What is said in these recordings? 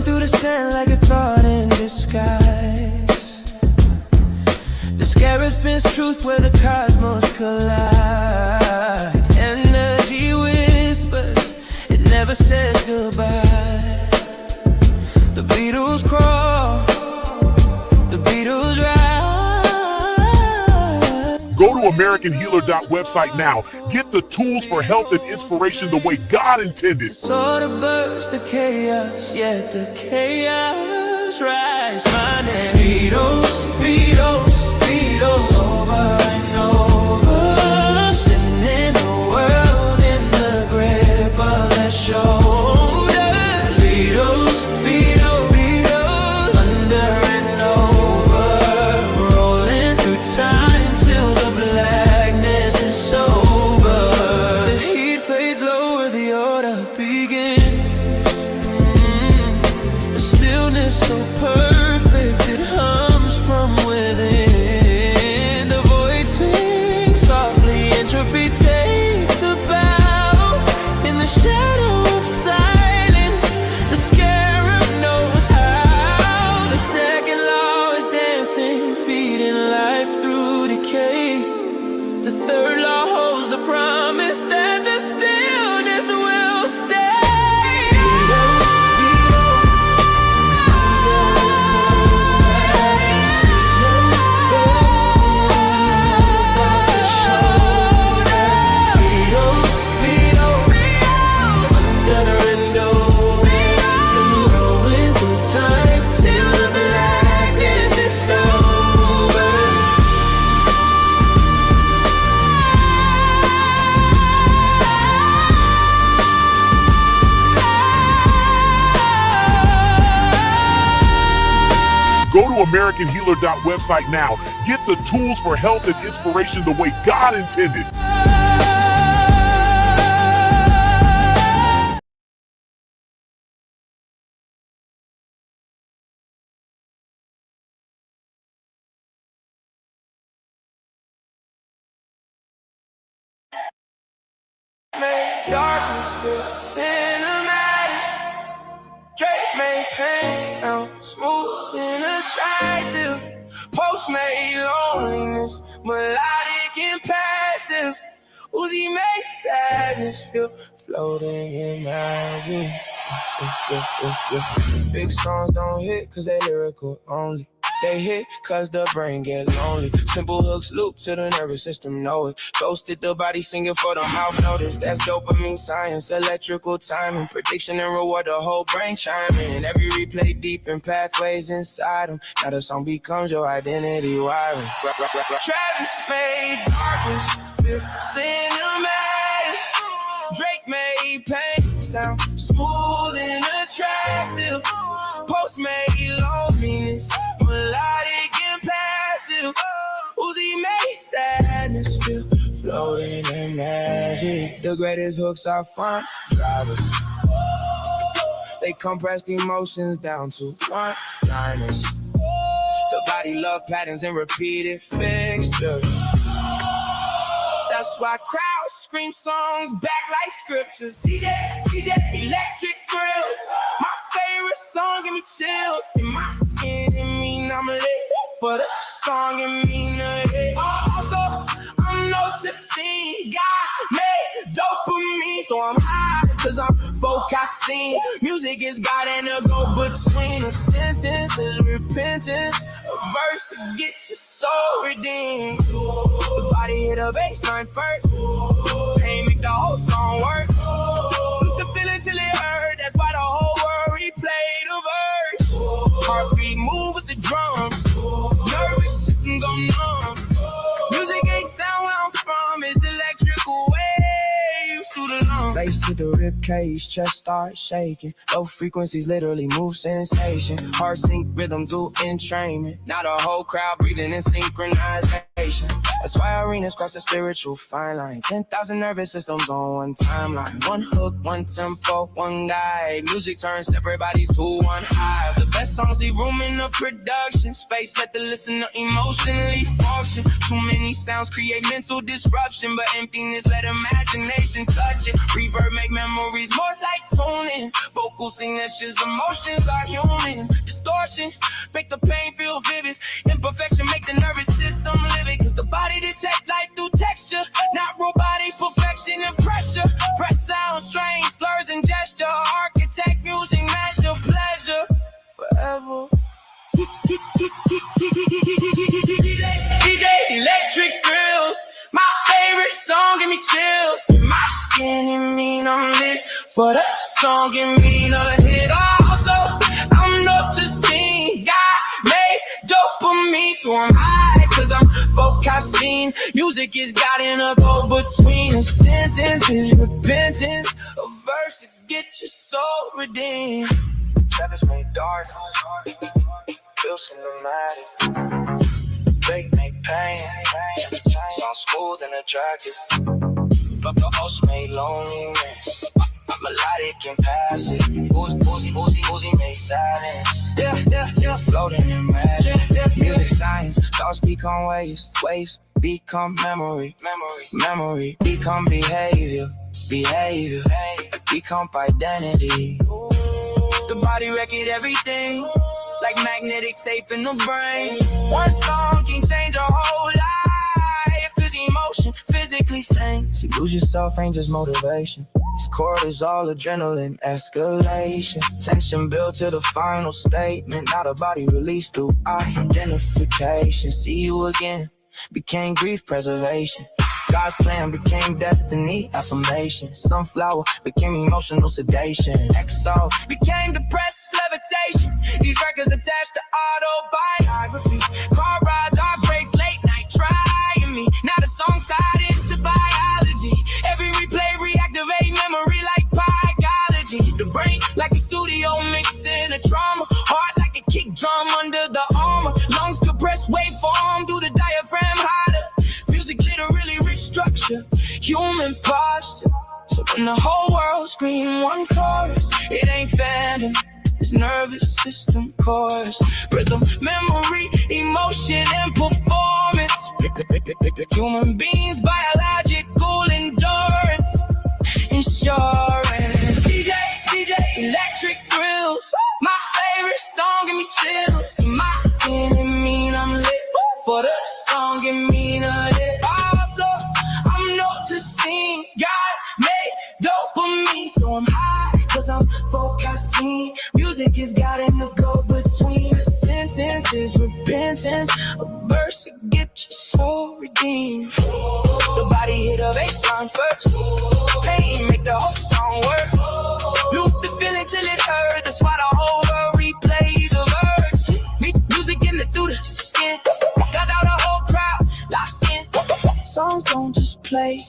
through the sand like a thought in disguise. The scarab spins truth where the cosmos collide. Energy whispers, it never says goodbye. The Beatles crawl, the Beatles rise. Go to AmericanHealer.website now. Get the tools for health and inspiration the way God intended. Sort of burst the chaos, yet the chaos rise. My name Beatles, Beatles, Beatles, over and over. Spinning the world in the grip of their shoulders. Beatles, Beatles, Beatles, under and over. Rolling through time till the blackness is sober. The heat fades lower, the order begins. The stillness so perfect, it hums from within. The void sings softly, entropy takes a bow. In the shadow of silence, the scarab knows how. The second law is dancing, feeding life through decay. The third law holds the promise that the stillness will stay. Beatles, Beatles, Beatles, under and over. Rolling through time till the blackness is sober. Go to AmericanHealer.website now. Get the tools for health and inspiration the way God intended. Made darkness feel cinematic. Drake made pain sound smooth and attractive. Post made loneliness melodic and passive. Uzi made sadness feel floating in magic. Big songs don't hit cause they lyrical only. They hit cause the brain get lonely. Simple hooks loop to the nervous system know it. Ghosted the body singing for the mouth notice. That's dopamine science, electrical timing. Prediction and reward, the whole brain chiming. Every replay deep in pathways inside them. Now the song becomes your identity wiring. Travis made darkness feel cinematic. Drake made pain sound smooth and attractive. Post made loneliness melodic and passive. Uzi made sadness feel floating in magic. The greatest hooks are fun drivers. They compressed emotions down to one liners. The body love patterns and repeated fixtures. That's why crowds scream songs back like scriptures. DJ, electric grills. My favorite song give me chills. In my skin, it mean I'm lit. For the song, it mean a hit. Also, I'm noticing God made dopamine. So I'm high, cause I'm focusing. Music is God and a go-between. A sentence is repentance. A verse to get your soul redeemed. The body hit a baseline first. Pain make the whole song work. The feeling till it hurt. That's why the whole world replay the verse. Heartbeat move with the drums. Nervous system go numb. Music ain't sound where I'm from. It's electrical waves through the lungs. Bass to the rib cage, chest start shaking. Low frequencies literally move sensation. Heart sync rhythm through entrainment. Now the whole crowd breathing in synchronization. That's why arenas cross the spiritual fine line. 10,000 nervous systems on one timeline. One hook, one tempo, one guide. Music turns separate bodies to one hive. The best songs leave room in the production space. Let the listener emotionally function. Too many sounds create mental disruption, but emptiness let imagination touch it. Reverb make memories more like tuning. Both vocal signatures. Emotions are human. Distortion make the pain feel vivid. Imperfection make the nervous system livid. Cause the body detect life through texture, not robotic perfection and pressure. Press sound, strain, slurs and gesture. Architect music measure pleasure forever. DJ Electric Grills, my favorite song, give me chills. In my skin, it mean I'm lit. For that song, give me another hit. Also, I'm noticing God made dopamine, so I'm high, cause I'm focusing. Music is God in a go-between. A sentence is repentance, a verse to get your soul redeemed. That is made dark, feel cinematic. Fake make pain, sound smooth and attractive. But the host made loneliness, melodic and passive. Boozy made silence. Yeah, floating in magic. Music science, thoughts become waves. Waves become memory. Memory become behavior. Become identity. The body record everything, like magnetic tape in the brain. One song can change a whole life, cause emotion physically stains. You lose yourself, ain't just motivation. This cortisol, adrenaline, escalation. Tension built to the final statement. Now the body released through identification. See you again, became grief preservation. God's plan became destiny, affirmation. Sunflower became emotional sedation. XO became depressed levitation. These records attached to autobiography. Car rides, heartbreaks, late night trying me. Now the song's tied into biology. Every replay reactivate memory like biology. The brain like a studio mixing a trauma. Heart like a kick drum under the armor. Lungs compressed waveform through the diaphragm harder. Music literally restructure human posture. So when the whole world scream one chorus, it ain't phantom, it's nervous system chorus. Rhythm, memory, emotion, and performance. Human beings, biological endurance, insurance. DJ Electric Grills, my favorite song, give me chills. In my skin, it mean I'm lit. For the song, give me a hit. Also, I'm noticing God made dopamine, so I'm high, cause I'm focusing. Music is God in the go-between. A sentence is repentance, a verse to get your soul redeemed. The body hit a baseline first. Pain make the whole song work. Loop the feeling till it hurt. That's why the whole world replay the verse. Music in it through the skin. Got out the whole crowd locked in. Songs don't just play.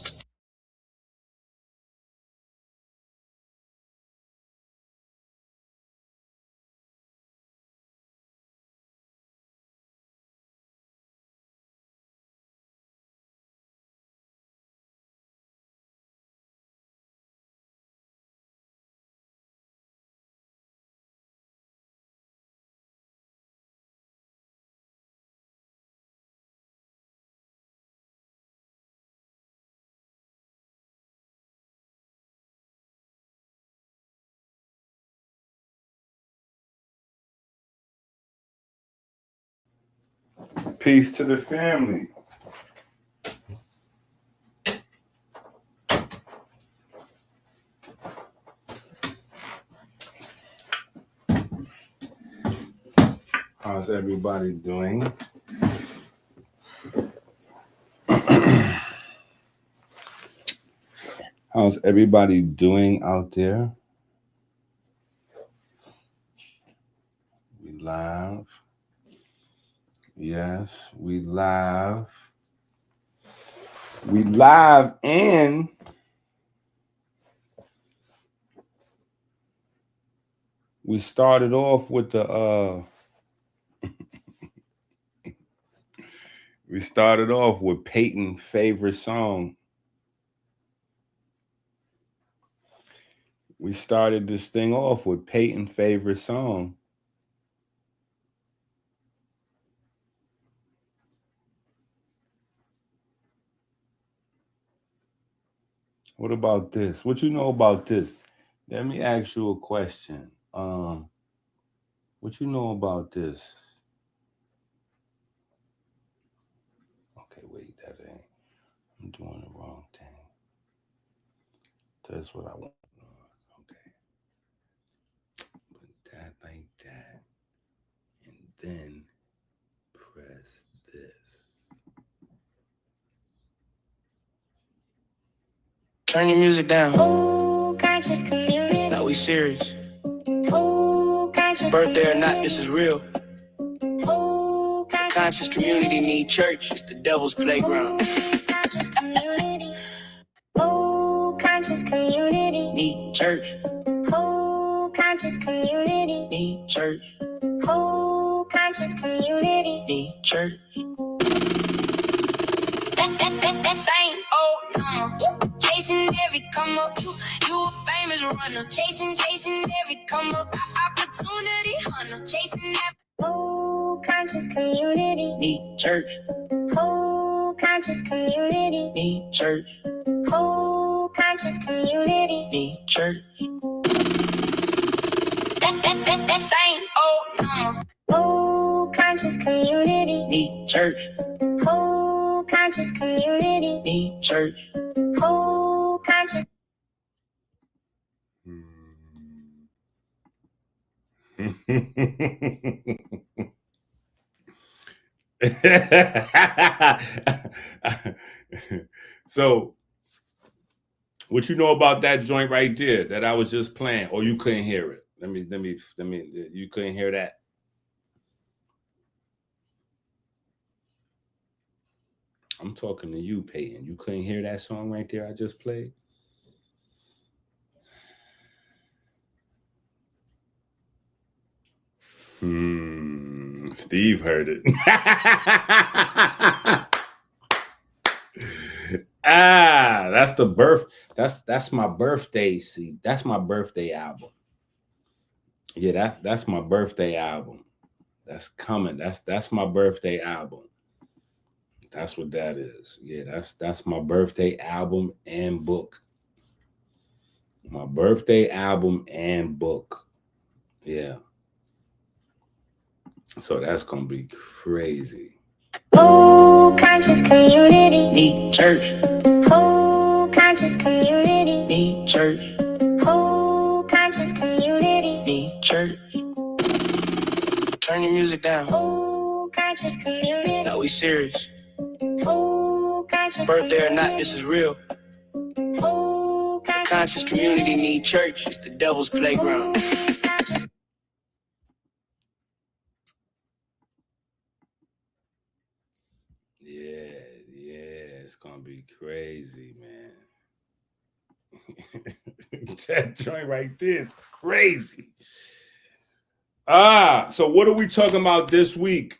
Peace to the family. How's everybody doing? How's everybody doing out there? We live. Yes, we live. We live, and we started off with the we started off with Peyton's favorite song. We started this thing off with Peyton's favorite song. What about this? What you know about this? Let me ask you a question. What you know about this? Okay, wait, that ain't. I'm doing the wrong thing. That's what I want. Okay, put that like that, and then press this. Turn your music down. Oh, conscious community. Now we serious. Oh, conscious birthday or not, this is real. Oh, the conscious community need church. It's the devil's playground. Conscious community. Oh, conscious community need church. Oh, conscious community need church. Oh, conscious community need church. That same old number. Chasing every come up. You a famous runner. Chasing every come up. Opportunity hunter. Chasing that. Oh, conscious community need church. Oh, conscious community need church. Oh, conscious community need church. That same old number. Oh, conscious community need church. Oh, conscious community need church. Oh, conscious. So, what you know about that joint right there that I was just playing, or you couldn't hear it? Let me. You couldn't hear that? I'm talking to you, Peyton. You couldn't hear that song right there I just played? Steve heard it. That's the birth. That's my birthday. See, that's my birthday album. Yeah, that's my birthday album. That's coming. That's my birthday album. That's what that is. Yeah, that's my birthday album and book. My birthday album and book. Yeah. So that's gonna be crazy. Oh, conscious community need church. Oh, conscious community need church. Oh, conscious community need church. Turn your music down. Oh, conscious community. Now we serious. Oh, conscious birthday or not, this is real. Oh, the conscious community need church. It's the devil's playground. Yeah, it's gonna be crazy, man. That joint right there is crazy. So what are we talking about this week?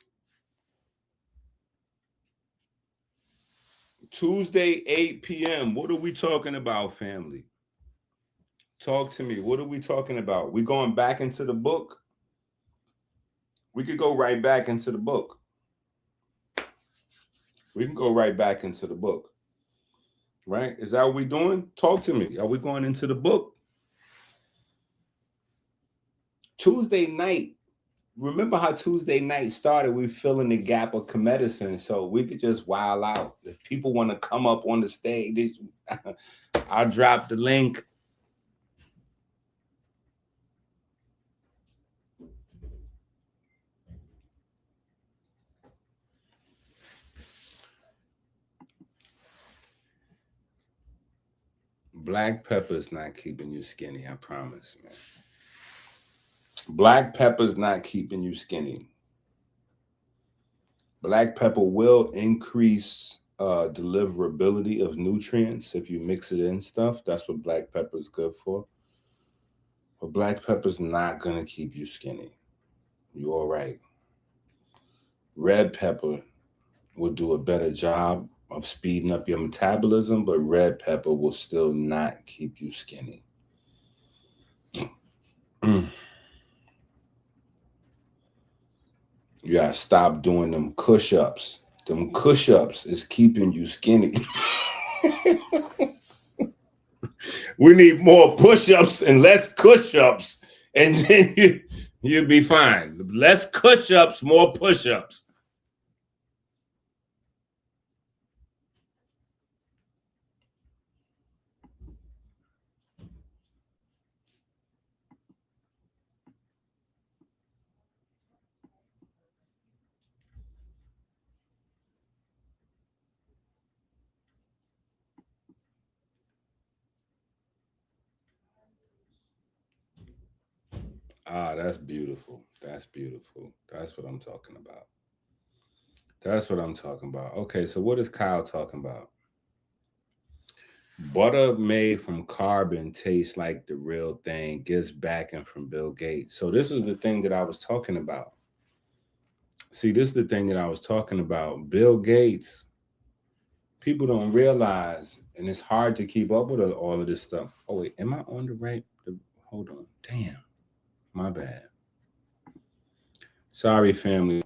Tuesday, 8 p.m. What are we talking about, family? Talk to me. What are we talking about? We going back into the book? We could go right back into the book. We can go right back into the book. Right? Is that what we're doing? Talk to me. Are we going into the book? Tuesday night. Remember how Tuesday night started? We filling the gap of medicine, so we could just wild out. If people want to come up on the stage, I'll drop the link. Black pepper's not keeping you skinny, I promise, man. Black pepper's not keeping you skinny. Black pepper will increase deliverability of nutrients if you mix it in stuff. That's what black pepper is good for. But black pepper's not going to keep you skinny. You're all right. Red pepper will do a better job of speeding up your metabolism, but red pepper will still not keep you skinny. You gotta stop doing them push-ups. Them push-ups is keeping you skinny. We need more push-ups and less cush-ups, and then you'll be fine. Less cush-ups, more push-ups. Ah, that's beautiful. That's beautiful. That's what I'm talking about. That's what I'm talking about. Okay, so what is Kyle talking about? Butter made from carbon tastes like the real thing, gets backing from Bill Gates. So this is the thing that I was talking about. See, this is the thing that I was talking about. Bill Gates, people don't realize, and it's hard to keep up with all of this stuff. Oh, wait, am I on the right? Hold on. Damn, my bad. Sorry, family.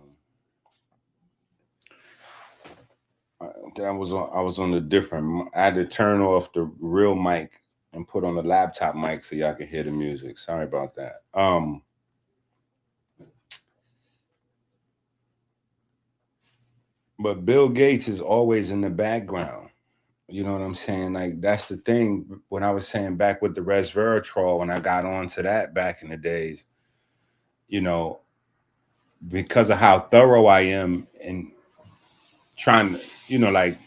I was on the different. I had to turn off the real mic and put on the laptop mic so y'all can hear the music. Sorry about that. But Bill Gates is always in the background. You know what I'm saying? Like that's the thing. When I was saying back with the resveratrol, when I got onto that back in the days, you know, because of how thorough I am in trying to, like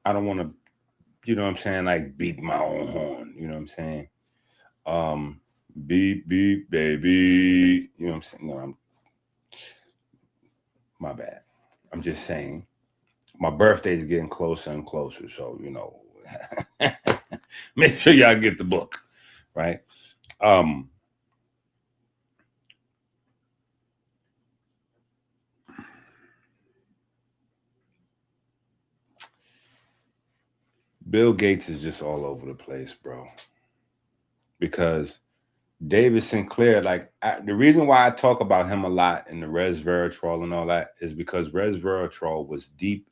I don't want to, you know what I'm saying, like beat my own horn. You know what I'm saying? Beep beep baby. You know what I'm saying? No, my bad. I'm just saying my birthday is getting closer and closer, so make sure y'all get the book, right? Bill Gates is just all over the place, bro. Because David Sinclair, the reason why I talk about him a lot in the resveratrol and all that is because resveratrol was deep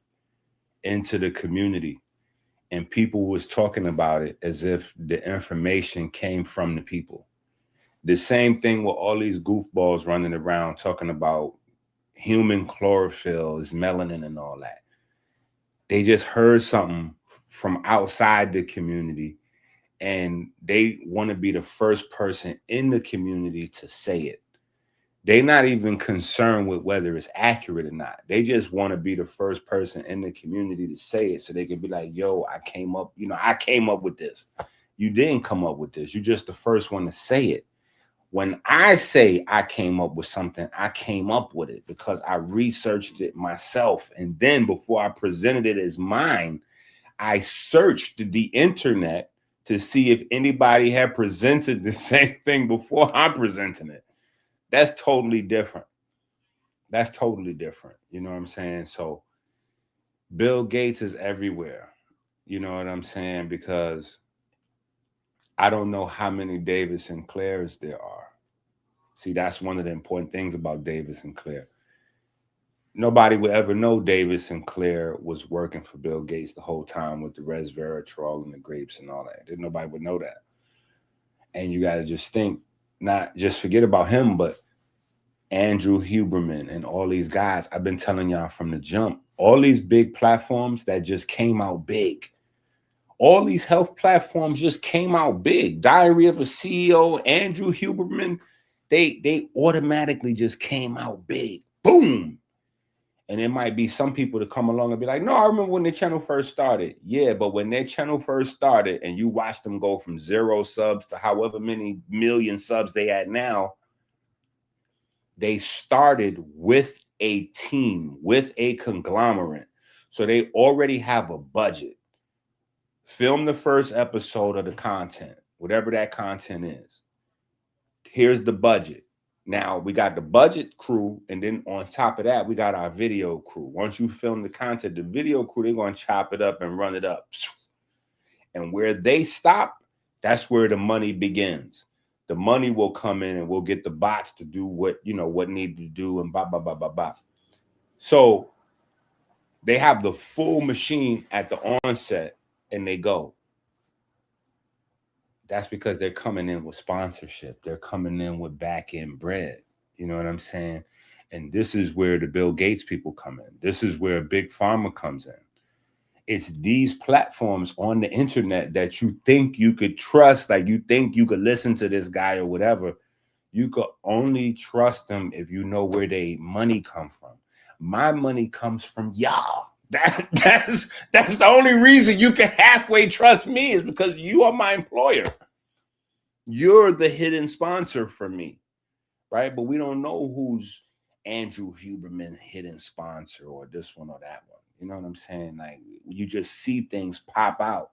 into the community and people was talking about it as if the information came from the people. The same thing with all these goofballs running around talking about human chlorophyll is melanin and all that. They just heard something from outside the community and they want to be the first person in the community to say it. They're not even concerned with whether it's accurate or not. They just want to be the first person in the community to say it so they can be like, yo, I came up with this. You didn't come up with this. You're just the first one to say it. When I say I came up with something, I came up with it because I researched it myself. And then before I presented it as mine, I searched the internet to see if anybody had presented the same thing before I presented it. That's totally different. That's totally different. You know what I'm saying? So Bill Gates is everywhere. You know what I'm saying? Because I don't know how many David Sinclairs there are. See, that's one of the important things about David Sinclair. Nobody would ever know David Sinclair was working for Bill Gates the whole time with the resveratrol and the grapes and all that. Nobody would know that. And you got to just think, not just forget about him, but Andrew Huberman and all these guys. I've been telling y'all from the jump, all these big platforms that just came out big. All these health platforms just came out big. Diary of a CEO, Andrew Huberman, they automatically just came out big. Boom. And there might be some people to come along and be like, no, I remember when their channel first started. Yeah, but when their channel first started and you watched them go from 0 subs to however many million subs they at now, they started with a team, with a conglomerate. So they already have a budget. Film the first episode of the content, whatever that content is. Here's the budget. Now we got the budget crew, and then on top of that, we got our video crew. Once you film the content, the video crew, they're going to chop it up and run it up. And where they stop, that's where the money begins. The money will come in and we'll get the bots to do what need to do and blah, blah, blah, blah, blah. So they have the full machine at the onset and they go. that's because they're coming in with sponsorship. They're coming in with back end bread. You know what I'm saying? And this is where the Bill Gates people come in. This is where Big Pharma comes in. It's these platforms on the internet that you think you could trust, like you think you could listen to this guy or whatever. You could only trust them if you know where their money come from. My money comes from y'all. That's the only reason you can halfway trust me, is because you are my employer. You're the hidden sponsor for me, right? But we don't know who's Andrew Huberman hidden sponsor, or this one or that one. You know what I'm saying? Like, you just see things pop out.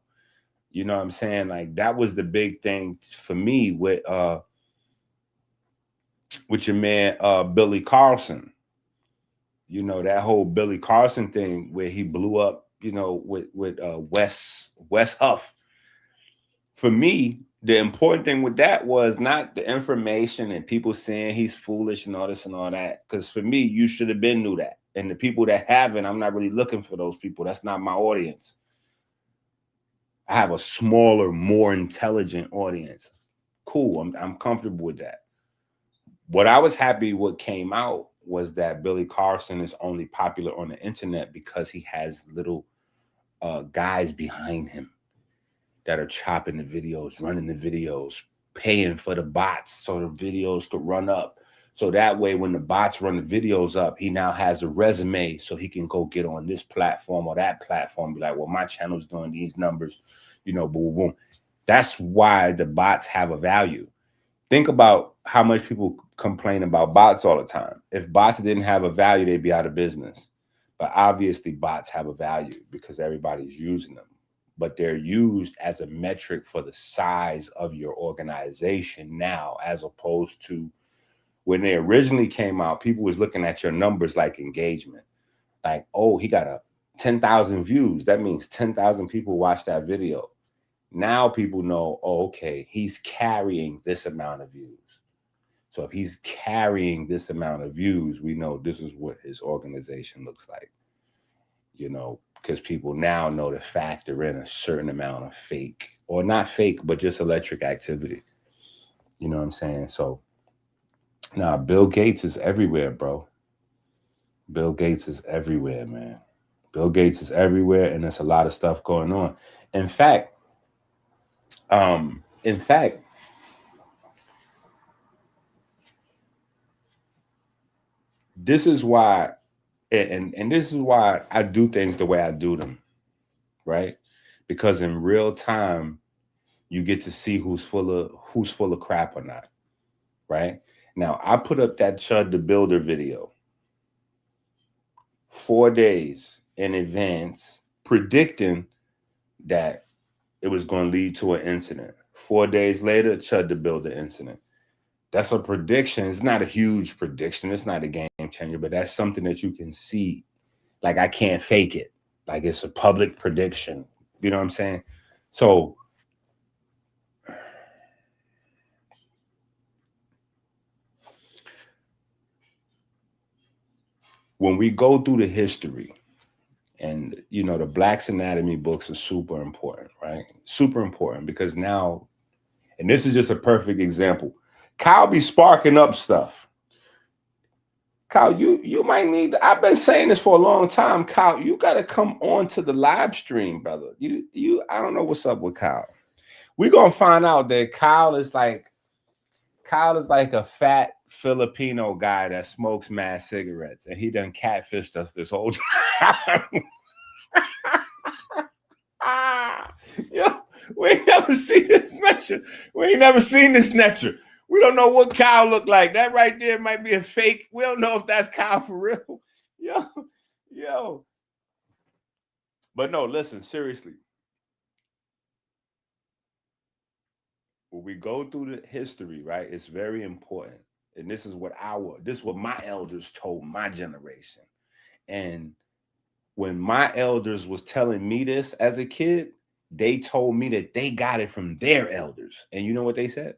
You know what I'm saying? Like, that was the big thing for me with your man Billy Carlson. You know, that whole Billy Carlson thing where he blew up, you know, with Wes Huff. For me, the important thing with that was not the information and people saying he's foolish and all this and all that. Because for me, you should have been knew that. And the people that haven't, I'm not really looking for those people. That's not my audience. I have a smaller, more intelligent audience. Cool. I'm comfortable with that. What I was happy what came out was that Billy Carlson is only popular on the internet because he has little guys behind him that are chopping the videos, running the videos, paying for the bots so the videos could run up. So that way, when the bots run the videos up, he now has a resume so he can go get on this platform or that platform, be like, well, my channel's doing these numbers, you know, boom, boom. That's why the bots have a value. Think about how much people complain about bots all the time. If bots didn't have a value, they'd be out of business. But obviously, bots have a value because everybody's using them. But they're used as a metric for the size of your organization now, as opposed to when they originally came out, people was looking at your numbers like engagement. Like, oh, he got 10,000 views. That means 10,000 people watched that video. Now people know, oh, okay, he's carrying this amount of views. So if he's carrying this amount of views, we know this is what his organization looks like. You know, because people now know to factor in a certain amount of fake, or not fake, but just electric activity. You know what I'm saying? So now Bill Gates is everywhere, bro. Bill Gates is everywhere, man. Bill Gates is everywhere, and there's a lot of stuff going on. In fact, in fact, this is why, and this is why I do things the way I do them, right? Because in real time, you get to see who's full of crap or not, right? Now, I put up that Chud the Builder video 4 days in advance, predicting that it was going to lead to an incident. 4 days later, Chud the Builder incident. That's a prediction. It's not a huge prediction. It's not a game changer, but that's something that you can see. Like, I can't fake it. Like, it's a public prediction. You know what I'm saying? So when we go through the history, and, you know, the Black's Anatomy books are super important, right? Super important, because now, and this is just a perfect example, Kyle be sparking up stuff. Kyle, you might need, I've been saying this for a long time, Kyle, you got to come on to the live stream, brother. I don't know what's up with Kyle. We're going to find out that Kyle is like a fat Filipino guy that smokes mad cigarettes, and he done catfished us this whole time. Yo, we ain't never seen this Netcher. We ain't never seen this Netcher. We don't know what Kyle looked like. That right there might be a fake. We don't know if that's Kyle for real. Yo. But no, listen, seriously. When we go through the history, right, it's very important. And this is what my elders told my generation. And when my elders was telling me this as a kid, they told me that they got it from their elders. And you know what they said?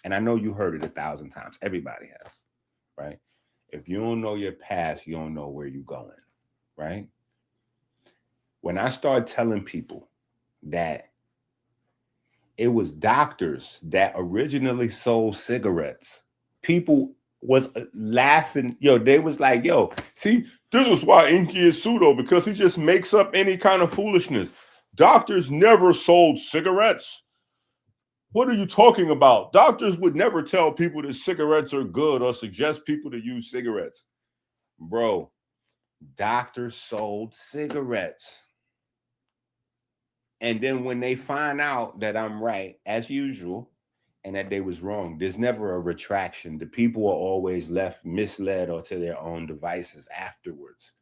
And I know you heard it 1,000 times. Everybody has, right? If you don't know your past, you don't know where you're going, right? When I start telling people that It was doctors that originally sold cigarettes. People was laughing. Yo, they was like, yo, see, this is why EnQi is pseudo, because he just makes up any kind of foolishness. Doctors never sold cigarettes. What are you talking about? Doctors would never tell people that cigarettes are good or suggest people to use cigarettes. Bro, doctors sold cigarettes. And then when they find out that I'm right, as usual, and that they was wrong, there's never a retraction. The people are always left misled or to their own devices afterwards,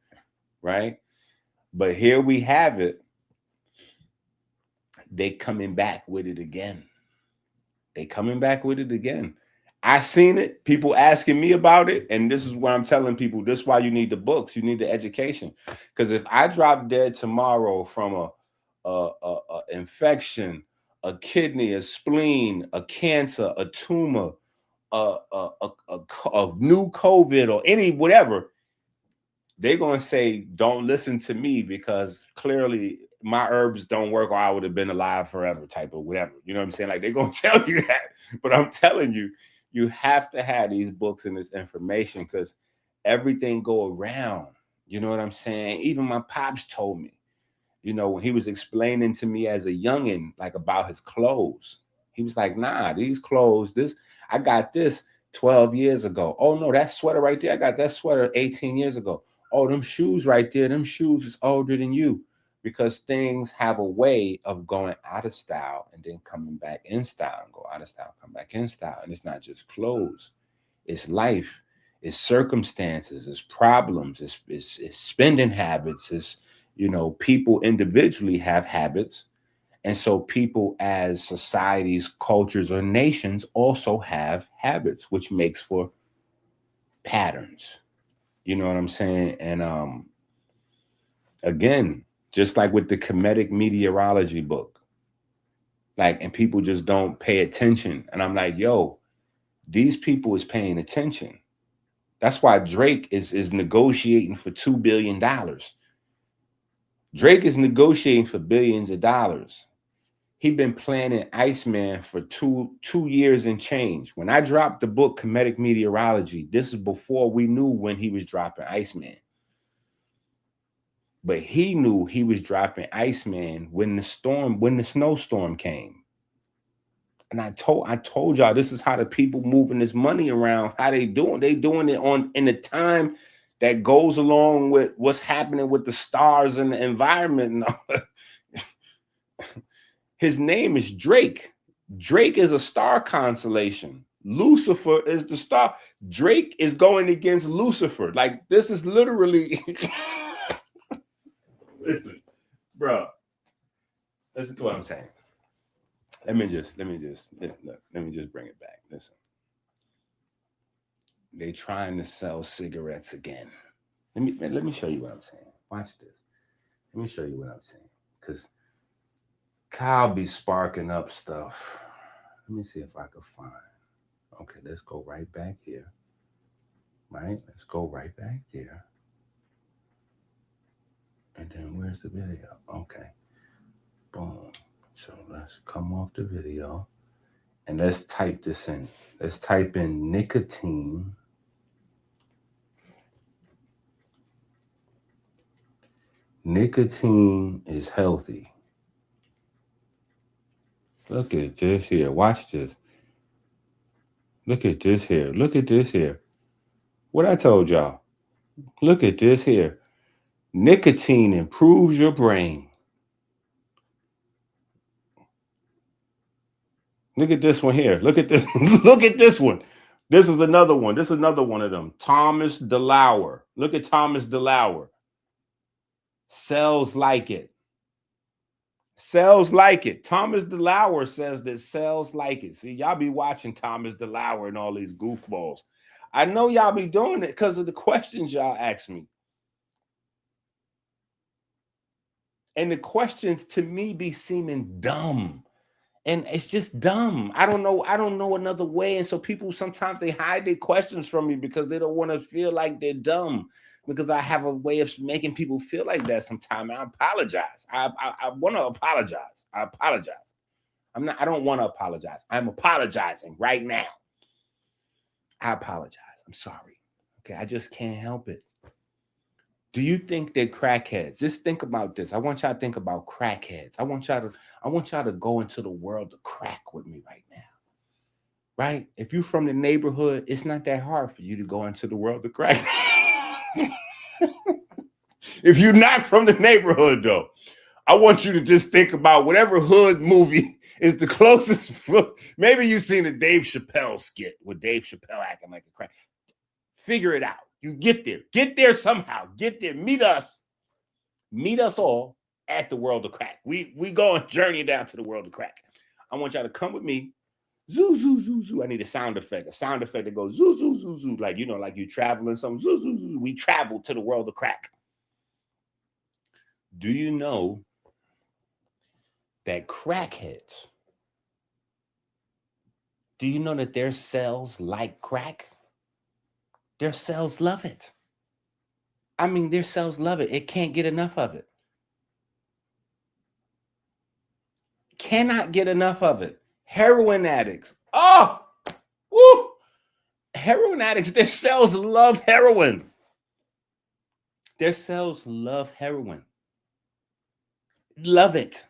right? But here we have it. They coming back with it again. I seen it. People asking me about it, and this is what I'm telling people. This is why you need the books. You need the education. Because if I drop dead tomorrow from a infection, a kidney, a spleen, a cancer, a tumor, a new COVID, or any whatever, they're gonna say, "Don't listen to me because clearly my herbs don't work, or I would have been alive forever," type of whatever. You know what I'm saying? Like, they're gonna tell you that. But I'm telling you, you have to have these books and this information, because everything go around. You know what I'm saying? Even my pops told me, you know, when he was explaining to me as a youngin', like, about his clothes, he was like, nah, these clothes, I got this 12 years ago. Oh no, that sweater right there, I got that sweater 18 years ago. Oh, them shoes right there, them shoes is older than you. Because things have a way of going out of style and then coming back in style, and go out of style, come back in style. And it's not just clothes, it's life, it's circumstances, it's problems, it's spending habits, it's, you know, people individually have habits. And so people as societies, cultures, or nations also have habits, which makes for patterns. You know what I'm saying? And again, just like with the Kemetic meteorology book, like, and people just don't pay attention. And I'm like, yo, these people is paying attention. That's why Drake is negotiating for $2 billion. Drake is negotiating for billions of dollars. He been planning Iceman for two years and change. When I dropped the book Kemetic Meteorology, this is before we knew when he was dropping Iceman. But he knew he was dropping Iceman when the snowstorm came. And I told y'all, this is how the people moving this money around, how they doing. They doing it in the time that goes along with what's happening with the stars and the environment and all. His name is Drake. Drake is a star constellation. Lucifer is the star. Drake is going against Lucifer. Like, this is literally listen, bro. Listen to what I'm saying. Let me just bring it back. Listen. They trying to sell cigarettes again. Let me show you what I'm saying. Watch this. Let me show you what I'm saying. Because Kyle be sparking up stuff. Let me see if I can find. Okay, let's go right back here. Right? Let's go right back there. And then where's the video? Okay. Boom. So let's come off the video. And let's type this in. Let's type in nicotine. Nicotine is healthy. Look at this here. Watch this. Look at this here. Look at this here. What I told y'all. Look at this here. Nicotine improves your brain. Look at this one here. Look at this. Look at this one. This is another one. This is another one of them. Thomas DeLauer. Look at Thomas DeLauer. Cells like it. Cells like it. Thomas DeLauer says that cells like it. See, y'all be watching Thomas DeLauer and all these goofballs. I know y'all be doing it because of the questions y'all ask me. And the questions to me be seeming dumb. And it's just dumb. I don't know another way. And so people sometimes they hide their questions from me because they don't want to feel like they're dumb. Because I have a way of making people feel like that sometimes. I apologize. I want to apologize. I apologize. I don't want to apologize. I'm apologizing right now. I apologize. I'm sorry. Okay, I just can't help it. Do you think they're crackheads? Just think about this. I want y'all to think about crackheads. I want y'all to go into the world of crack with me right now. Right? If you're from the neighborhood, it's not that hard for you to go into the world of crack. If you're not from the neighborhood, though, I want you to just think about whatever hood movie is the closest. Maybe you've seen a Dave Chappelle skit with Dave Chappelle acting like a crack. Figure it out. You get there somehow. Get there. Meet us all at the world of crack. We go on journey down to the world of crack. I want y'all to come with me. Zoo, zoo, zoo, zoo. I need a sound effect that goes zoo, zoo, zoo, zoo. Like, you know, like you traveling something. Zoo, zoo, zoo. We travel to the world of crack. Do you know that crackheads, do you know that their cells like crack? Their cells love it. I mean, their cells love it. It can't get enough of it. Cannot get enough of it. Heroin addicts. Oh, woo. Heroin addicts, their cells love heroin. Their cells love heroin. Love it.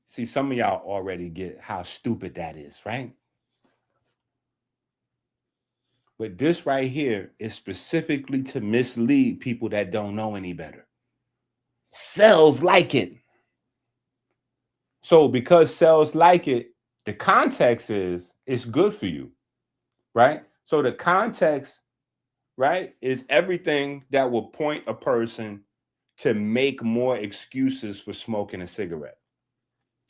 See, some of y'all already get how stupid that is, right? But this right here is specifically to mislead people that don't know any better. Cells like it. So because cells like it, the context is it's good for you, right? So the context, right, is everything that will point a person to make more excuses for smoking a cigarette.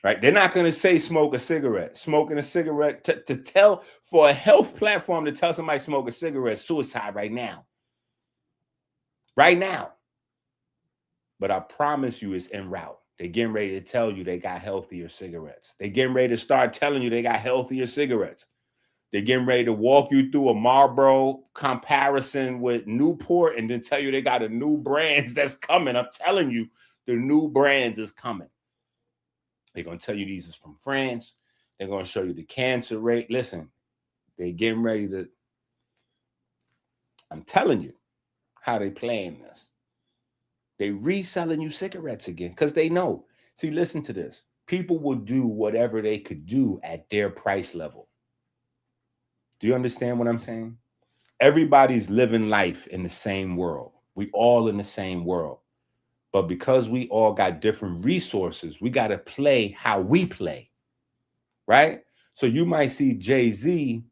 Right? They're not going to say smoke a cigarette. Smoking a cigarette to tell for a health platform to tell somebody smoke a cigarette, suicide right now. Right now. But I promise you it's en route. They're getting ready to tell you they got healthier cigarettes. They're getting ready to start telling you they got healthier cigarettes. They're getting ready to walk you through a Marlboro comparison with Newport and then tell you they got a new brands that's coming. I'm telling you, the new brands is coming. They're going to tell you these is from France. They're going to show you the cancer rate. Listen, they're getting ready to, I'm telling you how they playing this. They reselling you cigarettes again because they know. See, listen to this. People will do whatever they could do at their price level. Do you understand what I'm saying? Everybody's living life in the same world. We all in the same world. But because we all got different resources, we got to play how we play, right? So you might see Jay-Z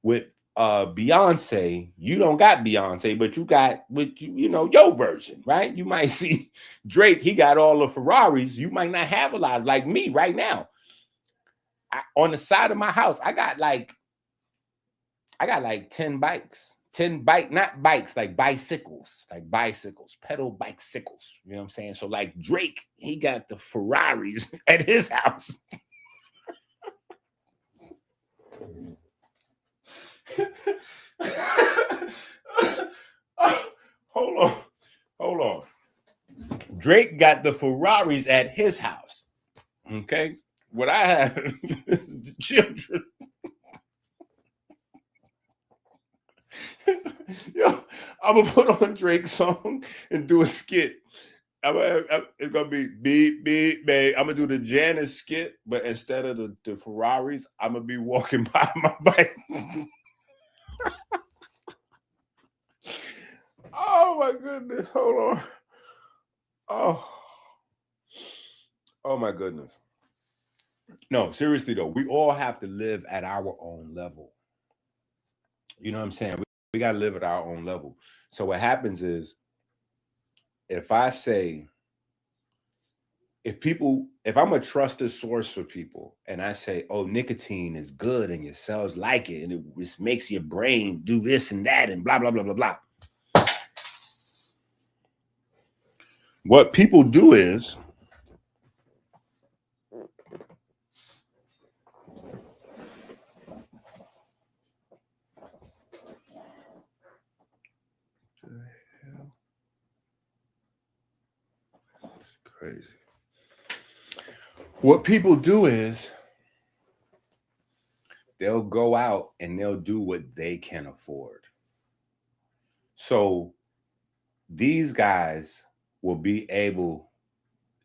with Beyonce. You don't got Beyonce, but you got with your version, right? You might see Drake. He got all the Ferraris. You might not have a lot, like me right now. On the side of my house, I got like 10 bikes. 10 not bikes, like bicycles, pedal bicycles. You know what I'm saying? So like Drake, he got the Ferraris at his house. Hold on. Drake got the Ferraris at his house. Okay? What I have is the children. Yo, I'm gonna put on Drake's song and do a skit. It's gonna be beep beep babe. I'm gonna do the Janice skit, but instead of the Ferraris, I'm gonna be walking by my bike. Oh my goodness! Hold on. Oh my goodness! No, seriously though, we all have to live at our own level. You know what I'm saying? We got to live at our own level. So what happens is, if I'm a trusted source for people and I say, oh, nicotine is good and your cells like it and it just makes your brain do this and that and blah, blah, blah, blah, blah. What people do is, Crazy. What people do is they'll go out and they'll do what they can afford. So these guys will be able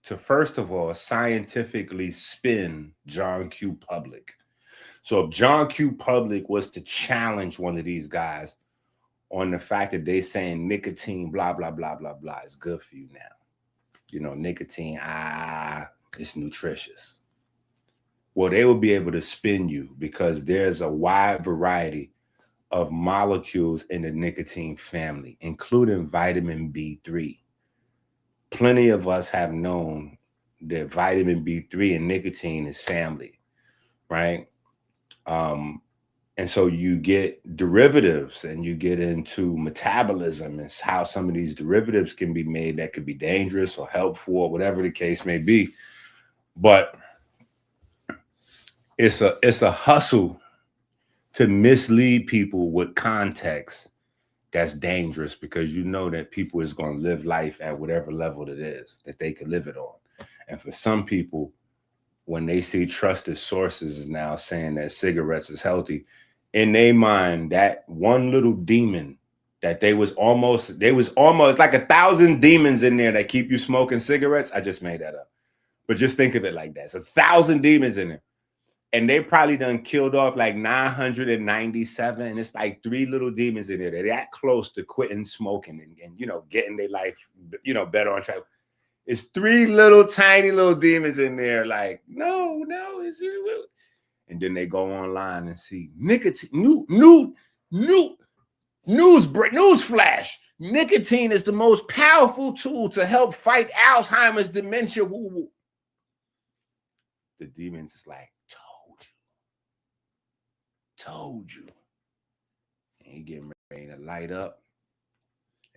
to, first of all, scientifically spin John Q. Public. So if John Q. Public was to challenge one of these guys on the fact that they saying nicotine, blah, blah, blah, blah, blah, is good for you now. You know, nicotine, it's nutritious. Well, they will be able to spin you because there's a wide variety of molecules in the nicotine family, including vitamin B3. Plenty of us have known that vitamin B3 and nicotine is family, right? And so you get derivatives and you get into metabolism and how some of these derivatives can be made that could be dangerous or helpful or whatever the case may be. But it's a hustle to mislead people with context that's dangerous, because you know that people is going to live life at whatever level it is that they can live it on. And for some people, when they see trusted sources now saying that cigarettes is healthy, in their mind, that one little demon that they was almost like 1,000 demons in there that keep you smoking cigarettes. I just made that up. But just think of it like that. It's 1,000 demons in there. And they probably done killed off like 997. And it's like 3 little demons in there. They're that close to quitting smoking and you know, getting their life, you know, better on track. It's 3 little tiny little demons in there. Like, no, it's it. And then they go online and see nicotine, news flash. Nicotine is the most powerful tool to help fight Alzheimer's, dementia. Woo, woo. The demons is like, told you. And he getting ready to light up.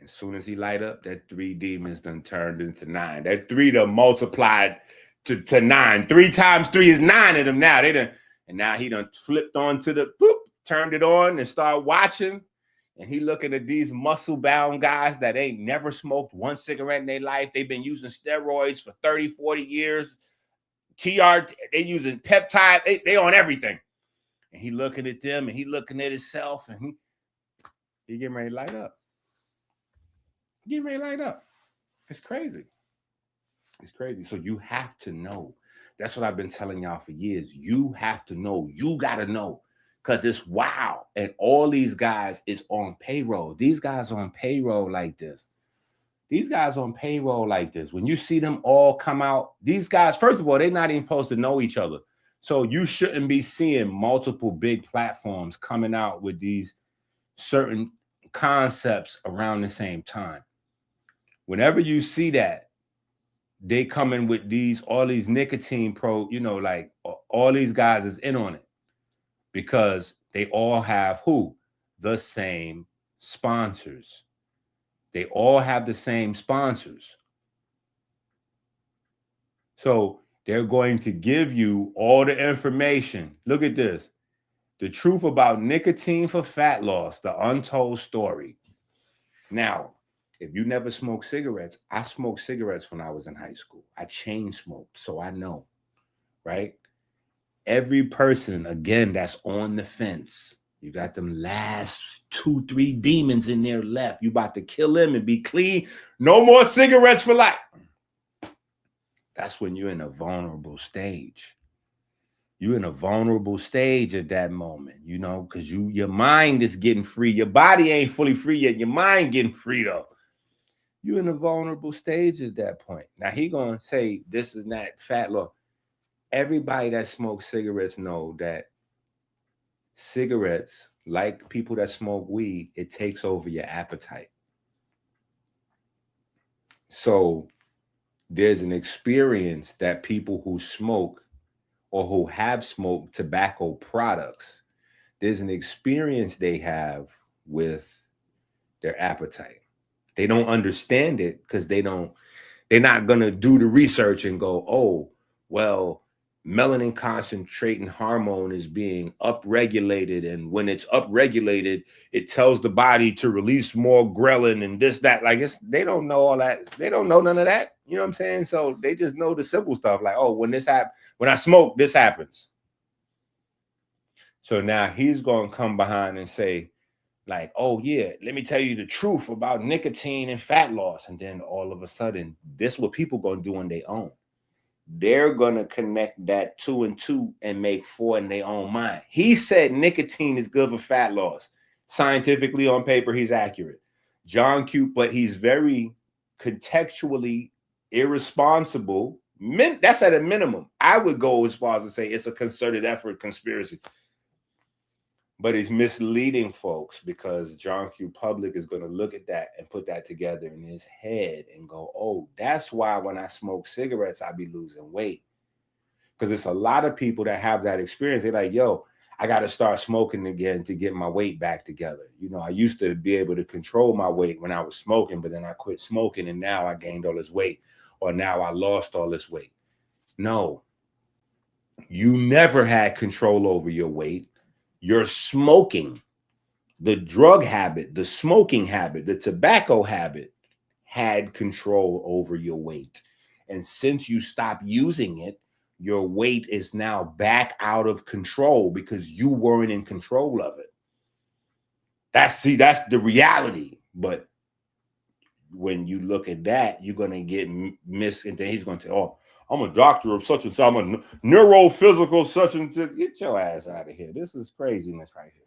As soon as he light up, that 3 demons done turned into 9. That 3 done multiplied to 9. 3 times 3 is 9 of them now. And now he done flipped onto the turned it on and started watching. And he looking at these muscle-bound guys that ain't never smoked 1 cigarette in their life. They've been using steroids for 30, 40 years. they using peptide. They on everything. And he looking at them and he looking at himself and he getting ready to light up. Getting ready to light up. It's crazy. It's crazy. So you have to know. That's what I've been telling y'all for years. You have to know. You got to know. Because it's wow. And all these guys is on payroll. These guys on payroll like this. These guys on payroll like this. When you see them all come out, these guys, first of all, they're not even supposed to know each other. So you shouldn't be seeing multiple big platforms coming out with these certain concepts around the same time. Whenever you see that, they come in with all these nicotine like all these guys is in on it because they all have the same sponsors. They all have the same sponsors. So they're going to give you all the information. Look at this. The truth about nicotine for fat loss, the untold story. Now, if you never smoked cigarettes, I smoked cigarettes when I was in high school. I chain smoked, so I know, right? Every person, again, that's on the fence. You got them last 2, 3 demons in there left. You about to kill them and be clean. No more cigarettes for life. That's when you're in a vulnerable stage. You're in a vulnerable stage at that moment, because your mind is getting free. Your body ain't fully free yet. Your mind getting free though. You're in a vulnerable stage at that point. Now he gonna say this is not fat loss. Everybody that smokes cigarettes know that cigarettes, like people that smoke weed, it takes over your appetite. So there's an experience that people who smoke or who have smoked tobacco products, there's an experience they have with their appetite. They don't understand it because they're not going to do the research and go, oh, well, melanin concentrating hormone is being upregulated, and when it's upregulated, it tells the body to release more ghrelin and this, that. Like, they don't know all that. They don't know none of that. You know what I'm saying? So they just know the simple stuff, like, oh, when I smoke, this happens. So now he's going to come behind and say, like, oh yeah, let me tell you the truth about nicotine and fat loss. And then all of a sudden, this is what people going to do on their own. They're going to connect that 2 and 2 and make 4 in their own mind. He said nicotine is good for fat loss. Scientifically, on paper, he's accurate. John Q, but he's very contextually irresponsible. That's at a minimum. I would go as far as to say it's a concerted effort conspiracy. But he's misleading folks, because John Q. Public is going to look at that and put that together in his head and go, oh, that's why when I smoke cigarettes, I be losing weight. Because it's a lot of people that have that experience. They're like, yo, I got to start smoking again to get my weight back together. You know, I used to be able to control my weight when I was smoking, but then I quit smoking and now I gained all this weight, or now I lost all this weight. No, you never had control over your weight. You're smoking. The drug habit, the smoking habit, the tobacco habit had control over your weight. And since you stopped using it, your weight is now back out of control because you weren't in control of it. That's the reality. But when you look at that, you're going to get missed. And then he's going to say, oh, I'm a doctor of such and such. I'm a neurophysical such and such. Get your ass out of here. This is craziness right here.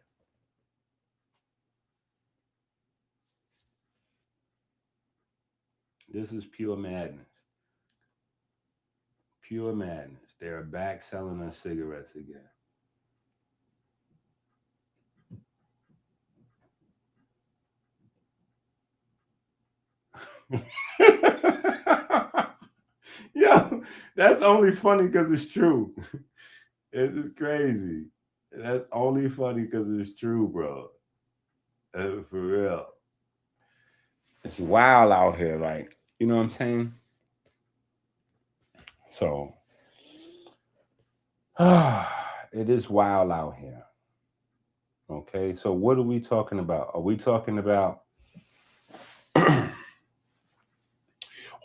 This is pure madness. Pure madness. They're back selling us cigarettes again. Yo, that's only funny because it's true. This is crazy. That's only funny because it's true, bro. For real. It's wild out here, like, you know what I'm saying? So, it is wild out here. Okay, so what are we talking about? Are we talking about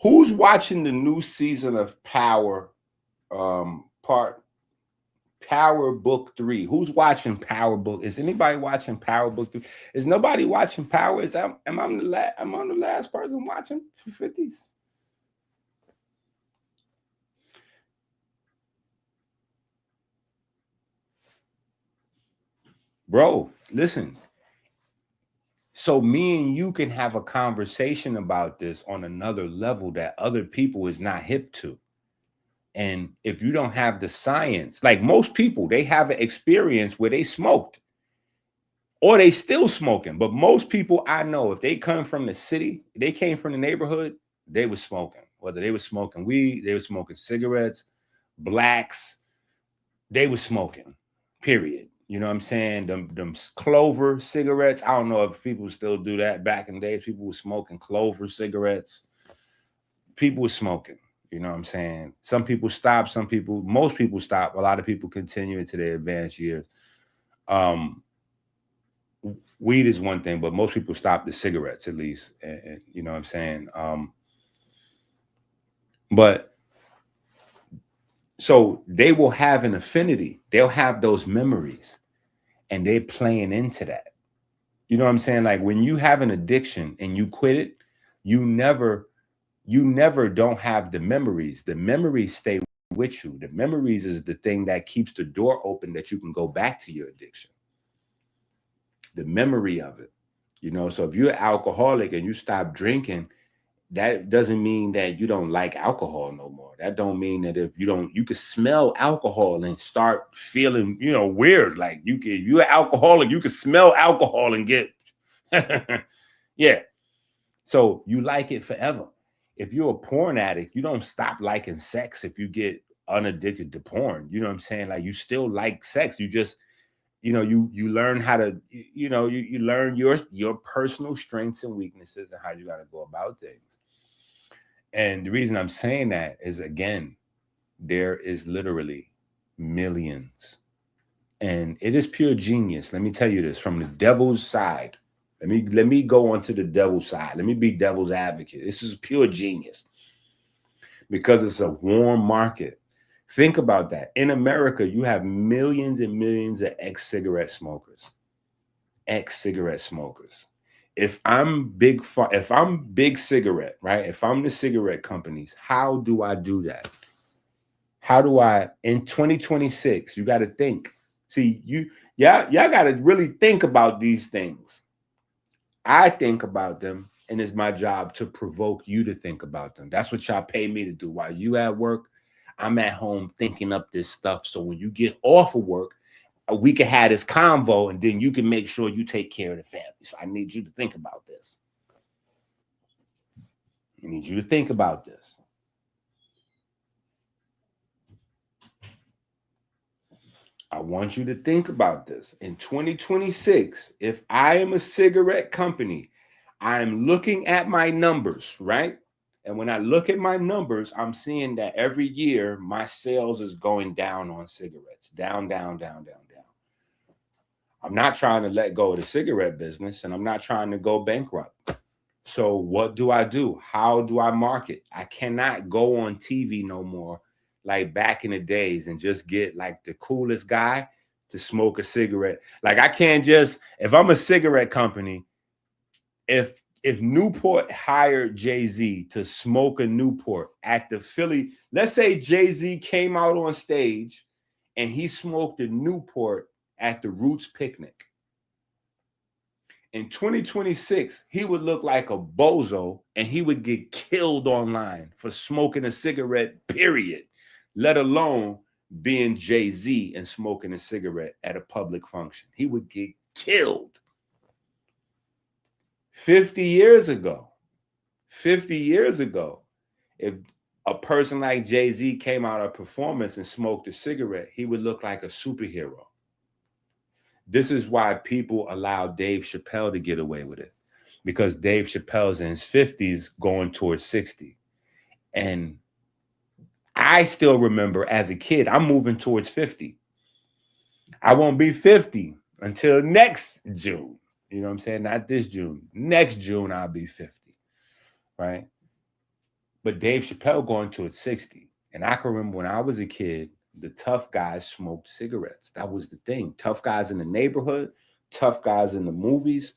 who's watching the new season of Power, Power Book 3? Who's watching Power Book? Is anybody watching Power Book 3? Is nobody watching Power? Am I the last person watching for 50s? Bro, listen. So me and you can have a conversation about this on another level that other people is not hip to. And if you don't have the science, like most people, they have an experience where they smoked or they still smoking. But most people I know, if they come from the city, they came from the neighborhood, they were smoking. Whether they were smoking weed, they were smoking cigarettes, blacks, they were smoking, period. You know what I'm saying? Them clover cigarettes. I don't know if people still do that. Back in the days, people were smoking clover cigarettes. People were smoking. You know what I'm saying? Some people stop. Most people stop. A lot of people continue into their advanced years. Weed is one thing, but most people stop the cigarettes at least. And you know what I'm saying? But so they will have an affinity. They'll have those memories and they're playing into that. You know what I'm saying? Like when you have an addiction and you quit it, you never don't have the memories. The memories stay with you. The memories is the thing that keeps the door open that you can go back to your addiction. The memory of it, you know? So if you're an alcoholic and you stop drinking, that doesn't mean that you don't like alcohol no more. That don't mean that if you could smell alcohol and start feeling, weird. Like you're an alcoholic, you can smell alcohol and get, yeah. So you like it forever. If you're a porn addict, you don't stop liking sex if you get unaddicted to porn. You know what I'm saying? Like you still like sex. You just, you learn how to, you learn your personal strengths and weaknesses and how you got to go about things. And the reason I'm saying that is, again, there is literally Millions. And it is pure genius. Let me tell you this from the devil's side. Let me go onto the devil's side. Let me be devil's advocate. This is pure genius because it's a warm market. Think about that. In America, you have millions and millions of ex-cigarette smokers. Ex-cigarette smokers. If I'm big cigarette, right? If I'm the cigarette companies, how do I do that? How do I, in 2026, you got to think. See, y'all got to really think about these things. I think about them, and it's my job to provoke you to think about them. That's what y'all pay me to do. While you at work, I'm at home thinking up this stuff. So when you get off of work, we can have this convo, and then you can make sure you take care of the family. So I need you to think about this. I need you to think about this. I want you to think about this. In 2026, if I am a cigarette company, I'm looking at my numbers, right? And when I look at my numbers, I'm seeing that every year my sales is going down on cigarettes. Down, down, down, down, down. I'm not trying to let go of the cigarette business, and I'm not trying to go bankrupt. So what do? How do I market? I cannot go on TV no more like back in the days and just get like the coolest guy to smoke a cigarette. Like I can't just, if I'm a cigarette company, if Newport hired Jay-Z to smoke a Newport at the Philly, let's say Jay-Z came out on stage and he smoked a Newport at the Roots picnic. In 2026, he would look like a bozo and he would get killed online for smoking a cigarette, period, let alone being Jay-Z and smoking a cigarette at a public function. He would get killed. 50 years ago, if a person like Jay-Z came out of performance and smoked a cigarette, he would look like a superhero. This is why people allow Dave Chappelle to get away with it, because Dave Chappelle's in his 50s going towards 60. And I still remember as a kid, I'm moving towards 50. I won't be 50 until next June. You know what I'm saying? Not this June. Next June, I'll be 50, right? But Dave Chappelle going towards 60. And I can remember when I was a kid, the tough guys smoked cigarettes. That was the thing. Tough guys in the neighborhood, tough guys in the movies,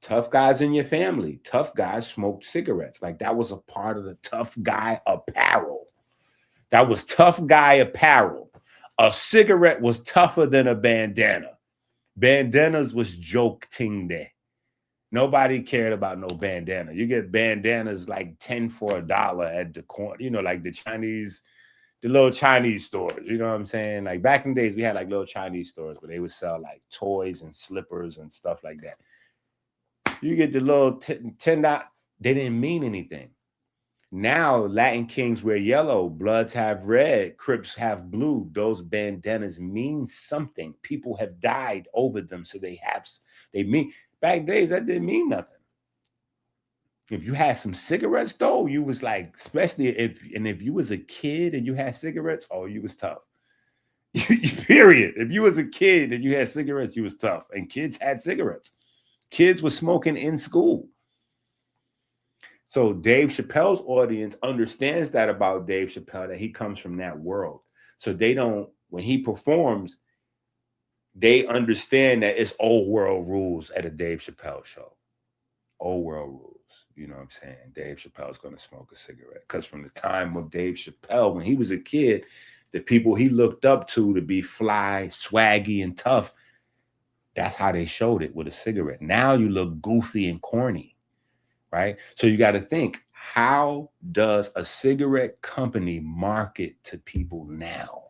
tough guys in your family. Tough guys smoked cigarettes. Like that was a part of the tough guy apparel. That was tough guy apparel. A cigarette was tougher than a bandana. Bandanas was joke ting there. Nobody cared about no bandana. You get bandanas like 10 for $1 at the corner, you know, like the little Chinese stores, you know what I'm saying? Like back in the days, we had like little Chinese stores where they would sell like toys and slippers and stuff like that. You get the little $10, they didn't mean anything. Now Latin kings wear yellow, Bloods have red, Crips have blue. Those bandanas mean something. People have died over them, so they mean. Back in the days, that didn't mean nothing. If you had some cigarettes, though, you was like, especially if you was a kid and you had cigarettes, oh, you was tough. Period. If you was a kid and you had cigarettes, you was tough. And kids had cigarettes. Kids were smoking in school. So Dave Chappelle's audience understands that about Dave Chappelle, that he comes from that world. So they don't, when he performs, they understand that it's old world rules at a Dave Chappelle show. Old world rules. You know what I'm saying? Dave Chappelle's going to smoke a cigarette. Because from the time of Dave Chappelle, when he was a kid, the people he looked up to be fly, swaggy, and tough, that's how they showed it with a cigarette. Now you look goofy and corny, right? So you got to think, how does a cigarette company market to people now?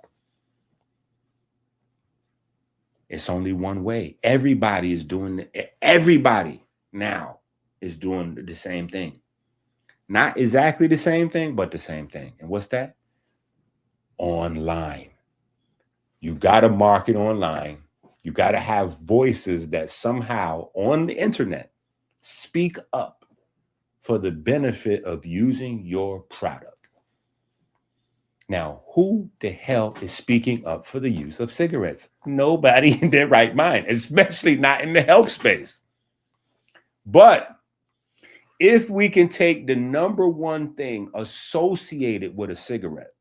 It's only one way. Everybody is doing it. Everybody now is doing the same thing. Not exactly the same thing, but the same thing. And what's that? Online. You got to market online. You got to have voices that somehow on the internet speak up for the benefit of using your product. Now, who the hell is speaking up for the use of cigarettes? Nobody in their right mind, especially not in the health space. But if we can take the number one thing associated with a cigarette,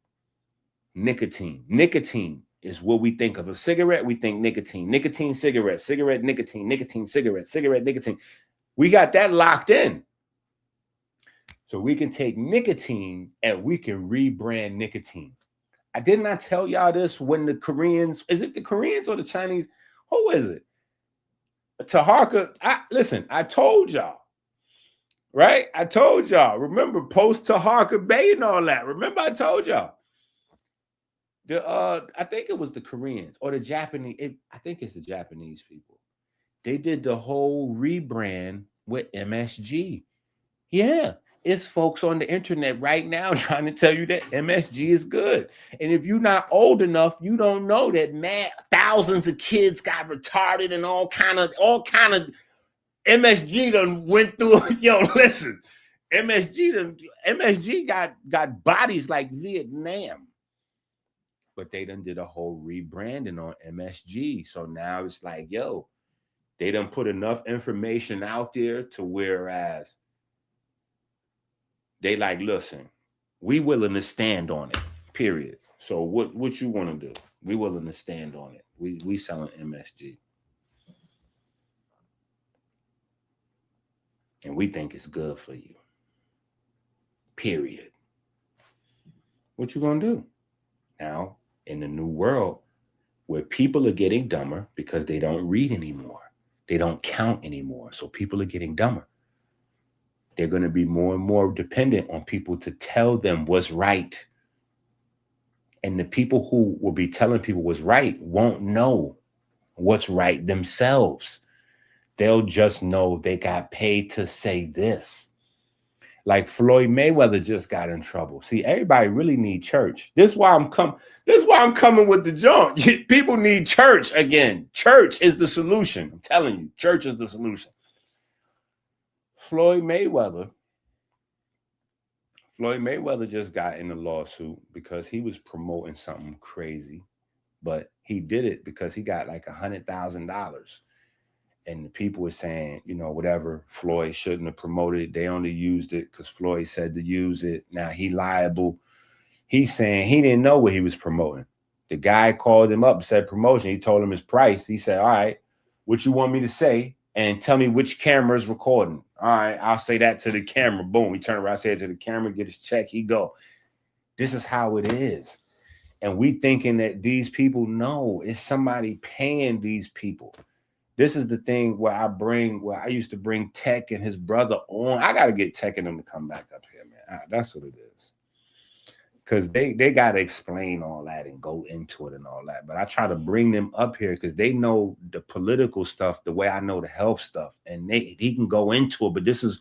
nicotine. Nicotine is what we think of. A cigarette, we think nicotine. Nicotine, cigarette, cigarette, nicotine, nicotine, cigarette, cigarette, nicotine. We got that locked in. So we can take nicotine and we can rebrand nicotine. I did not tell y'all this when the Koreans, is it the Koreans or the Chinese? Who is it? Taharka, listen, I told y'all, right? I told y'all. Remember post Taharka Bay and all that. Remember I told y'all. I think it was the Koreans or the Japanese. I think it's the Japanese people. They did the whole rebrand with MSG. Yeah, it's folks on the internet right now trying to tell you that MSG is good. And if you're not old enough, you don't know that thousands of kids got retarded and all kind of MSG done went through. Yo, listen, MSG got bodies like Vietnam. But they done did a whole rebranding on MSG. So now it's like, yo, they done put enough information out there to whereas they like, listen, we willing to stand on it, period. So what you want to do? We willing to stand on it. We selling MSG. And we think it's good for you, period. What you gonna do? Now, in the new world, where people are getting dumber because they don't read anymore. They don't count anymore. So people are getting dumber. They're going to be more and more dependent on people to tell them what's right. And the people who will be telling people what's right won't know what's right themselves. They'll just know they got paid to say this. Like Floyd Mayweather just got in trouble. See, everybody really need church. This is why I'm coming with the junk. People need church again. Church is the solution. I'm telling you, church is the solution. Floyd Mayweather just got in a lawsuit because he was promoting something crazy, but he did it because he got like $100,000. And the people were saying, you know, whatever, Floyd shouldn't have promoted it. They only used it because Floyd said to use it. Now he liable. He's saying he didn't know what he was promoting. The guy called him up and said promotion. He told him his price. He said, all right, what you want me to say? And tell me which camera is recording. All right, I'll say that to the camera. Boom. He turned around, said to the camera, get his check. He go. This is how it is. And we thinking that these people know it's somebody paying these people. This is the thing where I used to bring Tech and his brother on. I got to get Tech and them to come back up here, man. That's what it is. Because they got to explain all that and go into it and all that. But I try to bring them up here because they know the political stuff the way I know the health stuff. And he can go into it. But this is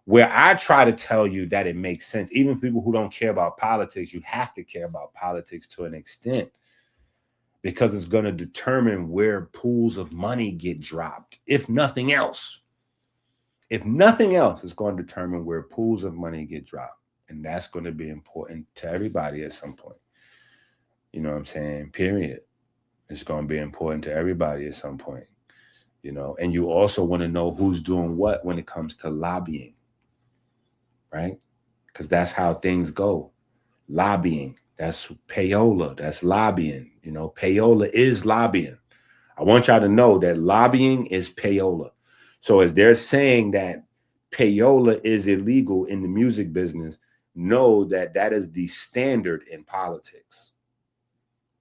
where I try to tell you that it makes sense. Even people who don't care about politics, you have to care about politics to an extent. Because it's going to determine where pools of money get dropped. If nothing else, it's going to determine where pools of money get dropped. And that's going to be important to everybody at some point. You know what I'm saying? Period. It's going to be important to everybody at some point. You know, and you also want to know who's doing what when it comes to lobbying. Right? Because that's how things go. Lobbying. That's payola. That's lobbying. You know, payola is lobbying. I want y'all to know that lobbying is payola. So as they're saying that payola is illegal in the music business, know that that is the standard in politics.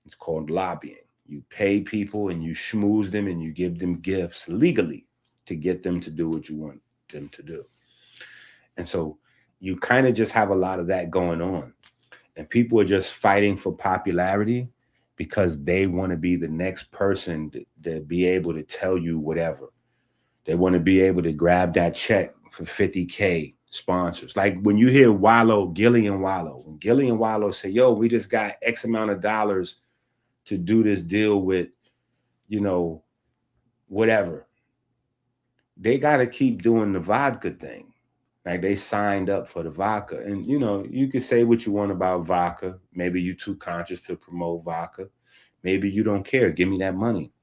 It's called lobbying. You pay people and you schmooze them and you give them gifts legally to get them to do what you want them to do. And so you kind of just have a lot of that going on. And people are just fighting for popularity because they want to be the next person to be able to tell you whatever. They want to be able to grab that check for 50K sponsors. Like when you hear Gillian Wallow, when Gillian Wallow say, yo, we just got X amount of dollars to do this deal with, you know, whatever. They got to keep doing the vodka thing. Like they signed up for the vodka. And, you know, you could say what you want about vodka. Maybe you're too conscious to promote vodka. Maybe you don't care. Give me that money.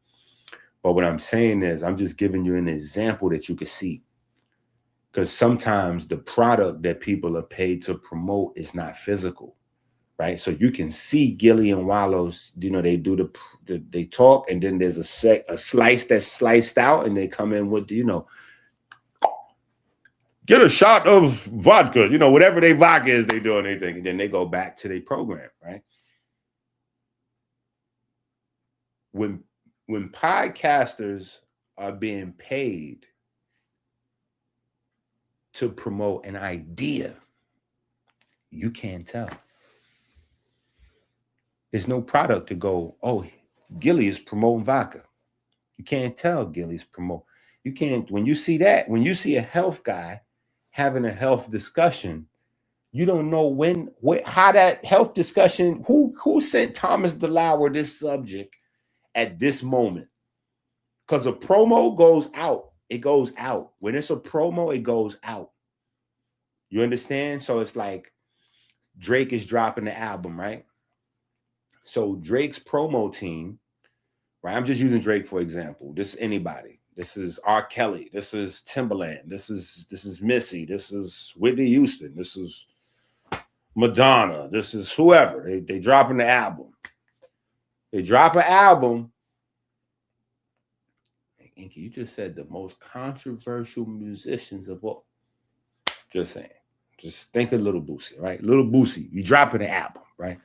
But what I'm saying is I'm just giving you an example that you can see. Because sometimes the product that people are paid to promote is not physical, right? So you can see Gilly and Wallows, you know, they do they talk, and then there's a slice that's sliced out, and they come in with, you know, get a shot of vodka, you know, whatever they vodka is, they do anything, and then they go back to their program, right? When podcasters are being paid to promote an idea, you can't tell. There's no product to go, oh, Gilly is promoting vodka. You can't tell Gilly's promote. You can't, when you see that, when you see a health guy having a health discussion, you don't know how that health discussion, who sent Thomas DeLauer this subject at this moment. Because a promo goes out. It goes out. When it's a promo, it goes out. You understand? So it's like Drake is dropping the album, right? So Drake's promo team, right? I'm just using Drake for example. This is anybody. This is R. Kelly. This is Timbaland. This is Missy. This is Whitney Houston. This is Madonna. This is whoever. They dropping the album. They drop an album. EnQi, you just said the most controversial musicians of all. Just saying. Just think of Little Boosie, right? Little Boosie. You dropping an album, right?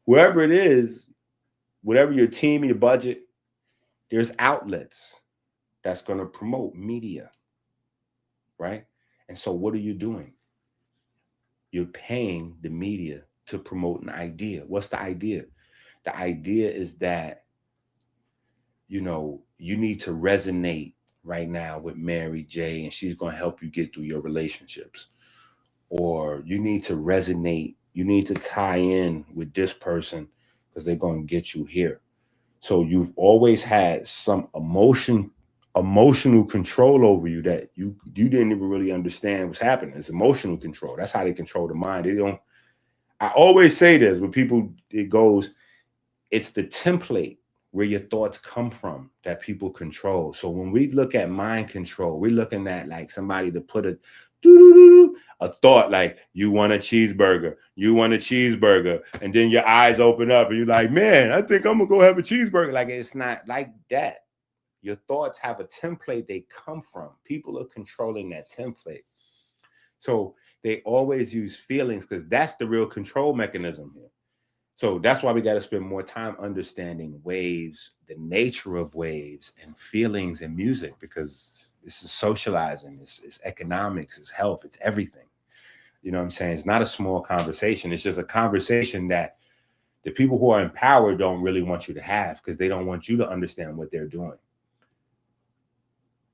Whoever it is, whatever your team, your budget, there's outlets that's going to promote media, right? And so what are you doing? You're paying the media to promote an idea. What's the idea? The idea is that, you know, you need to resonate right now with Mary J, and she's going to help you get through your relationships. Or you need to resonate. You need to tie in with this person because they're going to get you here. So you've always had some emotional control over you that you didn't even really understand what's happening. It's emotional control. That's how they control the mind. They don't. I always say this when people, it's the template where your thoughts come from that people control. So when we look at mind control, we're looking at like somebody to put a thought like, you want a cheeseburger, and then your eyes open up and you're like, man, I think I'm gonna go have a cheeseburger. Like, it's not like that. Your thoughts have a template they come from. People are controlling that template. So they always use feelings because that's the real control mechanism here. So that's why we got to spend more time understanding waves, the nature of waves and feelings in music, because this is socializing, it's economics, it's health, it's everything. You know what I'm saying? It's not a small conversation. It's just a conversation that the people who are in power don't really want you to have because they don't want you to understand what they're doing.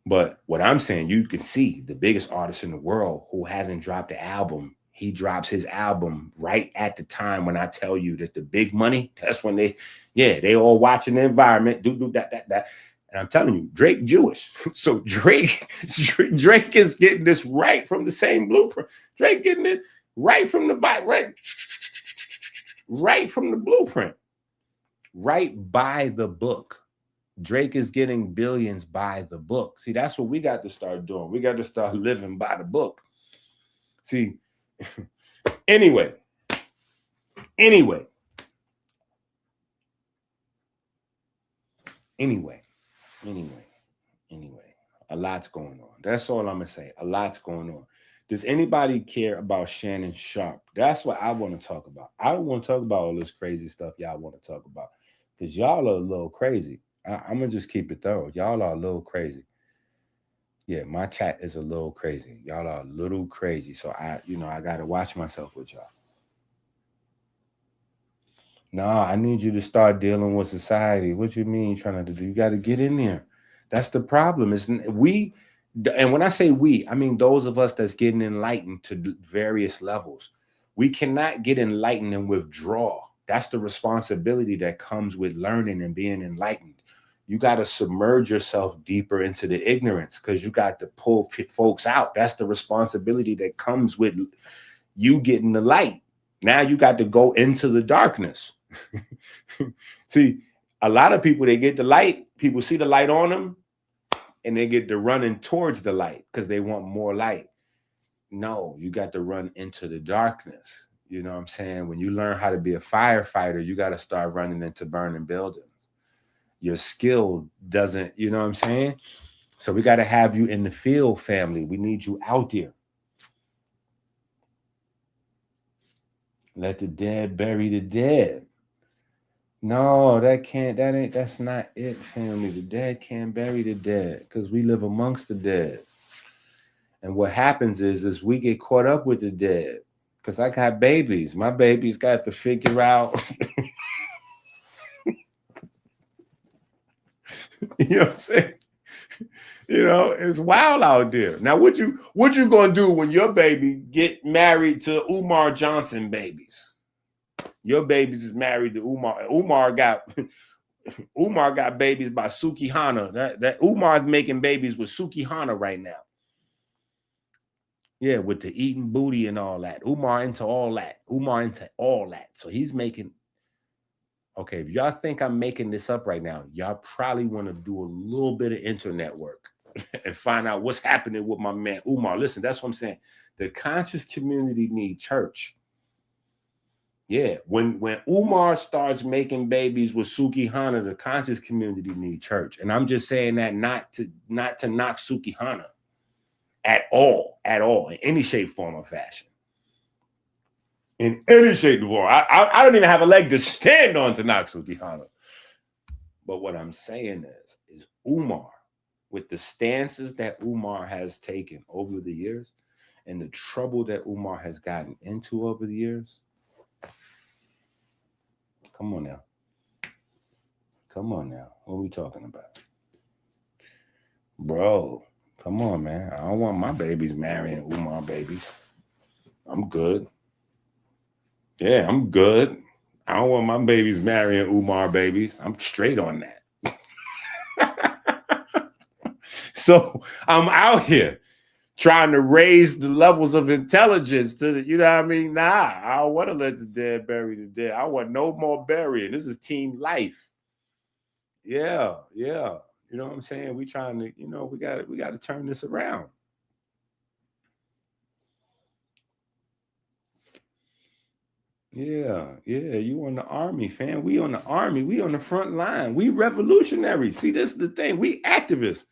But what I'm saying, you can see the biggest artist in the world who hasn't dropped the album. He drops his album right at the time when I tell you that the big money, that's when they all watching the environment, do that. And I'm telling you, Drake Jewish. So Drake is getting this right from the same blueprint. Drake getting it right from the back, right from the blueprint, right by the book. Drake is getting billions by the book. See, that's what we got to start doing. We got to start living by the book. See, anyway, a lot's going on. That's all I'm going to say. A lot's going on. Does anybody care about Shannon Sharpe? That's what I want to talk about. I don't want to talk about all this crazy stuff y'all want to talk about because y'all are a little crazy. I'm going to just keep it thorough. Y'all are a little crazy. Yeah, my chat is a little crazy. Y'all are a little crazy. So I got to watch myself with y'all. No, I need you to start dealing with society. What you mean you're trying to do? You got to get in there. That's the problem. And when I say we, I mean those of us that's getting enlightened to various levels. We cannot get enlightened and withdraw. That's the responsibility that comes with learning and being enlightened. you got to submerge yourself deeper into the ignorance, because you got to pull folks out. That's the responsibility that comes with you getting the light. Now you got to go into the darkness. See, a lot of people, they get the light, people see the light on them, and they get to running towards the light because they want more light. No, you got to run into the darkness. You know what I'm saying? When you learn how to be a firefighter, you got to start running into burning buildings. Your skill doesn't, you know what I'm saying? So we got to have you in the field, family. We need you out there. Let the dead bury the dead. No, that's not it, family. The dead can't bury the dead because we live amongst the dead. And what happens is we get caught up with the dead, because I got babies. My babies got to figure out. You know what I'm saying? You know, it's wild out there. Now, what you gonna do when your baby get married to Umar Johnson babies? Your babies is married to Umar. Umar got babies by Suki Hana. That Umar's making babies with Suki Hana right now. Yeah, with the eating booty and all that. Umar into all that. So he's making. Okay, if y'all think I'm making this up right now, y'all probably want to do a little bit of internet work and find out what's happening with my man Umar. Listen, that's what I'm saying. The conscious community need church. Yeah, when Umar starts making babies with Suki Hana, the conscious community need church. And I'm just saying that not to knock Suki Hana at all, in any shape, form, or fashion. In any shape or form. I don't even have a leg to stand on to knock Suki Hana. But what I'm saying is Umar, with the stances that Umar has taken over the years and the trouble that Umar has gotten into over the years. Come on now. What are we talking about? Bro, come on, man. I don't want my babies marrying Umar babies. I'm good. Yeah, I'm good. I don't want my babies marrying Umar babies. I'm straight on that. So I'm out here trying to raise the levels of intelligence to the, you know what I mean? Nah, I don't want to let the dead bury the dead. I want no more burying. This is team life. Yeah. You know what I'm saying? We trying to, you know, we got to turn this around. Yeah. You on the army, fam. We on the army. We on the front line. We revolutionary. See, this is the thing. We activists.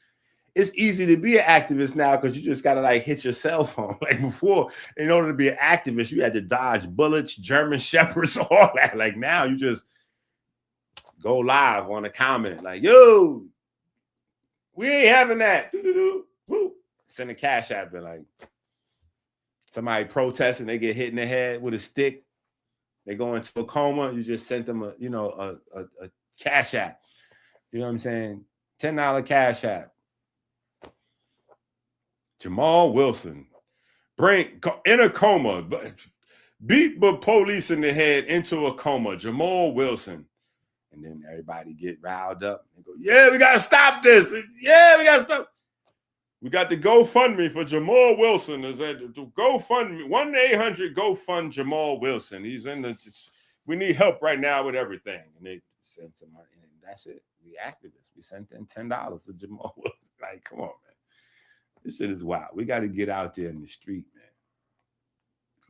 It's easy to be an activist now because you just got to like hit your cell phone. Like before, in order to be an activist, you had to dodge bullets, German shepherds, all that. Like now you just go live on a comment like, yo, we ain't having that. Woo. Send a cash app and like somebody protesting, they get hit in the head with a stick. They go into a coma. You just sent them a cash app. You know what I'm saying? $10 cash app. Jamal Wilson, in a coma, beat the police in the head into a coma. Jamal Wilson. And then everybody get riled up and go, yeah, we got to stop this. Yeah, we got to stop. We got the GoFundMe for Jamal Wilson. Is that GoFundMe, 1-800 GoFund Jamal Wilson. He's in the, we need help right now with everything. And they sent some money, and that's it. We activists. We sent in $10 to Jamal Wilson. Like, come on, man. This shit is wild. We got to get out there in the street, man.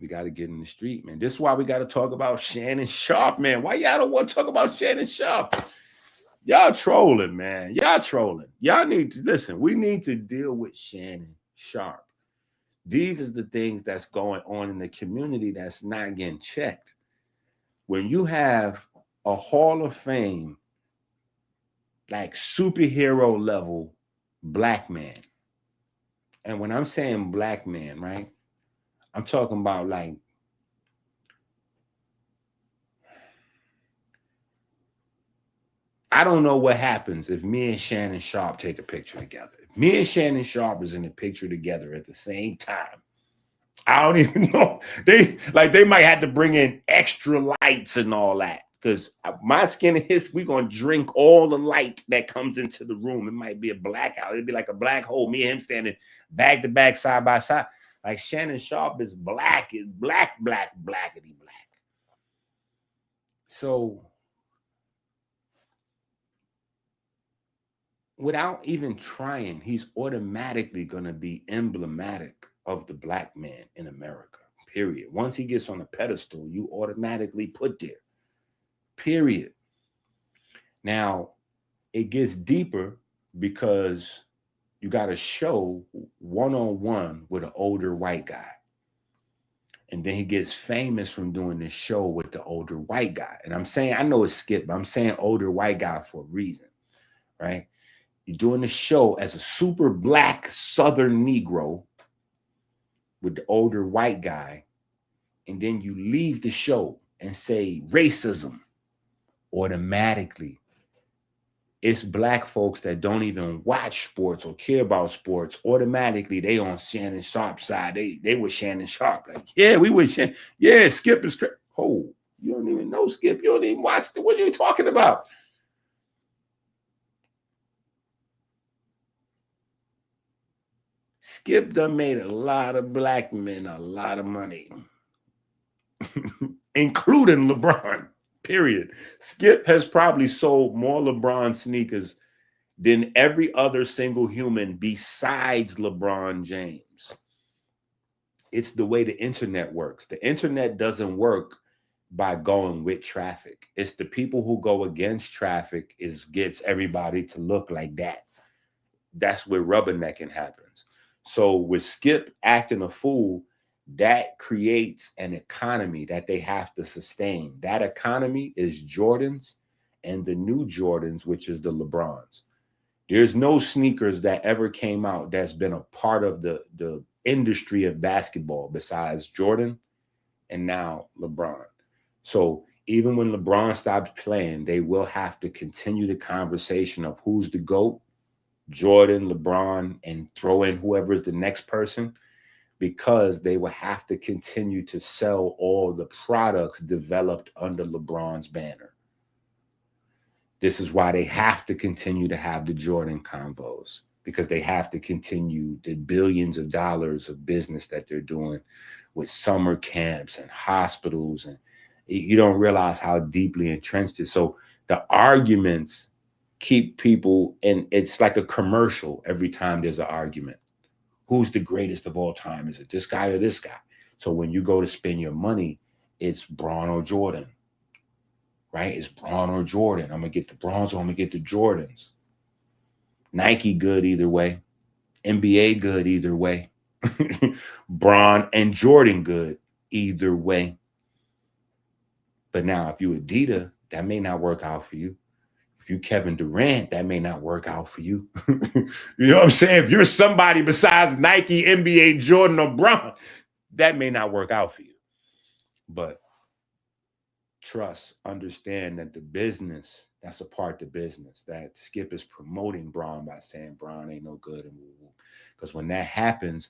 We got to get in the street, man. This is why we got to talk about Shannon Sharpe, man. Why y'all don't want to talk about Shannon Sharpe? Y'all trolling, man. Y'all trolling. Y'all need to listen. We need to deal with Shannon Sharpe. These are the things that's going on in the community that's not getting checked. When you have a Hall of Fame, like superhero level black man, and when I'm saying black man, right, I'm talking about like I don't know what happens if me and Shannon Sharpe take a picture together. If me and Shannon Sharpe is in a picture together at the same time, I don't even know. They might have to bring in extra lights and all that. Because my skin and his, we're going to drink all the light that comes into the room. It might be a blackout. It'd be like a black hole. Me and him standing back to back, side by side. Like Shannon Sharp is black, blackety black. So without even trying, he's automatically going to be emblematic of the black man in America, period. Once he gets on a pedestal, you automatically put there. Period. Now, it gets deeper because you got a show one-on-one with an older white guy. And then he gets famous from doing this show with the older white guy. And I'm saying, I know it's Skip, but I'm saying older white guy for a reason, right? You're doing the show as a super black Southern Negro with the older white guy. And then you leave the show and say racism. Automatically, it's black folks that don't even watch sports or care about sports. Automatically, they on Shannon Sharp's side. They were Shannon Sharp. Like, yeah, we were Shannon. Yeah, Skip is crazy. Oh, you don't even know Skip. You don't even watch the. What are you talking about? Skip done made a lot of black men a lot of money, including LeBron. Period. Skip has probably sold more LeBron sneakers than every other single human besides LeBron James. It's the way the internet works. The internet doesn't work by going with traffic. It's the people who go against traffic gets everybody to look like that. That's where rubbernecking happens. So with Skip acting a fool, that creates an economy that they have to sustain. That economy is Jordans and the new Jordans, which is the LeBrons. There's no sneakers that ever came out that's been a part of the industry of basketball besides Jordan and now LeBron. So even when LeBron stops playing, they will have to continue the conversation of who's the GOAT, Jordan, LeBron, and throw in whoever is the next person, because they will have to continue to sell all the products developed under LeBron's banner. This is why they have to continue to have the Jordan combos, because they have to continue the billions of dollars of business that they're doing with summer camps and hospitals. And you don't realize how deeply entrenched it is. So the arguments keep people, and it's like a commercial every time there's an argument. Who's the greatest of all time? Is it this guy or this guy? So when you go to spend your money, it's Braun or Jordan, right? It's Braun or Jordan. I'm going to get the Brauns or I'm going to get the Jordans. Nike good either way. NBA good either way. Braun and Jordan good either way. But now if you Adidas, that may not work out for you. If you Kevin Durant, that may not work out for you. You know what I'm saying? If you're somebody besides Nike, NBA, Jordan, or Braun, that may not work out for you. But trust, understand that the business, that's a part of the business. That Skip is promoting Braun by saying Braun ain't no good. Because when that happens,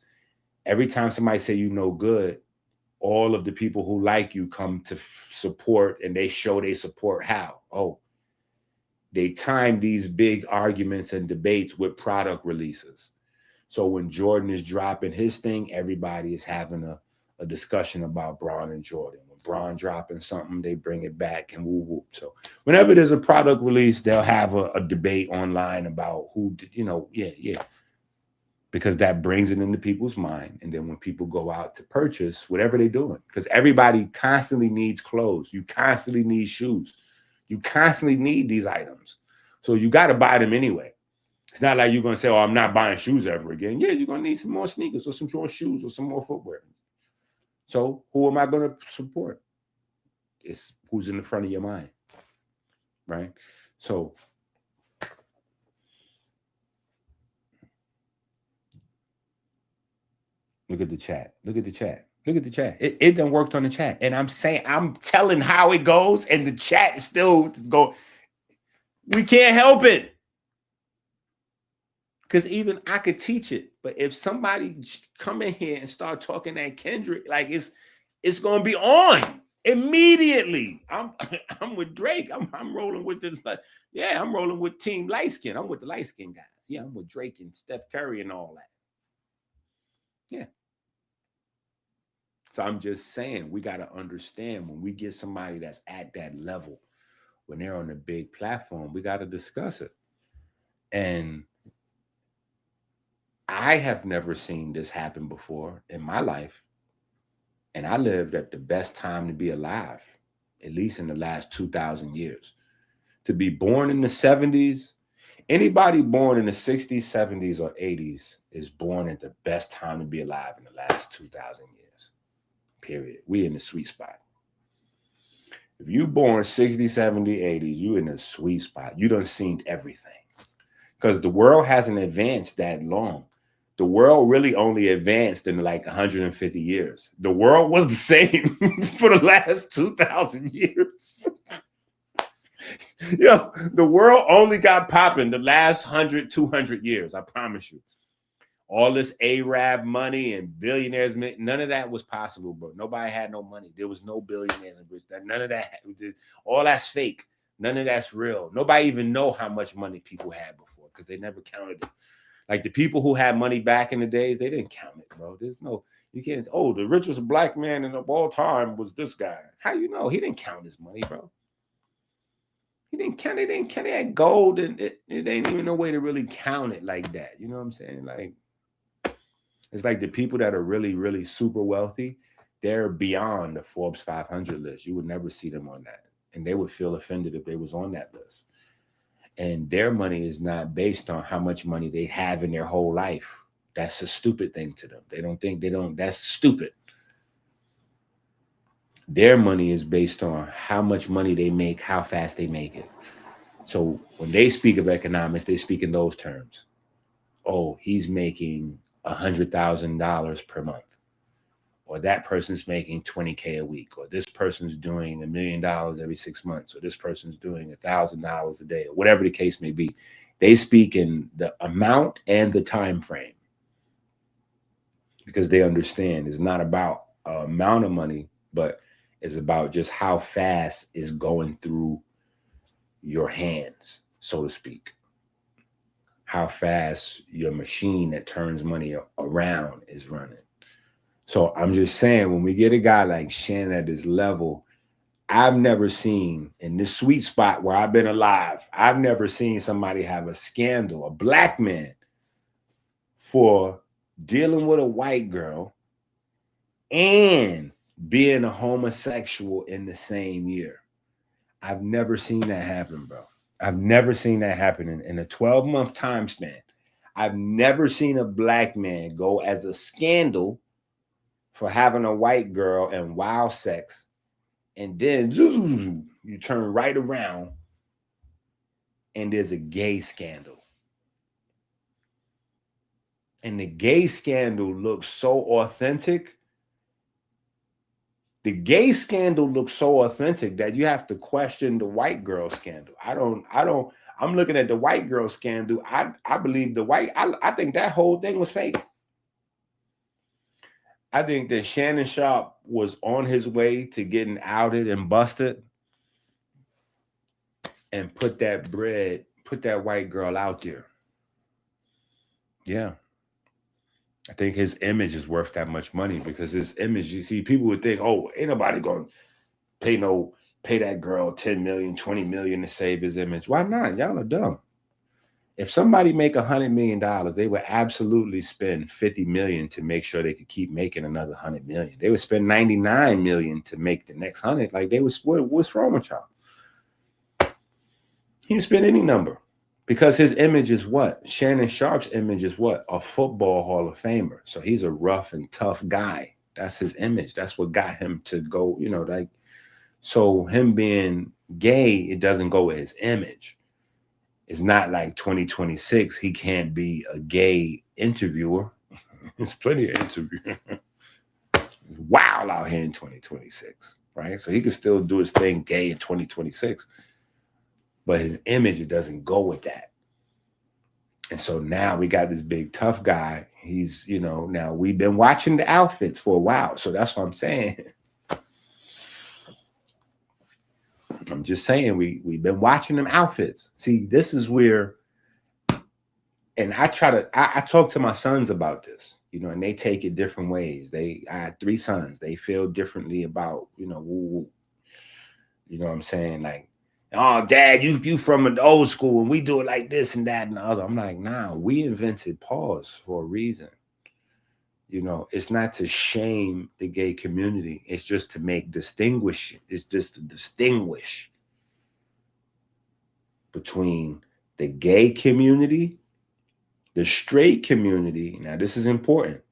every time somebody say you no good, all of the people who like you come to support, and they show they support how? Oh, they time these big arguments and debates with product releases. So when Jordan is dropping his thing, everybody is having a discussion about Braun and Jordan. When Braun dropping something, they bring it back and woo woo. So whenever there's a product release, they'll have a debate online about who, yeah. Because that brings it into people's mind. And then when people go out to purchase whatever they're doing, because everybody constantly needs clothes. You constantly need shoes. You constantly need these items. So you got to buy them anyway. It's not like you're going to say, oh, I'm not buying shoes ever again. Yeah, you're going to need some more sneakers or some more shoes or some more footwear. So who am I going to support? It's who's in the front of your mind, right? So look at the chat. Look at the chat. Look at the chat. It done worked on the chat. And I'm telling how it goes, and the chat is still going. We can't help it. Because even I could teach it. But if somebody come in here and start talking that Kendrick, like it's going to be on. Immediately, I'm with Drake. I'm rolling with this. Yeah, I'm rolling with Team Light Skin. I'm with the light skin guys. Yeah, I'm with Drake and Steph Curry and all that. Yeah. So I'm just saying, we got to understand when we get somebody that's at that level, when they're on a big platform, we got to discuss it. And I have never seen this happen before in my life. And I lived at the best time to be alive, at least in the last 2,000 years. To be born in the 70s, anybody born in the 60s, 70s, or 80s is born at the best time to be alive in the last 2,000 years. Period. We in the sweet spot. If you born 60, 70, 80s, you in the sweet spot. You done seen everything. Because the world hasn't advanced that long. The world really only advanced in like 150 years. The world was the same for the last 2,000 years. Yo, the world only got popping the last 100, 200 years. I promise you. All this Arab money and billionaires, none of that was possible, bro. Nobody had no money. There was no billionaires and rich. None of that. All that's fake. None of that's real. Nobody even know how much money people had before because they never counted it. Like the people who had money back in the days, they didn't count it, bro. There's no, you can't say, oh, the richest black man of all time was this guy. How you know? He didn't count his money, bro. He didn't count it. They didn't count it. Had gold, and it ain't even no way to really count it like that. You know what I'm saying? Like, it's like the people that are really, really super wealthy, they're beyond the Forbes 500 list. You would never see them on that. And they would feel offended if they was on that list. And their money is not based on how much money they have in their whole life. That's a stupid thing to them. That's stupid. Their money is based on how much money they make, how fast they make it. So when they speak of economics, they speak in those terms. Oh, he's making $100,000 per month, or that person's making $20K a week, or this person's doing $1 million every 6 months, or this person's doing $1,000 a day, or whatever the case may be. They speak in the amount and the time frame because they understand it's not about amount of money, but it's about just how fast it's going through your hands, so to speak. How fast your machine that turns money around is running. So I'm just saying, when we get a guy like Shannon at this level, I've never seen in this sweet spot where I've been alive, I've never seen somebody have a scandal, a black man, for dealing with a white girl and being a homosexual in the same year. I've never seen that happen, bro. I've never seen that happen in a 12-month time span. I've never seen a black man go as a scandal for having a white girl and wild sex, and then you turn right around and there's a gay scandal. And the gay scandal looks so authentic. The gay scandal looks so authentic that you have to question the white girl scandal. I'm looking at the white girl scandal. I believe I think that whole thing was fake. I think that Shannon Sharpe was on his way to getting outed and busted and put that white girl out there. Yeah. I think his image is worth that much money because his image, you see, people would think, oh, ain't nobody going to pay that girl 10 million, 20 million to save his image. Why not? Y'all are dumb. If somebody make $100 million, they would absolutely spend 50 million to make sure they could keep making another 100 million. They would spend 99 million to make the next 100. Like what's wrong with y'all? He didn't spend any number. Because his image is what? Shannon Sharpe's image is what? A football Hall of Famer. So he's a rough and tough guy. That's his image. That's what got him to go, like, so him being gay, it doesn't go with his image. It's not like 2026, he can't be a gay interviewer. There's plenty of interviewers. Wild out here in 2026, right? So he can still do his thing gay in 2026. But his image, it doesn't go with that. And so now we got this big tough guy. He's, now we've been watching the outfits for a while. So that's what I'm saying. I'm just saying, we've been watching them outfits. See, this is where, and I talk to my sons about this, you know, and they take it different ways. I had 3 sons. They feel differently about, you know, woo-woo. You know what I'm saying? Like, oh, Dad, you from an old school and we do it like this and that and the other. I'm like, nah, we invented pause for a reason. You know, it's not to shame the gay community. It's just to make distinguish. It's just to distinguish between the gay community, the straight community. Now, this is important.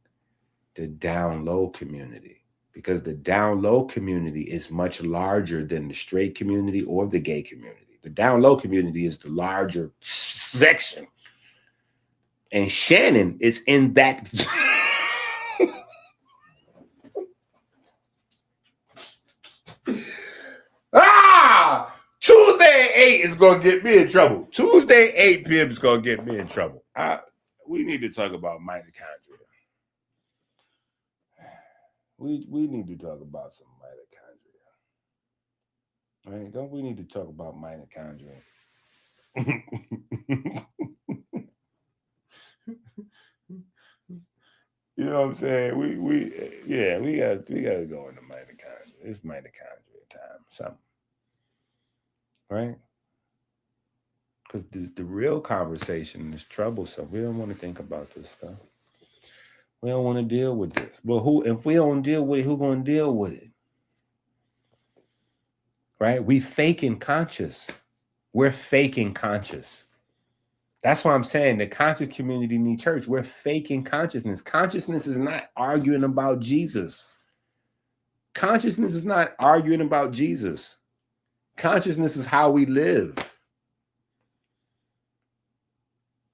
The down low community, because the down low community is much larger than the straight community or the gay community. The down low community is the larger section. And Shannon is in that. Tuesday 8 is gonna get me in trouble. Tuesday 8 p.m. is gonna get me in trouble. We need to talk about mitochondria. We need to talk about some mitochondria. Right? Don't we need to talk about mitochondria? You know what I'm saying? We got to go into mitochondria. It's mitochondria time. Something. Right? Because the real conversation is troublesome. We don't want to think about this stuff. We don't want to deal with this. But if we don't deal with it, who gonna deal with it? Right? We faking conscious. We're faking conscious. That's why I'm saying the conscious community need church. We're faking consciousness. Consciousness is not arguing about Jesus. Consciousness is not arguing about Jesus. Consciousness is how we live.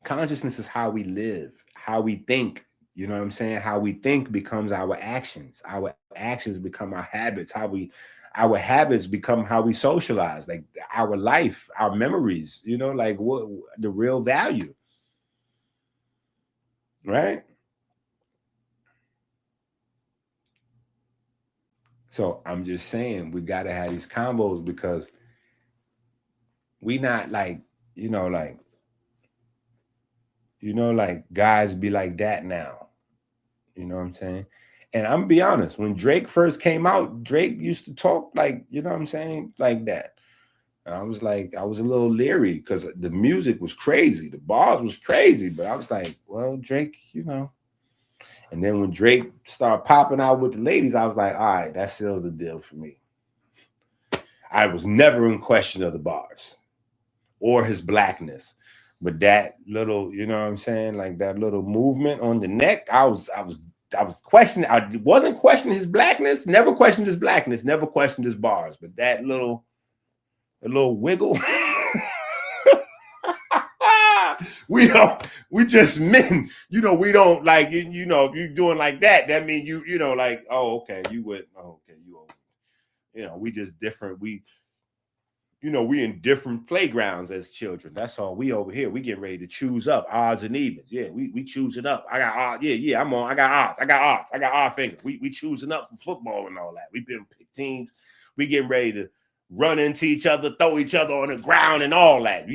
Consciousness is how we live, how we think. You know what I'm saying? How we think becomes our actions. Our actions become our habits. Our habits become how we socialize, like our life, our memories, you know, like what the real value. Right? So I'm just saying we got to have these combos, because we not like, like guys be like that now. You know what I'm saying? And I'm gonna be honest, when Drake first came out, Drake used to talk like, you know what I'm saying, like that. And I was a little leery because the music was crazy. The bars was crazy, but I was like, well, Drake, you know. And then when Drake started popping out with the ladies, I was like, all right, that seals the deal for me. I was never in question of the bars or his blackness. But that little, you know what I'm saying, like that little movement on the neck, I was questioning. I wasn't questioning his blackness, never questioned his blackness, never questioned his bars. But that little wiggle. We just men, we don't like, if you're doing like that, that means like, oh, okay, you would, oh, okay, we just different. We in different playgrounds as children. That's all. We over here, we getting ready to choose up odds and evens. Yeah, we choosing up. I got odds. Yeah, I'm on. I got odd fingers. We choosing up for football and all that. We've been pick teams. We getting ready to run into each other, throw each other on the ground and all that.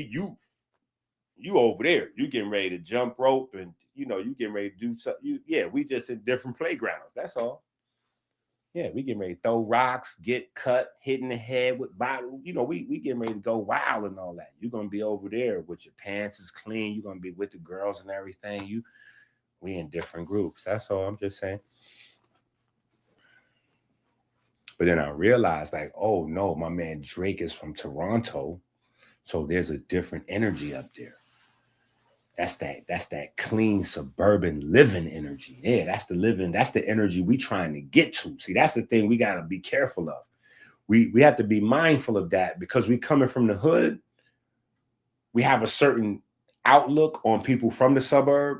You over there, you getting ready to jump rope and you getting ready to do something. We just in different playgrounds. That's all. Yeah, we getting ready to throw rocks, get cut, hit in the head with bottle. We getting ready to go wild and all that. You're gonna be over there with your pants is clean. You're gonna be with the girls and everything. We in different groups. That's all. I'm just saying. But then I realized, like, oh no, my man Drake is from Toronto, so there's a different energy up there. That's that clean suburban living energy. Yeah, that's the energy we trying to get to. See, that's the thing we gotta be careful of. We have to be mindful of that, because we coming from the hood. We have a certain outlook on people from the suburb,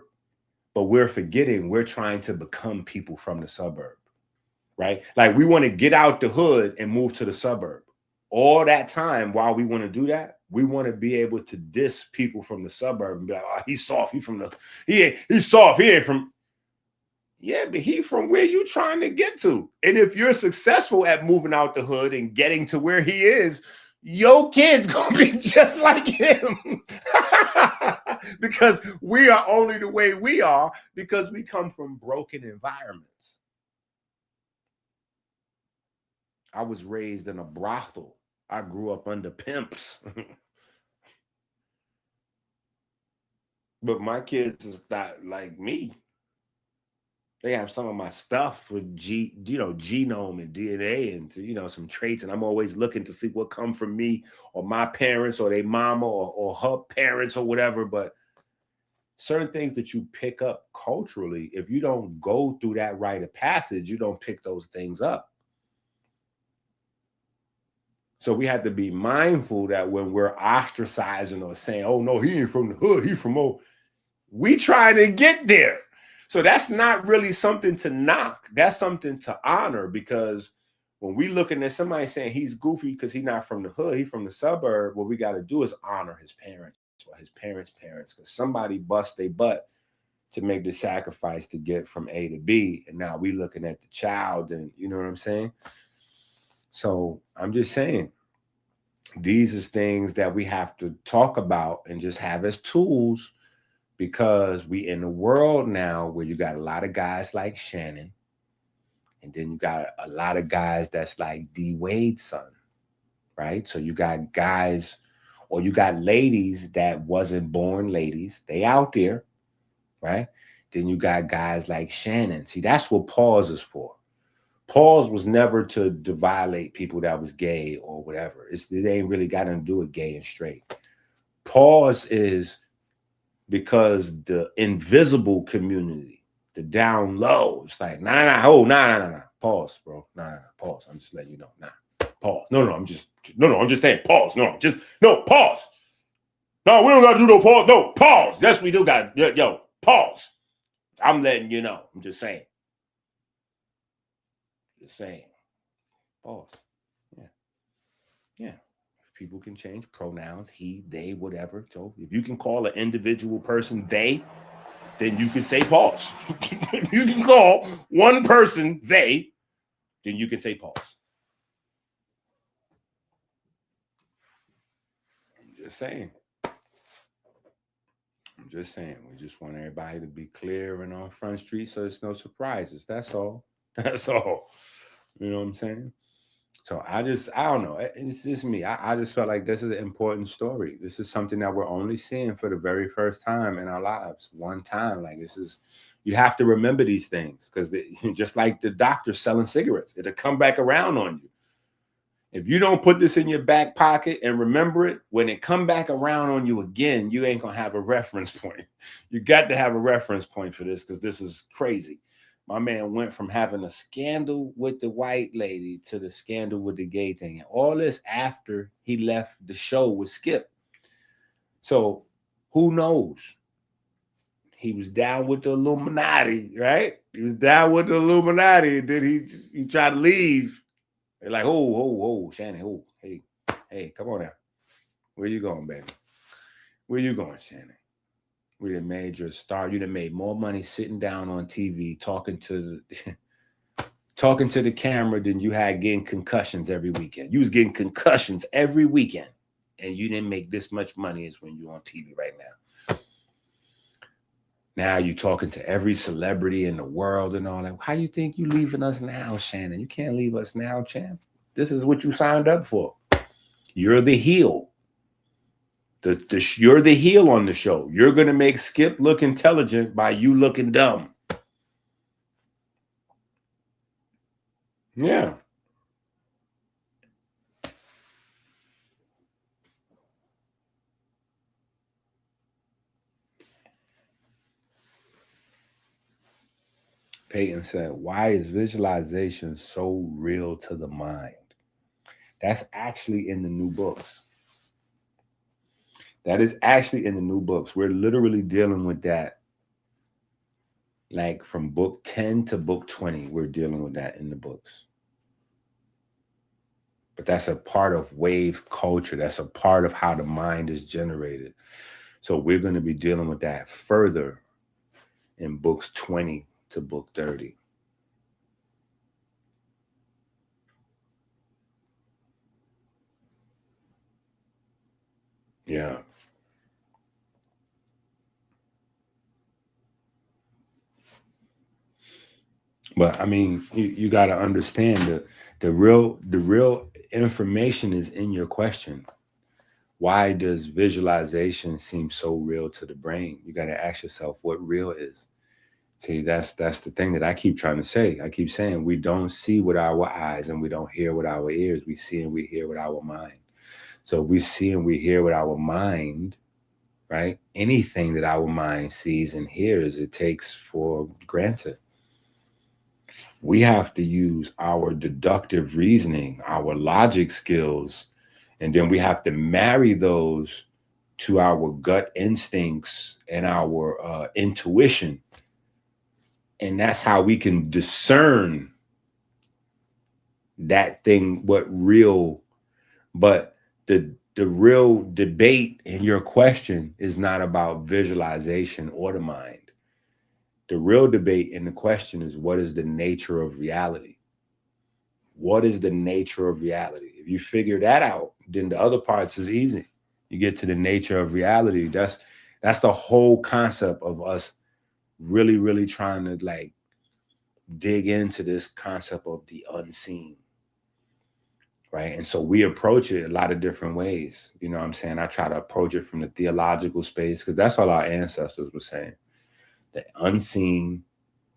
but we're forgetting we're trying to become people from the suburb, right? Like we want to get out the hood and move to the suburb. All that time while we want to do that, we want to be able to diss people from the suburb and be like, oh, he's soft. He's soft. He ain't from. Yeah, but he from where you trying to get to. And if you're successful at moving out the hood and getting to where he is, your kid's gonna be just like him. Because we are only the way we are because we come from broken environments. I was raised in a brothel. I grew up under pimps. But my kids is not like me. They have some of my stuff for genome and DNA and some traits, and I'm always looking to see what come from me or my parents or their mama or her parents or whatever. But certain things that you pick up culturally, if you don't go through that rite of passage, you don't pick those things up. So we have to be mindful that when we're ostracizing or saying, "Oh no, he ain't from the hood, he from old," we trying to get there. So that's not really something to knock. That's something to honor, because when we looking at somebody saying he's goofy because he's not from the hood, he's from the suburb, what we got to do is honor his parents or his parents' parents, because somebody bust their butt to make the sacrifice to get from A to B. And now we looking at the child, and you know what I'm saying? So I'm just saying, these is things that we have to talk about and just have as tools, because we in a world now where you got a lot of guys like Shannon, and then you got a lot of guys that's like D Wade's son, right? So you got guys, or you got ladies that wasn't born ladies. They out there, right? Then you got guys like Shannon. See, that's what pause is for. Pause was never to violate people that was gay or whatever. It ain't really got nothing to do with gay and straight. Pause is because the invisible community, the down low, it's like, nah, pause, bro. Nah, pause. I'm just letting you know. Nah, pause. I'm just saying, pause. Pause. No, we don't gotta do no pause. No, pause. Yes, we do got, yo, pause. I'm letting you know. I'm just saying. Pause. Yeah. People can change pronouns, he, they, whatever. So if you can call an individual person they, then you can say pause. If you can call one person they, then you can say pause. I'm just saying. We just want everybody to be clear and on Front Street so there's no surprises. That's all. That's all. You know what I'm saying? So I don't know. It's just me. I just felt like this is an important story. This is something that we're only seeing for the very first time in our lives. One time. Like, you have to remember these things, because just like the doctor selling cigarettes, it'll come back around on you. If you don't put this in your back pocket and remember it, when it come back around on you again, you ain't going to have a reference point. You got to have a reference point for this, because this is crazy. My man went from having a scandal with the white lady to the scandal with the gay thing. And all this after he left the show with Skip. So who knows? He was down with the Illuminati, right? He was down with the Illuminati. And then he tried to leave. They're like, oh, Shannon, hey, come on now. Where you going, baby? Where you going, Shannon? We done made you a star. You done made more money sitting down on TV talking to the camera than you had getting concussions every weekend. You was getting concussions every weekend, and you didn't make this much money as when you're on TV right now. Now you're talking to every celebrity in the world and all that. How you think you leaving us now, Shannon? You can't leave us now, champ. This is what you signed up for. You're the heel. You're the heel on the show. You're going to make Skip look intelligent by you looking dumb. Yeah. Peyton said, why is visualization so real to the mind? That's actually in the new books. That is actually in the new books. We're literally dealing with that. Like from book 10 to book 20, we're dealing with that in the books. But that's a part of wave culture. That's a part of how the mind is generated. So we're going to be dealing with that further in books 20 to book 30. Yeah. But I mean, you got to understand that the real information is in your question. Why does visualization seem so real to the brain? You got to ask yourself what real is. See, that's the thing that I keep trying to say. I keep saying we don't see with our eyes and we don't hear with our ears. We see and we hear with our mind. So we see and we hear with our mind, right? Anything that our mind sees and hears, it takes for granted. We have to use our deductive reasoning, our logic skills, and then we have to marry those to our gut instincts and our intuition. And that's how we can discern that thing, what real, but the real debate in your question is not about visualization or the mind. The real debate in the question is, what is the nature of reality? What is the nature of reality? If you figure that out, then the other parts is easy. You get to the nature of reality. That's the whole concept of us really, really trying to like dig into this concept of the unseen. Right. And so we approach it a lot of different ways. You know what I'm saying? I try to approach it from the theological space because that's all our ancestors were saying. The unseen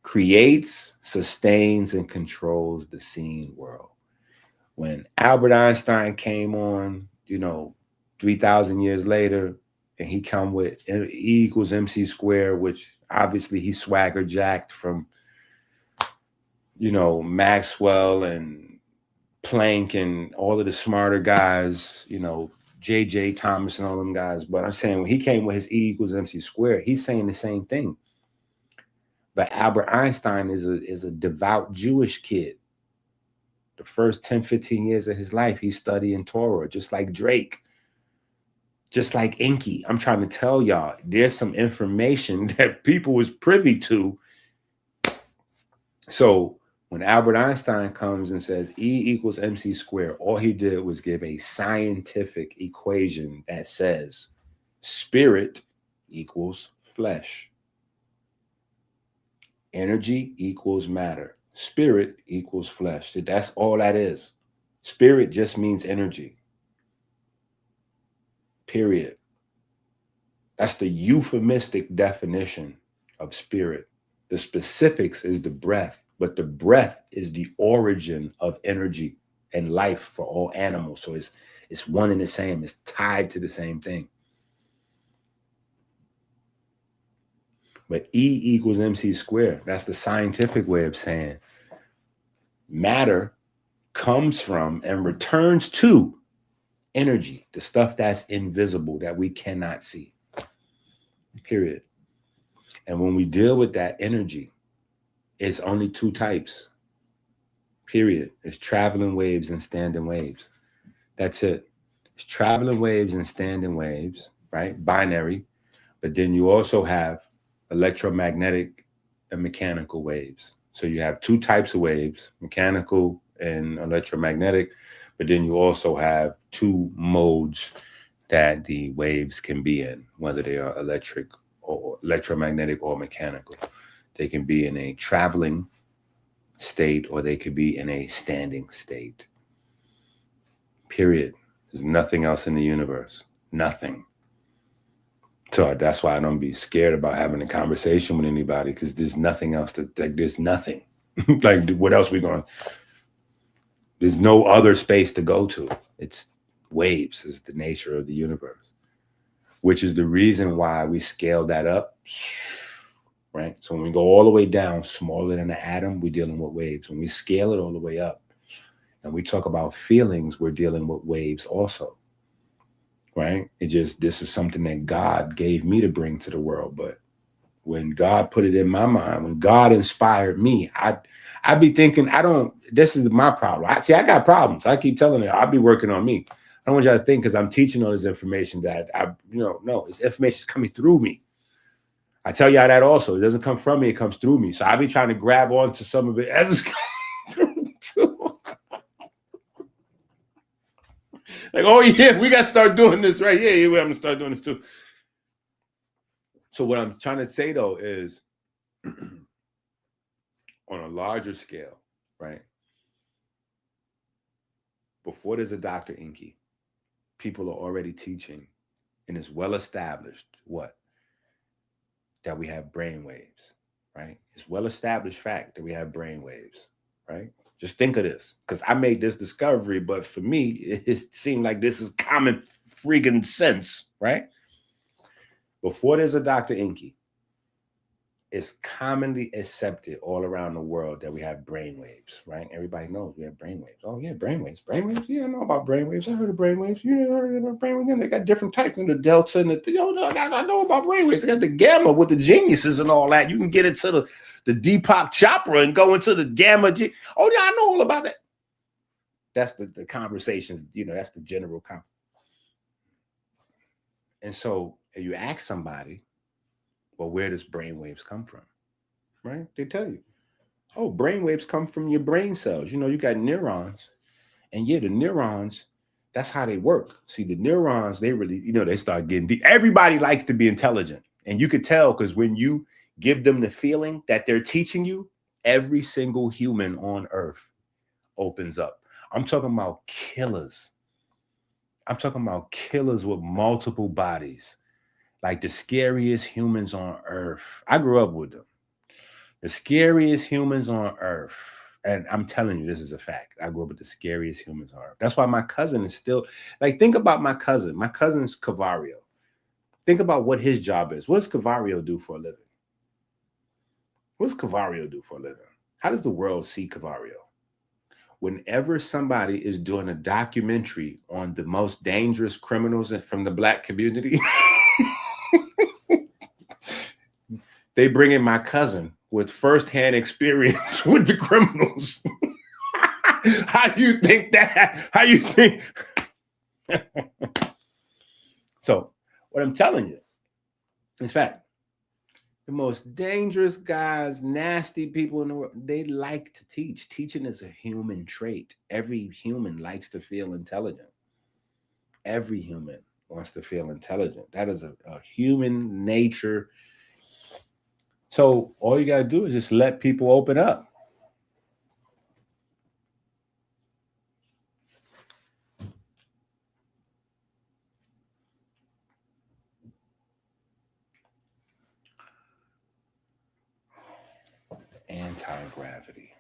creates, sustains, and controls the seen world. When Albert Einstein came on, 3,000 years later, and he come with E equals MC squared, which obviously he swagger jacked from, Maxwell and Planck and all of the smarter guys, J.J. Thomas and all them guys. But I'm saying when he came with his E equals MC squared, he's saying the same thing. But Albert Einstein is a devout Jewish kid. The first 10, 15 years of his life, he's studying Torah, just like Drake, just like EnQi. I'm trying to tell y'all, there's some information that people was privy to. So when Albert Einstein comes and says E equals MC squared, all he did was give a scientific equation that says spirit equals flesh. Energy equals matter. Spirit equals flesh. That's all that is. Spirit just means energy. Period. That's the euphemistic definition of spirit. The specifics is the breath, but the breath is the origin of energy and life for all animals. So it's one and the same. It's tied to the same thing. But E equals MC squared. That's the scientific way of saying matter comes from and returns to energy, the stuff that's invisible, that we cannot see. Period. And when we deal with that energy, it's only two types. Period. It's traveling waves and standing waves. That's it. It's traveling waves and standing waves, right? Binary. But then you also have electromagnetic and mechanical waves. So you have two types of waves, mechanical and electromagnetic, but then you also have two modes that the waves can be in, whether they are electric or electromagnetic or mechanical. They can be in a traveling state or they could be in a standing state. Period. There's nothing else in the universe. Nothing. So that's why I don't be scared about having a conversation with anybody, because there's nothing else there's nothing. Like, what else we going? There's no other space to go to. It's waves is the nature of the universe, which is the reason why we scale that up, right? So when we go all the way down, smaller than an atom, we're dealing with waves. When we scale it all the way up and we talk about feelings, we're dealing with waves also. Right? This is something that God gave me to bring to the world. But when God put it in my mind, when God inspired me, I'd be thinking, this is my problem. I got problems. I keep telling you, I'll be working on me. I don't want y'all to think because I'm teaching all this information that no, this information is coming through me. I tell y'all that also. It doesn't come from me, it comes through me. So I'll be trying to grab onto some of it as it's coming through. Like, oh yeah, we got to start doing this, right? Yeah, I'm gonna start doing this too. So what I'm trying to say though is, on a larger scale, right? Before there's a Dr. EnQi, people are already teaching, and it's well established that we have brain waves, right? It's well established fact that we have brain waves, right? Just think of this, because I made this discovery, but for me, it seemed like this is common freaking sense, right? Before there's a Dr. EnQi, it's commonly accepted all around the world that we have brain waves, right? Everybody knows we have brain waves. Oh yeah, brain waves. Brain waves? Yeah, I know about brain waves. I heard of brain waves. You never heard about brain waves? They got different types, in the delta and I know about brain waves. They got the gamma with the geniuses and all that. You can get into the Deepak Chopra and go into the gamma. Oh yeah, I know all about that. That's the conversations, that's the general conversation. And so if you ask somebody, well, where does brainwaves come from? Right? They tell you, oh, brainwaves come from your brain cells. You got neurons. And yeah, the neurons, that's how they work. See, the neurons, they really, they start getting deep. Everybody likes to be intelligent. And you could tell because when you give them the feeling that they're teaching you, every single human on earth opens up. I'm talking about killers. I'm talking about killers with multiple bodies. Like the scariest humans on earth. I grew up with them. The scariest humans on earth. And I'm telling you, this is a fact. I grew up with the scariest humans on earth. That's why my cousin is still, like, think about my cousin. My cousin's Cavario. Think about what his job is. What does Cavario do for a living? What does Cavario do for a living? How does the world see Cavario? Whenever somebody is doing a documentary on the most dangerous criminals from the Black community, they bring in my cousin with firsthand experience with the criminals. How do you think that? How you think? So what I'm telling you is fact. The most dangerous guys, nasty people in the world, they like to teach. Teaching is a human trait. Every human likes to feel intelligent. Every human wants to feel intelligent. That is a human nature. So all you got to do is just let people open up. Anti-gravity.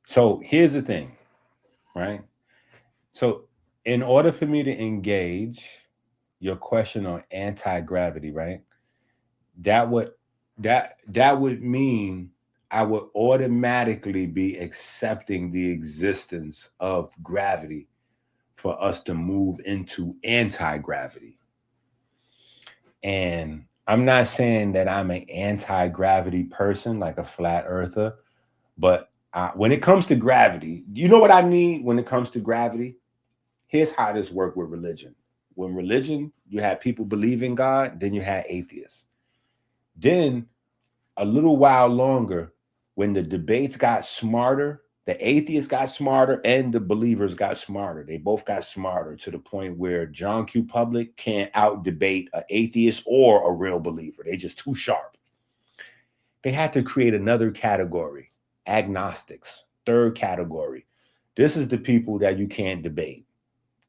So here's the thing, right? So in order for me to engage your question on anti-gravity, right? That would mean I would automatically be accepting the existence of gravity for us to move into anti-gravity. And I'm not saying that I'm an anti-gravity person, like a flat earther, but when it comes to gravity, you know what I need when it comes to gravity? Here's how this works with religion. When religion, you had people believe in God, then you had atheists. Then a little while longer, when the debates got smarter, the atheists got smarter and the believers got smarter. They both got smarter to the point where John Q. Public can't out debate an atheist or a real believer. They just too sharp. They had to create another category, agnostics, third category. This is the people that you can't debate.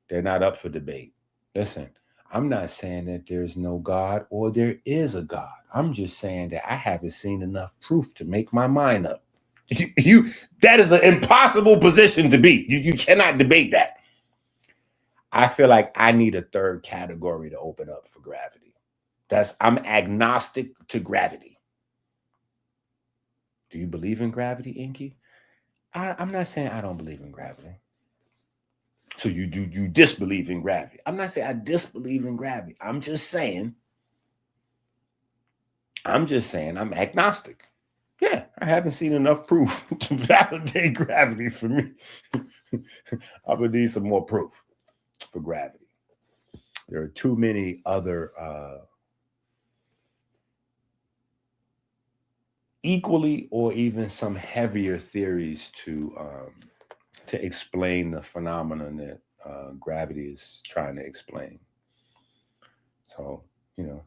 They're not up for debate. Listen, I'm not saying that there's no God or there is a God. I'm just saying that I haven't seen enough proof to make my mind up. That is an impossible position to be. You cannot debate that. I feel like I need a third category to open up for gravity. I'm agnostic to gravity. Do you believe in gravity, EnQi? I'm not saying I don't believe in gravity. So you disbelieve in gravity. I'm not saying I disbelieve in gravity. I'm just saying I'm agnostic. Yeah, I haven't seen enough proof to validate gravity for me. I'm gonna need some more proof for gravity. There are too many other equally or even some heavier theories to explain the phenomenon that gravity is trying to explain. So, you know,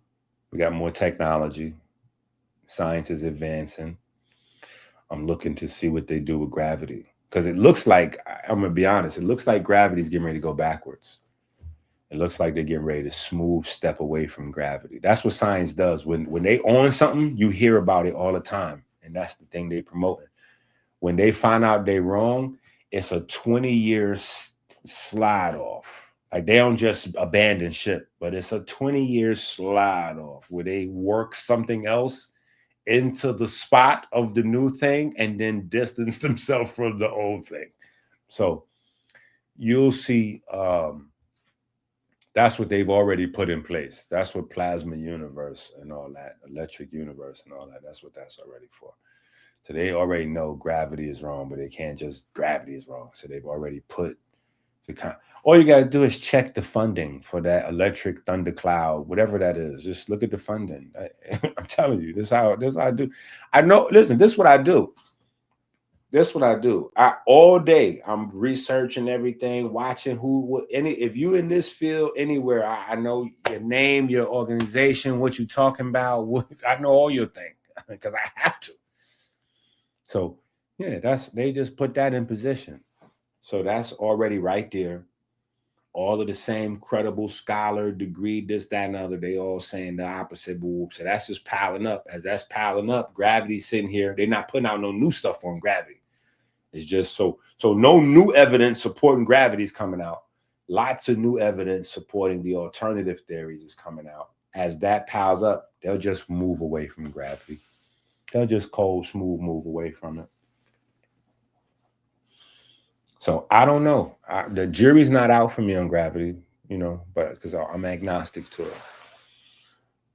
we got more technology. Science is advancing. I'm looking to see what they do with gravity. Because it looks like, I'm going to be honest, it looks like gravity's getting ready to go backwards. It looks like they're getting ready to smooth step away from gravity. That's what science does. When they own something, you hear about it all the time. And that's the thing they promote. When they find out they're wrong, it's a 20-year slide off. Like they don't just abandon ship, but it's a 20-year slide off where they work something else into the spot of the new thing and then distance themselves from the old thing. So you'll see that's what they've already put in place. That's what plasma universe and all that, electric universe and all that, that's what that's already for. So they already know gravity is wrong, but they can't just gravity is wrong. So they've already put the all you got to do is check the funding for that electric thundercloud, whatever that is. Just look at the funding. I'm telling you, this is how I do. I know, listen, this is what I do. This is what I do. All day I'm researching everything, watching if you in this field anywhere, I know your name, your organization, what you're talking about. I know all your things because I have to. So yeah, they just put that in position. So that's already right there. All of the same credible scholar, degree, this, that, and other, they all saying the opposite. So that's just piling up. As that's piling up, gravity's sitting here. They're not putting out no new stuff on gravity. It's just so no new evidence supporting gravity is coming out. Lots of new evidence supporting the alternative theories is coming out. As that piles up, they'll just move away from gravity. They'll just cold, smooth move away from it. So I don't know. The jury's not out for me on gravity, but because I'm agnostic to it.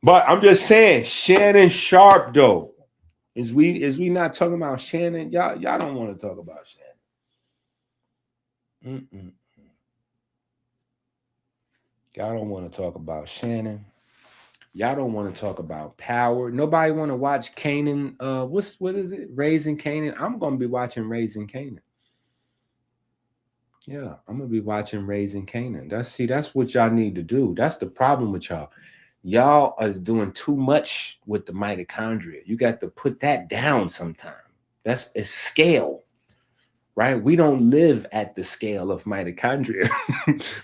But I'm just saying, Shannon Sharp, though, is we not talking about Shannon? Y'all don't want to talk about Shannon. Y'all don't want to talk about Shannon. Y'all don't want to talk about power. Nobody want to watch Canaan. What is it? Raising Canaan. I'm gonna be watching Raising Canaan. Yeah, I'm gonna be watching Raising Canaan. That's what y'all need to do. That's the problem with y'all. Y'all are doing too much with the mitochondria. You got to put that down sometime. That's a scale, right? We don't live at the scale of mitochondria.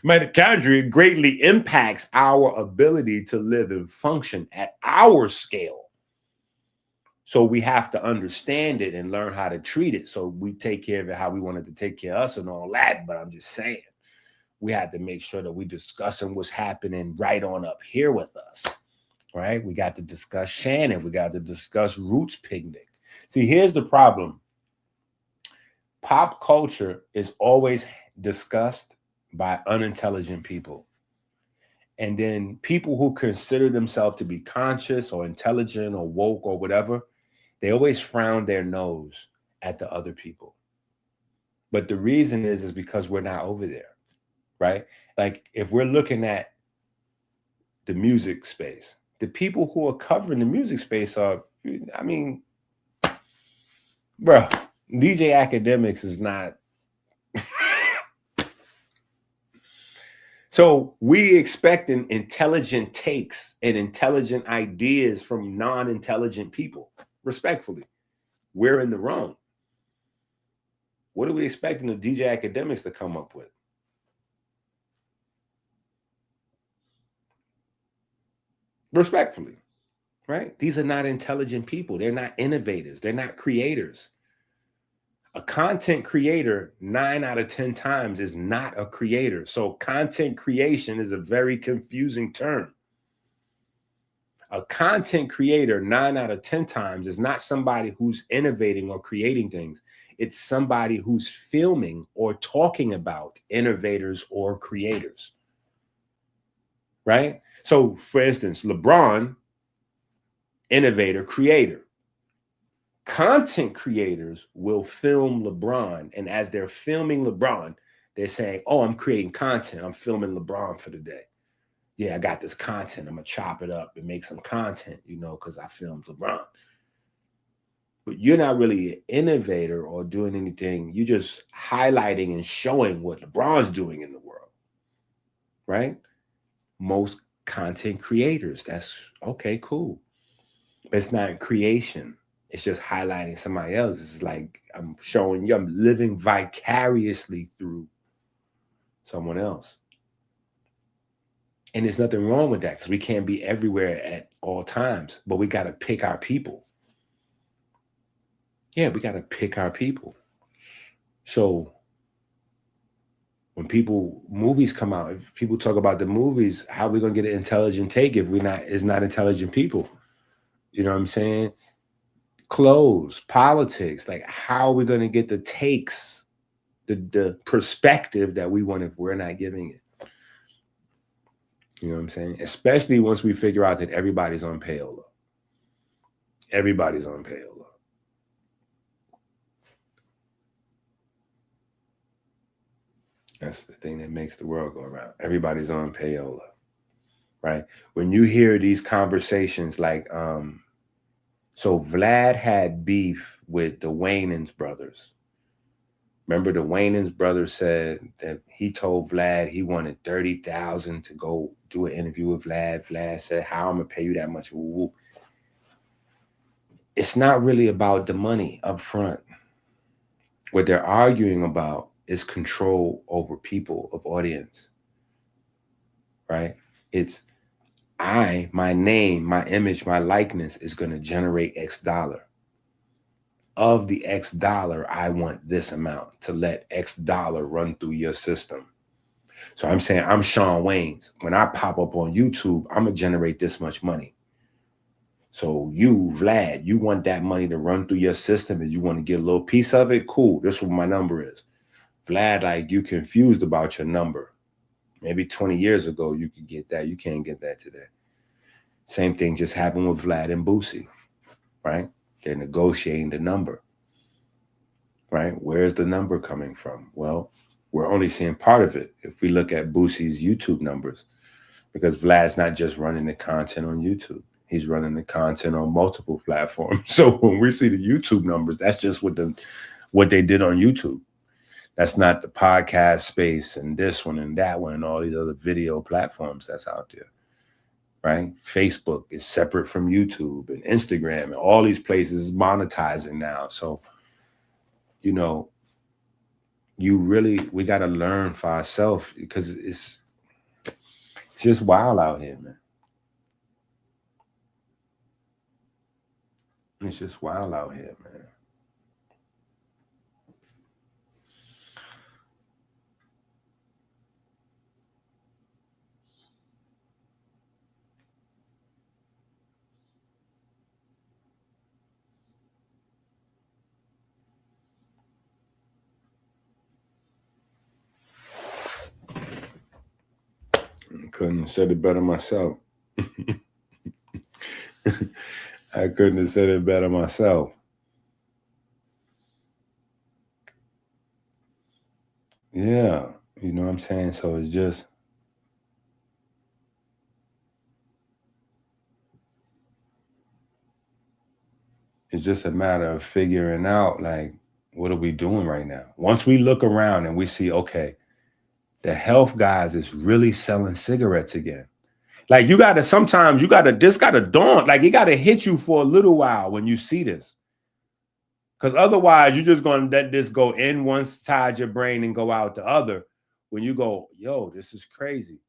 Mitochondria greatly impacts our ability to live and function at our scale. So we have to understand it and learn how to treat it. So we take care of it how we wanted to take care of us and all that. But I'm just saying, we had to make sure that we discussing what's happening right on up here with us, right? We got to discuss Shannon. We got to discuss Roots Picnic. See, here's the problem. Pop culture is always discussed by unintelligent people. And then people who consider themselves to be conscious or intelligent or woke or whatever, they always frown their nose at the other people. But the reason is because we're not over there, right? Like if we're looking at the music space, the people who are covering the music space are, bro, DJ Academics is not. So we expecting intelligent takes and intelligent ideas from non-intelligent people. Respectfully, we're in the wrong. What are we expecting the DJ Academics to come up with? Respectfully, right? These are not intelligent people. They're not innovators. They're not creators. A content creator 9 out of 10 times is not a creator. So content creation is a very confusing term. A content creator 9 out of 10 times is not somebody who's innovating or creating things. It's somebody who's filming or talking about innovators or creators, right? So for instance, LeBron, innovator, creator. Content creators will film LeBron. And as they're filming LeBron, they're saying, oh, I'm creating content. I'm filming LeBron for the day. Yeah, I got this content. I'm going to chop it up and make some content, because I filmed LeBron. But you're not really an innovator or doing anything. You're just highlighting and showing what LeBron's doing in the world, right? Most content creators, that's okay, cool. But it's not creation. It's just highlighting somebody else. It's like I'm showing you, I'm living vicariously through someone else. And there's nothing wrong with that because we can't be everywhere at all times, but we got to pick our people. Yeah, we got to pick our people. So when movies come out, if people talk about the movies, how are we going to get an intelligent take if it's not intelligent people? You know what I'm saying? Clothes, politics, like how are we going to get the takes, the perspective that we want if we're not giving it? You know what I'm saying? Especially once we figure out that everybody's on payola. Everybody's on payola. That's the thing that makes the world go around. Everybody's on payola, right? When you hear these conversations like, so Vlad had beef with the Wayans brothers. Remember the Wayans brothers said that he told Vlad he wanted $30,000 to go do an interview with Vlad. Vlad said, how I'm going to pay you that much? Ooh. It's not really about the money up front. What they're arguing about is control over people of audience, right? It's my name, my image, my likeness is going to generate X dollar. Of the X dollar, I want this amount to let X dollar run through your system. So I'm saying I'm Shawn Wayans. When I pop up on YouTube, I'm going to generate this much money. So you, Vlad, you want that money to run through your system and you want to get a little piece of it? Cool. This is what my number is. Vlad, like, you confused about your number. Maybe 20 years ago, you could get that. You can't get that today. Same thing just happened with Vlad and Boosie, right? They're negotiating the number, right? Where's the number coming from? Well, we're only seeing part of it if we look at Boosie's YouTube numbers, because Vlad's not just running the content on YouTube. He's running the content on multiple platforms. So when we see the YouTube numbers, that's just what they did on YouTube. That's not the podcast space and this one and that one and all these other video platforms that's out there, right? Facebook is separate from YouTube, and Instagram and all these places monetizing now. So, you know, we got to learn for ourselves, because it's just wild out here, man. It's just wild out here, man. Couldn't have said it better myself. I couldn't have said it better myself. Yeah, you know what I'm saying? So it's just a matter of figuring out, like, what are we doing right now? Once we look around and we see, okay, the health guys is really selling cigarettes again. Like, this gotta dawn, like, it gotta hit you for a little while when you see this. Because otherwise, you're just gonna let this go in one side of your brain and go out the other. When you go, yo, this is crazy.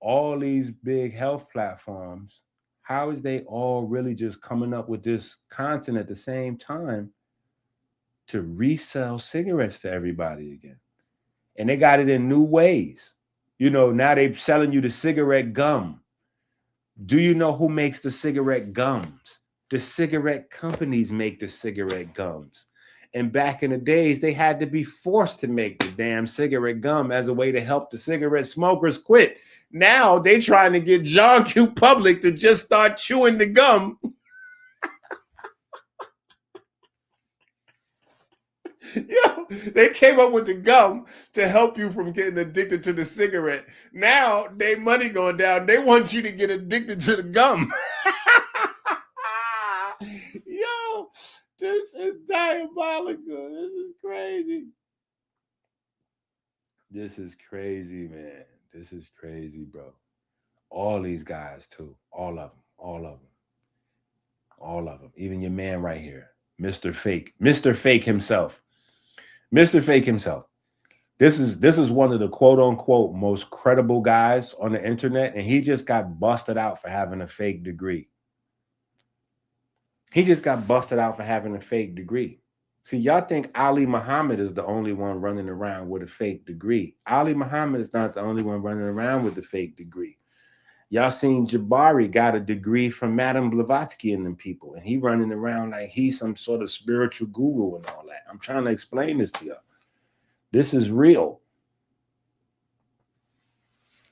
All these big health platforms, how is they all really just coming up with this content at the same time to resell cigarettes to everybody again? And they got it in new ways. You know, now they're selling you the cigarette gum. Do you know who makes the cigarette gums? The cigarette companies make the cigarette gums. And back in the days, they had to be forced to make the damn cigarette gum as a way to help the cigarette smokers quit. Now they trying to get John Q. Public to just start chewing the gum. Yo, they came up with the gum to help you from getting addicted to the cigarette. Now they money going down. They want you to get addicted to the gum. Yo, This is diabolical. This is crazy. This is crazy, man. This is crazy, bro. All these guys, too. All of them. All of them. All of them. Even your man right here, Mr. Fake. Mr. Fake himself. Mr. Fake himself. This is one of the quote unquote most credible guys on the internet, and he just got busted out for having a fake degree. He just got busted out for having a fake degree. See, y'all think Ali Muhammad is the only one running around with a fake degree. Ali Muhammad is not the only one running around with a fake degree. Y'all seen Jabari got a degree from Madame Blavatsky and them people, and he running around like he's some sort of spiritual guru and all that. I'm trying to explain this to y'all. This is real.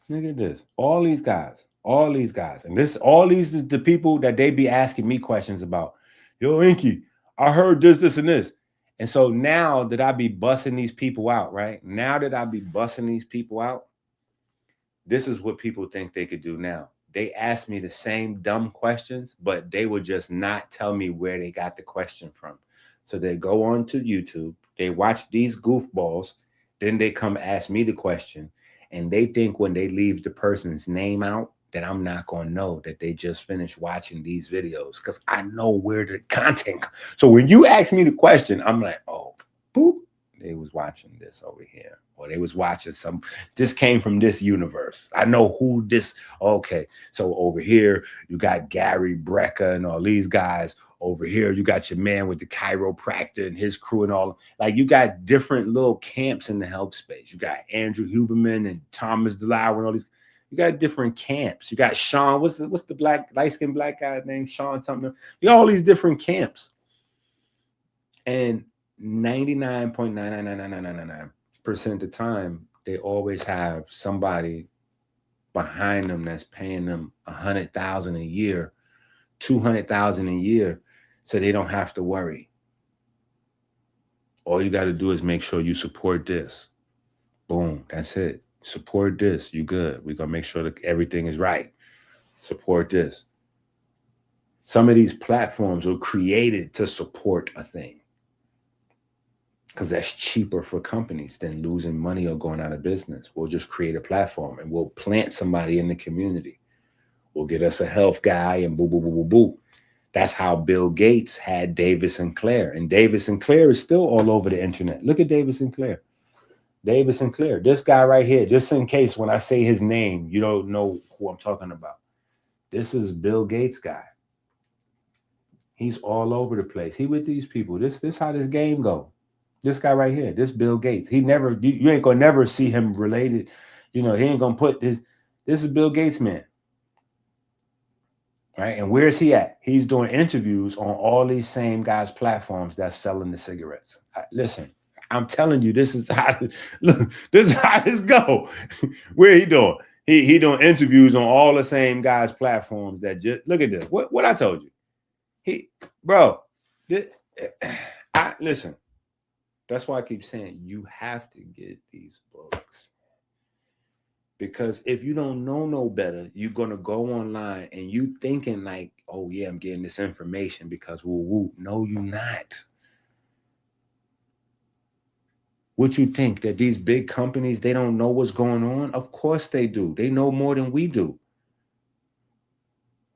Look at this. All these guys. And all these the people that they be asking me questions about. Yo, EnQi, I heard this, and this. And so now that I be busting these people out, right? Now that I be busting these people out, this is what people think they could do now. They ask me the same dumb questions, but they would just not tell me where they got the question from. So they go on to YouTube, they watch these goofballs, then they come ask me the question, and they think when they leave the person's name out that I'm not going to know that they just finished watching these videos because I know where the content. So when you ask me the question, I'm like, oh, boop, they was watching this over here. Or they was watching this came from this universe. I know who this, okay. So over here, you got Gary Brecka and all these guys. Over here, you got your man with the chiropractor and his crew and all. Like, you got different little camps in the help space. You got Andrew Huberman and Thomas DeLauer and all these. You got different camps. You got Sean, what's the light-skinned black guy named Sean something? You got all these different camps. And 99.99999% of the time, they always have somebody behind them that's paying them $100,000 a year, $200,000 a year, so they don't have to worry. All you got to do is make sure you support this. Boom, that's it. Support this. You good. We're gonna make sure that everything is right. Support this. Some of these platforms are created to support a thing, because that's cheaper for companies than losing money or going out of business. We'll just create a platform and we'll plant somebody in the community. We'll get us a health guy and boo, boo, boo, boo, boo. That's how Bill Gates had David Sinclair. And David Sinclair is still all over the internet. Look at David Sinclair. David Sinclair, this guy right here, just in case when I say his name, you don't know who I'm talking about. This is Bill Gates' guy. He's all over the place. He with these people. This how this game go. This guy right here, this Bill Gates. He never, you ain't gonna never see him related. You know, he ain't gonna put this. This is Bill Gates, man. Right? And where's he at? He's doing interviews on all these same guys' platforms that's selling the cigarettes. Listen, I'm telling you, this is how this go. Where he doing? He doing interviews on all the same guys' platforms that just look at this. What I told you. Listen. That's why I keep saying you have to get these books. Because if you don't know no better, you're going to go online and you thinking like, oh yeah, I'm getting this information because woo woo. No, you're not. What you think, that these big companies, they don't know what's going on? Of course they do. They know more than we do.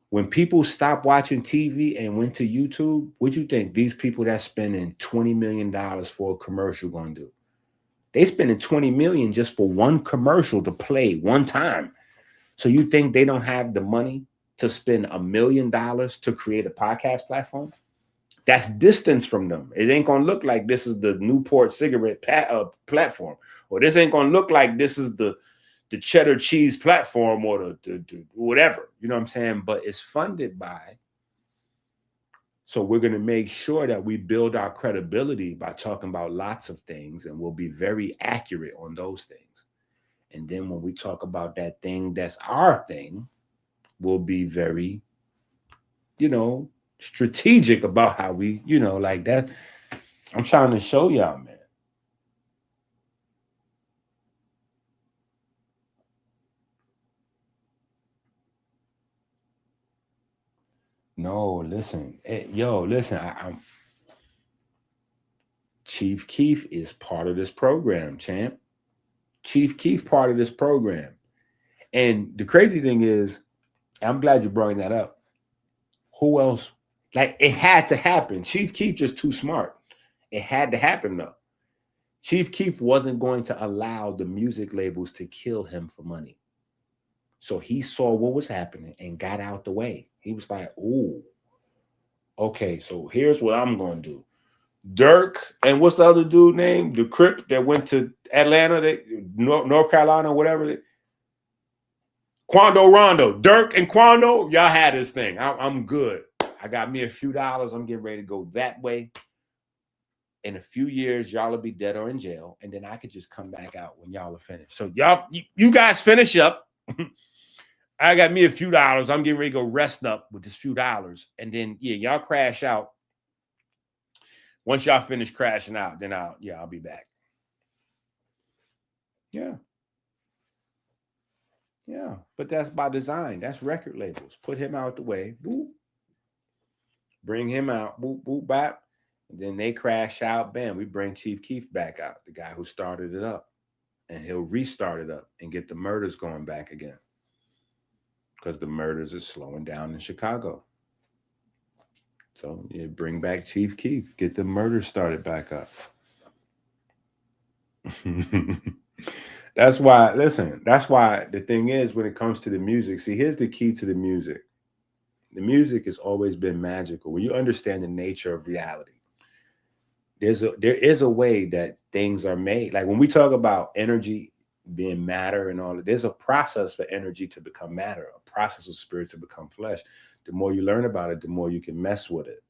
When people stop watching TV and went to YouTube, what you think these people that's spending $20 million for a commercial going to do? They spending $20 million just for one commercial to play one time. So you think they don't have the money to spend $1 million to create a podcast platform? That's distance from them. It ain't going to look like this is the Newport cigarette platform, or this ain't going to look like this is the cheddar cheese platform or the whatever, you know what I'm saying? But it's funded by. So we're going to make sure that we build our credibility by talking about lots of things, and we'll be very accurate on those things. And then when we talk about that thing that's our thing, we'll be very, strategic about how we, like that. I'm trying to show y'all, man. No, listen. Listen, Chief Keef is part of this program, champ. Chief Keef part of this program. And the crazy thing is, I'm glad you brought that up. Who else? Like, it had to happen. Chief Keef just too smart. It had to happen, though. Chief Keef wasn't going to allow the music labels to kill him for money. So he saw what was happening and got out the way. He was like, ooh, okay, so here's what I'm going to do. Dirk, and what's the other dude named? The Crip that went to Atlanta, North Carolina, whatever. Quando Rondo. Dirk and Quando, y'all had this thing. I'm good. I got me a few dollars. I'm getting ready to go that way. In a few years, y'all will be dead or in jail, and then I could just come back out when y'all are finished. So y'all, you guys finish up. I got me a few dollars. I'm getting ready to go rest up with this few dollars, and then y'all crash out. Once y'all finish crashing out, then I'll be back. Yeah, but that's by design. That's record labels. Put him out the way. Boop. Bring him out. Boop boop bap. And then they crash out. Bam. We bring Chief Keef back out, the guy who started it up, and he'll restart it up and get the murders going back again, because the murders are slowing down in Chicago. So you bring back Chief Keef, get the murder started back up. That's why the thing is, when it comes to the music, see, here's the key to the music. The music has always been magical. When you understand the nature of reality, there is a way that things are made. Like when we talk about energy being matter and all, there's a process for energy to become matter, a process of spirit to become flesh. The more you learn about it, the more you can mess with it,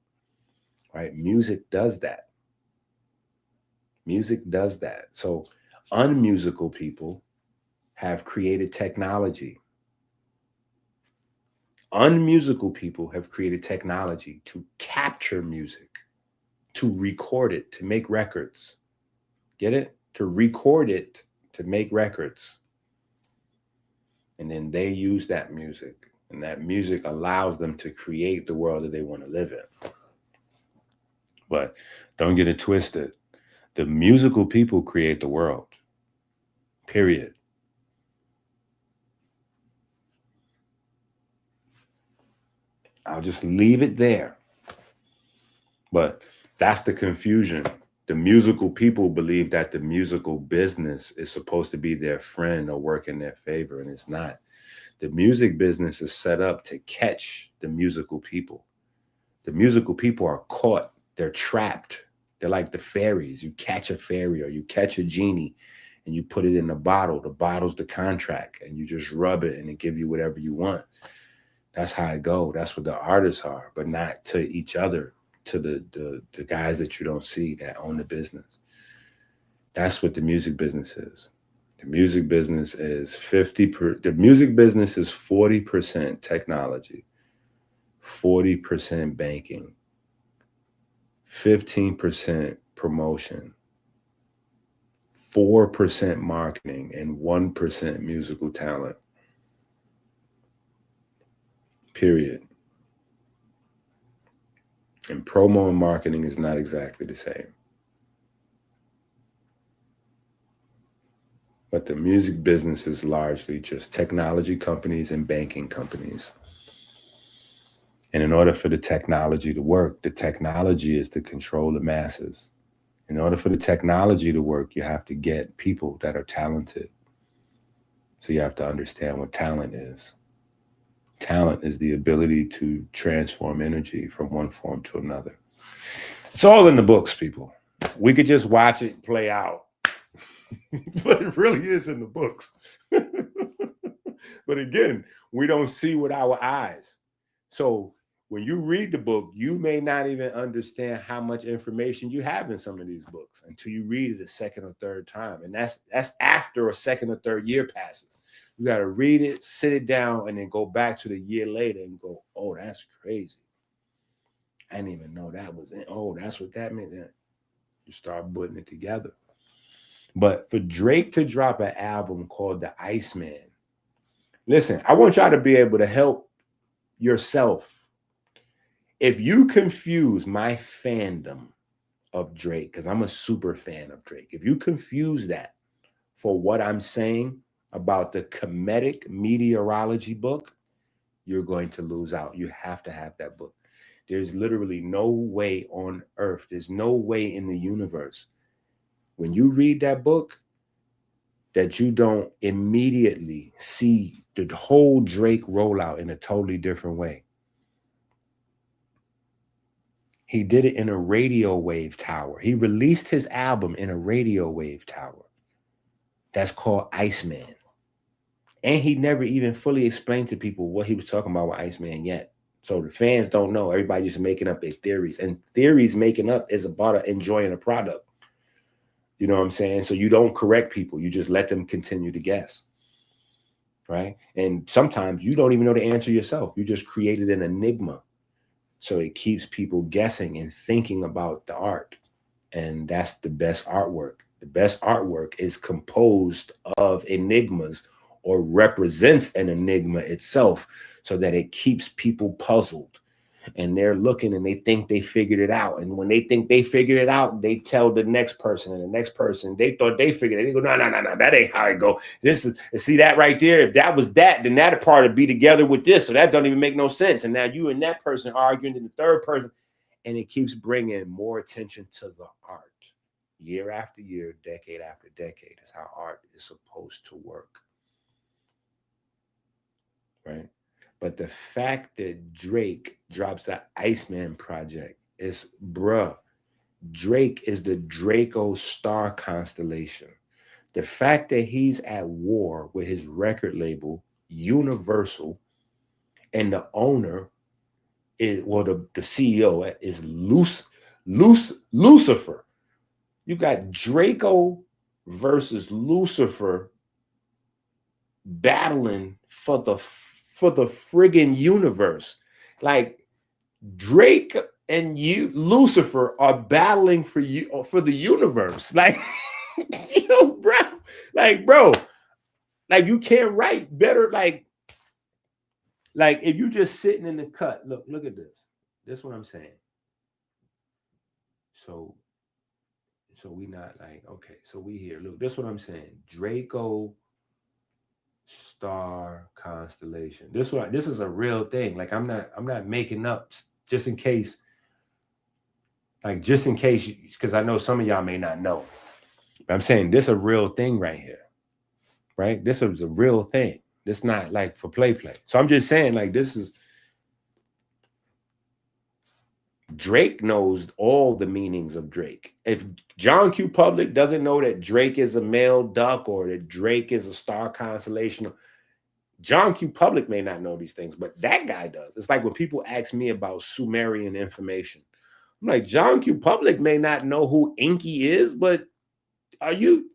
right? Music does that. Music does that. So unmusical people have created technology. Unmusical people have created technology to capture music, to record it, to make records. Get it? To record it, to make records. And then they use that music, and that music allows them to create the world that they want to live in. But don't get it twisted. The musical people create the world. Period. I'll just leave it there. But that's the confusion. The musical people believe that the musical business is supposed to be their friend or work in their favor, and it's not. The music business is set up to catch the musical people. The musical people are caught. They're trapped. They're like the fairies. You catch a fairy or you catch a genie and you put it in a bottle. The bottle's the contract, and you just rub it and it give you whatever you want. That's how it go. That's what the artists are, but not to each other, to the guys that you don't see that own the business. That's what the music business is. The music business is 40% technology, 40% banking, 15% promotion, 4% marketing, and 1% musical talent. Period. And promo and marketing is not exactly the same. But the music business is largely just technology companies and banking companies. And in order for the technology to work, the technology is to control the masses. In order for the technology to work, you have to get people that are talented. So you have to understand what talent is. Talent is the ability to transform energy from one form to another. It's all in the books, people. We could just watch it play out. But it really is in the books. But again, we don't see with our eyes. So when you read the book, you may not even understand how much information you have in some of these books until you read it a second or third time. And that's after a second or third year passes. You got to read it, sit it down, and then go back to the year later and go, oh, that's crazy. I didn't even know that was it. Oh, that's what that meant. Then you start putting it together. But for Drake to drop an album called The Iceman, listen, I want y'all to be able to help yourself. If you confuse my fandom of Drake, because I'm a super fan of Drake. If you confuse that for what I'm saying about the Kemetic meteorology book, you're going to lose out. You have to have that book. There's literally no way on earth, there's no way in the universe, when you read that book, that you don't immediately see the whole Drake rollout in a totally different way. He did it in a radio wave tower. He released his album in a radio wave tower. That's called Iceman. And he never even fully explained to people what he was talking about with Iceman yet. So the fans don't know. Everybody just making up their theories. And theories making up is about enjoying a product. You know what I'm saying? So you don't correct people. You just let them continue to guess. Right? And sometimes you don't even know the answer yourself. You just created an enigma. So it keeps people guessing and thinking about the art. And that's the best artwork. The best artwork is composed of enigmas or represents an enigma itself, so that it keeps people puzzled. And they're looking and they think they figured it out. And when they think they figured it out, they tell the next person, and the next person, they thought they figured it. They go, no, that ain't how it go. This is, see that right there? If that was that, then that part would be together with this. So that don't even make no sense. And now you and that person arguing to the third person, and it keeps bringing more attention to the art. Year after year, decade after decade. That's how art is supposed to work. Right? But the fact that Drake drops that Iceman project is, bruh, Drake is the Draco star constellation. The fact that he's at war with his record label, Universal, and the owner is, well, the CEO is Lucifer. You got Draco versus Lucifer battling for the friggin' universe. Like Drake and Lucifer are battling for you, for the universe. Like, bro, like you can't write better. Like if you just sitting in the cut, look at this. This is what I'm saying. So we not like, okay, so we here. Look, this is what I'm saying. Draco star constellation. This is a real thing. Like I'm not making up just in case, because I know some of y'all may not know. But I'm saying this is a real thing right here. Right? This is a real thing. This not like for play. So I'm just saying, like, this is, Drake knows all the meanings of Drake. If John Q. Public doesn't know that Drake is a male duck or that Drake is a star constellation, John Q. Public may not know these things, but that guy does. It's like when people ask me about Sumerian information. I'm like, John Q. Public may not know who EnQi is, but are you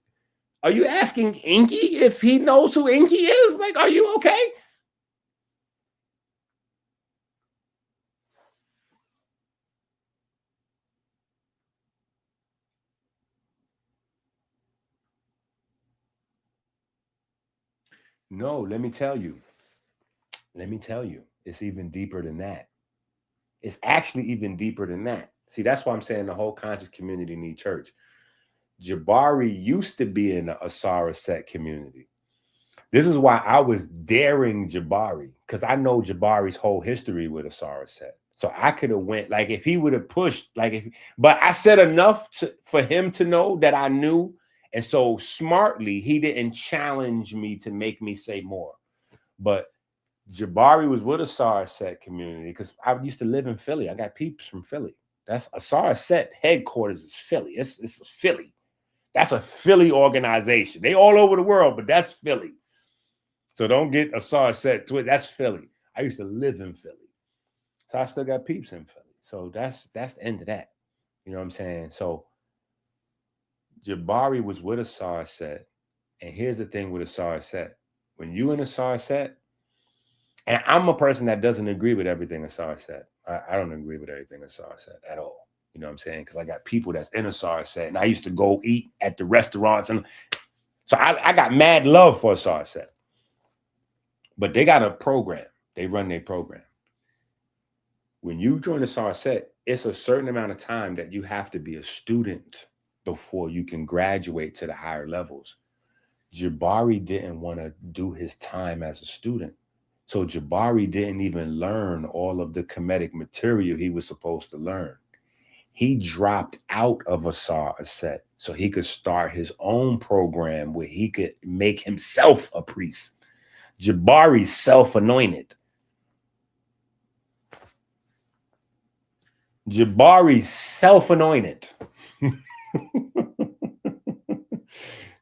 asking EnQi if he knows who EnQi is? Like, are you okay? No, let me tell you. It's even deeper than that. It's actually even deeper than that. See, that's why I'm saying the whole conscious community need church. Jabari used to be in the Asara Set community. This is why I was daring Jabari, because I know Jabari's whole history with Asara Set. So I could have went, like, if he would have pushed, but I said enough for him to know that I knew. And so smartly, he didn't challenge me to make me say more. But Jabari was with Asara Set community because I used to live in Philly. I got peeps from Philly. That's Asara Set headquarters is Philly. It's Philly. That's a Philly organization. They all over the world, but that's Philly. So don't get Asara Set to it. That's Philly. I used to live in Philly. So I still got peeps in Philly. So that's the end of that. You know what I'm saying? So Jabari was with Asara Set. And here's the thing with Asara Set. When you in Asara Set, and I'm a person that doesn't agree with everything Asara Set. I don't agree with everything Asara Set at all. You know what I'm saying? Because I got people that's in Asara Set, and I used to go eat at the restaurants. And so I got mad love for Asara Set. But they got a program. They run their program. When you join Asara Set, it's a certain amount of time that you have to be a student before you can graduate to the higher levels. Jabari didn't want to do his time as a student. So Jabari didn't even learn all of the Kemetic material he was supposed to learn. He dropped out of Asar Aset so he could start his own program where he could make himself a priest. Jabari's self-anointed. Jabari's self-anointed.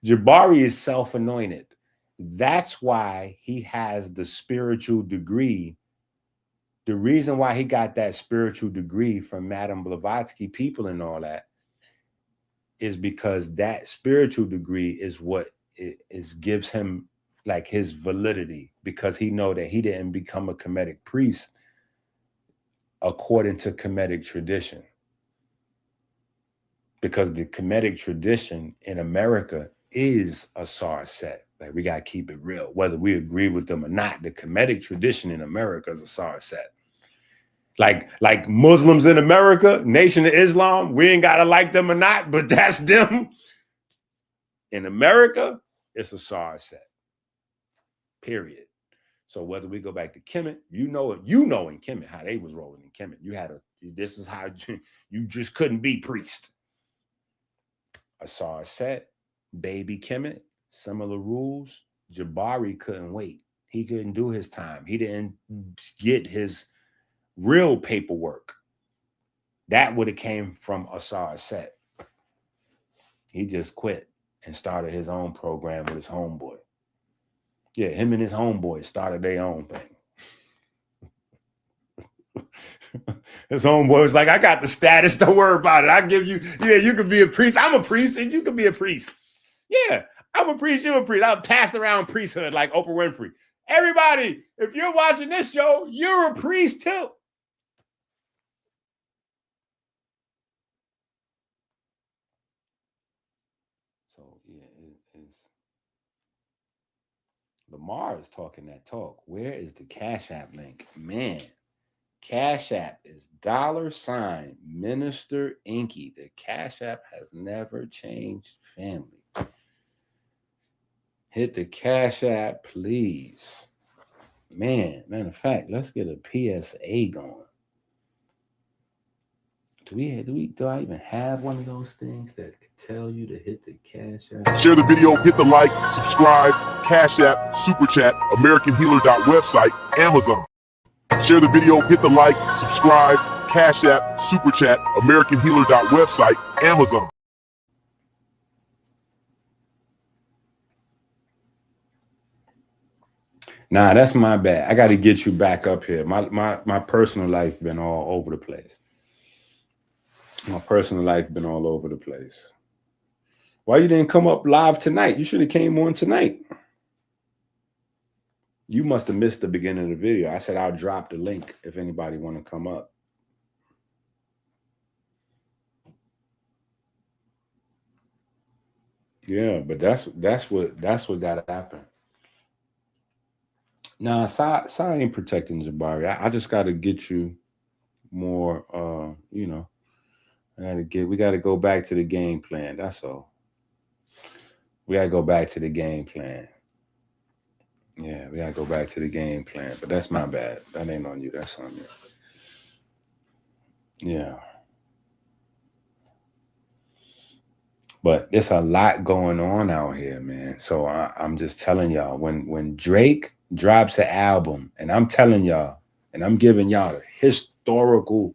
Jabari is self-anointed. That's why he has the spiritual degree. The reason why he got that spiritual degree from Madame Blavatsky people and all that is because that spiritual degree is what gives him like his validity, because he know that he didn't become a Kemetic priest according to Kemetic tradition. Because the Kemetic tradition in America is Asar Set. Like, we got to keep it real. Whether we agree with them or not, the Kemetic tradition in America is Asar Set. Like Muslims in America, Nation of Islam, we ain't got to like them or not, but that's them. In America, it's Asar Set. Period. So whether we go back to Kemet, you know in Kemet how they was rolling in Kemet. This is how you just couldn't be priest. Asar Set, baby Kemet, similar rules. Jabari couldn't wait. He couldn't do his time. He didn't get his real paperwork. That would have came from Asar Set. He just quit and started his own program with his homeboy. Yeah, him and his homeboy started their own thing. His homeboy was like, I got the status, don't worry about it. I'll give you, you can be a priest. I'm a priest, and you can be a priest. Yeah, I'm a priest, you're a priest. I'll pass around priesthood like Oprah Winfrey. Everybody, if you're watching this show, you're a priest too. So, yeah, it's Lamar is talking that talk. Where is the Cash App link? Man, Cash App is $ Minister EnQi. The Cash App has never changed, family. Hit the Cash App, please. Man, matter of fact, let's get a PSA going. Do I even have one of those things that could tell you to hit the Cash App? Share the video, hit the like, subscribe, Cash App, Super Chat, AmericanHealer.website, Amazon. Share the video, hit the like, subscribe, Cash App, Super Chat, AmericanHealer.website, Amazon. Nah, that's my bad. I got to get you back up here. My personal life been all over the place. My personal life been all over the place. Why you didn't come up live tonight? You should have came on tonight. You must have missed the beginning of the video. I said I'll drop the link if anybody want to come up. Yeah, but that's what got to happen. Nah, Sai ain't protecting Jabari. I just got to get you more. We got to go back to the game plan. That's all. We got to go back to the game plan. Yeah, we got to go back to the game plan. But that's my bad. That ain't on you. That's on you. Yeah. But there's a lot going on out here, man. So I'm just telling y'all, when Drake drops an album, and I'm telling y'all, and I'm giving y'all the historical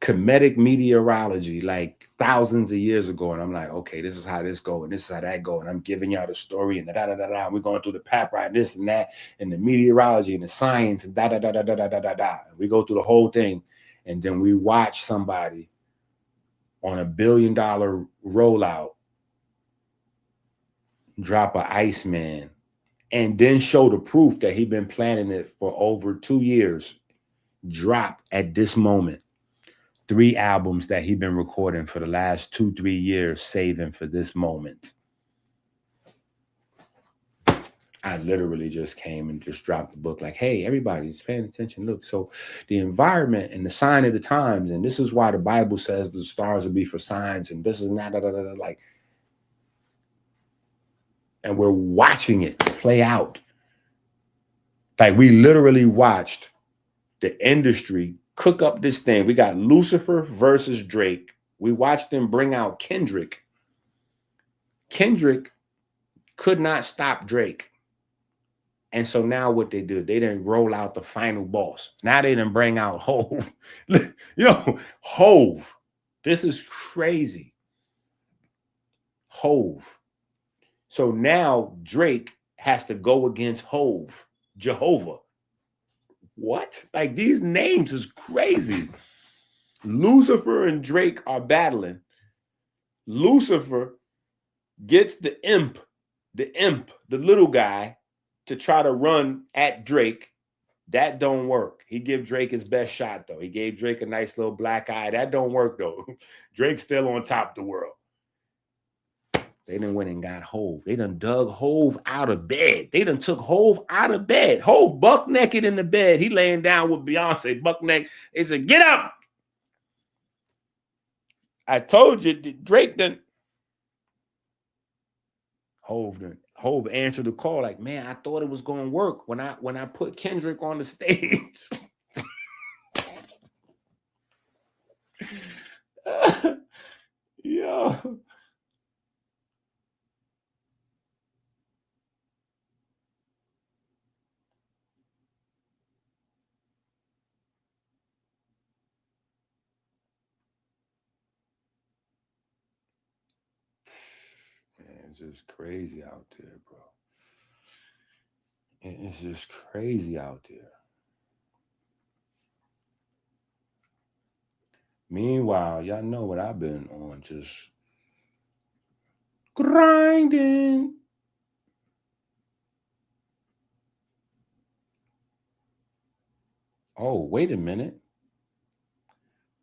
Kemetic meteorology, like thousands of years ago, and I'm like, okay, this is how this go, and this is how that go, and I'm giving y'all the story, and da-da-da-da-da. We're going through the papyrus, this and that, and the meteorology and the science, and da-da-da-da-da-da-da-da. We go through the whole thing, and then we watch somebody on $1 billion rollout drop an Iceman, and then show the proof that he'd been planning it for over 2 years, drop at this moment 3 albums that he'd been recording for the last 2-3 years, saving for this moment. I literally just came and just dropped the book like, hey, everybody's paying attention. Look, so the environment and the sign of the times, and this is why the Bible says the stars will be for signs, and this is not like, and we're watching it play out. Like we literally watched the industry cook up this thing. We got Lucifer versus Drake. We watched them bring out Kendrick. Kendrick could not stop Drake. And so now what they do, they didn't roll out the final boss. Now they didn't bring out Hove. Yo, Hove. This is crazy. Hove. So now Drake has to go against Hove. Jehovah. What? Like these names is crazy. Lucifer and Drake are battling. Lucifer gets the imp, the little guy, to try to run at Drake. That don't work. He gave Drake his best shot, though. He gave Drake a nice little black eye. That don't work, though. Drake's still on top of the world. They done went and got Hove. They done dug Hove out of bed. They done took Hove out of bed. Hove buck naked in the bed. He laying down with Beyonce, buck naked. They said, get up. I told you, Drake done. Hove answered the call like, man, I thought it was going to work when I put Kendrick on the stage. Yo. Man, it's just crazy out there, bro. It's just crazy out there. Meanwhile, y'all know what I've been on, just grinding. Oh, wait a minute.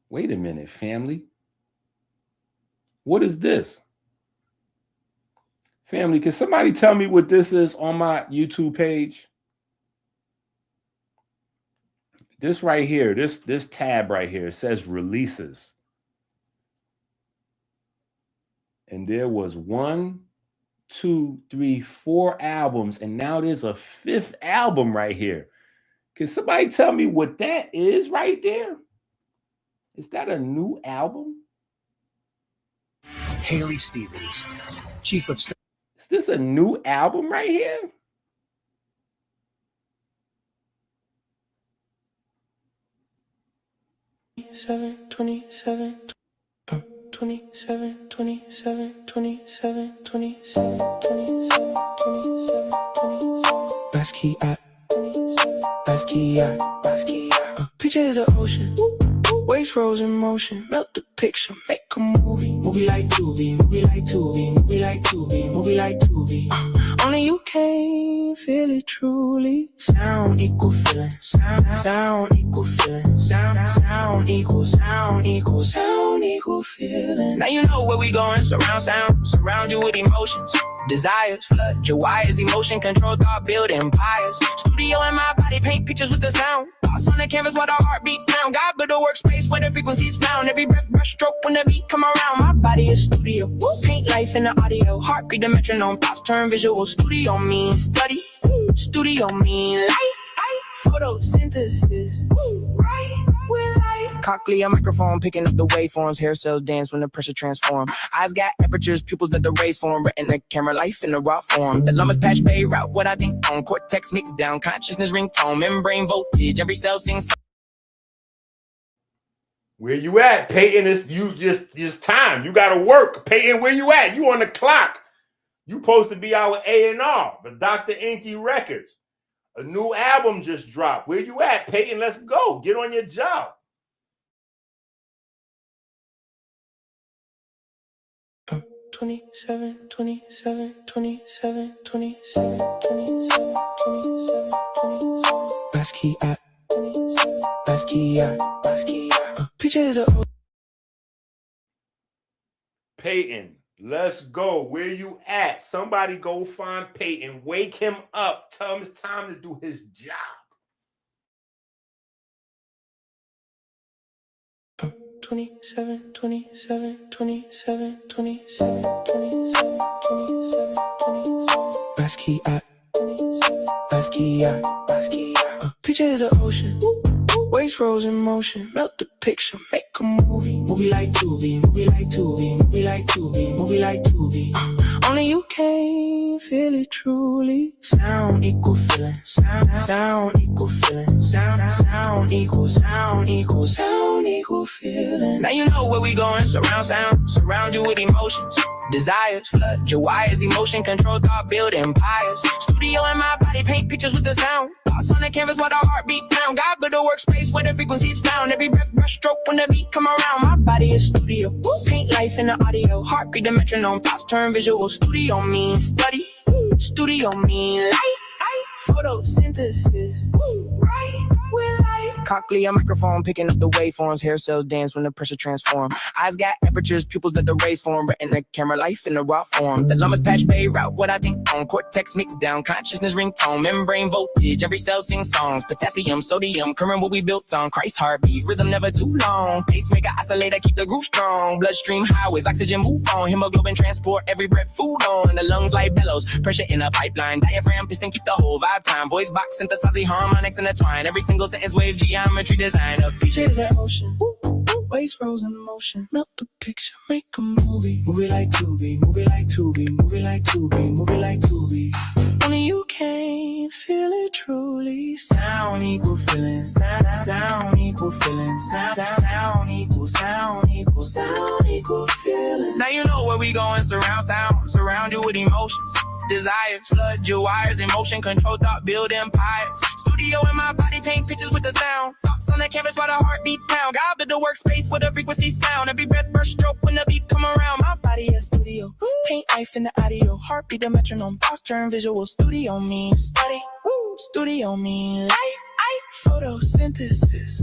Wait a minute, family. What is this? Family, can somebody tell me what this is on my YouTube page? This right here, this tab right here, it says releases. And there was 1, 2, 3, 4 albums, and now there's a 5th album right here. Can somebody tell me what that is right there? Is that a new album? Haley Stevens, Chief of Staff. Is this a new album right here? Seven, 27, 27, 27, 27, 27, 27, 27, 27. Basquiat, Basquiat, Basquiat. A picture is an ocean. Waves rose in motion, melt the picture, make a movie. Movie like Tubi, movie like Tubi, movie like Tubi, movie like Tubi. Only you can feel it truly. Sound equal feeling, sound equal feeling, sound equal feeling. Now you know where we going. Surround sound, surround you with emotions. Desires flood your wires, emotion control thought, build empires. Studio in my body, paint pictures with the sound. Thoughts on the canvas while the heartbeat down. God build a workspace where the frequencies found. Every breath, brush stroke when the beat come around. My body is studio. Paint life in the audio. Heartbeat the metronome. Thoughts turn visual. Studio means study. Studio mean light. Photosynthesis. Right with light. Cochlea microphone picking up the waveforms. Hair cells dance when the pressure transform. Eyes got apertures, pupils let the rays form. Retina camera life in the raw form. The lumens patch bay route what I think on. Cortex mix down. Consciousness ringtone. Membrane voltage. Every cell sings. Where you at? Peyton is you just time. You gotta work. Peyton, where you at? You on the clock. You supposed to be our A&R, the Dr. EnQi Records. A new album just dropped. Where you at, Peyton? Let's go. Get on your job. Basquiat, 27, 27, 27, 27, 27, 27, 27. Basquiat, Basquiat, Basquiat. A picture is a Peyton, Let's go. Where you at? Somebody go find Peyton. Wake him up. Tell him it's time to do his job. Pictures of ocean, waves froze in motion, melt the picture, make a movie. Movie like Tubi, movie like Tubi, movie like Tubi, movie like Tubi. Only you can feel it truly. Sound equal feeling, sound equal feeling, sound equal feeling. Now you know where we going, surround sound, surround you with emotions. Desires flood your wires, emotion control thought, build empires. Studio in my body, paint pictures with the sound. Thoughts on the canvas while the heartbeat pound. God build a workspace where the frequencies found. Every breath, brush stroke when the beat come around. My body is studio, paint life in the audio. Heartbeat the metronome, thoughts turn visual. Studio means study, studio mean light. Photosynthesis, right? With light. Cochlea microphone picking up the waveforms. Hair cells dance when the pressure transform. Eyes got apertures, pupils let the rays form. Retina camera life in the raw form. The lumens patch bay route what I think on. Cortex mix down, consciousness ringtone. Membrane voltage, every cell sings songs. Potassium, sodium, current what we built on. Christ heartbeat, rhythm never too long. Pacemaker, oscillator, keep the groove strong. Bloodstream highways, oxygen move on. Hemoglobin transport, every breath food on. The lungs like bellows, pressure in a pipeline. Diaphragm piston keep the whole vibe time. Voice box synthesizing harmonics intertwine. Every single sentence wave geometry design. A picture is an ocean, waves frozen in motion. Melt the picture, make a movie. Movie like Tubi, movie like Tubi, movie like Tubi, movie like Tubi. Only you can feel it truly. Sound equal feeling, sound equal feeling, sound equal feeling. Now you know where we going, surround sound, surround you with emotions. Desires flood your wires, emotion control thought, build empires. Studio in my body, paint pictures with the sound. Thoughts on the canvas while the heartbeat pound. God build the workspace where the frequencies found. Every breath, brush stroke when the beat come around. My body is studio, paint life in the audio. Heartbeat the metronome, thoughts turn visual. Studio means study, studio mean light. Photosynthesis,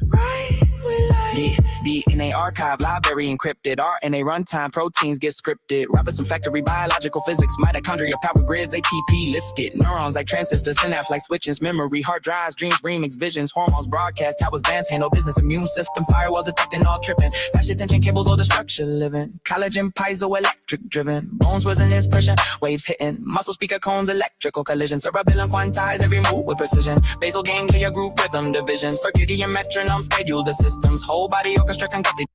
right with light. DNA archive, library encrypted. RNA runtime, proteins get scripted. Robinson factory, biological physics. Mitochondria, power grids, ATP lifted. Neurons like transistors, synapse like switches. Memory, hard drives, dreams, remix, visions. Hormones, broadcast, towers, bands, handle business. Immune system, firewalls detecting all tripping. Flash attention cables, all the structure living. Collagen, piezoelectric driven. Bones, resonance, pressure, waves hitting. Muscle speaker cones, electrical collision. Cerebellum quantize every move with precision. Basal ganglia, groove, rhythm, division. Circadian metronome, schedule the systems. Whole body orchestra conducted.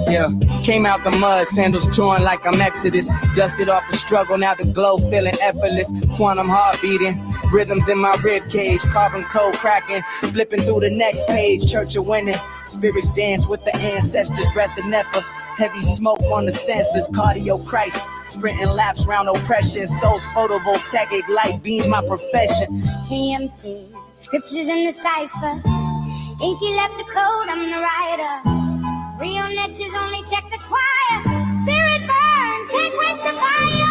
Yeah, came out the mud, sandals torn like I'm Exodus. Dusted off the struggle, now the glow feeling effortless. Quantum heart beating, rhythms in my rib cage. Carbon code cracking, flipping through the next page. Church of winning, spirits dance with the ancestors. Breath of Nepha, heavy smoke on the sensors. Cardio Christ, sprinting laps round oppression. Soul's photovoltaic light beams my profession. KMT, scriptures in the cipher. EnQi left the code, I'm the writer. Real niches only check the choir. Spirit burns, can't quench the fire.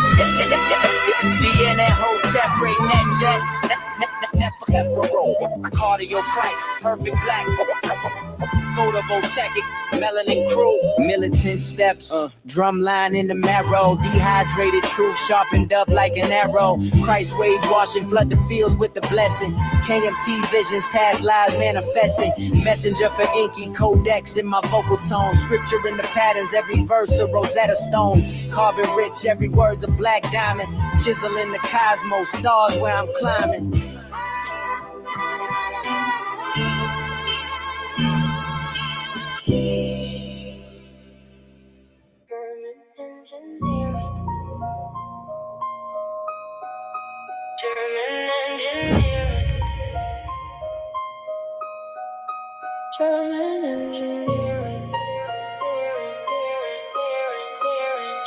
DNA Hotep, great neck jet. Cardio Christ, perfect black. Photovoltaic, melanin crew. Militant steps, drumline in the marrow. Dehydrated truth, sharpened up like an arrow. Christ waves washing, flood the fields with the blessing. KMT visions, past lives manifesting. Messenger for EnQi, codex in my vocal tone. Scripture in the patterns, every verse a Rosetta Stone. Carbon rich, every word's a black diamond. Chisel in the cosmos, stars where I'm climbing. German engineering.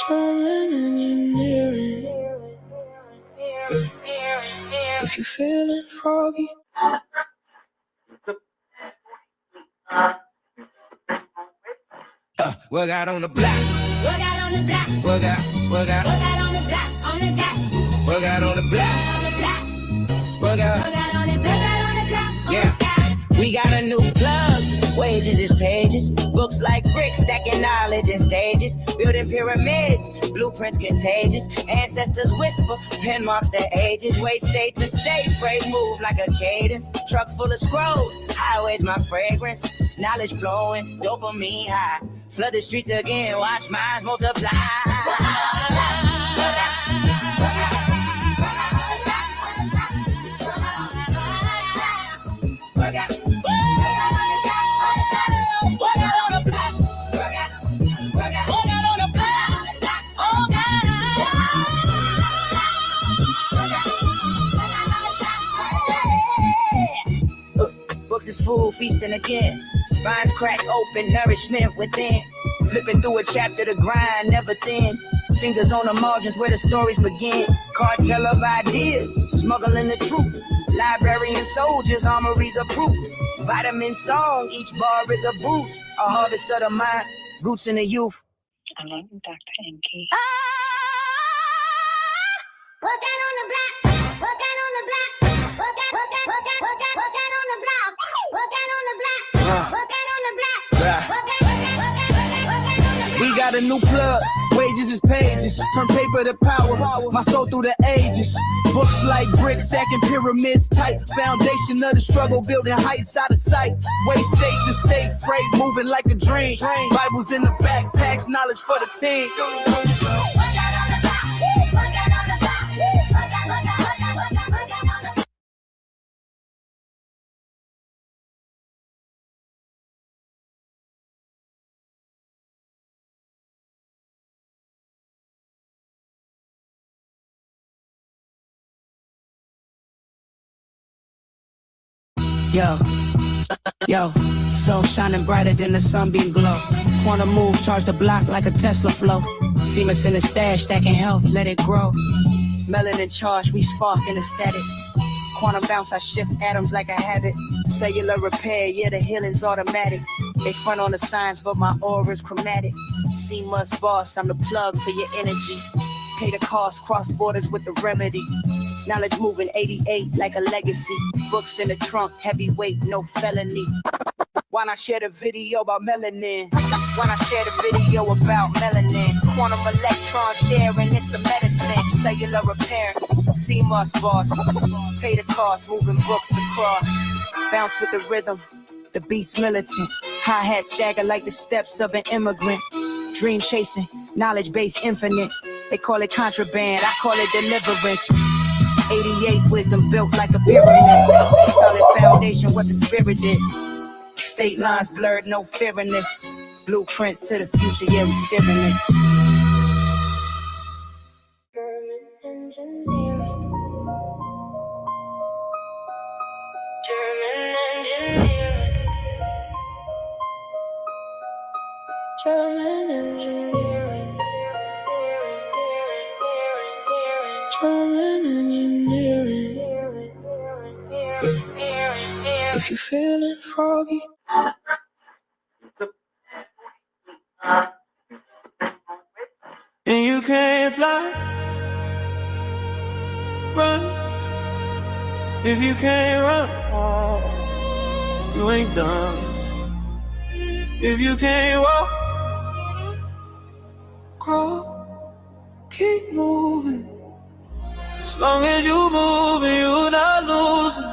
German engineering. If you feeling froggy. Work out on the block. Work out on the block. Work out. Work out on the block. On the block. Work out on the block. On the block. Work out. Work out on it. Work out on the block. Yeah. We got a new plug. Wages is pages. Books like bricks, stacking knowledge in stages. Building pyramids, blueprints contagious. Ancestors whisper, pen marks their ages. Way state to state, freight move like a cadence. Truck full of scrolls, highways my fragrance. Knowledge flowing, dopamine high. Flood the streets again, watch minds multiply. Books is full, feasting again. Spines crack open, nourishment within. Flipping through a chapter, the grind never thin. Fingers on the margins where the stories begin. Cartel of ideas, smuggling the truth. Librarian soldiers, armories of proof. Vitamin song, each bar is a boost. A harvest of the mind, roots in the youth. I love Dr. EnQi. Work out on the block. Work out on the block. Work out on the block. Work out on the block. Work out on the block. We got a new plug. Wages is pages. Turn paper to power. My soul through the ages. Books like bricks, stacking pyramids tight. Foundation of the struggle, building heights out of sight. Way state to state, freight moving like a dream. Bibles in the backpacks, knowledge for the team. Yo, soul shining brighter than the sunbeam glow. Quantum moves charge the block like a Tesla flow. Siemens in the stash, stacking health, let it grow. Melanin charge, we spark in the static. Quantum bounce, I shift atoms like a habit. Cellular repair, yeah, the healing's automatic. They front on the signs, but my aura's chromatic. C-Must boss, I'm the plug for your energy. Pay the cost, cross borders with the remedy. Knowledge moving 88 like a legacy. Books in the trunk, heavyweight, no felony. Why not share the video about melanin? Why not share the video about melanin? Quantum electron sharing, it's the medicine. Cellular repair, C-Must boss. Pay the cost, moving books across. Bounce with the rhythm, the beast militant. Hi-hat stagger like the steps of an immigrant. Dream chasing, knowledge base infinite. They call it contraband, I call it deliverance. 88 wisdom built like a pyramid. Solid foundation, what the spirit did. State lines blurred, no fear in this. Blueprints to the future, yeah, we steering it. German engineering. If you feeling froggy. And you can't fly, run. If you can't run, you ain't done. If you can't walk, crawl, keep moving. As long as you moving, you're not losing.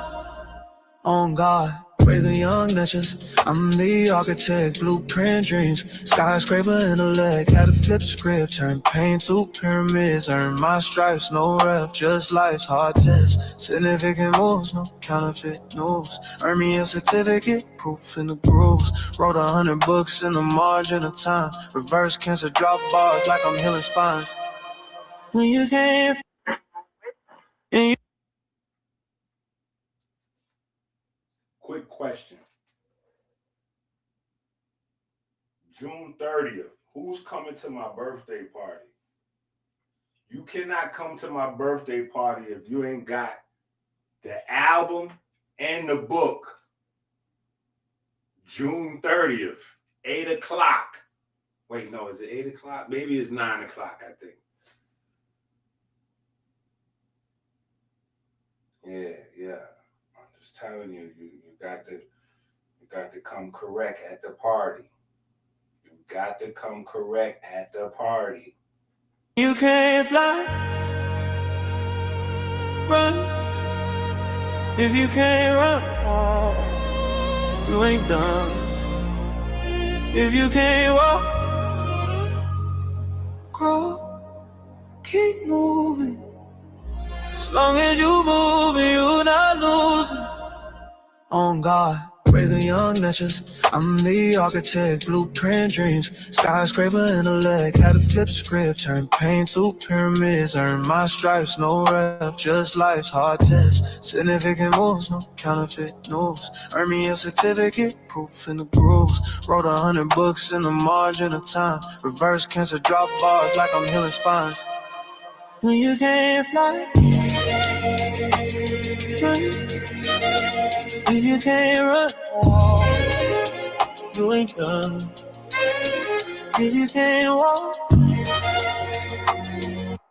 On God, raise a young Nutchers. I'm the architect, blueprint dreams. Skyscraper intellect, had to flip script. Turn pain to pyramids, earn my stripes. No ref, just life's hard test. Significant moves, no counterfeit news. Earn me a certificate, proof in the grooves. Wrote 100 books in the margin of time. Reverse cancer, drop bars like I'm healing spines. When you can't and you Quick question. June 30th. Who's coming to my birthday party? You cannot come to my birthday party if you ain't got The album and the book, June 30th, 8 o'clock. Wait, no, is it 8 o'clock? Maybe it's 9 o'clock, I think. Yeah. I'm just telling you, you got to come correct at the party. You got to come correct at the party. You can't fly, run. If you can't run, you ain't done. If you can't walk, crawl, keep moving. As long as you moving, you're not losing. On God, raise the young natures. I'm the architect, blueprint dreams. Skyscraper intellect, had to flip script. Turn pain to pyramids, earn my stripes. No rep, just life's hard test. Significant moves, no counterfeit news. Earn me a certificate, proof in the grooves. Wrote 100 books in the margin of time. Reverse cancer, drop bars like I'm healing spines. When you can't fly, run. If you can't run, you ain't done. If you can't walk,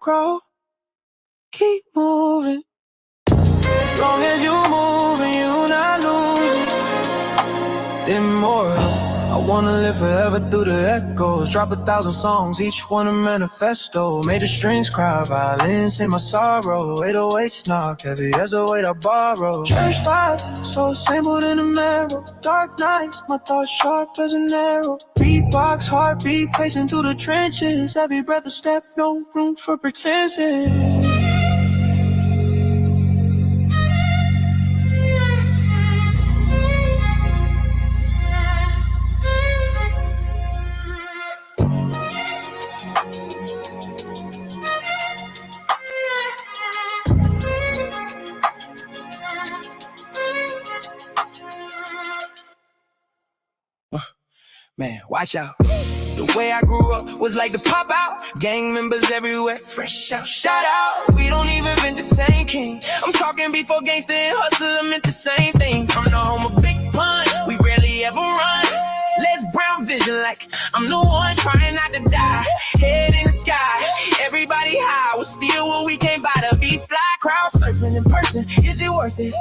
crawl, keep moving. As long as you're moving, you're not losing. Immortal, I wanna live forever through the echoes. Drop 1,000 songs, each one a manifesto. Made the strings cry, violins in my sorrow. 808s knock heavy as the weight I borrow. Church vibe, so assembled in the marrow. Dark nights, my thoughts sharp as an arrow. Beatbox, heartbeat, pacing through the trenches. Every breath a step, no room for pretenses. Man, watch out. The way I grew up was like to pop out. Gang members everywhere, fresh out, shout out. We don't even vent the same king. I'm talking before gangsta and hustler meant the same thing. From the home of Big Pun, we rarely ever run. Les Brown vision like I'm the one trying not to die. Head in the sky, everybody high. We're still what we came by to be fly. Crowd surfing in person, is it worth it?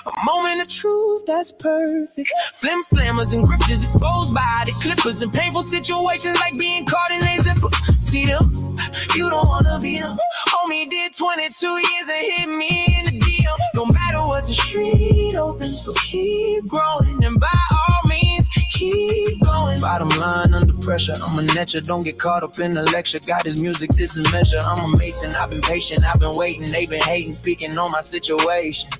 A moment of truth, that's perfect. Flim flammers and grifters exposed by the clippers. In painful situations like being caught in a zipper. See them? You don't wanna be them. Homie did 22 years and hit me in the DM. No matter what, the street open, so keep growing. And by all means, keep going. Bottom line, under pressure, I'm a netcher. Don't get caught up in the lecture. God is music, this is measure. I'm a mason, I've been patient, I've been waiting. They've been hating, speaking on my situation.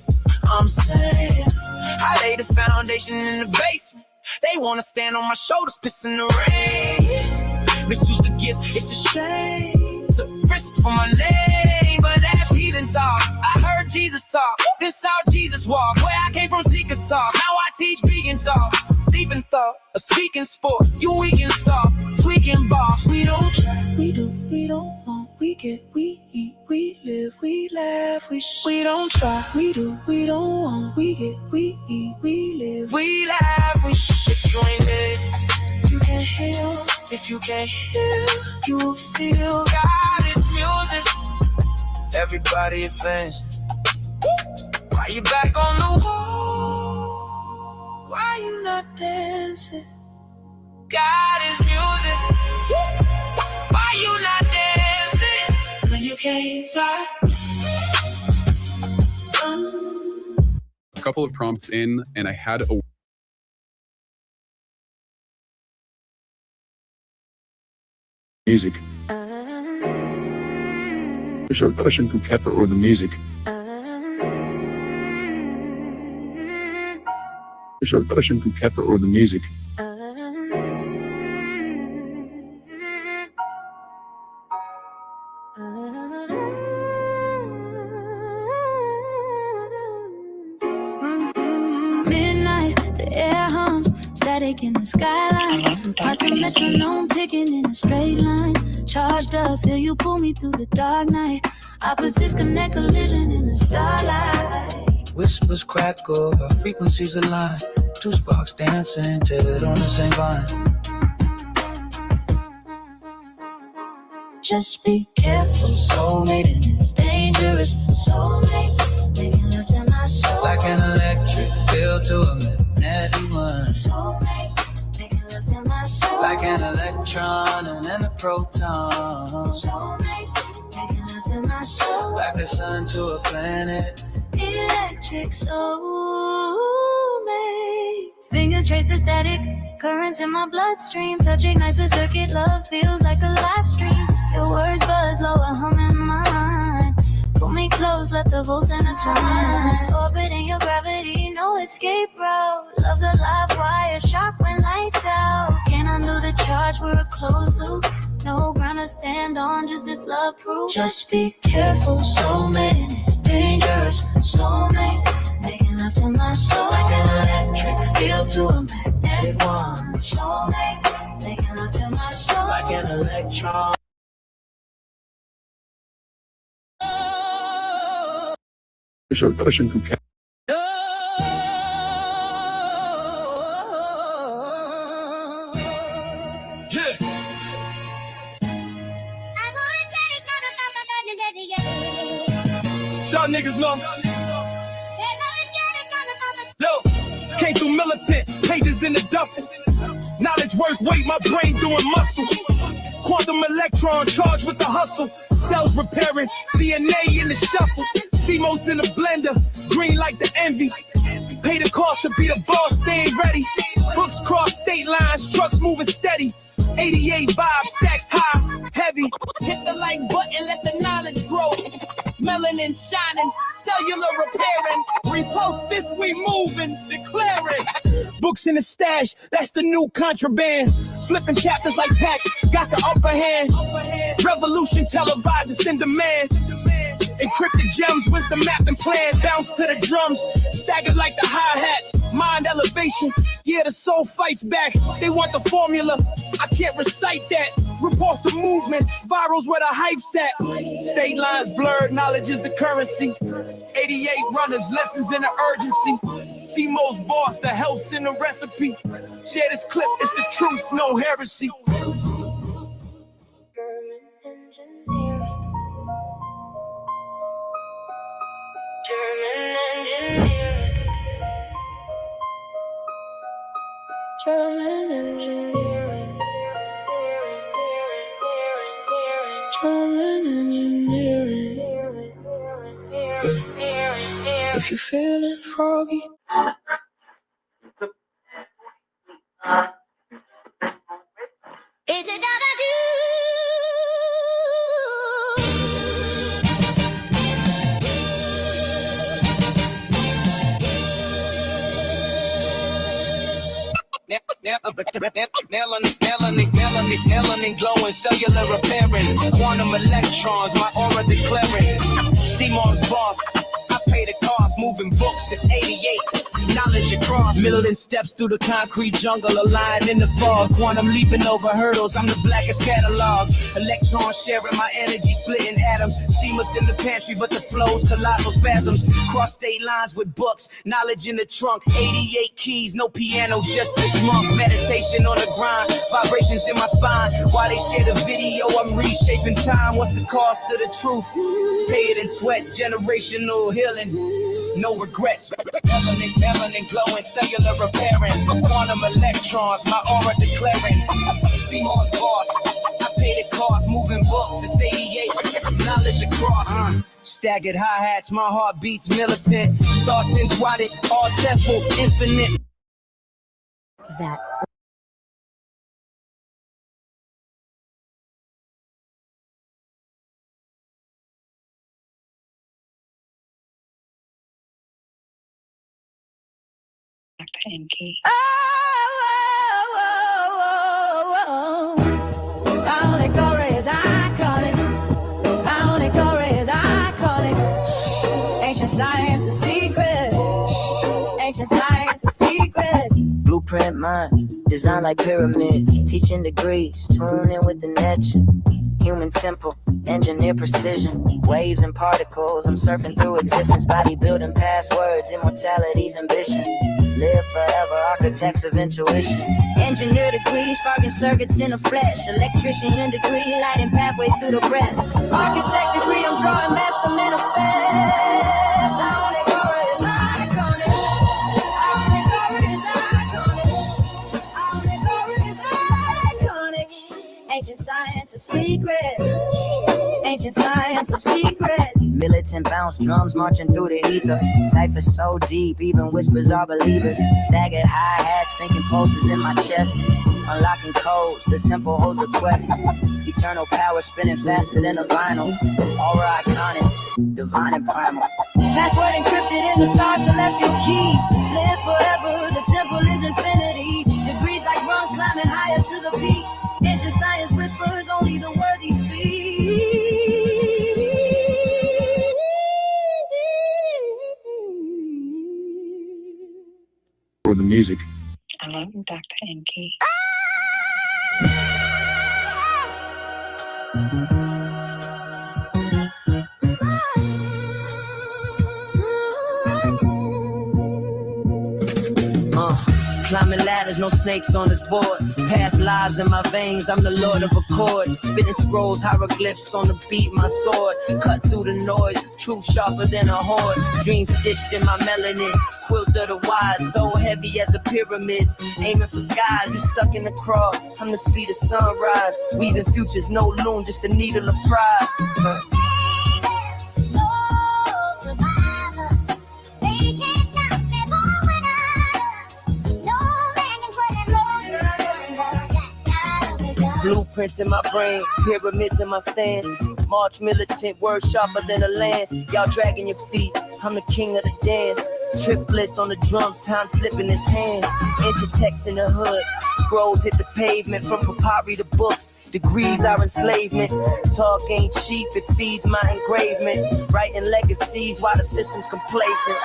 I'm saying, I laid the foundation in the basement. They wanna stand on my shoulders, piss in the rain. Misuse the gift, it's a shame to risk for my name. But that's heathen talk, I heard Jesus talk. This how Jesus walk, where I came from sneakers talk. Now I teach vegan thought, deep in thought. A speaking sport, you weak and soft, tweaking boss. We don't try, we do, we don't want. We get, we eat, we live, we laugh, we don't try, we do, we don't want. We get, we eat, we live, we laugh, if you ain't dead, you can heal. If you can't heal, you will feel. God is music, everybody advancing. Why you back on the wall? Why you not dancing? God is music, why you not dancing? When you can't fly. A couple of prompts in, and I had a music. Is your passion to Kheper or the music? Is your passion to Kheper or the music? Midnight, the air hums, static in the skyline. Hearts a metronome ticking in a straight line. Charged up, feel you pull me through the dark night. Opposites connect, collision in the starlight. Whispers crackle, our frequencies align. Two sparks dancing, tethered on the same vine. Just be careful, soulmate, and it's dangerous. Soulmate, making love to my soul. Like an electric feel to a magnetic one. Soulmate, making love to my soul. Like an electron and then a proton. Soulmate, making love to my soul. Like the sun to a planet. Electric soulmate. Fingers trace the static currents in my bloodstream. Touch ignites the circuit. Love feels like a live stream. Your words buzz low, a hum in my mind. Pull me close, let the volts intertwine. Orbiting your gravity, no escape route. Love's a live wire, shock when lights out. Can't undo the charge, we're a closed loop. No ground to stand on, just this love proof. Just be careful, soulmate, it's dangerous. Soulmate, making love to my soul. Like an electric field to a magnetic one. Soulmate, making love to my soul. Like an electron. Production to Kheper. Y'all niggas know. Yo, came through militant, pages in the duffel. Knowledge worth weight, my brain doing muscle. Quantum electron charged with the hustle. Cells repairing, DNA in the shuffle. CMOS in the blender, green like the envy. Pay the cost to be the boss, staying ready. Books cross state lines, trucks moving steady. 88 vibe, stacks high, heavy. Hit the like button, let the knowledge grow. Melanin shining, cellular repairing. Repost this, we moving, declaring. Books in the stash, that's the new contraband. Flipping chapters like packs, got the upper hand. Revolution televised, it's in demand. Encrypted gems, wisdom mapping plan. Bounce to the drums, staggered like the hi-hats. Mind elevation, yeah, the soul fights back. They want the formula, I can't recite that. Repulse the movement, virals where the hype's at. State lines blurred, knowledge is the currency. 88 runners, lessons in the urgency. CMO's boss, the health's in the recipe. Share this clip, it's the truth, no heresy. German engineering. German engineering. If you feeling froggy. Is it that I do? Melanin glowing, cellular repairing. Quantum electrons, my aura declaring. CMOS boss, I pay the cost. Moving books since 88. Knowledge across. Melanin steps through the concrete jungle, aligned in the fog. Quantum leaping over hurdles, I'm the blackest catalog. Electrons sharing my energy, splitting atoms. CMOS in the pantry, but the flow's colossal spasms. Cross state lines with books, knowledge in the trunk. 88 keys, no piano, just this monk. Meditation on the grind, vibrations in my spine. While they share the video, I'm reshaping time. What's the cost of the truth? Pay it in sweat, generational healing. No regrets. Melanin glowing, cellular repairing. Quantum electrons, my aura declaring. CMOS boss, I pay the cost. Moving books, it's 88. Knowledge across. Staggered hi-hats, my heart beats militant. Thoughts in swatted, all testful, infinite. That Dr. EnQi. Ancient science and secrets. Ancient science and secrets. Blueprint mind, designed like pyramids. Teaching degrees, tune in with the nature. Human temple, engineer precision, waves and particles. I'm surfing through existence, bodybuilding passwords, immortality's ambition. Live forever, architects of intuition. Engineer degrees, sparking circuits in the flesh. Electrician degree, lighting pathways through the breath. Architect degree, I'm drawing maps to manifest. I only go is iconic. I only go is iconic. I only go is iconic. Ancient science of secrets. Ancient science of secrets. Militant bounce drums marching through the ether. Cypher so deep, even whispers are believers. Staggered hi-hats, sinking pulses in my chest. Unlocking codes, the temple holds a quest. Eternal power spinning faster than a vinyl. Aura iconic, divine and primal. Password encrypted in the star celestial key. Live forever, the temple is infinity. Degrees like rungs climbing higher to the peak. Ancient science whispers, only the worthy speak. For the music. Hello, Dr. EnQi. Climbing ladders, no snakes on this board. Past lives in my veins, I'm the lord of accord. Spitting scrolls, hieroglyphs on the beat, my sword. Cut through the noise, truth sharper than a horde. Dreams stitched in my melanin, quilt of the wise, so heavy as the pyramids. Aiming for skies, you stuck in the crawl. I'm the speed of sunrise, weaving futures, no loom, just a needle of pride. Blueprints in my brain, pyramids in my stance. March militant, word sharper than a lance. Y'all dragging your feet, I'm the king of the dance. Triplets on the drums, time slipping his hands. Intertext in the hood, scrolls hit the pavement. From papyri to books, degrees are enslavement. Talk ain't cheap, it feeds my engravement. Writing legacies while the system's complacent.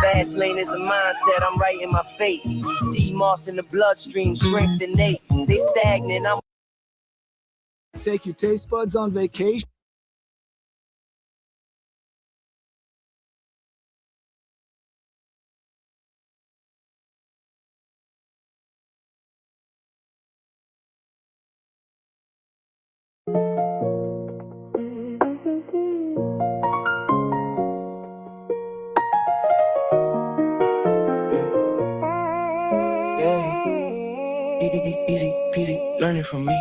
Fast lane is a mindset, I'm writing my fate. Sea moss in the bloodstream, strength innate. They stagnant, I'm Take your taste buds on vacation. easy peasy, learning from me.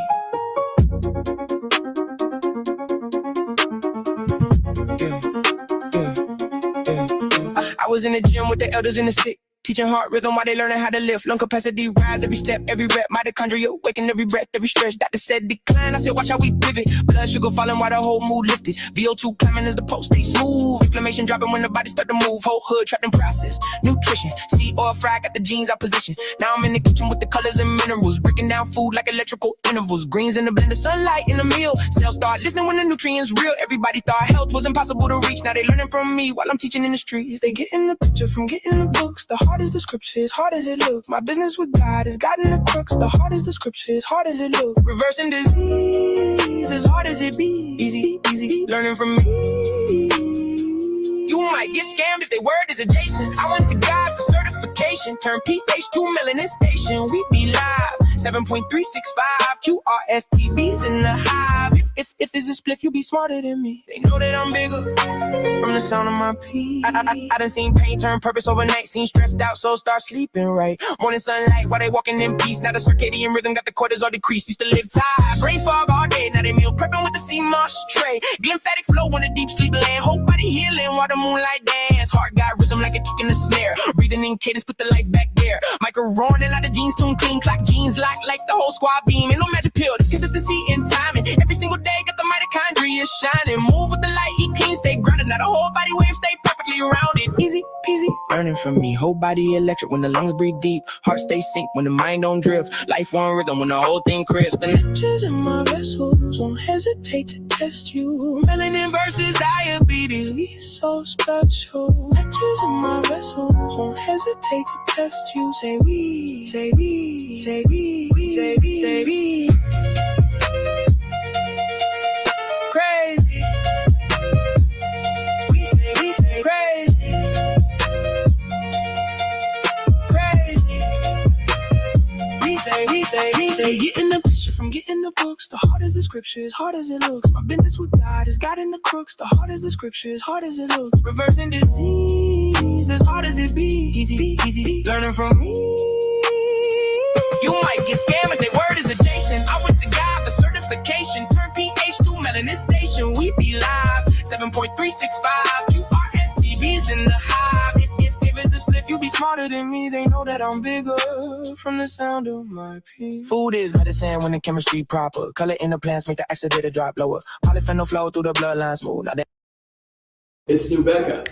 I was in the gym with the elders and the sick, teaching heart rhythm while they learning how to lift. Lung capacity rise every step, every rep. Mitochondria waking every breath, every stretch. Doctor said decline. I said watch how we pivot. Blood sugar falling while the whole mood lifted. VO2 climbing as the pulse stay smooth. Inflammation dropping when the body start to move. Whole hood trapped in process. Nutrition, sea oil fry, got the genes out position. Now I'm in the kitchen with the colors and minerals, breaking down food like electrical intervals. Greens in the blender, sunlight in the meal. Cells start listening when the nutrients real. Everybody thought health was impossible to reach. Now they learning from me while I'm teaching in the streets. They getting the picture from getting the books. The heart is the scripture, as hard as it looks. My business with God is God in the crooks. The heart is the scripture, as hard as it looks. Reversing disease, as hard as it be. Easy, learning from me. You might get scammed if they word is adjacent. I went to God for certification. Turn PH to melanin station. We be live. 7.365 QRSTVs in the hive. If it's a spliff, you be smarter than me. They know that I'm bigger from the sound of my pee. I done seen pain turn purpose overnight. Seen stressed out, so start sleeping right. Morning sunlight while they walking in peace. Now the circadian rhythm got the cortisol decreased. Used to live tired, brain fog all day. Now they meal prepping with the sea moss tray. Glymphatic flow in the deep sleep land. Whole body healing while the moonlight dance. Heart got rhythm like a kick in the snare. Breathing in cadence, put the life back there. Micro roaring like the jeans tune clean. Clock jeans lock like the whole squad beam. Ain't no magic pill, this consistency in timing. Every single day got the mitochondria shining. Move with the light, eat clean, stay grounded. Now the whole body wave stay perfectly rounded. Easy peasy, learning learning from me. Whole body electric when the lungs breathe deep. Heart stay sync when the mind don't drift. Life on rhythm when the whole thing crisp. The niches in my vessels won't hesitate to test you. Melanin versus diabetes, we so special. Niches in my vessels won't hesitate to test you. Say we, say we, say we, say we, say we. Crazy. We say crazy. Crazy. We say getting the picture from getting the books. The hard as the scriptures, hard as it looks. My business with God is God in the crooks. The hard as the scriptures, hard as it looks. Reversing disease, as hard as it be. Easy, learning from me. You might get scammed if their word is adjacent. I went to God for certification. Turn PH to melanin station. We be live. 7.365 QRSTVs in the hive. If it's a split, you be smarter than me. They know that I'm bigger from the sound of my pee. Food is medicine when the chemistry proper. Color in the plants make the oxidator drop lower. Polyphenol flow through the bloodline smooth. Now It's New Becca.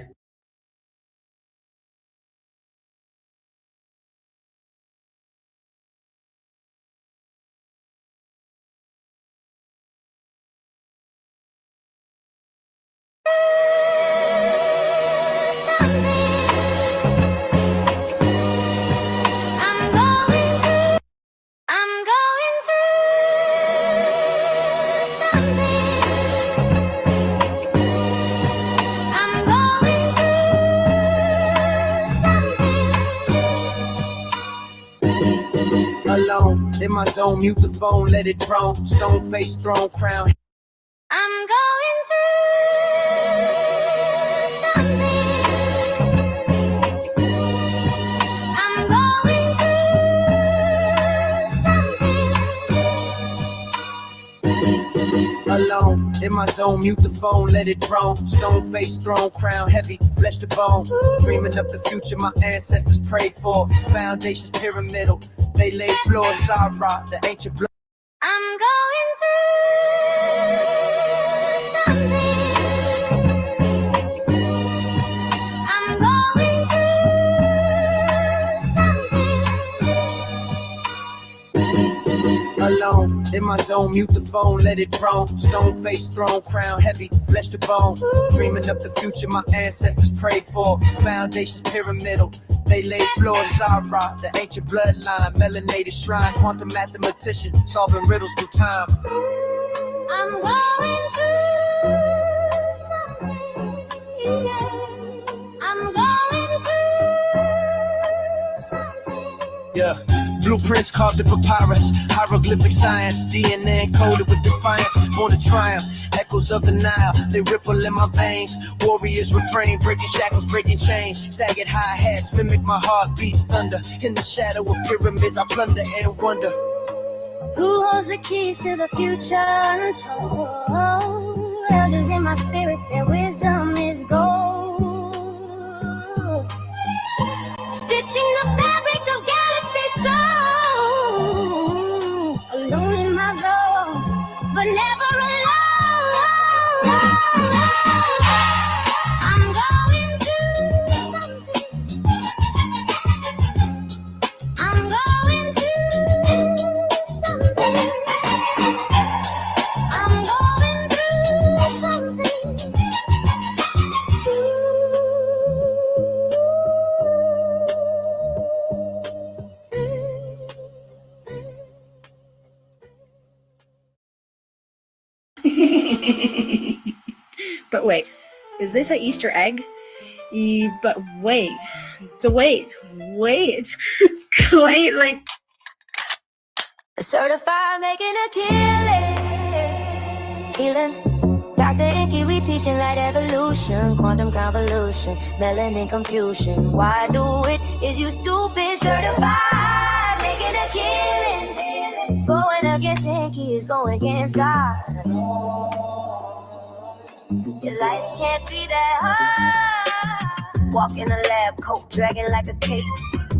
alone, in my zone, mute the phone, let it drone. Stone face, throne, crown. I'm going through something. I'm going through something. Alone, in my zone, mute the phone, let it drone. Stone face, throne, crown, heavy, flesh to bone. Dreaming up the future my ancestors prayed for. Foundations pyramidal, they laid floors, Sarah, the ancient blood. I'm going through something. I'm going through something. Alone, in my zone, mute the phone, let it drone. Stone face, throne, crown, heavy, flesh to bone. Dreaming up the future my ancestors prayed for. Foundations pyramidal, they laid floors, Sarah, the ancient bloodline. Melanated shrine, quantum mathematician, solving riddles through time. I'm going through something. I'm going through something. Yeah, blueprints carved in papyrus, hieroglyphic science, DNA encoded with defiance, born to triumph. Echoes of the Nile, they ripple in my veins. Warriors refrain, breaking shackles, breaking chains. Staggered hi-hats mimic my heartbeats, thunder. In the shadow of pyramids, I plunder and wonder. Who holds the keys to the future untold? Elders in my spirit, their wisdom is gold. Stitching the fabric of galaxy soul. Alone in my zone, but never alone. I'm going through something. I'm going through something. I'm going through something. But wait, is this an Easter egg? But wait, wait, like... Certified making a killing. Healing. Dr. EnQi, we teaching light evolution, quantum convolution, melanin confusion. Why do it? Is you stupid? Certified making a killing. Going against EnQi is going against God. Your life can't be that hard. Walk in a lab coat, dragging like a cape.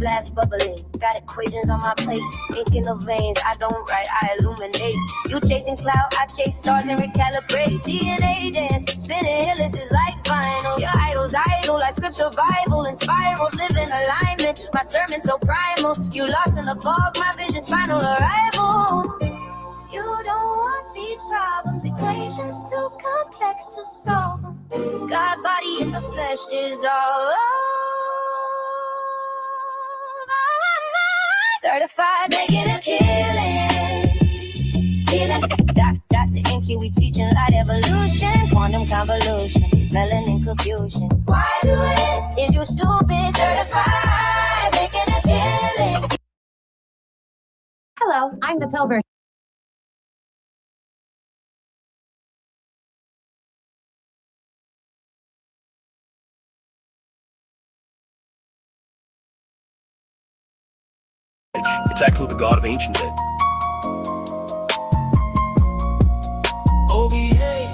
flash bubbling. Got equations on my plate, ink in the veins. I don't write, I illuminate. You chasing cloud, I chase stars and recalibrate. DNA dance, spinning hills is like vinyl. Your idol's idol, like script survival and spirals. Live in alignment, my sermon so primal. You lost in the fog, my vision's final arrival. You don't want these problems, equations too complex to solve. God, body in the flesh dissolve. Certified, making a killing. That's the EnQi, we teaching light evolution, quantum convolution, melanin confusion. Why do it? Is you stupid? Certified, making a killing. Hello, I'm the pill version. It's actually the god of ancient days. OBA.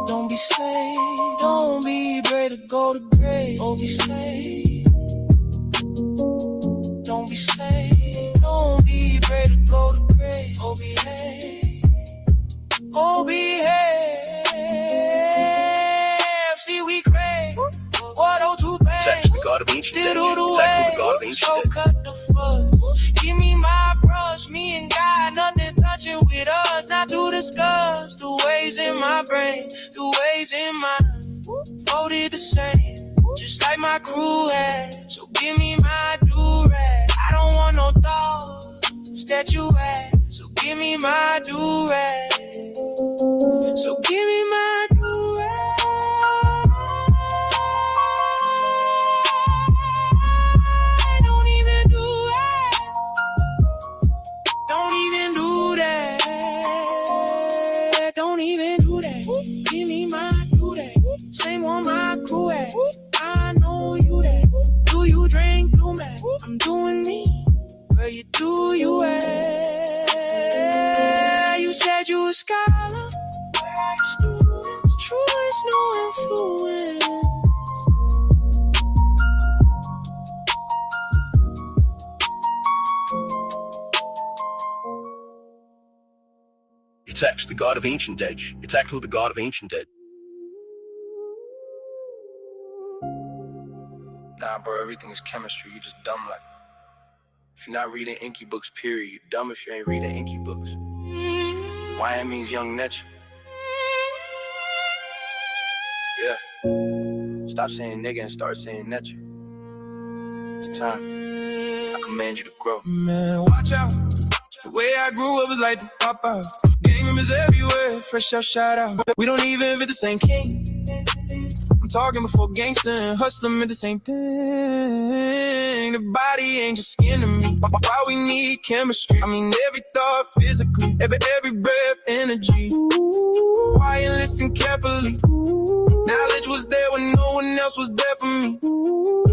Don't be slave, don't be brave to go to grave. Don't be slave. Don't be slave, don't be brave to go to grave. OBA. See we crave. What oh too bad. It's actually the god of ancient days. It's actually the god of ancient So days. cut the fuss. Give me my brush, me and God, nothing touching with us. Not to discuss the ways in my brain, the ways in my folded the same, just like my crew had. So give me my do-rag. I don't want no thoughts that you had. So give me my do-rag. So give me my do-rag. Don't even do that. Don't even do that. Don't even do that. Give me my do-rag. Same on my crew at. I know you that. Do you drink blue man? I'm doing me. Where you do you at? You said you a scholar. Where are your students? True, no influence. It's actually the god of ancient days. It's actually the god of ancient days. Nah, bro, everything is chemistry. You just dumb like. If you're not reading EnQi books, period. You dumb if you ain't reading EnQi books. YM means young nature. Yeah. Stop saying nigga and start saying nature. It's time. I command you to grow. Man, watch out. The way I grew up was like the pop out. Gang members everywhere, fresh out, shout out. We don't even fit the same king. I'm talking before gangster and hustler meant the same thing. The body ain't just skin to me. Why we need chemistry? I mean, every thought physically, every breath energy. Why you listen carefully? Knowledge was there when no one else was there for me.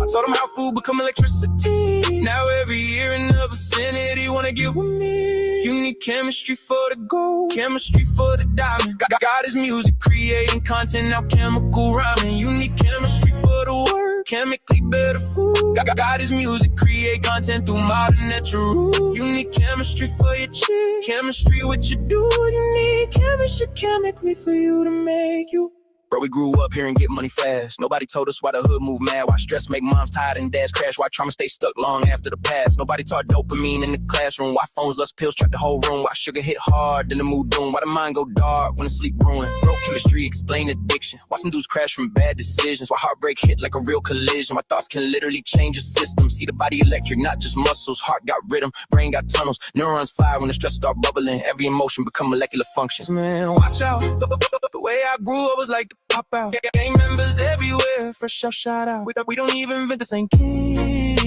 I taught them how food become electricity. Now every year in the vicinity wanna get with me. You need chemistry for the gold, chemistry for the diamond. God is music, creating content, now chemical rhyming. You need chemistry for the work, chemically better food. God is music, create content through modern natural. You need chemistry for your chick, chemistry what you do. You need chemistry chemically for you to make you. Bro, we grew up here and get money fast. Nobody told us why the hood move mad, why stress make moms tired and dads crash, why trauma stay stuck long after the past. Nobody taught dopamine in the classroom, why phones, lust, pills trapped the whole room, why sugar hit hard, then the mood doom, why the mind go dark when the sleep ruined. Bro, chemistry explain addiction, why some dudes crash from bad decisions, why heartbreak hit like a real collision, why thoughts can literally change a system. See the body electric, not just muscles, heart got rhythm, brain got tunnels, neurons fire when the stress start bubbling, every emotion become molecular functions. Man, watch out, the way I grew up was like the pop out. Gang members everywhere, fresh out, shout out. We don't even invent the same king.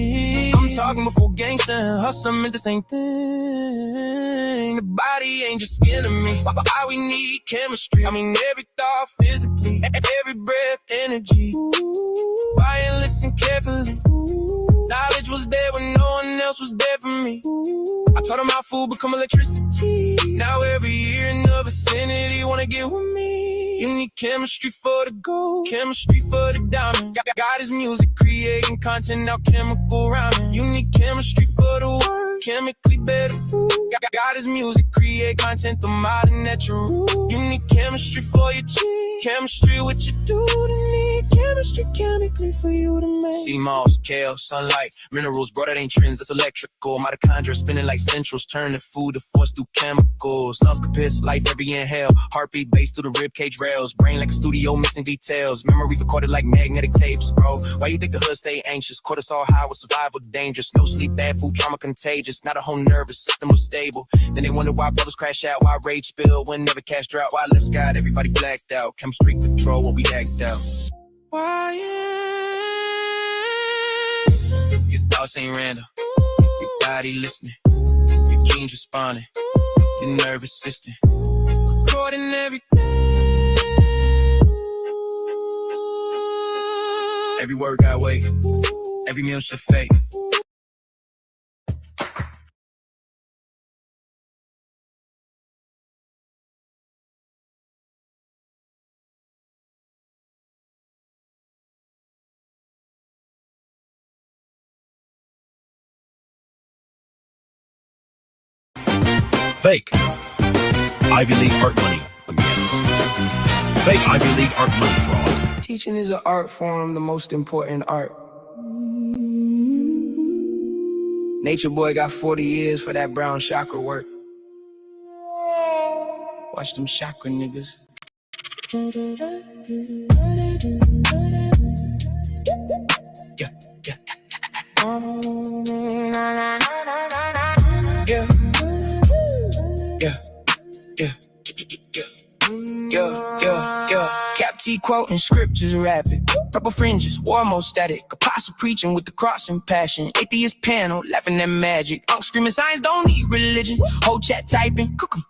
I'm talking before gangsta and hustler meant the same thing. The body ain't just skin to me. Why we need chemistry? I mean, every thought physically, every breath energy. Why you listen carefully? Knowledge was there when no one else was there for me. I taught them how food become electricity. Now every year in the vicinity wanna get with me. You need chemistry for the gold, chemistry for the diamond. God is music, creating content, now chemical rhyming. You need chemistry for the word, chemically better food. God is music, create content, the modern natural. You need chemistry for your G, chemistry what you do to me. Chemistry chemically for you to make. Sea moss, kale, sunlight, minerals, bro, that ain't trends, that's electrical. Mitochondria spinning like centrals, turning food to force through chemicals. Lungs can piss, life every inhale, heartbeat bass through the ribcage rails. Brain like a studio, missing details. Memory recorded like magnetic tapes, bro. Why you think the hood stay anxious? Cortisol high with survival dangerous. No sleep, bad food, trauma contagious. Not a whole nervous system was stable. Then they wonder why brothers crash out, why rage spill, when never cash drought, why left sky, everybody blacked out. Chemistry control what we act out. Why is your thoughts ain't random, your body listening, your genes responding, your nervous system recording everything. Every word got weight, every meal should fake. Fake. Ivy League art money. Again. Fake Ivy League art money fraud. Teaching is an art form, the most important art. Nature Boy got 40 years for that brown chakra work. Watch them chakra niggas. Yeah, yeah. Yeah. Yeah. Cap T quoting scriptures rapid. Purple fringes, war mode static. Apostle preaching with the cross and passion. Atheist panel, laughing at magic. Unk screaming science don't need religion. Whole chat typing, cook 'em.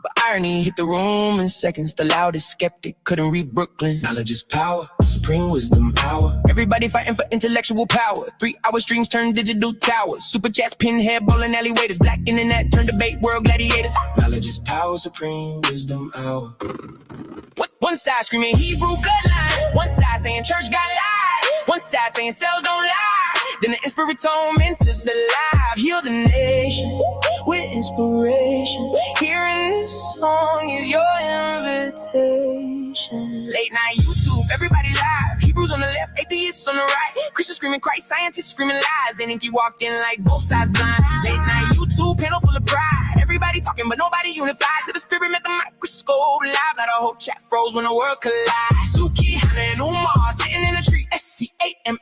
But irony hit the room in seconds. The loudest skeptic couldn't read Brooklyn. Knowledge is power, supreme wisdom power. Everybody fighting for intellectual power. 3-hour streams turn digital towers. Super chats, pinhead, bowling alley waiters. Black internet turn debate world gladiators. Knowledge is power, supreme wisdom hour. One side screaming Hebrew bloodline. One side saying church got lied. One side saying cells don't lie. Then the inspiritome into the live. Heal the nation with inspiration. Hearing this song is your invitation. Late night YouTube, everybody live. Hebrews on the left, atheists on the right. Christians screaming Christ, scientists screaming lies. Then EnQi walked in like both sides blind. Late night YouTube, panel full of pride. Everybody talking, but nobody unified. To the spirit met the microscope live. Now the whole chat froze when the worlds collide. Suki, Hannah, and Umar sitting in a tree. SCAMMING.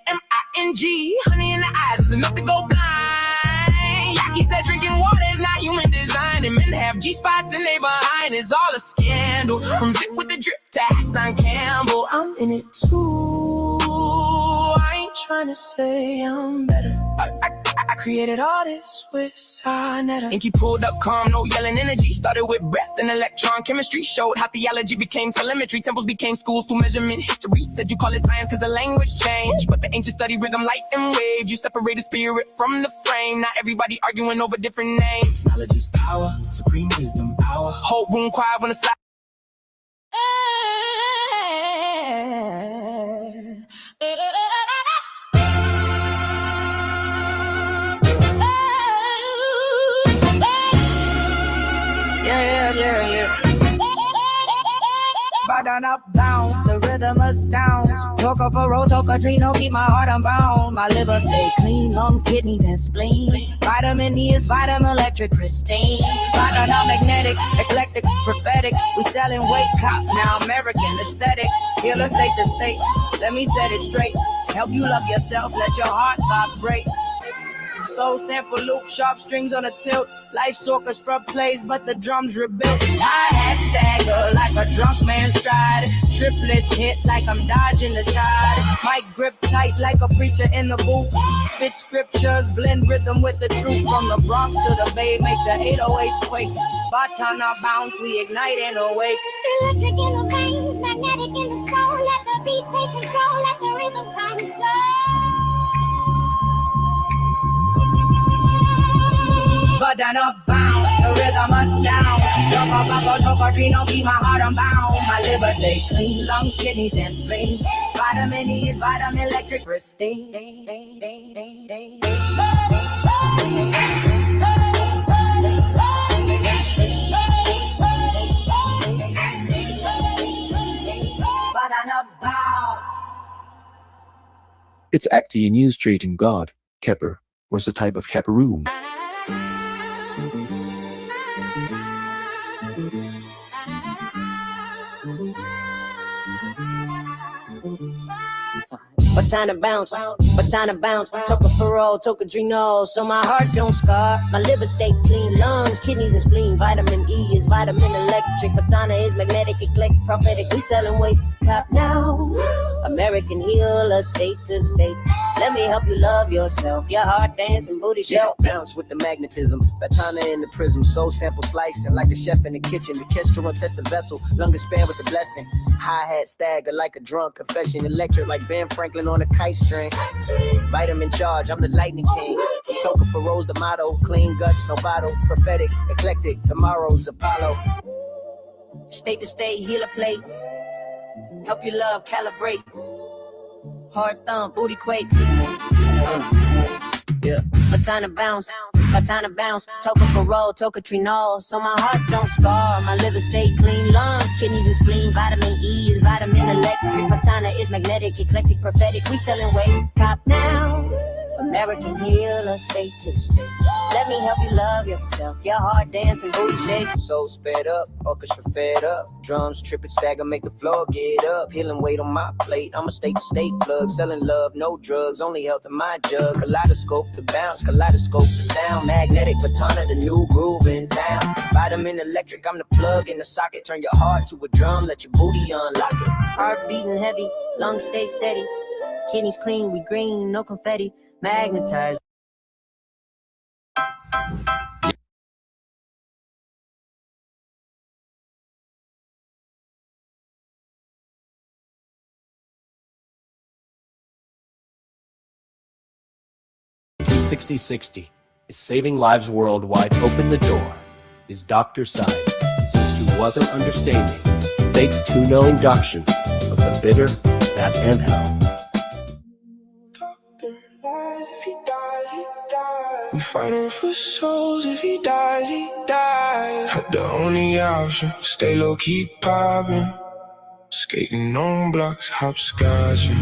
Honey in the eyes is enough to go blind. Yaki said drinking water is not human design. And men have G-spots and they behind. It's all a scandal. From Zip with the drip to Hassan Campbell. I'm in it too. I ain't trying to say I'm better. I created all this with Sonetta. EnQi pulled up calm, no yelling energy. Started with breath and electron chemistry. Showed how theology became telemetry. Temples became schools through measurement history. Said you call it science cause the language changed. But the ancients study rhythm, light, and waves. You separated spirit from the frame. Not everybody arguing over different names. Knowledge is power, supreme wisdom power. Whole room quiet when the slide. Button up, bounce, the rhythm astounds. Talk up a road, talk a tree, no keep my heart unbound. My liver stay clean, lungs, kidneys, and spleen. Vitamin D is vitamin electric, pristine. Vitamin magnetic, eclectic, prophetic. We selling weight cop, now American aesthetic. Healer state to state, let me set it straight. Help you love yourself, let your heart vibrate. Soul sample loop, sharp strings on a tilt. Life's orchestra plays, but the drums rebuilt. Hi-hat stagger like a drunk man's stride. Triplets hit like I'm dodging the tide. Mic grip tight like a preacher in the booth. Spit scriptures, blend rhythm with the truth. From the Bronx to the Bay, make the 808s quake. Batana bounce, we ignite and awake. Electric in the veins, magnetic in the soul. Let the beat take control, let the rhythm find the soul. Badana bounce. the rhythm astounds. Talk or tree, don't keep my heart unbound. My liver stay clean, lungs, kidneys, and spleen. Vitamin E is vitamin electric pristine. It's actually a new street in God. Kheper was a type of Kheperoon. But time to bounce, took a furrow, took a adrenal, so my heart don't scar. My liver stay clean, lungs, kidneys, and spleen. Vitamin E is vitamin electric, Batana is magnetic, eclectic, prophetic. We selling weight, top now. American healer, state to state. Let me help you love yourself. Your heart dancing, booty shake. Bounce with the magnetism. Batana in the prism. Soul sample slicing like the chef in the kitchen. The kestrel test the vessel. Lung expand with the blessing. Hi-hat stagger like a drunk confession. Electric like Ben Franklin on a kite string. Vitamin charge, I'm the lightning king. Token for Rose, the motto. Clean guts, no bottle. Prophetic, eclectic. Tomorrow's Apollo. State to state, healer plate. Help you love, calibrate. Hard thumb, booty quake. Yeah. Batana bounce, token for roll, tocatrinol, so my heart don't scar. My liver stay clean, lungs, kidneys and spleen. Vitamin E is vitamin electric. Batana is magnetic, eclectic, prophetic. We selling weight, cop now. American healer, state to state. Let me help you love yourself. Your heart dancing, booty shake. Soul sped up, orchestra fed up. Drums tripping, stagger, make the floor get up. Healing weight on my plate. I'm a state to state plug. Selling love, no drugs, only health in my jug. Kaleidoscope the bounce, kaleidoscope the sound. Magnetic Batana, the new groove in town. Vitamin electric, I'm the plug in the socket. Turn your heart to a drum, let your booty unlock it. Heart beating heavy, lungs stay steady. Kidneys clean, we green, no confetti. Magnetized. EnQi 6060 is saving lives worldwide. Open the door. His doctor side is used to weather understanding. Fakes 2-0 inductions of the bitter, that and hell. We fighting for souls. If he dies, he dies. The only option, stay low, keep popping. Skating on blocks, hopscotching.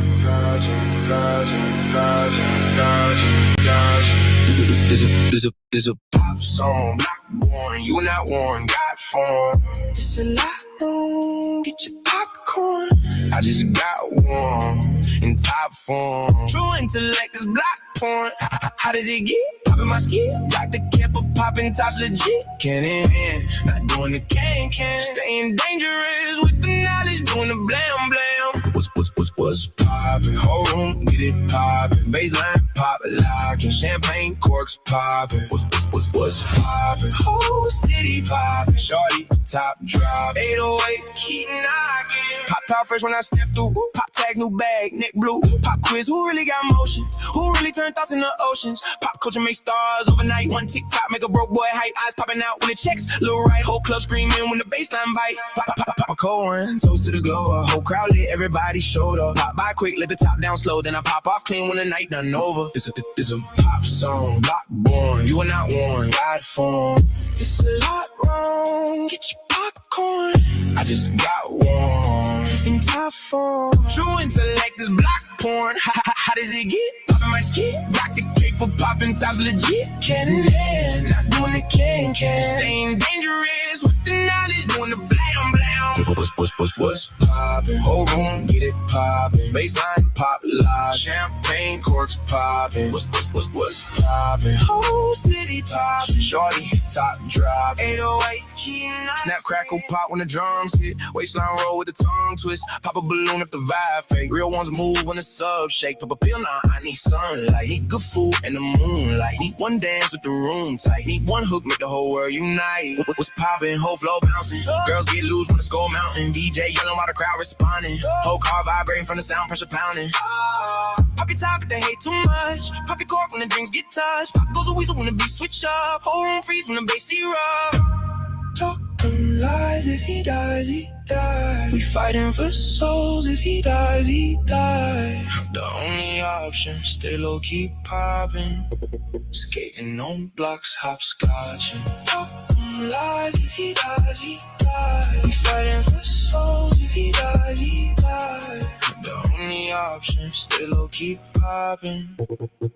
There's a pop song, black born. You not worn, got form. It's a lot room, get your popcorn. I just got one in top form. True intellect is black porn. How does it get? Popping my skin, like the Kheper, popping tops legit. Can in hand, not doing the can. Staying dangerous with the knowledge, doing the blam blam. What's poppin'? Hold on, get it poppin'. Baseline pop lockin', champagne corks poppin'. What's poppin'? Whole city poppin'. Shorty, top drop. 808s keep knockin'. Pop fresh when I step through. Pop tags, new bag, neck blue. Pop quiz, who really got motion? Who really turned thoughts into oceans? Pop culture make stars overnight. One TikTok make a broke boy hype. Eyes popping out when it checks. Little right, whole club screaming when the baseline bite. Pop a cold one, toast to the glow. Whole crowd lit, everybody showed up. Pop by quick, let the top down slow. Then I pop off clean when the night done over. It's a pop song, block born. You are not worn, ride form. It's a lot wrong. Get your popcorn. I just got one in top form. True intellect is black porn. How does it get? Popping my skin, rock the cake for popping tops legit. Can in hand, not doing the can. Staying dangerous with the knowledge, doing the blam blam. What's poppin'? Whole room, get it poppin'. Baseline pop lock, champagne corks poppin'. What's poppin'? Whole city poppin'. Shorty, top drop. 808s, key knocks. Snap, crackle, pop when the drums hit. Waistline roll with the tongue twist. Pop a balloon if the vibe fake. Real ones move when the sub shake. Pop a pill, nah, I need sunlight. Need good food and the moonlight. Need one dance with the room tight. Need one hook, make the whole world unite. What's poppin'? Whole flow bouncing. Girls get loose when the skull mountain. DJ yelling while the crowd responding. Whole car vibrating from the sound, pressure pounding. Pop your top if they hate too much. Pop your cork when the drinks get touched. Pop goes a weasel when the beat switch up. Whole room freeze when the bass erupt. dies, if he dies, he dies. We fighting for souls, if he dies, he dies. The only option, stay low, keep popping. Skating on blocks, hopscotching. Talk lies, if he dies, he dies. We fighting for souls, if he dies, he dies. The only option, stay low, keep popping.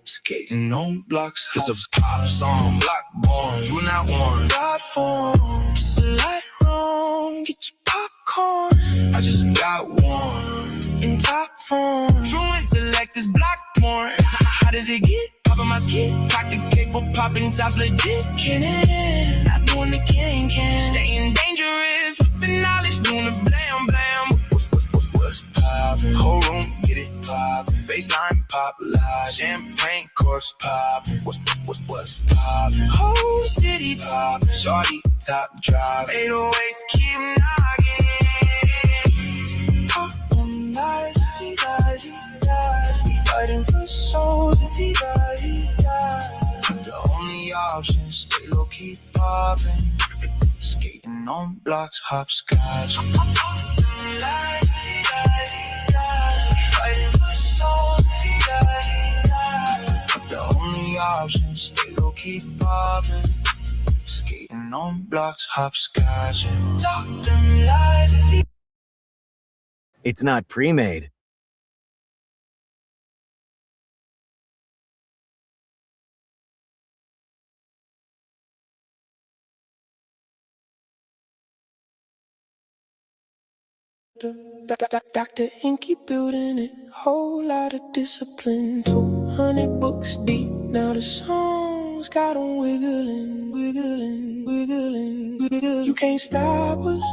Skating on blocks, it's a pop song, block born, you not one. God form, it's a light wrong, get your popcorn. I just got one, in top form. True intellect is block porn. How does it get? Popping my skin, cock the Kheper, popping tops legit. Can it, not doing the can. Staying dangerous with the knowledge, doing the blam blam. What's poppin'? Whole room, get it poppin'. Baseline pop live, champagne course poppin'. What's poppin'? Whole city poppin'. Shorty top drive, 808s keep knocking. Pop them lies, if he dies, he dies. We fighting for souls, if he dies, he dies. The only option, stay low, keep poppin'. Skating on blocks, hopscotch. The only option, stay low, keep popping. Skating on blocks, hopscotching. Talk them lies if he. It's not pre-made. Dr. EnQi building it, whole lot of discipline. 200 books deep, now the songs got 'em wiggling, wiggling, wiggling, wiggling. You can't stop us,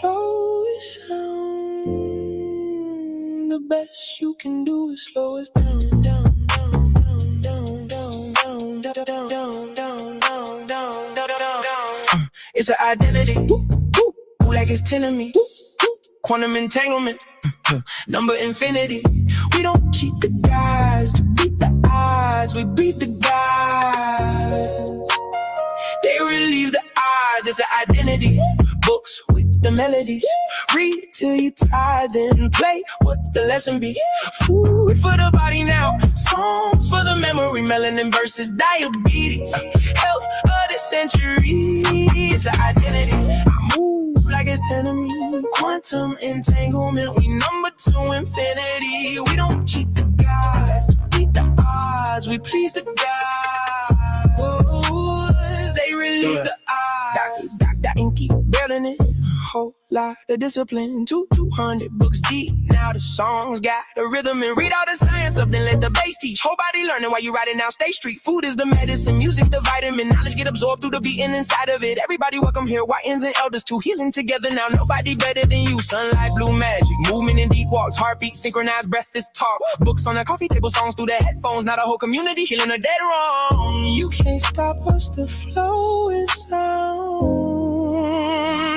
flow is sound. The best you can do is slow us down, down, down, down, down, down, down, down, down, down, down, down, down, down. It's an identity, like it's 10 of me. Quantum entanglement, number infinity. We don't cheat the guys to beat the odds. We beat the guys. They relieve the odds. It's an identity. Books with the melodies. Read it till you're tired, then play what the lesson be. Food for the body now. Songs for the memory. Melanin versus diabetes. Health of the century. It's an identity. I move like it's 10 of me. Quantum entanglement, we number 2 infinity. We don't cheat the guys to beat the odds. We please the guys. Whoa, they relieve the odds. Dr. EnQi building it, whole lot of discipline. 200 books deep, now the songs got the rhythm. And read all the science up, then let the bass teach. Whole body learning while you riding down State Street. Food is the medicine, music the vitamin. Knowledge get absorbed through the beating inside of it. Everybody welcome here, YNs and elders too. Healing together now, nobody better than you. Sunlight, blue magic, movement in deep walks. Heartbeat, synchronized, breath is talk. Books on the coffee table, songs through the headphones. Not a whole community, healing a dead wrong. You can't stop us, the flow is sound.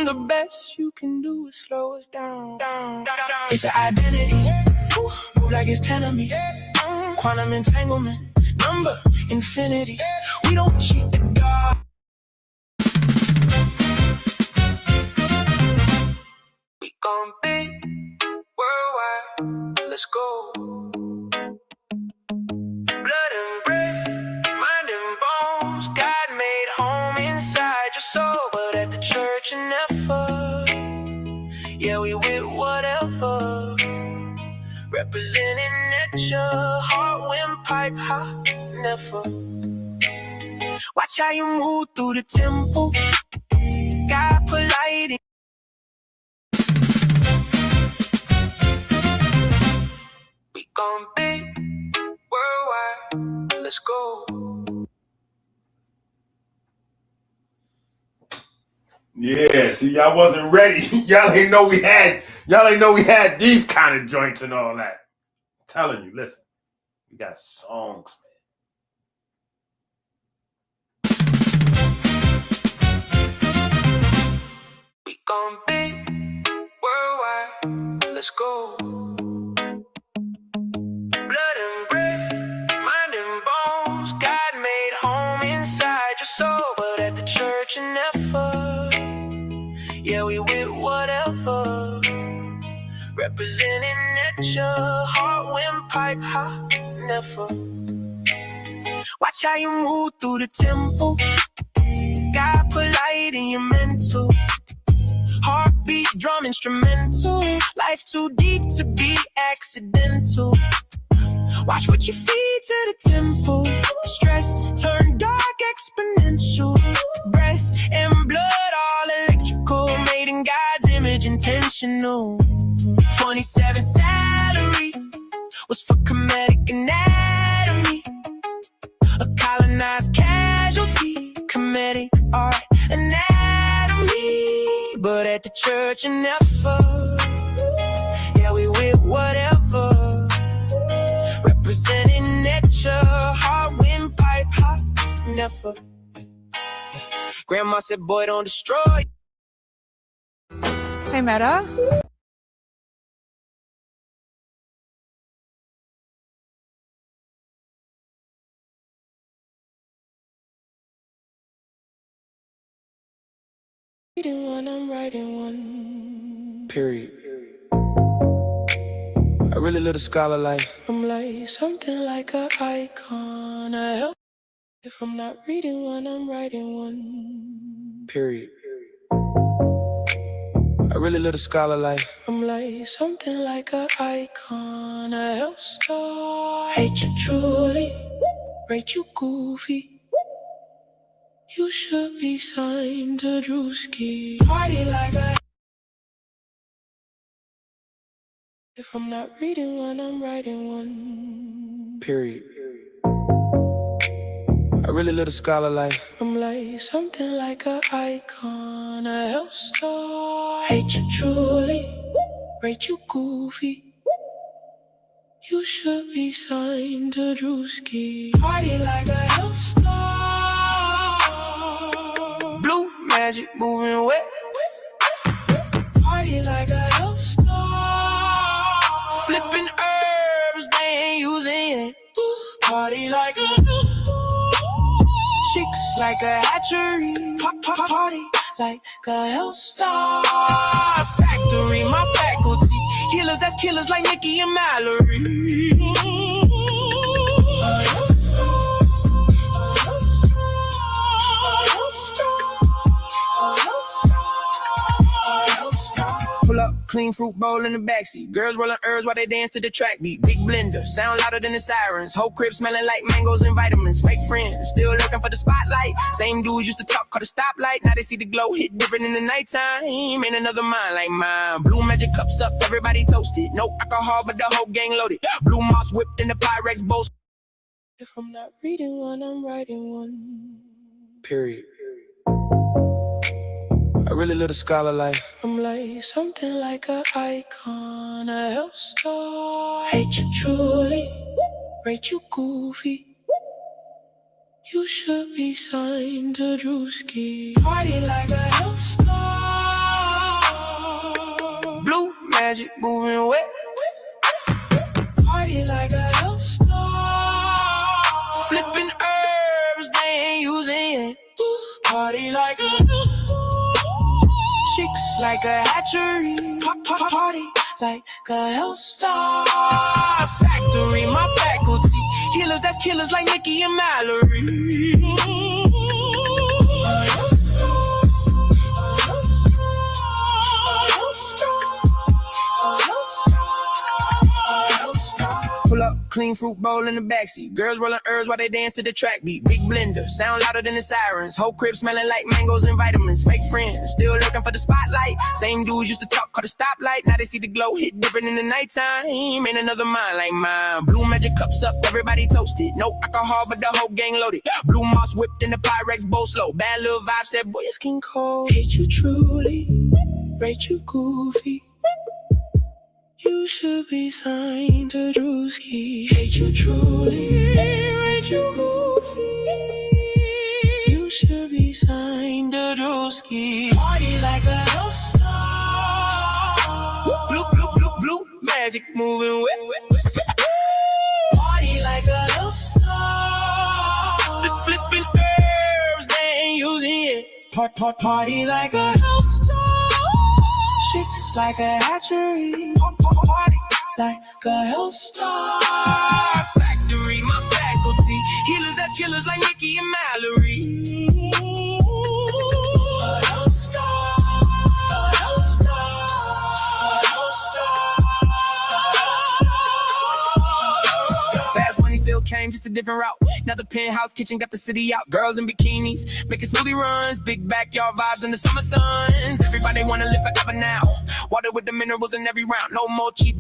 The best you can do is slow us down, down, down, down. It's an identity, move like it's 10 of me. Quantum entanglement, number infinity. We don't cheat the God. We gon' be worldwide, let's go. Blood and bread, mind and bones. God made home inside your soul. But at the church and effort, yeah, we with whatever. Representing at your heart when pipe hot, never. Watch how you move through the temple. God put light in. We gon' be worldwide, let's go. Yeah, see, y'all wasn't ready. Y'all ain't know we had these kind of joints and all that. I'm telling you, listen, we got songs, man. We gon' be worldwide, let's go. Blood and bread, mind and bones. God made home inside your soul. But at the church and effort, Yeah, we with whatever. Representing nature, heart, wind, pipe, hot, never. Watch how you move through the temple. God polite in your mental. Heartbeat, drum instrumental. Life too deep to be accidental. Watch what you feed to the temple. Stress turn dark exponential. Breath and blood all electrical. Made in God's image intentional. 27 salary was for comedic anatomy. A colonized casualty. Comedic art anatomy. But at the church and never. Yeah, we with whatever. Representing nature, heart, wind, pipe, hot, never. Grandma said, boy, don't destroy. Hey, Meta. Reading one, I'm writing one. Period. I really love the scholar life. I'm like something like an icon. I help. If I'm not reading one, I'm writing one. Period. I really love the scholar life. I'm like something like an icon. A health star. Hate you truly, rate you goofy. You should be signed to Drewski. Party like a. If I'm not reading one, I'm writing one. Period. I really love the scholar life. I'm like something like an icon. A health star. Hate you truly, rate you goofy. You should be signed to Drewski. Party like a health star. Blue magic moving wet. Party like a health star. Flipping herbs they ain't using it. Party like a chicks like a hatchery. Party like a health star. Factory, my faculty. Healers, that's killers like Nikki and Mallory. Pull up, clean fruit bowl in the backseat. Girls rolling herbs while they dance to the track beat. Big blender, sound louder than the sirens. Whole crib smelling like mangoes and vitamins. Fake friends, still looking for the spotlight. Same dudes used to talk, call the stoplight. Now they see the glow, hit different in the nighttime. Ain't another mind like mine. Blue magic cups up, everybody toasted. No alcohol, but the whole gang loaded. Blue moss whipped in the Pyrex bowl. If I'm not reading one, I'm writing one. Period. I really love the scholar life. I'm like something like an icon. A health star. Hate you truly, rate you goofy. You should be signed to Drewski. Party like a health star. Blue magic moving wet. Party like a health star. Flipping herbs they ain't using it. Party like a chicks like a hatchery. Party like a health star. Factory, my faculty. Healers, that's killers like Nikki and Mallory. Pull up, clean fruit bowl in the backseat. Girls rolling herbs while they dance to the track beat. Big blender, sound louder than the sirens. Whole crib smelling like mangoes and vitamins. Fake friends, still looking for the spotlight. Same dudes used to talk, call the stoplight. Now they see the glow, hit different in the nighttime. Ain't another mind like mine. Blue magic cups up, everybody toasted. No alcohol, but the whole gang loaded. Blue moss whipped in the Pyrex bowl slow. Bad little vibe said, boy, it's King Cole. Hate you truly, rate you goofy. You should be signed to Drewski. Hate you truly, rate you goofy. You should be signed to Drewski. Party like a health star. Blue, blue, blue, blue, magic moving wet. Party like a health star. The flipping herbs they ain't using it. Party like a health star. Chicks like a hatchery, party like a health star factory. My faculty, healers that's killers like Nikki and Mallory. A health star, a health star, a health star. Fast money still came, just a different route. Now the penthouse kitchen got the city out. Girls in bikinis, making smoothie runs. Big backyard vibes in the summer suns. Everybody wanna live forever now. Water with the minerals in every round. No more cheap.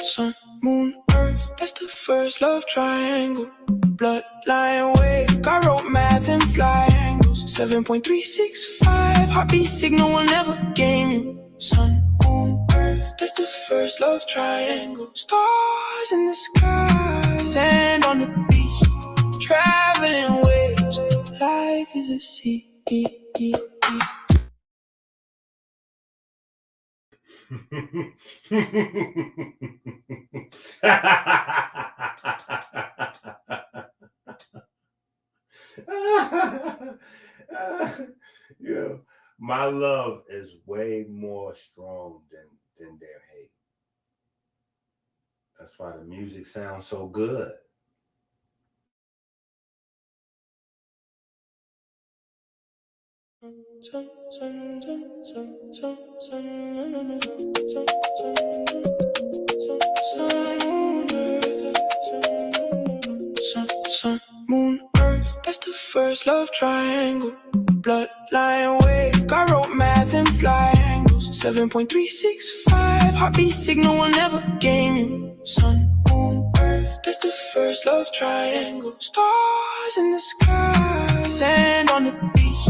Sun, moon, earth, that's the first love triangle. Bloodline wave, got wrote math and fly angles. 7.365, heartbeat signal will never game you. Sun, moon, earth, that's the first love triangle. Stars in the sky, sand on the beach, traveling waves. Life is a sea. Yeah, my love is way more strong than their hate. That's why the music sounds so good. Sun, moon, earth, that's the first love triangle. Bloodline wave, got wrote math and fly angles. 7.365, heartbeat signal will never game you. Sun, moon, earth, that's the first love triangle. Stars in the sky, sand on the beach,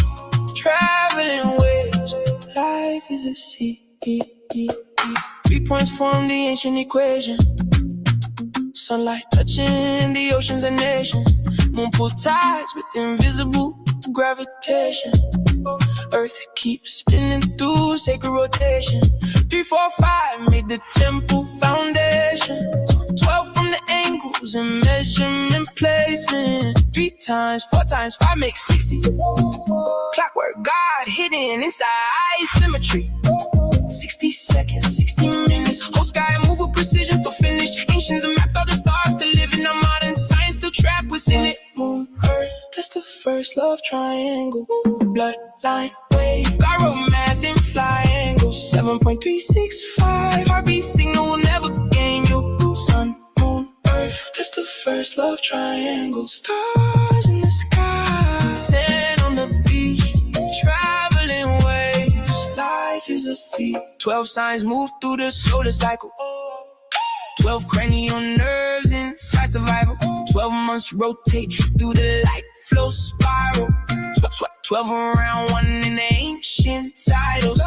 traveling waves. Life is a sea. 3 points form the ancient equation. Sunlight touching the oceans and nations. Moon pull tides with invisible gravitation. Earth keeps spinning through sacred rotation. 3, 4, 5 made the temple foundation. 12 from the angles and measurement placement. 3 times, 4 times 5 makes 60. Clockwork God hidden inside symmetry. 60 seconds, 60 minutes. Whole sky move with precision to finish. Ancients mapped all the stars to live in our modern science. Still trapped within it. Moon, earth, that's the first love triangle. Bloodline wave, got wrote math and fly angles. 7.365, heartbeat signal will never game you. Sun, moon, earth, that's the first love triangle. Stars in the sky, sand on the beach, traveling waves. Life is a sea. 12 signs move through the solar cycle. 12 cranial nerves inside survival. 12 months rotate through the light flow spiral. 12 around 1 in the ancient titles.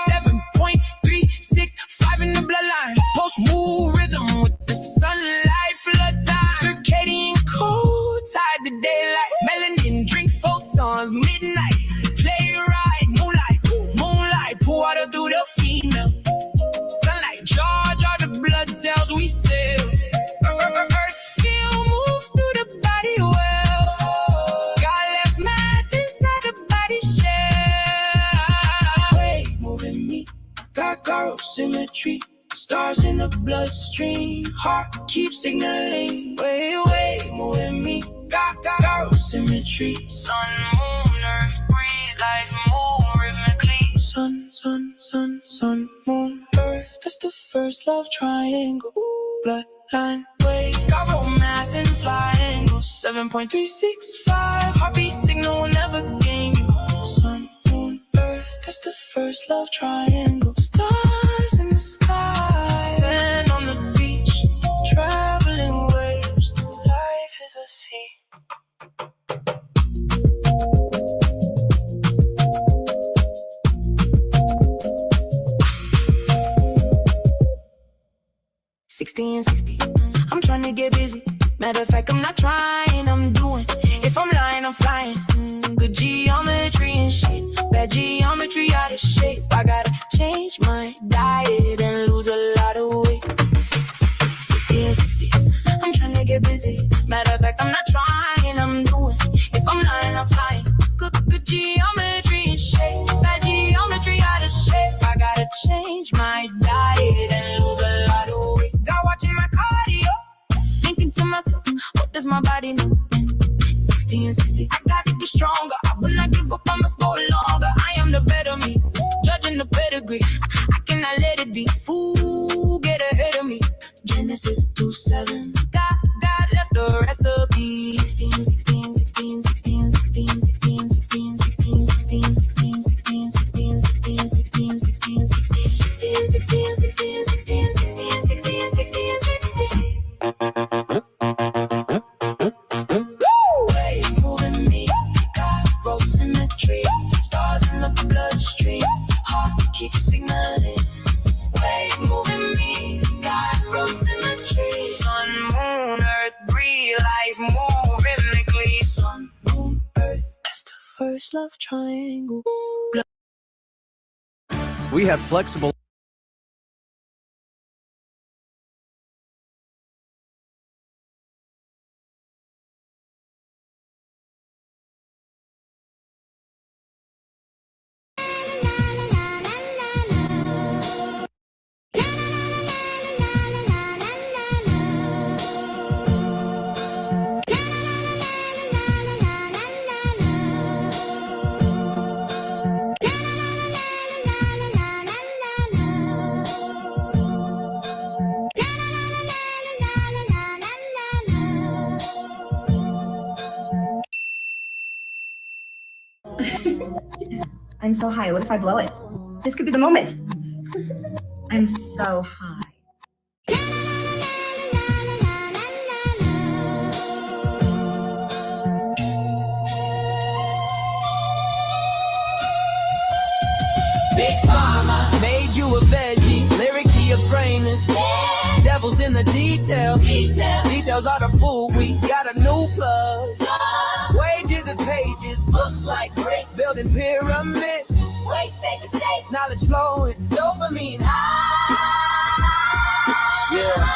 7.365 in the bloodline. Post move rhythm with the sunlight flood time. Circadian code tied to daylight. Melanin drink photons midnight. Play right, moonlight pour water through the female. Sunlight charge all the blood cells we sell. Earth feel move through the body well. God left math inside the body shell. Way moving me, got Garo symmetry. Stars in the bloodstream, heart keeps signaling. Way moving me, got Garo symmetry. Sun, moon, earth, breathe, life move rhythmically. Sun, moon, earth, that's the first love triangle. Bloodline wave, got wrote math and fly angles. 7.365, heartbeat signal will never game you. Sun, moon, earth, that's the first love triangle. Stars in the sky, sand on the beach, traveling waves. Life is a sea. And 60. I'm trying to get busy. Matter of fact, I'm not trying, I'm doing. If I'm lying, I'm flying. Good geometry and shit. Bad geometry, oddish. shape. I gotta change my diet and lose a lot of weight. 60 and 60, I'm trying to get busy. Matter of fact, I'm not trying, I'm doing. If I'm lying, I'm flying. Good geometry and shape. Bad geometry out of shape. I gotta change my diet and lose a lot of weight. Got watching my cardio, thinking to myself, what does my body need? 60 and 60, I gotta get stronger. I will not give up, I must go longer. I am the better me, judging the pedigree. I cannot let it be. Fool, get ahead of me. Genesis 2:7. God left a recipe. 16, 16, 16, 16, 16, 16, 16, 16, 16, 16, 16, 16, 16, 16, 16, 16, 16, 16, 16, 16, 16, 16, 16. Wave moving me, got road symmetry, stars in the bloodstream, heart keeps signaling. Wave moving me, got road symmetry. Sun, moon, earth, breathe life, move rhythmically. Sun, moon, earth, that's the first love triangle. We have flexible. I'm so high. What if I blow it? This could be the moment. I'm so high. Big Pharma made you a veggie. Lyric to your brain is devil's in the details. Details are the fool. We got a new plug. Wages is pages. Books like bricks. Building pyramids. Waste state to state. Knowledge flowing. Dopamine high. Yeah.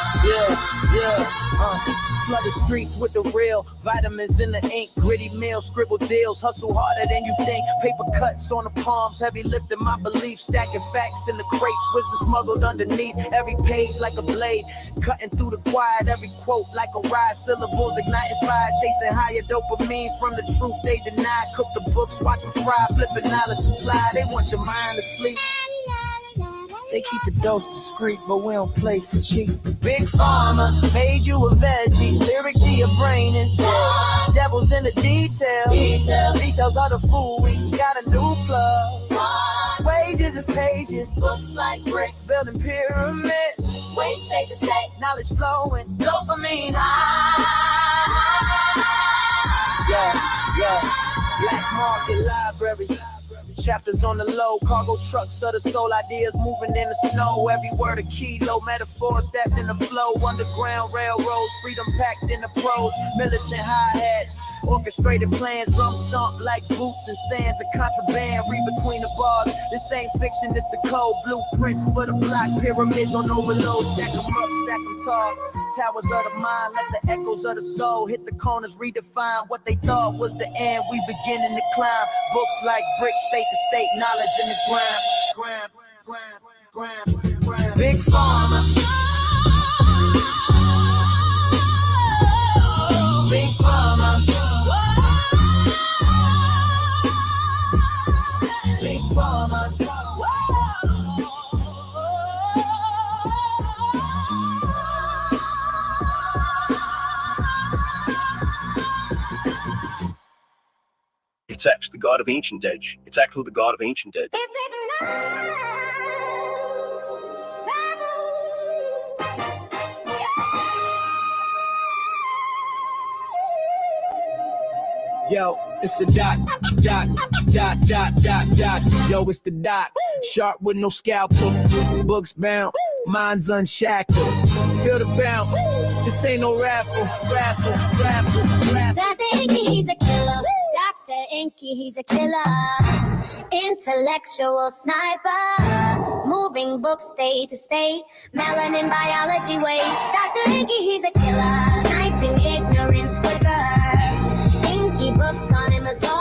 Flood the streets with the real vitamins in the ink, gritty meals, scribble deals, hustle harder than you think. Paper cuts on the palms, heavy lifting my beliefs, stacking facts in the crates, wisdom smuggled underneath every page like a blade, cutting through the quiet, every quote like a ride, syllables igniting fire, chasing higher dopamine from the truth they deny. Cook the books, watch them fry, flipping knowledge supply. They want your mind to sleep. They keep the dose discreet, but we don't play for cheap. Big Pharma made you a veggie. Lyric to your brain is dead. Devil's in the details. Details are the fool. We got a new plug. Wages is pages. Books like bricks. Building pyramids. Waste state to state. Knowledge flowing. Dopamine high. Yeah. Black market libraries. Chapters on the low, cargo trucks of the soul, ideas moving in the snow. Every word a kilo, metaphors stacked in the flow. Underground railroads, freedom packed in the prose. Militant hi-hats, orchestrated plans. Drum stomp like boots and sands of contraband. Read between the bars, this ain't fiction, this the code. Blueprints for the block, pyramids on overload. Stack them up, stack them tall. Towers of the mind, let the echoes of the soul hit the corners, redefine what they thought was the end. We beginning to climb. Books like bricks, state to state, knowledge in the ground. Big Pharma. Big Pharma. Big Pharma. It's X, the god of ancient age. It's actually the god of ancient age. Yo, it's the dot. Yo, it's the dot. Sharp with no scalpel. Books bound, minds unshackled. Feel the bounce. This ain't no raffle. Dr. EnQi, he's a killer. Dr. EnQi, he's a killer, intellectual sniper, moving books state to state, melanin biology wait. Dr. EnQi, he's a killer, sniping ignorance quicker. EnQi books on Amazon,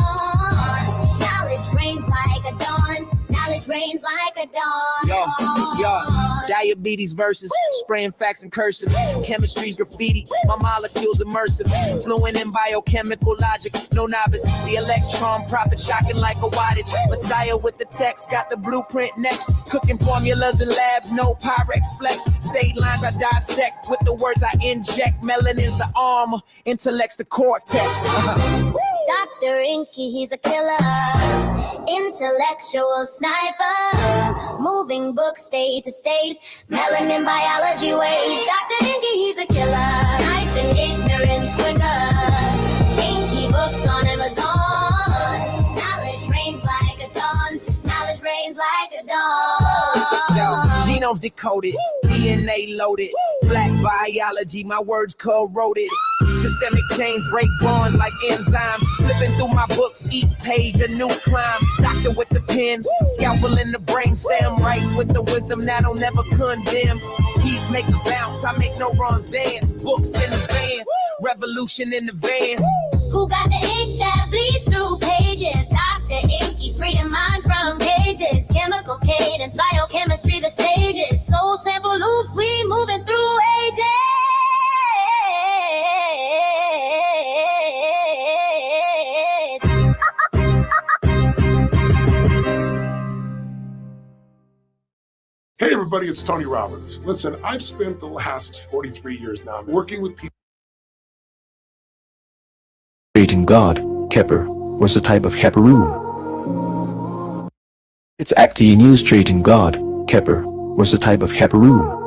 knowledge rains like a dawn. Knowledge rains like a dawn. Yo, diabetes versus spraying facts and cursive. Chemistry's graffiti, my molecules immersive. Fluent in biochemical logic, no novice. The electron profit shocking like a wattage. Messiah with the text, got the blueprint next. Cooking formulas in labs, no Pyrex flex. State lines I dissect with the words I inject. Melanin's the armor, intellect's the cortex. Dr. EnQi, he's a killer, intellectual sniper, moving books state to state, melanin biology wait. Dr. EnQi, he's a killer, sniping ignorance quicker. EnQi books on Amazon, knowledge rains like a dawn. Knowledge rains like a dawn. Yo, genomes decoded, DNA loaded, black biology, my words corroded. Systemic change break bonds like enzymes. Flipping through my books, each page a new climb. Doctor with the pen, scalpel in the brain stem. Right with the wisdom that'll never condemn. Heat make a bounce, I make neurons dance. Books in the van, revolution in the vans. Who got the ink that bleeds through pages? Dr. EnQi, freeing minds from cages. Chemical cadence, biochemistry, the stages. Soul sample loops, we moving through ages. Hey everybody, it's Tony Robbins. Listen, I've spent the last 43 years now working with people. Creating God, Kheper, was a type of Kheperu. Its active illustrating God, Kheper, was a type of Kheperu.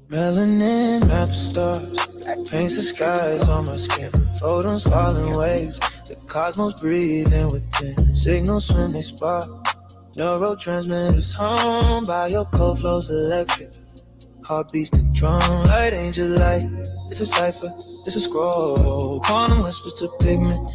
Melanin rap stars, paints the skies on my skin. Photons falling waves, the cosmos breathing within. Signals when they spark, neurotransmitters hum. Bio code flows electric, heartbeats the drum. Light angel light, it's a cipher, it's a scroll. Quantum whispers to pigment,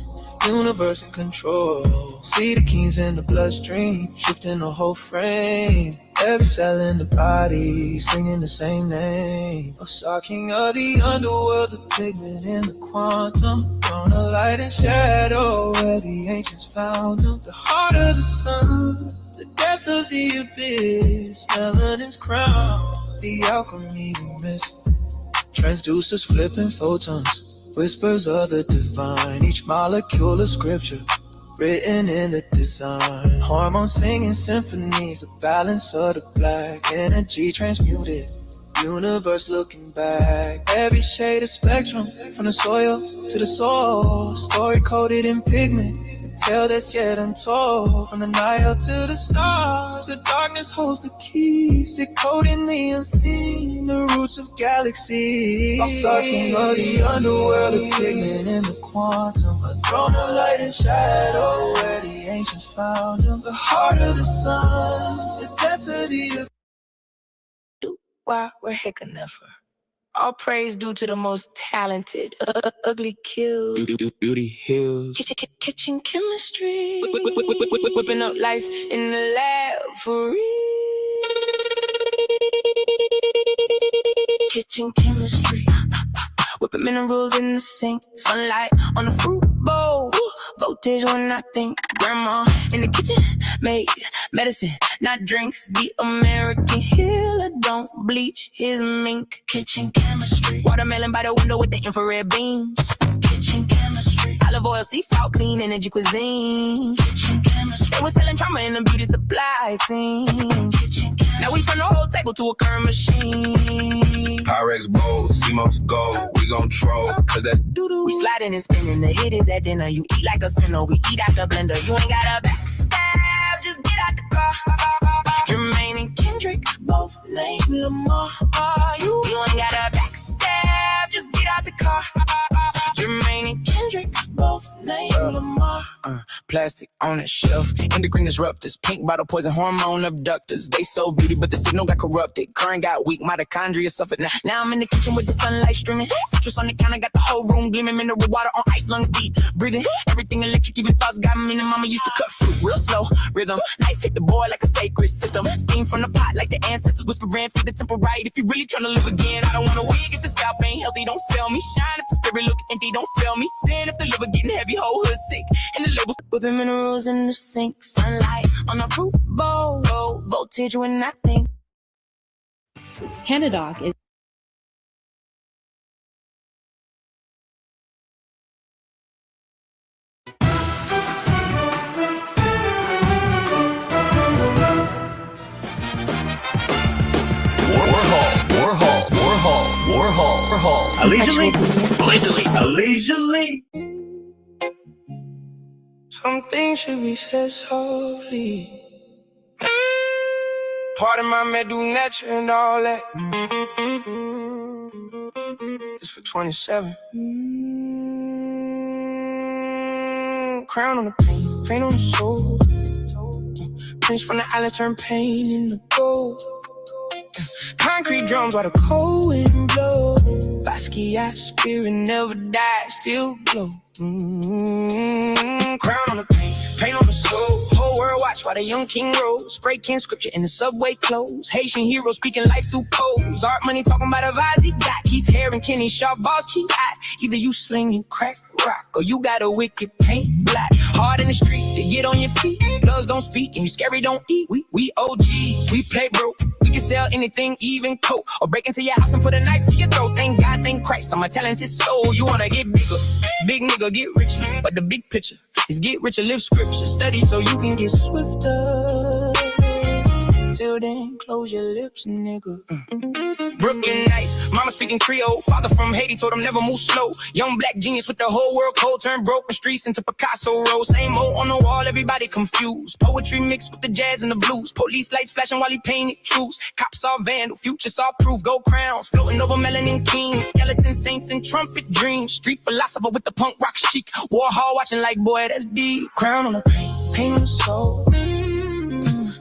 universe in control. See the keys in the bloodstream, shifting the whole frame. Every cell in the body singing the same name. A king of the underworld, the pigment in the quantum. On a light and shadow where the ancients found them. The heart of the sun, the depth of the abyss. Melanin's crown, the alchemy we miss. Transducers flipping photons, whispers of the divine. Each molecule a scripture written in the design. Hormones singing symphonies, a balance of the black. Energy transmuted, universe looking back. Every shade of spectrum, from the soil to the soul. Story coded in pigment, a tale that's yet untold. From the Nile to the stars, the darkness holds the keys. Decoding the unseen, the roots of galaxies. King of the underworld, the pigment in the quantum. A throne of light and shadow where the ancients found them. The heart of the sun, the depth of the... Why we're Kheper. All praise due to the most talented, ugly kills. Beauty heals. Kitchen chemistry. Whipping up life in the lab for real. Kitchen chemistry. Whipping minerals in the sink. Sunlight on the fruit bowl. Voltage when I think. Grandma in the kitchen made medicine, not drinks. The American healer don't bleach his mink. Kitchen chemistry. Watermelon by the window with the infrared beams. Kitchen chemistry. Olive oil, sea salt, clean energy cuisine. Kitchen chemistry. They was selling trauma in the beauty supply scene. Kitchen chemistry. Now we turn the whole table to a current machine. Pyrex bowl, CMOS gold, we gon' troll, cause that's doo-doo. We sliding and spinning, the hit is at dinner. You eat like a sinner, we eat out the blender. You ain't got a backstab, just get out the car. Jermaine and Kendrick, both named Lamar. You ain't got a backstab, just get out the car. Jermaine and Kendrick, both named Lamar. Plastic on a shelf, endocrine disruptors, pink bottle poison, hormone abductors. They so beauty, but the signal got corrupted. Current got weak, mitochondria suffered. Now I'm in the kitchen with the sunlight streaming. Citrus on the counter, got the whole room gleaming. Mineral water on ice, lungs deep, breathing. Everything electric, even thoughts got me. And mama used to cut fruit real slow. Rhythm, knife hit the boy like a sacred system. Steam from the pot like the ancestors whispering, feed the temple right. If you really tryna live again, I don't want a wig if the scalp ain't healthy. Don't sell me shine if the spirit look empty. Don't sell me sin if the liver getting heavy. Whole hood sick and the labels whipping minerals in the sink. Sunlight on a fruit bowl. Low voltage when I think. Canadoc is Warhol. Allegedly. Some things should be said softly. Pardon my medu nature and all that. It's for 27. Crown on the pain on the soul. Prince from the island turn pain into gold. Concrete drums while the cold wind blow. Basquiat spirit never died, still glow. Crown on the pain on the soul. Whole world watch while the young king rose. Spray can scripture in the subway clothes. Haitian heroes speaking life through codes. Art money talking about a vibes he got. Keith Hair and Kenny Sharp balls keep hot. Either you slinging crack rock or you got a wicked paint black. Hard in the street to get on your feet. Plugs don't speak and you scary don't eat. We OGs, we play broke. We can sell anything, even coke. Or break into your house and put a knife to your throat. Thank God, thank Christ, I'm a talented soul. You wanna get bigger, big nigga get richer. But the big picture is get richer, live scripture. Study so you can get swifter. Till then, close your lips, nigga. Brooklyn Nights, mama speaking Creole. Father from Haiti told him never move slow. Young black genius with the whole world cold. Turned broken streets into Picasso road. Same old on the wall, everybody confused. Poetry mixed with the jazz and the blues. Police lights flashing while he painted truths. Cops saw vandal, future saw proof. Gold crowns floating over melanin kings. Skeleton saints and trumpet dreams. Street philosopher with the punk rock chic. Warhol watching like, boy, that's deep. Crown on the pain on the soul.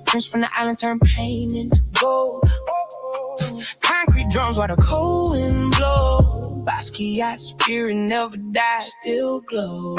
Prince from the islands turn pain into gold. Concrete drums while the cold wind blow. Basquiat spirit never died, still glow.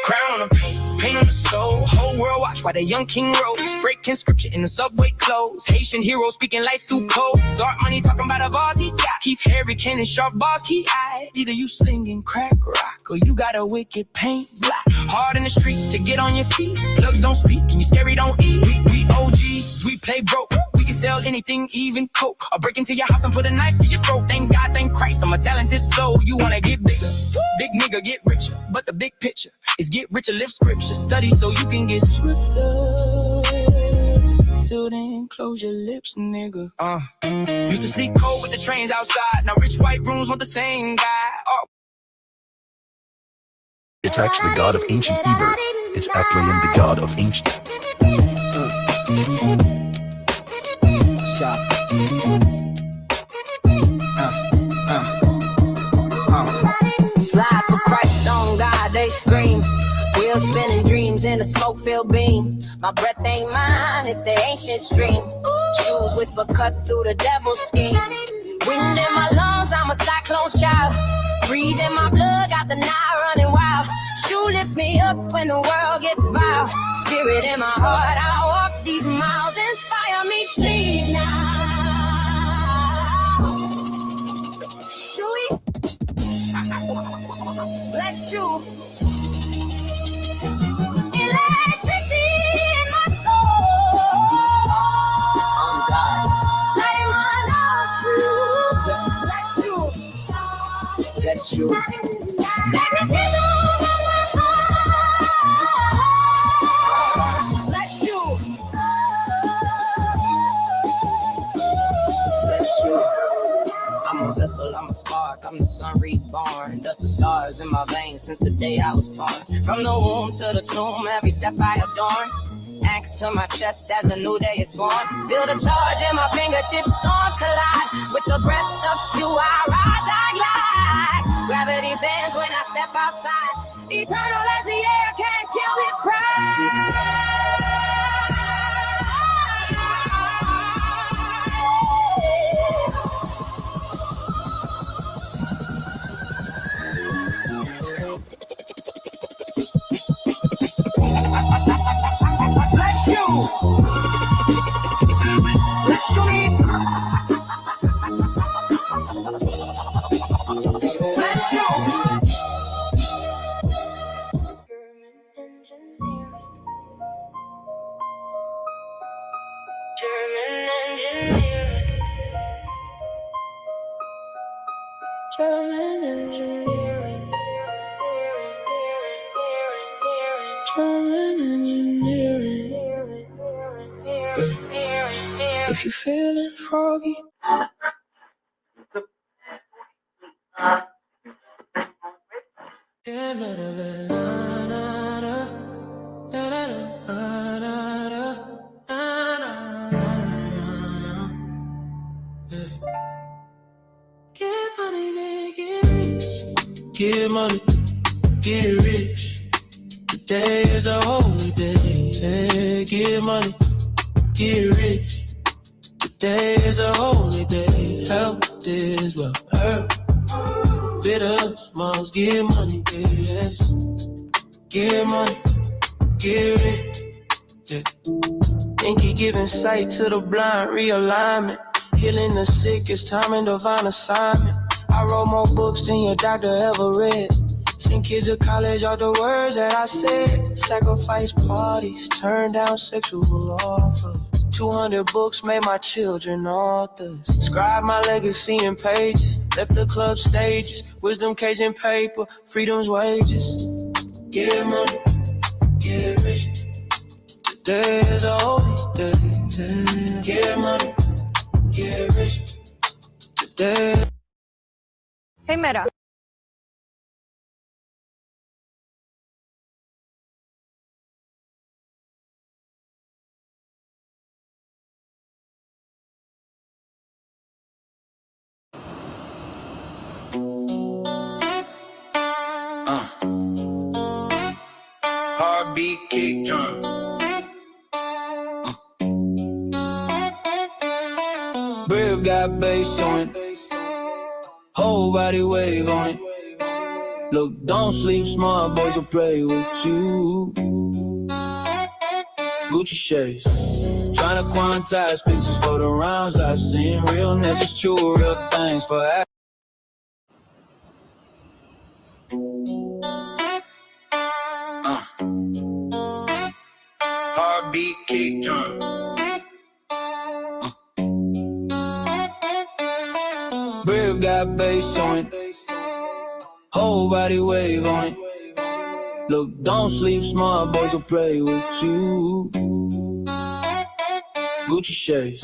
Crown on the pain on the soul. Whole world watch while the young king rose. Breaking scripture in the subway clothes. Haitian heroes speaking life through codes. Art money talking about a vase he got. Keith Harry Ken and Sharp balls key eyed. Either you slinging crack rock or you got a wicked paint black. Hard in the street to get on your feet. Plugs don't speak and you scary don't eat. We OGs, we play broke. We can sell anything, even coke. Or break into your house and put a knife to your throat. Thank God, thank Christ, I'm a talented soul. You wanna get bigger, big nigga get richer. But the big picture is get richer, live scripture. Study so you can get swifter. Till then, close your lips, nigga. Used to sleep cold with the trains outside. Now rich white rooms want the same guy. It's actually the god of ancient Kheper. It's actually in the god of ancient. Shop. Slide for Christ on God, they scream. Wheels spinning dreams in a smoke-filled beam. My breath ain't mine, it's the ancient stream. Shoes whisper cuts through the devil's scheme. Wind in my lungs, I'm a cyclone's child. Breathe in my blood, got the Nile running wild. Shoe lifts me up when the world gets vile. Spirit in my heart, I walk these miles. Inspire me, please now. Shoey, bless you. Electricity in my soul. Oh God, light in my nostrils. Bless you. Bless you. Magnetism in my heart. Bless you. Bless you. I'm a vessel, I'm a spark, I'm the sun reborn. Dust the stars in my veins since the day I was torn. From the womb to the tomb, every step I adorn. Anchor to my chest as the new day is sworn. Feel the charge in my fingertips, storms collide. With the breath of you, I rise, I glide. Gravity bends when I step outside. Eternal as the If you're feeling froggy, get money, get rich. Today is a holy day. Hey, get money, get rich. Today is a holy day. Health is well. Bitter smiles, get money, yes. Get money, get rich. Yeah. EnQi giving sight to the blind, realignment. Healing the sick, it's time and divine assignment. I wrote more books than your doctor ever read. Send kids to college, all the words that I said. Sacrifice parties, turn down sexual offers. 200 books made my children authors. Scribe my legacy in pages. Left the club stages. Wisdom cage in paper. Freedom's wages. Get money, get rich. Today is a holy day. Get money, get rich. Today. Hey, Meta. Heartbeat kick drum. Brave got bass on it. Whole body wave on it. Look, don't sleep, smart boys will play with you. Gucci shades. Trying to quantize pictures for the rounds I've seen. Real niggas, true, real things for Heartbeat kick drum. Brave got bass on it. Whole body wave on it. Look, don't sleep, smart boys will play with you. Gucci shades.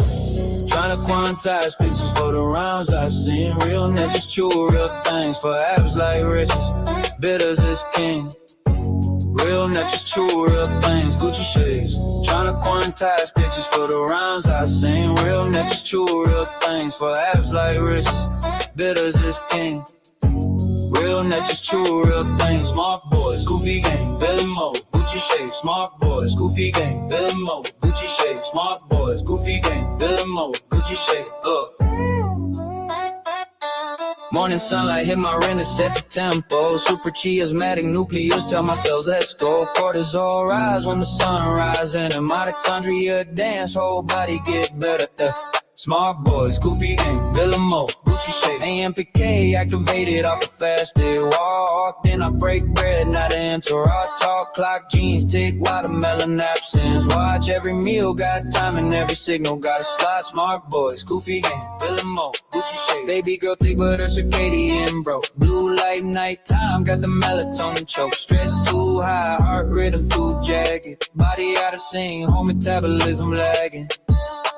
Trying to quantize pictures for the rounds I've seen. Real niggas, true, real things for apps like riches. Bitters is king. Real niggas, true, real things. Gucci shades. Trying to quantize pictures for the rounds I've seen. Real niggas, true, real things for apps like riches. Bitters is king. Real niggas, true, real things. Smart boys, goofy gang, Billy Mo, Gucci shades. Smart boys, goofy gang, Billy Mo, Gucci shades. Smart boys, goofy gang, Billy Mo, Gucci shades. Look. Morning sunlight hit my retina, set the tempo. Super chiasmatic nucleus, tell my cells let's go. Cortisol rise when the sun rises. And in mitochondria dance, whole body get better. Smart boys, goofy gang, Billy Mo, Gucci shade. AMPK activated off the fasted walk. Then I break bread, not enter our talk. Clock jeans tick, watermelon absence. Watch every meal, got time and every signal got a slot. Smart boys, goofy gang, Billy Mo, Gucci shade. Baby girl thick but her circadian broke. Blue light nighttime, got the melatonin choke. Stress too high, heart rhythm too jagged. Body out of sync, home metabolism lagging.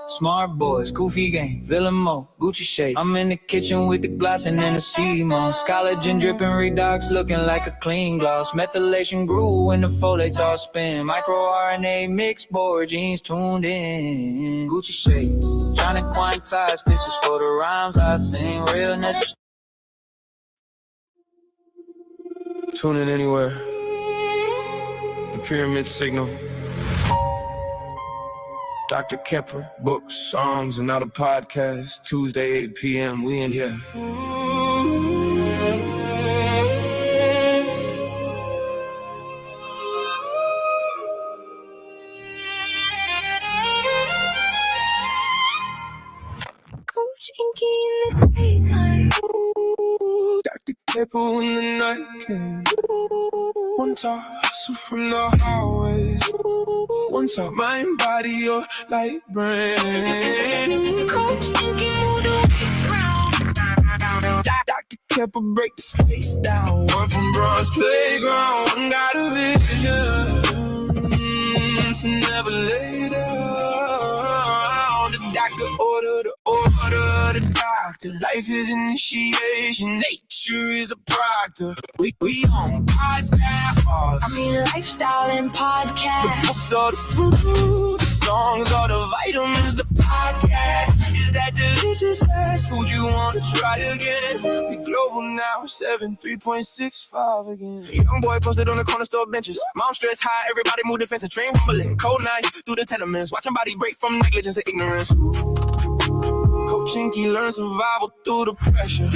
Smart boys, goofy gang, Villain Mo, Gucci shade. I'm in the kitchen with the glass and then the CMOS. Collagen dripping, redox looking like a clean gloss. Methylation grew when the folates all spin. MicroRNA mixed board, genes tuned in. Gucci shade, trying to quantize pictures for the rhymes I sing. Real niggas. Tune in anywhere. The pyramid signal. Dr. Kheper, books, songs, and now the podcast. Tuesday, 8 p.m. We in here. Coach EnQi in the daytime. Dr. Kheper when the night came. One talk hustle from the hallways. One talk mind, body, or light brain. Kheper break the space down. One from Broad's playground, one got a vision to never lay down. The doctor ordered the order, the doctor. Life is initiation, nature is a proctor. We on podcast. Lifestyle and podcast. The books are the fruit, the songs are the vitamins, the podcast is that delicious fast food you want to try again. We global now, 73.65 again. Young boy posted on the corner store benches. Mom stressed high, everybody move defensive. Train rumbling, cold nights through the tenements. Watching body break from negligence and ignorance. Coach EnQi learn survival through the pressure.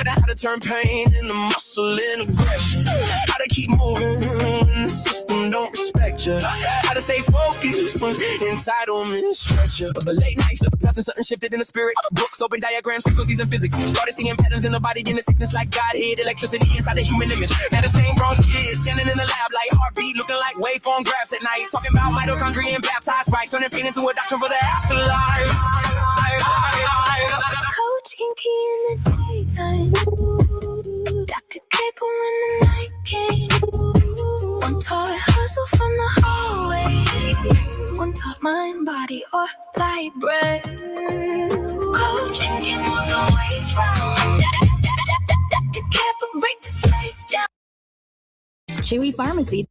How to turn pain into muscle and aggression. How to keep moving when the system don't respect you. How to stay focused when entitlement stretch you. But late nights, nothing something shifted in the spirit. Books, open diagrams, frequencies, and physics. Started seeing patterns in the body, in the sickness like Godhead. Electricity inside the human image. Now the same bronze kids standing in the lab like heartbeat, looking like waveform graphs at night. Talking about mitochondria and baptized right. Turning pain into a doctrine for the afterlife. Coach EnQi in the daytime. Dr. Kheper when the night came. One taught hustle from the hallway. One taught mind, body, or light breath. Coach EnQi move the weights round. Dr. Kheper break the slates down. Chewy Pharmacy.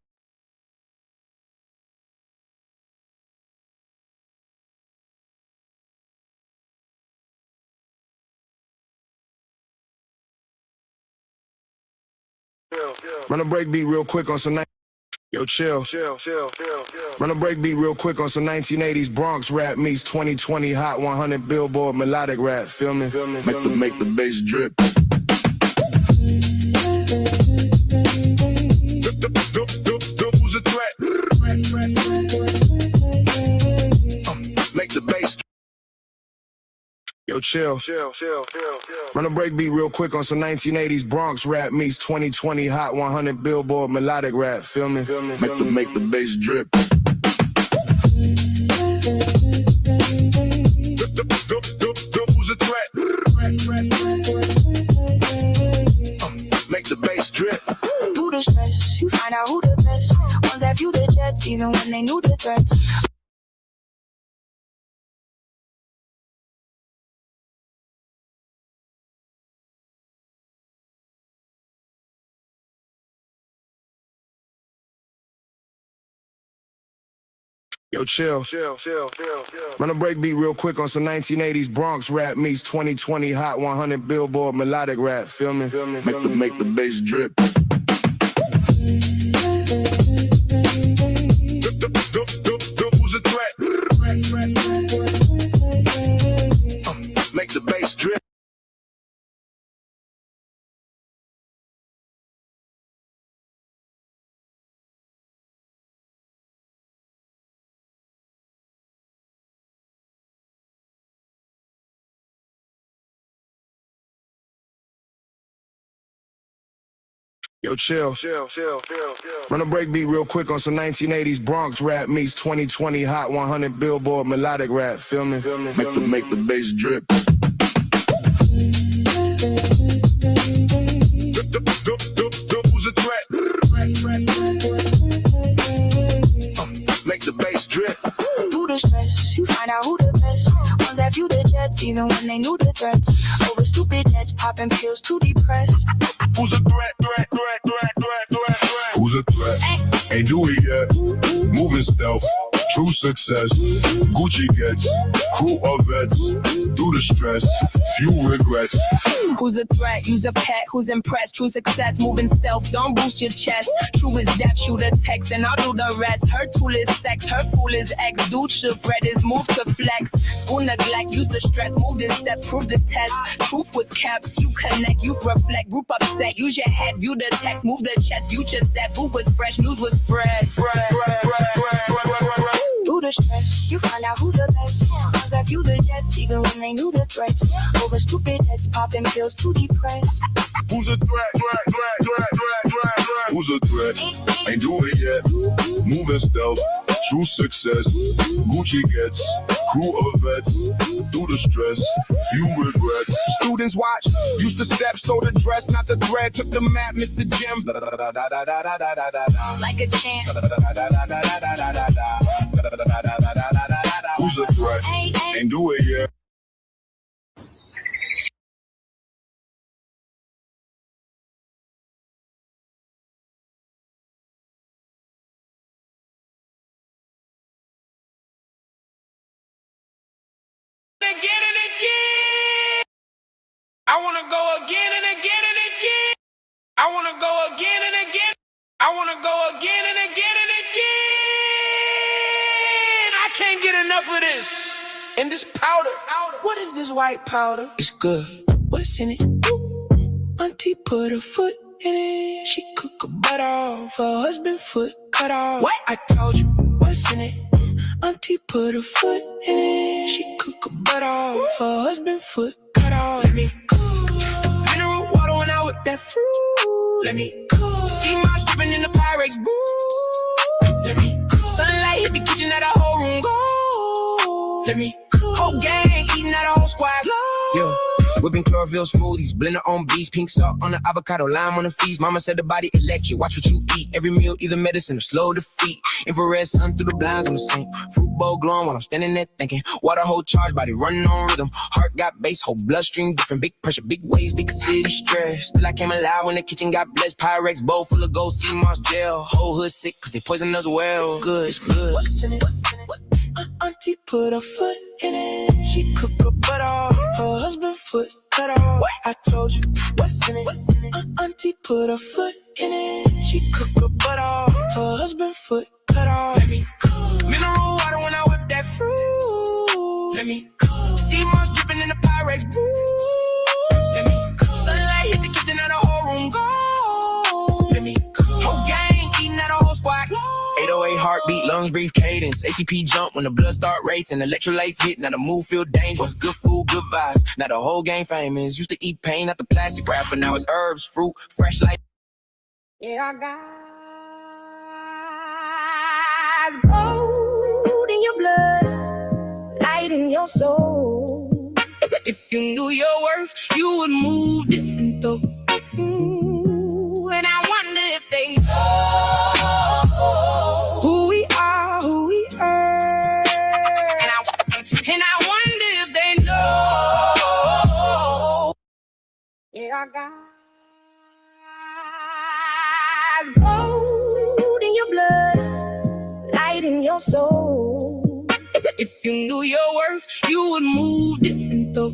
Run a break beat real quick on some night. Yo, chill. Run a break beat real quick on some 1980s Bronx rap meets 2020 Hot 100 Billboard melodic rap. Feel me? Make the bass drip. Who's a threat? Make the bass. Yo, chill. Run a break beat real quick on some 1980s Bronx rap meets 2020 Hot 100 Billboard melodic rap. Feel me? Make the bass drip. Who's a threat? Make the bass drip. Through the stress, you find out who the best. Ones that view the jets, even when they knew the threats. Yo, chill. Run a break beat real quick on some 1980s Bronx rap meets 2020 Hot 100 Billboard melodic rap. Feel me? Make the bass drip. Who's a threat? Make the bass drip. Yo, chill. Run a break beat real quick on some 1980s Bronx rap meets 2020 Hot 100 Billboard melodic rap. Feel me? Make the bass drip. Who's a threat? Make the bass drip. Through the stress, you find out who the best. Ones that view the jets, even when they knew the threats. Over stupid debts, popping pills too depressed. Who's a threat? Who's a threat? Ain't do it yet. Moving stealth. True success. Gucci gets. Crew of vets. Through the stress. Few regrets. Who's a threat? Use a pet. Who's impressed? True success. Moving stealth. Don't boost your chest. True is death. Shoot a text and I'll do the rest. Her tool is sex. Her fool is ex. Dude should fret his move to flex. School neglect. Use the stress. Moved in steps. Prove the test. Truth was kept. You connect. Youth reflect. Group upset. Use your head. View the text. Move the chest. Future set. Food was fresh. News was spread. Through the stress, you find out who the best. Ones that view the jets, even when they knew the threats. Over stupid heads, popping pills too depressed. Who's a threat? Who's a threat? Ain't do it yet. Moving stealth. true success. Gucci gets, crew of vets, through the stress, few regrets. Students watch, used to step, stole the dress, not the thread. Took the map, missed the gym. Like a champ. Who's a threat? Ain't do it yet. Again and again. I wanna go again and again and again. I wanna go again and again. I wanna go again and again and again. I can't get enough of this. And this powder. What is this white powder? It's good. What's in it? Auntie put her foot in it. She cook her butt off. Her husband foot cut off. What? I told you. What's in it? Auntie put her foot in it. She cook her butt off. Her husband foot cut off. Let me cook. Mineral water when I whip that fruit. Let me cook. See my dripping in the Pyrex boo. Let me cook. Sunlight hit the kitchen, now the whole room go. Let me cook. Whole gang eating at a whole squad. Yo. Whipping chlorophyll smoothies, blender on beef, pink salt on the avocado, lime on the feast. Mama said the body electric, watch what you eat. Every meal, either medicine or slow defeat. Infrared sun through the blinds on the sink. Fruit bowl glowing while I'm standing there thinking. Water hold charge, body running on rhythm. Heart got bass, whole bloodstream different. Big pressure, big waves, big city stress. Still I came alive when the kitchen got blessed. Pyrex bowl full of gold, sea moss gel. Whole hood sick, cause they poison us well. Good, it's good. What's in it? Auntie put her foot in it. She cook her butt off. Her husband foot cut off. What? I told you. What's in it? Auntie put her foot in it. She cook her butt off. Her husband foot cut off. Let me cook. Mineral water when I whip that fruit. Let me cook. Sea moss dripping in the Pyrex boo. Let me cook. Sunlight hit the kitchen, now the whole room go. Let me cook. Whole gang eating at a whole squad. 808 heartbeat, lungs breathe cadence. ATP jump when the blood start racing. Electrolytes hit, now the mood feel dangerous. Good food, good vibes. Now the whole gang famous. Used to eat pain, not the plastic wrapper. Now it's herbs, fruit, fresh life. Yeah, guys, gold in your blood, light in your soul. If you knew your worth, you would move different though. And I wonder if they know who we are, who we are. And I wonder if they know. Yeah, guys, gold in your blood, light in your soul. If you knew your worth, you would move different though.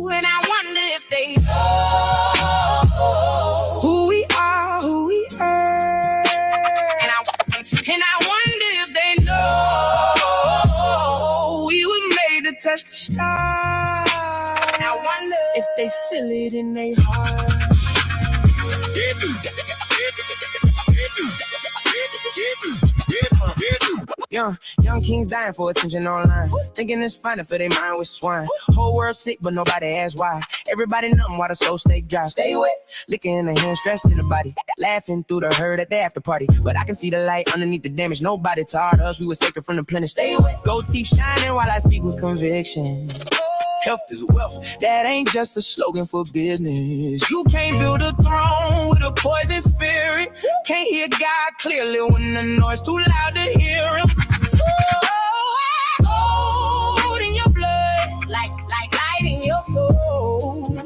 And I wonder if they know who we are, who we are. And I wonder if they know we were made to touch the stars. And I wonder if they feel it in their heart. Young kings dying for attention online. Thinking it's fine if they mind with swine. Whole world sick, but nobody asks why. Everybody numb while the soul stay dry. Stay wet, licking in the hand, stress in the body. Laughing through the herd at the after party. But I can see the light underneath the damage. Nobody taught us we were sacred from the planet. Stay wet, gold teeth shining while I speak with conviction. Health is wealth, that ain't just a slogan for business. You can't build a throne with a poison spirit. Can't hear God clearly when the noise too loud to hear him. gold in your blood, like light in your soul.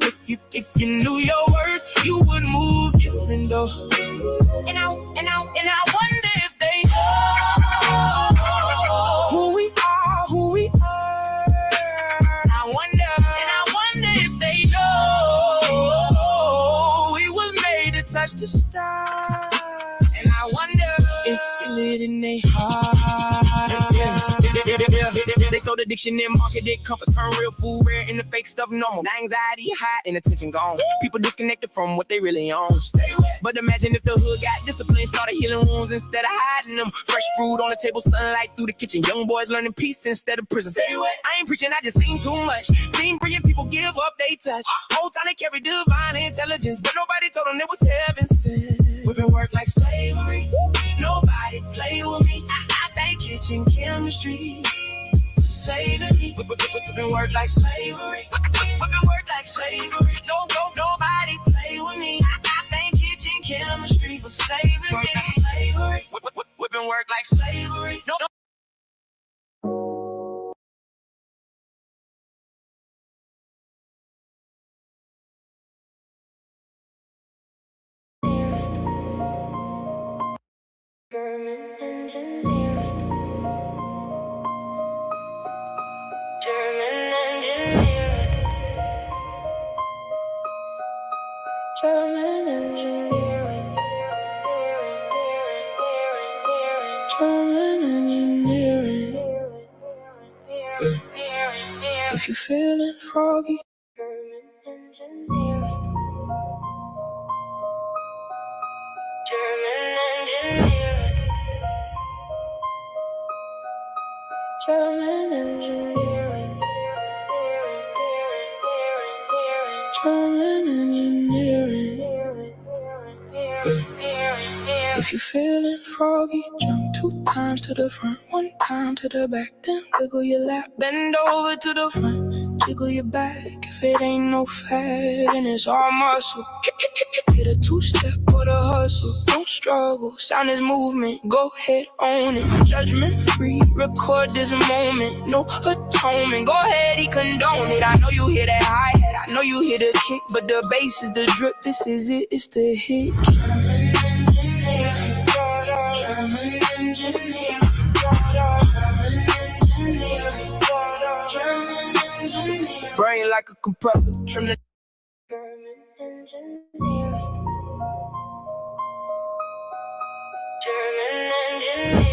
If you knew your worth, you would move different though. And I wonder if they know who we are, who we are. I wonder if they know we was made to touch the stars. And I wonder if feel it in their heart. They sold addiction and marketed comfort, turn real food rare into fake stuff normal. Now anxiety high and attention gone. People disconnected from what they really own. But imagine if the hood got disciplined, started healing wounds instead of hiding them. Fresh fruit on the table, sunlight through the kitchen. Young boys learning peace instead of prison. I ain't preaching, I just seen too much. Seen brilliant people give up they touch. Whole time they carry divine intelligence, but nobody told them it was heaven sent. Whipping work like slavery. Nobody play with me. I thank kitchen chemistry for saving me. Whipping work like slavery. Whipping work like slavery. Nobody play with me. I thank kitchen chemistry for saving me. Work like slavery. Whipping work like slavery. No. German engineering. If you're feeling froggy, German engineering. German engineering. If you're feeling froggy, jump 2 times to the front, 1 time to the back, then wiggle your lap, bend over to the front, jiggle your back. If it ain't no fat and it's all muscle, hit a 2-step or the hustle. Don't struggle, sound is movement, go ahead, own it. Judgment free, record this moment, no atonement. Go ahead, he condone it. I know you hear that hi-hat, I know you hear the kick, but the bass is the drip, this is it, it's the hit. German engineering. German engineering. German engineering. Brain like a compressor, trim the German engineering. German engineering.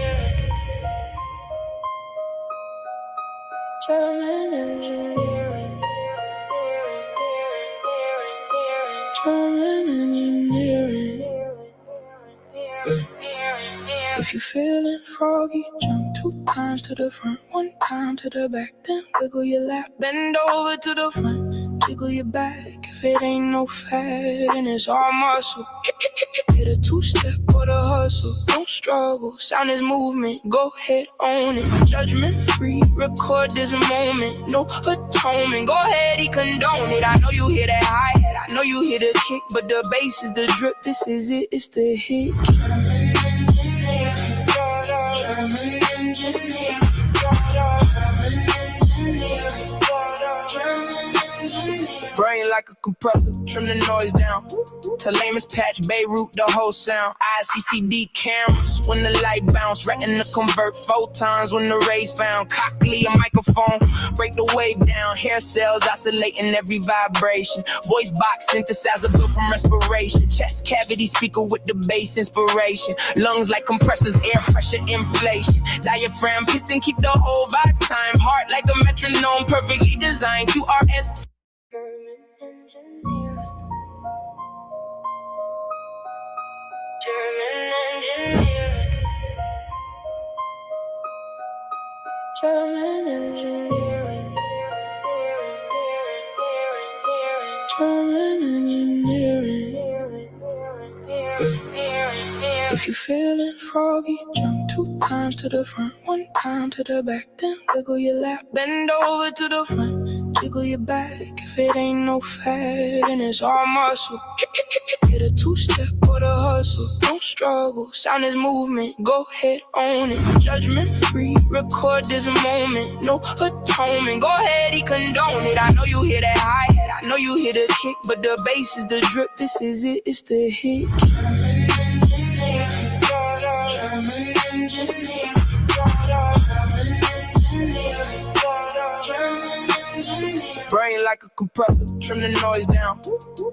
German engineering. German engineering. If you're feeling froggy, jump 2 times to the front, 1 time to the back, then wiggle your lap, bend over to the front, jiggle your back. If it ain't no fat and it's all muscle, hit a 2-step or the hustle. Don't struggle, sound is movement, go ahead, own it. Judgment free, record this moment, no atonement. Go ahead, he condone it. I know you hear that hi-hat, I know you hear the kick, but the bass is the drip, this is it, it's the hit. German engineering. German engineering. German engineering. Brain like a compressor, trim the noise down. To lamest patch, Beirut, the whole sound. ICCD cameras, when the light bounce. Retina convert photons when the rays found. Cochlear a microphone, break the wave down. Hair cells oscillating every vibration. Voice box synthesizer built from respiration. Chest cavity speaker with the bass inspiration. Lungs like compressors, air pressure, inflation. Diaphragm piston keep the whole vibe time. Heart like a metronome, perfectly designed. QRS. German engineering. German engineering. If you're feeling froggy, jump 2 times to the front, 1 time to the back, then wiggle your lap, bend over to the front, jiggle your back. If it ain't no fat and it's all muscle, hit a 2-step or the hustle. Don't struggle, sound is movement, go ahead, own it. Judgment free, record this moment, no atonement. Go ahead, he condone it. I know you hear that hi-hat, I know you hear the kick, but the bass is the drip, this is it, it's the hit. German engineering. German engineering. German engineering. Brain like a compressor, trim the noise down.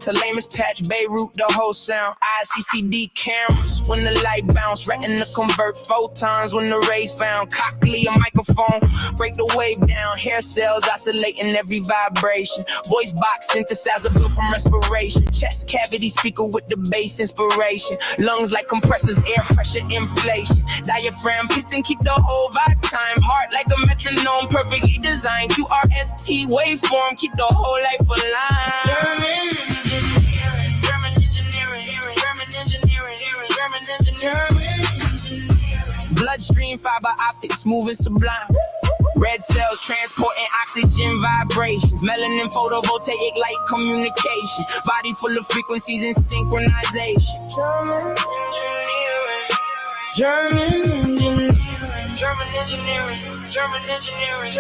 To lamest patch, Beirut, the whole sound. ICCD cameras, when the light bounce. Retina convert photons when the rays found. Cochlear a microphone, break the wave down. Hair cells oscillating every vibration. Voice box synthesizer built from respiration. Chest cavity speaker with the bass inspiration. Lungs like compressors, air pressure, inflation. Diaphragm piston keep the whole vibe time. Heart like a metronome, perfectly designed. QRST waveform, keep the whole life alive. German engineering. German engineering. German engineering. green fiber optics, moving sublime. Red cells transporting oxygen vibrations. Melanin photovoltaic light communication. Body full of frequencies and synchronization. German engineering. German engineering. German engineering.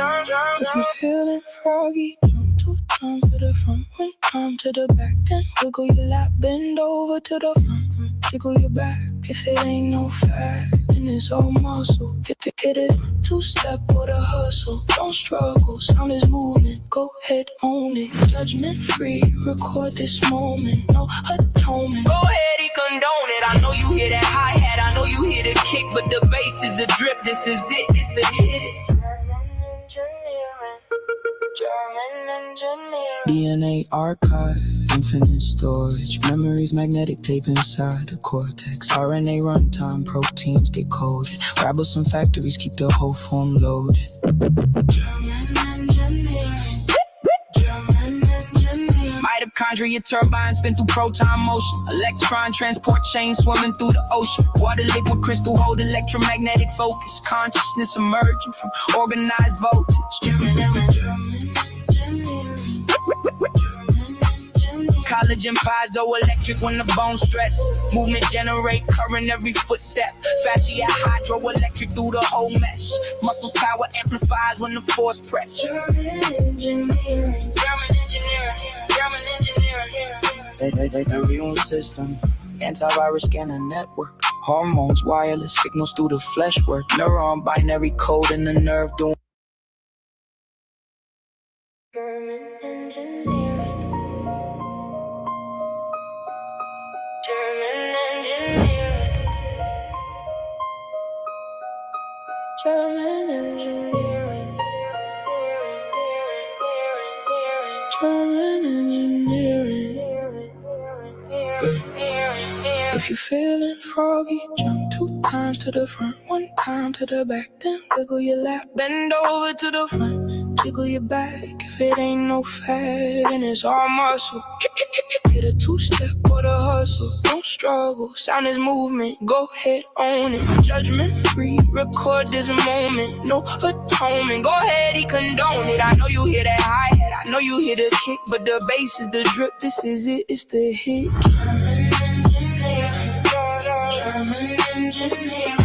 If you feeling froggy, jump 2 times to the front, 1 time to the back, then wiggle your lap, bend over to the front, jiggle your back. If it ain't no fat, then it's all muscle. Get it, 2-step with a hustle. Don't struggle, sound is movement. Go ahead, own it. Judgment free, record this moment. No atonement. Go ahead, he condone it. I know you hear that hi-hat, I know you hear the kick, but the bass is the drip. This is it, it's the hit. DNA archive, infinite storage, memories magnetic tape inside the cortex. RNA runtime, proteins get coded. Rabble some factories keep the whole form loaded. German engineering. Mitochondria turbines spin through proton motion. Electron transport chain swimming through the ocean. Water liquid crystal hold electromagnetic focus. Consciousness emerging from organized voltage. German engineering. Collagen piezoelectric when the bones stress. Movement generate current every footstep. Fascia hydroelectric through the whole mesh. Muscles power amplifies when the force press. German engineering. German engineering. German engineering. The immune system. Antivirus scanner network. Hormones, wireless signals through the flesh work. Neuron binary code in the nerve doing. German engineering. German engineering. German engineering. German engineering. If you feeling froggy, jump 2 times to the front, 1 time to the back, then wiggle your lap, bend over to the front, jiggle your back. If it ain't no fat, and it's all muscle. Get a 2-step with a hustle. Don't struggle, sound is movement. Go ahead, own it. Judgment free, record this moment. No atonement. Go ahead, he condone it. I know you hear that hi-hat, I know you hear the kick, but the bass is the drip. This is it, it's the hit. German engineering. German engineering.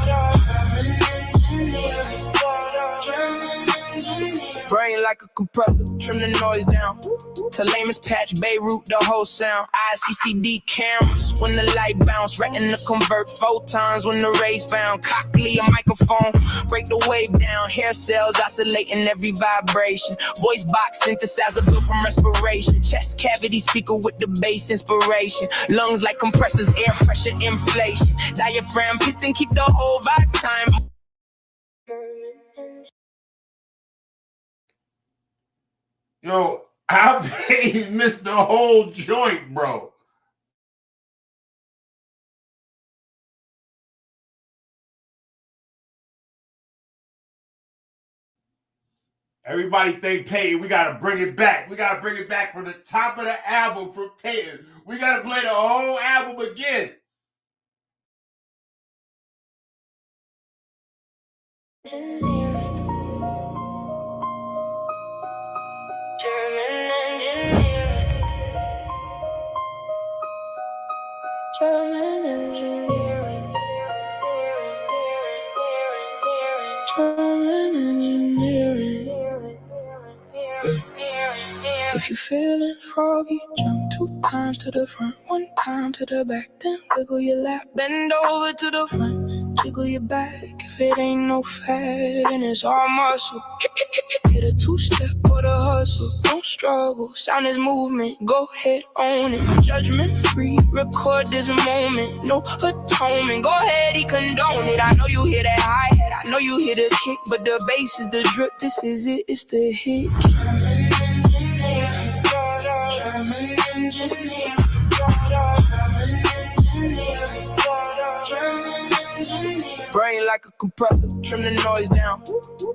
German engineering. German engineering. Brain like a compressor, trim the noise down. Talamus patch, Beirut, the whole sound. ICCD cameras, when the light bounce. Retina convert photons when the rays found. Cochlea microphone, break the wave down. Hair cells oscillating every vibration. Voice box synthesizer built from respiration. Chest cavity speaker with the bass inspiration. Lungs like compressors, air pressure inflation. Diaphragm piston keep the whole vibe time. Yo, I missed the whole joint, bro. Everybody think Peyton, we gotta bring it back. We gotta bring it back from the top of the album for Peyton. We gotta play the whole album again. German engineering. German engineering. If you feeling froggy, jump 2 times to the front, 1 time to the back, then wiggle your lap, bend over to the front, jiggle your back. If it ain't no fat, and it's all muscle. Get a 2-step with a hustle. Don't struggle, sound is movement. Go ahead, own it. Judgment free, record this moment. No atonement. Go ahead, he condone it. I know you hear that hi-hat, I know you hear the kick, but the bass is the drip. This is it, it's the hit. German engineering. German engineering. German engineering. German engineering. Brain like a compressor. Trim the noise down.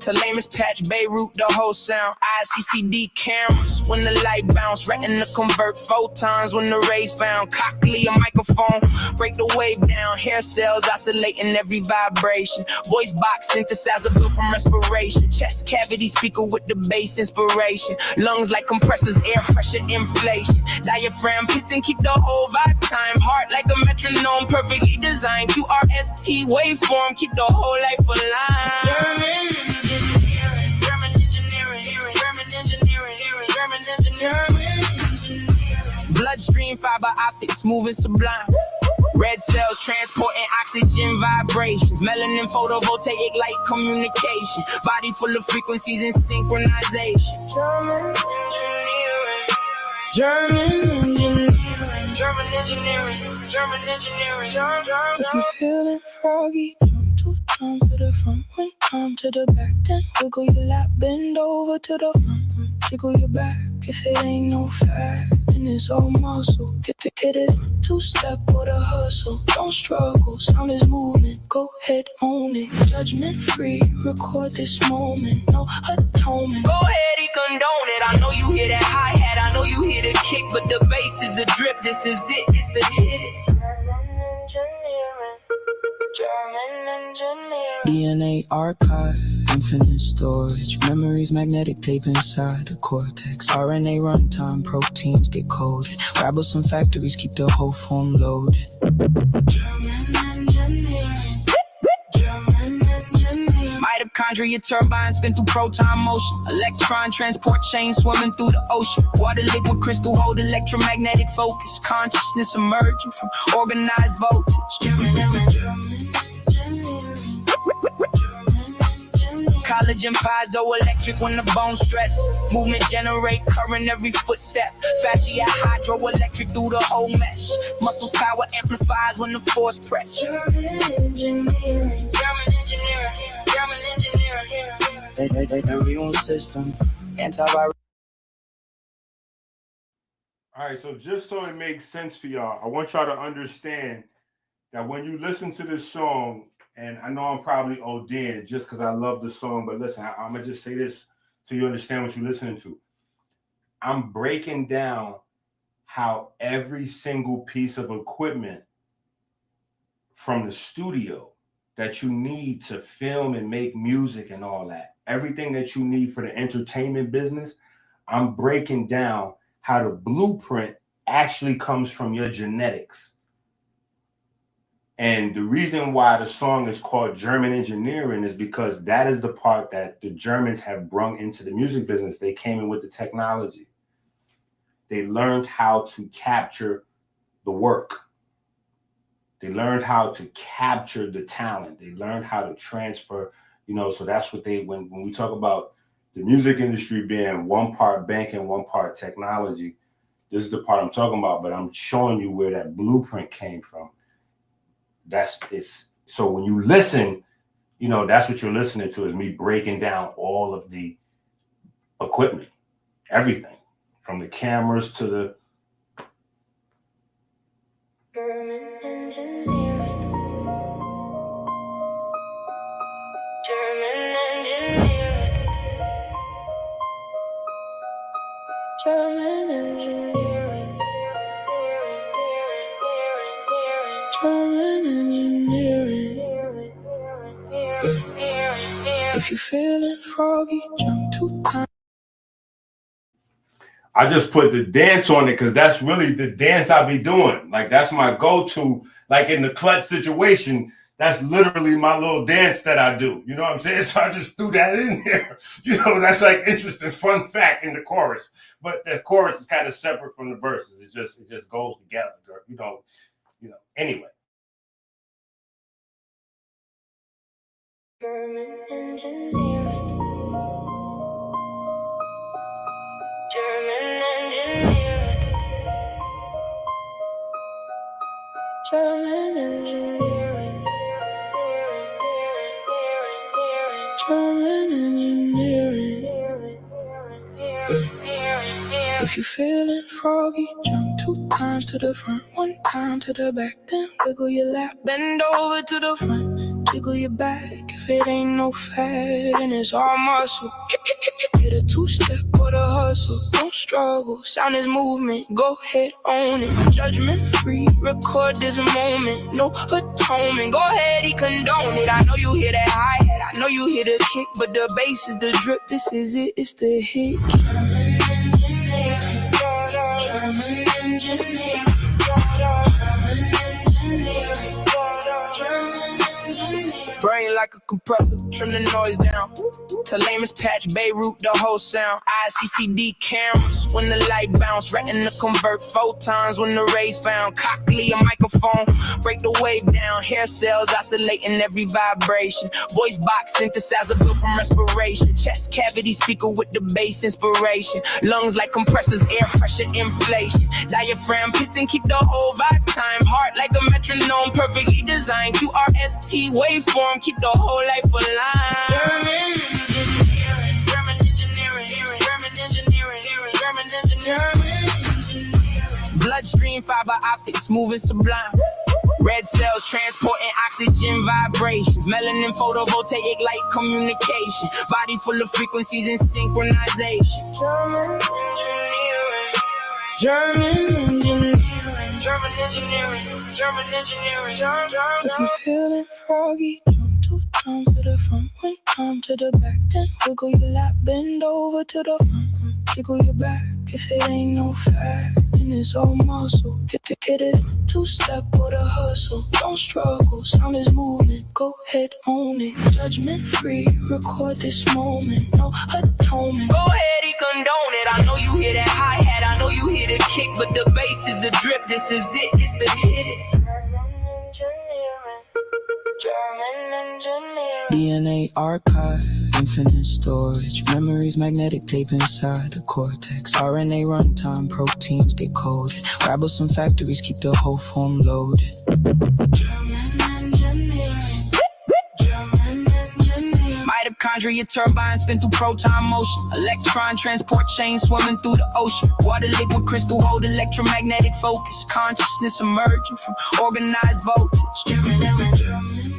To lamest patch, Beirut, the whole sound. ICCD cameras when the light bounce. Retina convert photons when the rays found. Cochlear microphone, break the wave down. Hair cells oscillating every vibration. Voice box synthesizer built from respiration. Chest cavity speaker with the bass inspiration. Lungs like compressors, air pressure, inflation. Diaphragm piston keep the whole vibe time. Heart like a metronome, perfectly designed. QRST waveform, keep the whole life alive. German engineering, German engineering, German engineering, German engineering. Bloodstream fiber optics, moving sublime. Red cells transporting oxygen vibrations. Melanin photovoltaic light communication. Body full of frequencies and synchronization. German engineering. German engineering. German engineering. If you're feeling froggy, jump 2 times to the front, 1 time to the back, then wiggle your lap, bend over to the front, jiggle your back. If it ain't no fat, then it's all muscle. Hit it 2-step with a hustle. Don't struggle, sound is movement. Go ahead, own it. Judgment free, record this moment. No atonement. Go ahead, he condone it. I know you hear that hi-hat, I know you hear the kick, but the bass is the drip. This is it, it's the hit. DNA archive, infinite storage. Memories, magnetic tape inside the cortex. RNA runtime, proteins get coded. Ribosome factories keep the whole form loaded. German engineering. German engineering. Mitochondria turbines spin through proton motion. Electron transport chains swimming through the ocean. Water liquid crystal hold electromagnetic focus. Consciousness emerging from organized voltage. German engineering. Collagen piezoelectric when the bones stress. Movement generate current every footstep. Fascia hydroelectric through the whole mesh. Muscles power amplifies when the force press. German engineering. German engineering. German engineering. The immune system. Antiviral. All right, so just so it makes sense for y'all, I want y'all to understand that when you listen to this song, and I know I'm probably ODing just because I love the song, but listen, I'm going to just say this so you understand what you're listening to. I'm breaking down how every single piece of equipment from the studio that you need to film and make music and all that, everything that you need for the entertainment business, I'm breaking down how the blueprint actually comes from your genetics. And the reason why the song is called German engineering is because that is the part that the Germans have brung into the music business. They came in with the technology. They learned how to capture the work. They learned how to capture the talent. They learned how to transfer, so that's what when we talk about the music industry being 1 part banking, 1 part technology, this is the part I'm talking about, but I'm showing you where that blueprint came from. So when you listen, that's what you're listening to, is me breaking down all of the equipment, everything from the cameras to the German engineering. German engineering. German engineering. German engineering. If you're feeling froggy, jump 2 times. I just put the dance on it because that's really the dance I be doing. Like, that's my go-to. Like in the clutch situation, that's literally my little dance that I do. You know what I'm saying? So I just threw that in there. That's like interesting fun fact in the chorus. But the chorus is kind of separate from the verses. It just goes together. Anyway. German engineering. German engineering. German engineering. German engineering. If you're feeling froggy, jump 2 times to the front, 1 time to the back, then wiggle your lap, bend over to the front, Jiggle your back if it ain't no fat and it's all muscle. Hit a two-step or the hustle. Don't struggle, sound is movement. Go ahead, own it. Judgment free, record this moment. No atonement, go ahead, he condone it. I know you hear that hi-hat, I know you hear the kick, but the bass is the drip. This is it, it's the hit. German engineer. Brain like a compressor, trim the noise down. Talamus patch, Beirut, the whole sound. ICCD cameras, when the light bounce. Retina convert photons when the rays found. Cockley, a microphone, break the wave down. Hair cells oscillating every vibration. Voice box synthesizer built from respiration. Chest cavity speaker with the bass inspiration. Lungs like compressors, air pressure, inflation. Diaphragm piston keep the whole vibe time. Heart like a metronome, perfectly designed. QRST waveform, keep the whole life alive. German engineering, German engineering, German engineering, German engineering. Bloodstream fiber optics, moving sublime. Red cells transporting oxygen vibrations. Melanin photovoltaic light communication. Body full of frequencies and synchronization. German engineering, German engineering, German engineering, German engineering. If you're feeling froggy, jump 2 times to the front, 1 time to the back, then wiggle your lap, bend over to the front, jiggle your back. If it ain't no fat, then it's all muscle. Hit it, 2-step or the hustle. Don't struggle, sound is movement. Go ahead, own it. Judgment free, record this moment. No atonement. Go ahead, he condone it. I know you hear that hi-hat, I know you hear the kick, but the bass is the drip. This is it, it's the hit. DNA archive, infinite storage. Memories magnetic tape inside the cortex. RNA runtime, proteins get coded. Ribosome factories keep the whole form loaded. German engineering. German engineering. Mitochondria turbines spin through proton motion. Electron transport chains swimming through the ocean. Water liquid crystal hold electromagnetic focus. Consciousness emerging from organized voltage. German engineering.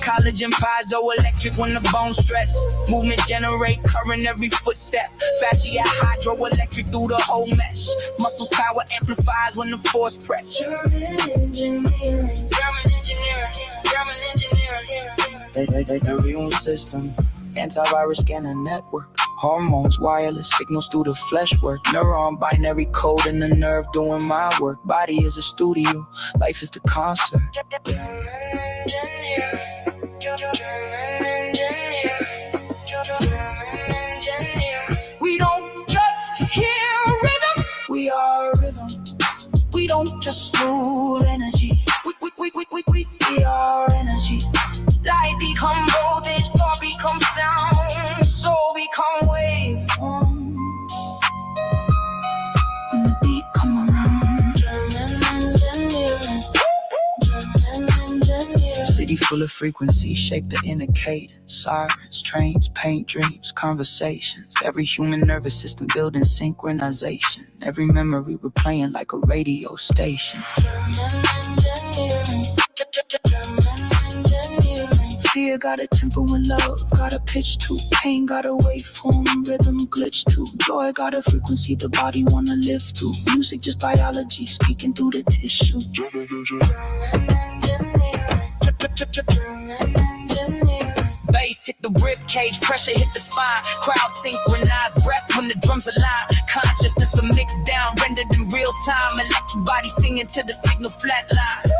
Collagen piezoelectric when the bones stress. Movement generate current every footstep. Fascia hydroelectric through the whole mesh. Muscles power amplifies when the force press. German engineering, German engineering, German engineering. The immune system, antivirus scanner network. Hormones, wireless signals through the flesh work. Neuron binary code in the nerve doing my work. Body is a studio, life is the concert. German engineering. We don't just hear rhythm, we are rhythm. We don't just move energy, we are energy. Light become voltage, thought become sound, soul become waveform. When the beat come around, German engineering, German engineering. City full of frequencies, shape the inner cadence. Sirens, trains, paint dreams, conversations. Every human nervous system building synchronization. Every memory replaying like a radio station. German engineering, German engineering. Fear got a tempo and love, got a pitch too. Pain got a waveform, rhythm glitch too. Joy got a frequency the body wanna live to. Music just biology, speaking through the tissue. German engineering, German engineering. Bass hit the rib cage, pressure hit the spine. Crowd synchronized, breath when the drums align. Consciousness a mixed down, rendered in real time. Electric body singing to the signal flatline.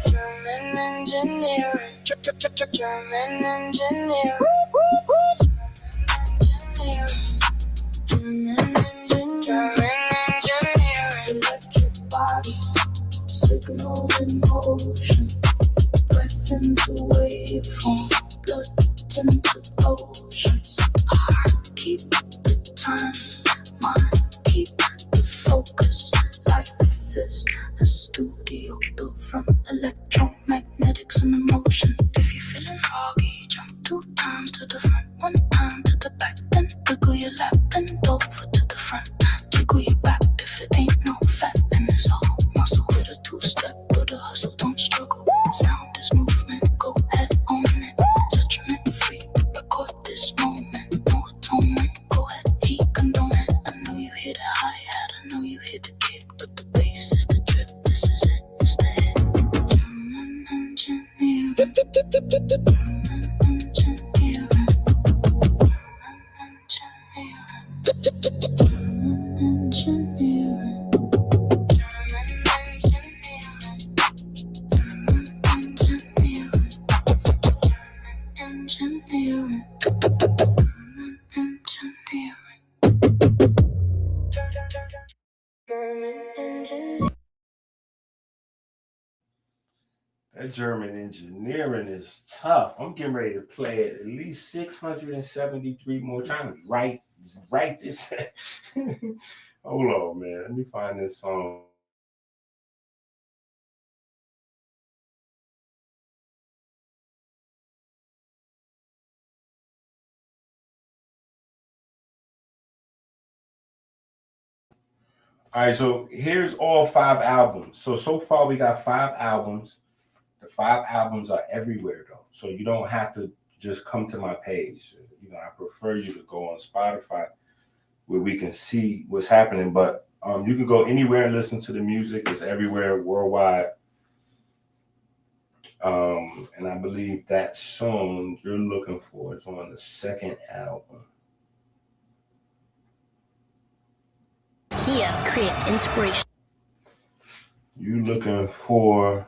German engineering, German engineering, German engineering. Electric body, signal in motion. Breath into waveform, blood into oceans. Heart keep the time, mind keep the focus. Life is a studio built from electromagnetics and emotion. If you're feeling foggy, jump 2 times to the front, That German engineering is tough. I'm getting ready to play it at least 673 more times. Right this. Hold on, man. Let me find this song. All right, so here's all 5 albums. So far we got 5 albums. The 5 albums are everywhere though, so you don't have to just come to my page. You know, I prefer you to go on Spotify where we can see what's happening. But you can go anywhere and listen to the music. It's everywhere worldwide. And I believe that song you're looking for is on the 2nd album. Kia creates inspiration. You looking for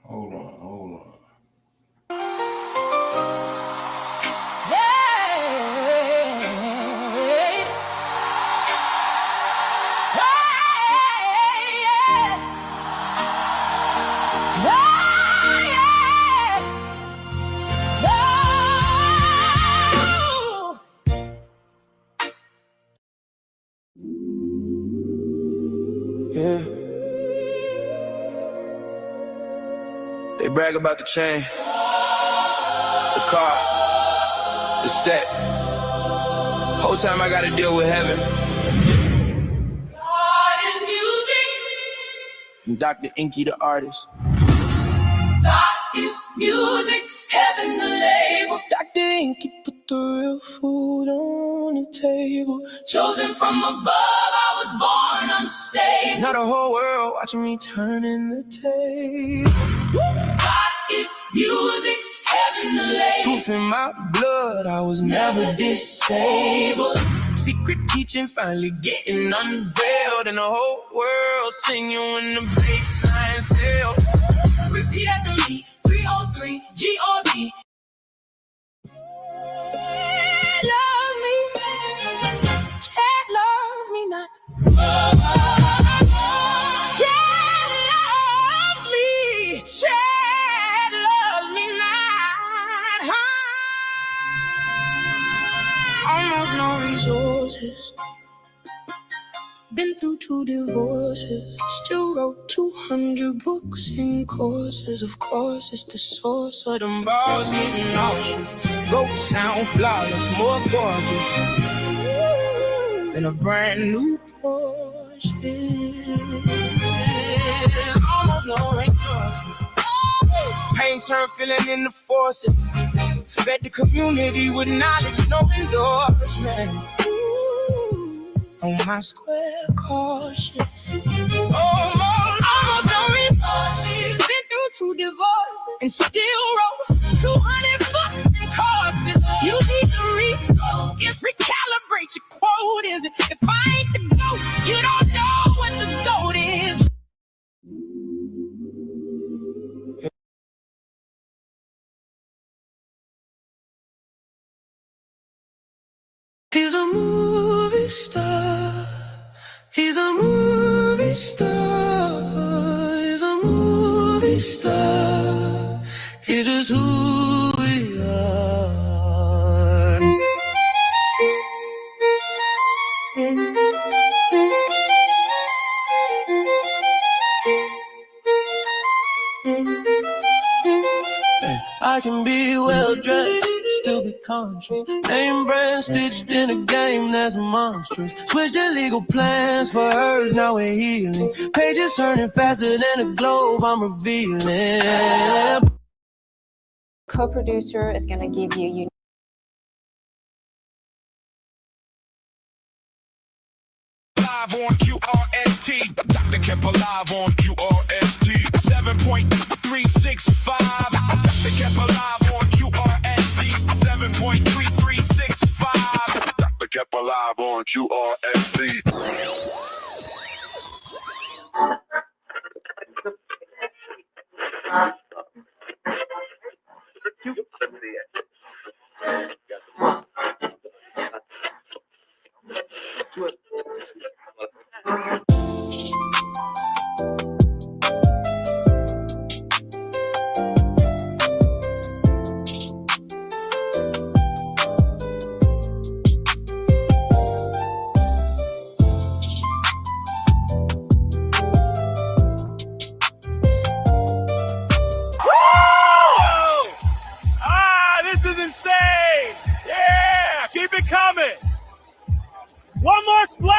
hold on. Yeah. They brag about the chain, the car, the set. Whole time I gotta deal with heaven. God is music. And Dr. EnQi, the artist. God is music. Heaven the label. Dr. EnQi put the real food on the table. Chosen from above, I was born unstable. Now the whole world watching me turning the table. God is music. Heaven the label. Truth in my blood, I was never disabled. Secret teaching finally getting unveiled, and the whole world singing when the bass lines held. Repeat after me. 303 G-O-D. Loves me, Chad loves me not. Chad loves me, Chad loves me not. Almost no resources. Been through 2 divorces. Still wrote 200 books and courses. Of course, it's the source of them balls getting nauseous. Goats sound flawless, more gorgeous than a brand new Porsche. Almost no resources. Pain turned feeling into forces. Fed the community with knowledge, no endorsements. On my square cautious. Almost no resources. Been through 2 divorces And still wrote 200 books and courses. You need to refocus, recalibrate your quote. Is it if I ain't the GOAT, you don't know what the GOAT is. He's a movie star. He's a movie star. He's a movie star. He's just who we are. I can be well dressed, still be conscious. Name brand stitched in a game that's monstrous. Switched illegal plans for hers, now we're healing. Pages turning faster than a globe, I'm revealing. Co-producer is going to give you Live on QRST, Dr. Kheper live on QRST, 7.365. EnQi. This is insane! Yeah! Keep it coming! One more splash!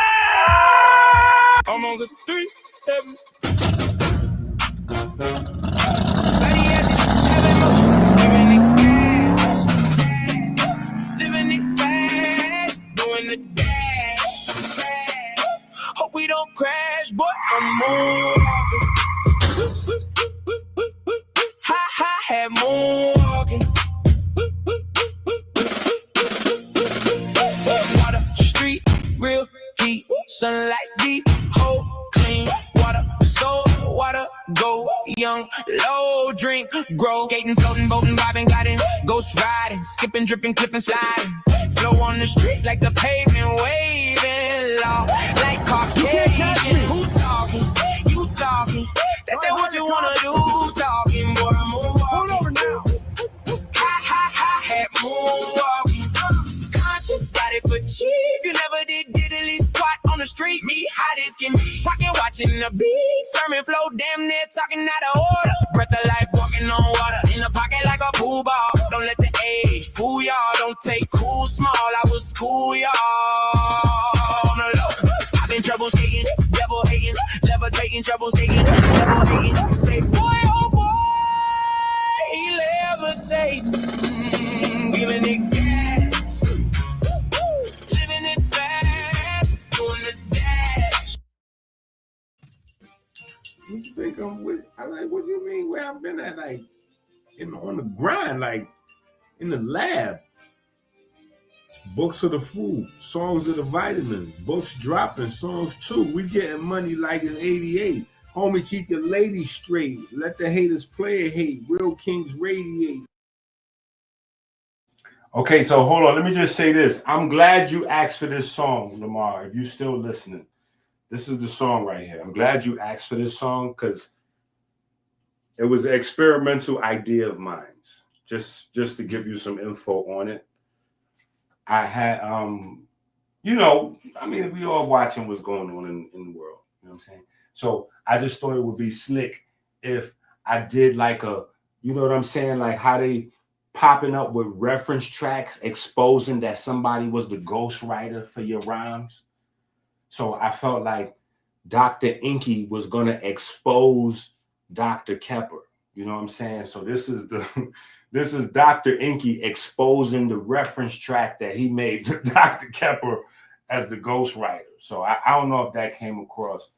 I'm on the 3, 7. Living it fast, doing the dash. Hope we don't crash, but I'm moonwalking. Had moonwalking. Water, street, real heat, sunlight deep, whole clean. Water, soul, water, go, young, low, drink, grow. Skating, floating, boating, vibing, gliding, ghost riding, skipping, dripping, clipping, sliding. Flow on the street like the pavement, waving low, like Caucasian. Who talking? You talking? That's not what you wanna do, talking, boy, I'm moonwalking. Had moonwalking. Conscious, got it for cheap. You never did diddly squat on the street. Me hot as can be. Rockin', watching the beat. Sermon flow, damn near talking out of order. Breath of life, walking on water. In the pocket like a pool ball. Don't let the age fool y'all. Don't take cool small. I was cool, y'all. On the low. I've been trouble taking, devil hating, levitating, trouble taking, devil hating. Say, boy, oh boy, he levitating, giving it gas, living it fast, doing the dash. What you think I'm with? I like, what you mean where I've been at? Like, on the grind, like in the lab. Books are the food, songs are the vitamins, books dropping, songs too. We getting money like it's 88. Homie, keep your lady straight. Let the haters play hate. Real kings radiate. Okay, so hold on. Let me just say this. I'm glad you asked for this song, Lamar, if you're still listening. This is the song right here. I'm glad you asked for this song because it was an experimental idea of mine. Just to give you some info on it. I had, you know, I mean, we all watching what's going on in the world. You know what I'm saying? So I just thought it would be slick if I did like a, you know what I'm saying? Like how they popping up with reference tracks exposing that somebody was the ghostwriter for your rhymes. So I felt like Dr. EnQi was going to expose Dr. Kheper. You know what I'm saying? So this is Dr. EnQi exposing the reference track that he made for Dr. Kheper as the ghostwriter. So I don't know if that came across.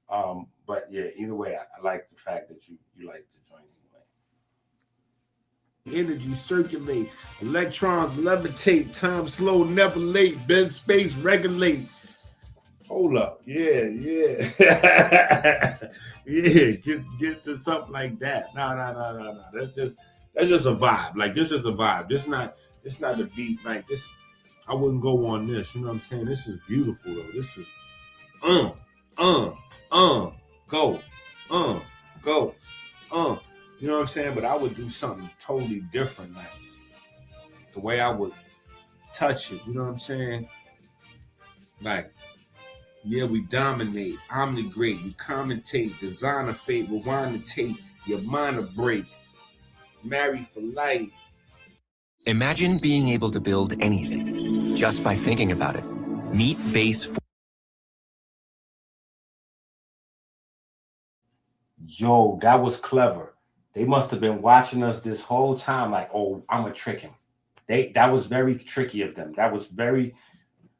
But yeah, either way, I like the fact that you like the joint anyway. Energy circulate, electrons levitate, time slow, never late, bed space regulate. Hold up, yeah. Yeah, get to something like that. No. That's just a vibe. Like this is a vibe. This not the beat. Like this, I wouldn't go on this. You know what I'm saying? This is beautiful though. This is go. You know what I'm saying? But I would do something totally different, like the way I would touch it. You know what I'm saying? Like, yeah, we dominate. I'm the great. We commentate. Design a fate. Rewind the tape. Your mind a break. Married for life. Imagine being able to build anything just by thinking about it. Meet Base 4. Yo, that was clever. They must have been watching us this whole time like, oh, I'm going to trick him. That was very tricky of them. That was very...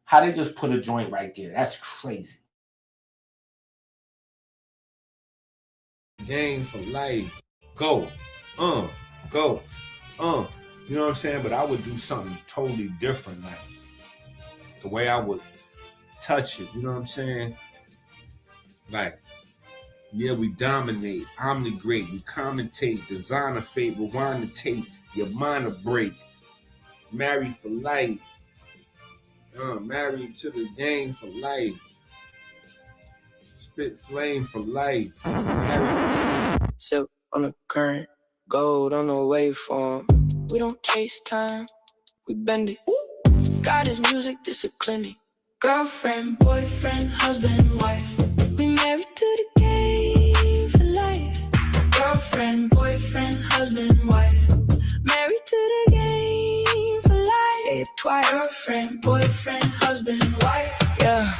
How they just put a joint right there. That's crazy. Game for life. Go. Go. You know what I'm saying? But I would do something totally different. Like the way I would touch it. You know what I'm saying? Like, yeah, we dominate. I'm the great. We commentate. Design a fate. Rewind the tape. Your mind will break. Married for life. Married to the game for life. Spit flame for life. Silk on the current, gold on the waveform. We don't chase time, we bend it. God is music disciplining. Girlfriend, boyfriend, husband, wife. We married to the game for life. Girlfriend, boyfriend, husband, wife. Married to the game for life. Say it twice. Girlfriend, boyfriend, husband, wife. Yeah.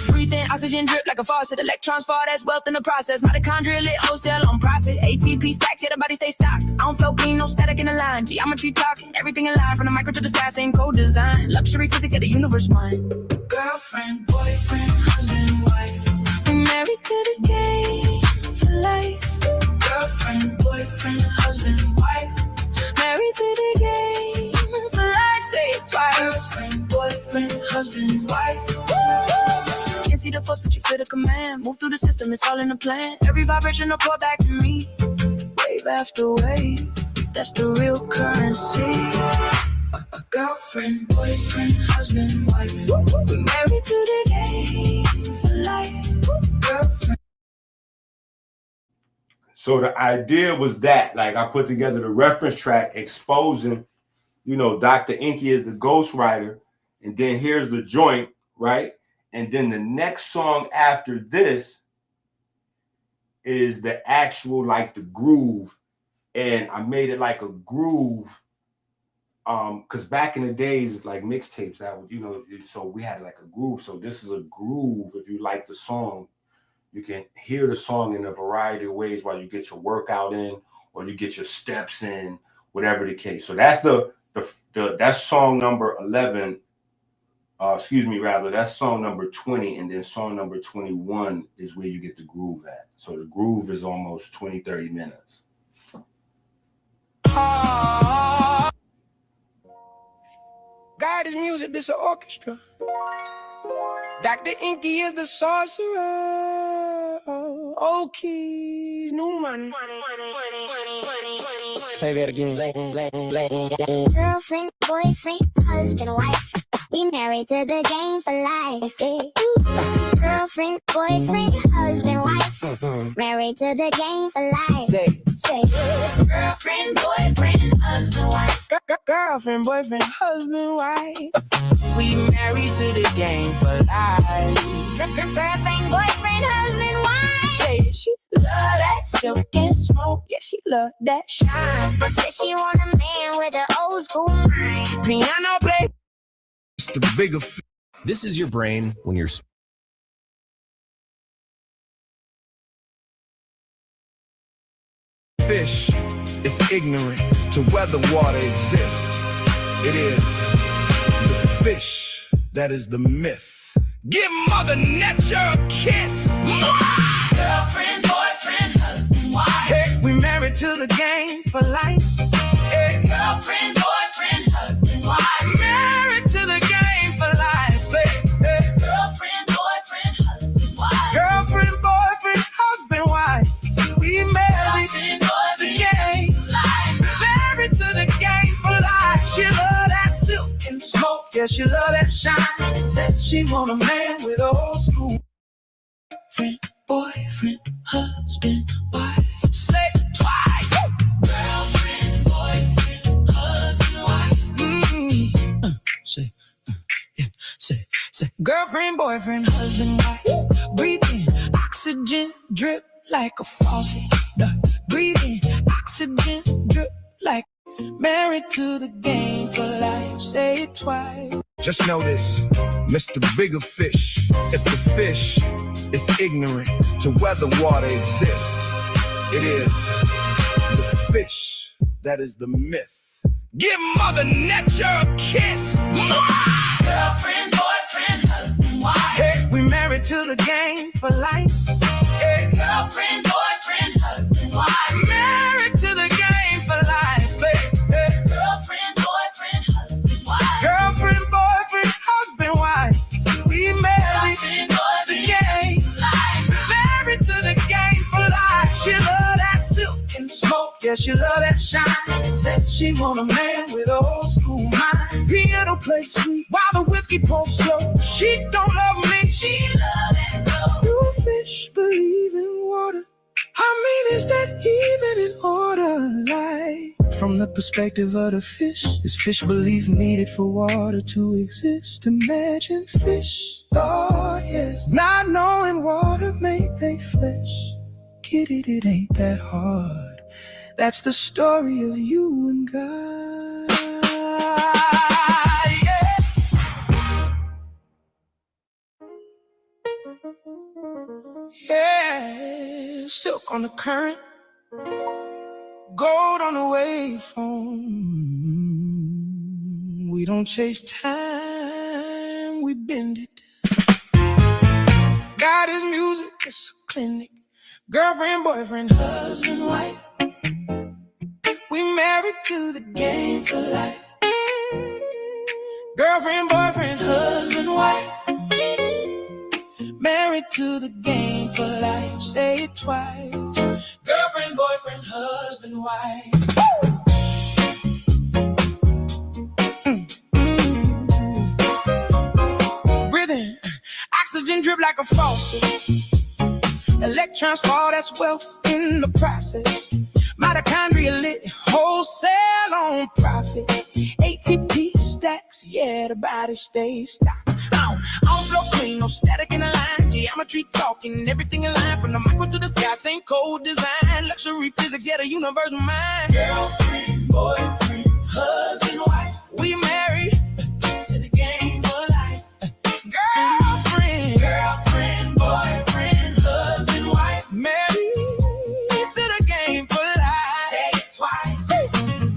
Breathe in, oxygen drip like a faucet. Electrons fall, that's wealth in the process. Mitochondria lit, wholesale on profit. ATP stacks, yeah, the body stay stocked. I don't feel pain, no static in the line. Geometry talking, everything in line. From the micro to the sky, same code design. Luxury physics, yeah, the universe mind. Girlfriend, boyfriend, husband, wife. We married to the game for life. Girlfriend, boyfriend, husband, wife. Married to the game for life. Say it twice. Girlfriend, boyfriend, husband, wife. Can't see the force, but you feel the command. Move through the system, it's all in the plan. Every vibration will pour back to me. Wave after wave, that's the real currency. A girlfriend, boyfriend, husband, wife. We married to the game for life. Girlfriend. So the idea was that, like, I put together the reference track exposing, you know, Dr. EnQi is the ghostwriter, and then here's the joint, right? And then the next song after this is the actual, like, the groove. And I made it like a groove. Because back in the days, like mixtapes, that would, you know, so we had like a groove. So this is a groove. If you like the song, you can hear the song in a variety of ways while you get your workout in or you get your steps in, whatever the case. So that's that's song number 11. That's song number 20, and then song number 21 is where you get the groove at. So the groove is almost 20, 30 minutes. God is music, this is an orchestra. Dr. EnQi is the sorcerer. Old keys, new money. Play that again. Girlfriend, boyfriend, husband, wife. We married to the game for life. Girlfriend, boyfriend, husband, wife. Married to the game for life. Say. Girlfriend, boyfriend, husband, wife. Girlfriend, boyfriend, husband, wife. We married to the game for life. Girlfriend, boyfriend, husband, wife. Say she love that silk and smoke. Yeah, she love that shine. Said she want a man with an old school mind. Piano play. It's the bigger. This is your brain when you're. Fish is ignorant to whether water exists. It is the fish that is the myth. Give Mother Nature a kiss. Girlfriend, boyfriend, husband, wife. Hey, we married to the game for life. Hey. Girlfriend, boyfriend, husband, wife. Married to the game for life. Say, hey. Girlfriend, boyfriend, husband, wife. Girlfriend, boyfriend, husband, wife. We married to the game for life. Married to the game for life. She love that silk and smoke. Yeah, she love that shine. Said she want a man with old school. Friend, boyfriend, husband, wife. Say it twice. Girlfriend, boyfriend, husband, wife. Say. Girlfriend, boyfriend, husband, wife. Breathe in, oxygen drip like a faucet. Breathe in, oxygen drip like. Married to the game for life. Say it twice. Just know this, Mr. Bigger Fish. If the fish is ignorant to whether water exists, it is the fish that is the myth. Give Mother Nature a kiss. Girlfriend, boyfriend, husband, wife. Hey, we married to the game for life. Hey. Girlfriend, boyfriend, husband, wife. Married to the game for life. Say, hey. Girlfriend, boyfriend, husband, wife. Girlfriend, boyfriend, husband, wife. We married Guess she love that shine. Said she want a man with a old school mind. Piano play sweet while the whiskey pulls slow. She don't love me, she love that glow. Do fish believe in water? I mean, is that even in order? Like, from the perspective of the fish, is fish belief needed for water to exist? Imagine fish, oh yes, not knowing water made they flesh. Get it, it ain't that hard. That's the story of you and God. Yeah, silk on the current, gold on the waveform. We don't chase time, we bend it. God is music, it's a clinic. Girlfriend, boyfriend, husband, wife. We married to the game for life. Girlfriend, boyfriend, husband, wife. Married to the game for life. Say it twice. Girlfriend, boyfriend, husband, wife. Breathing, oxygen drip like a faucet. Electrons fall, that's wealth in the process. Mitochondria lit, wholesale on profit. ATP stacks, yeah, the body stays stocked. On flow clean, no static in the line. Geometry talking, everything in line. From the micro to the sky, same code design. Luxury physics, yeah, the universe mine. Girlfriend, boyfriend, husband, wife. We married to the game for life. Girlfriend, girlfriend, boyfriend, husband, wife. Married to the game for life. Say it twice.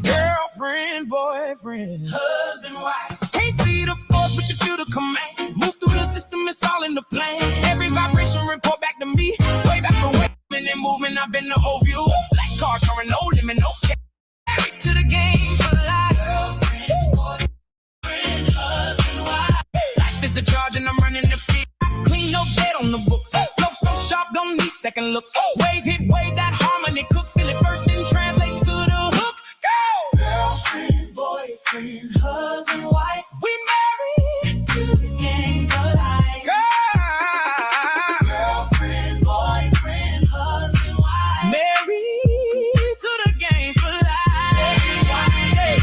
Girlfriend, boyfriend, husband, wife. Can't see the force, but you feel the command. Move through the system, it's all in the plan. Every vibration report back to me. Way back the way, and movement, I've been the whole view. Black car, current, no limit, no cap. Married to the game for life. Girlfriend, boyfriend, husband, wife. Life is the charge, and I'm running the field. Clean, no debt on the books. Flow so sharp, don't need second looks. Wave hit, wave that harmony. Cook, feel it first, then translate to the hook. Go! Girlfriend, boyfriend, husband, wife. We married to the game for life. Girlfriend, boyfriend, husband, wife. Married to the game for life. Say,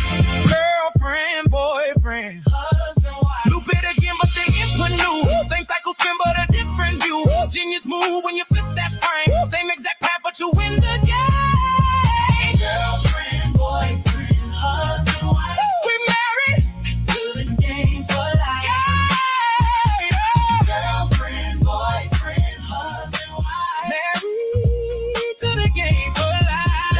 girlfriend, boyfriend, husband, wife. Loop it again, but the input new. Same cycle spin, but a different view. Genius move when you flip that frame. Same exact path, but you win the game. Girlfriend, boyfriend, husband, wife. We married to the game for life. Girlfriend, boyfriend, husband, wife. Married to the game for life.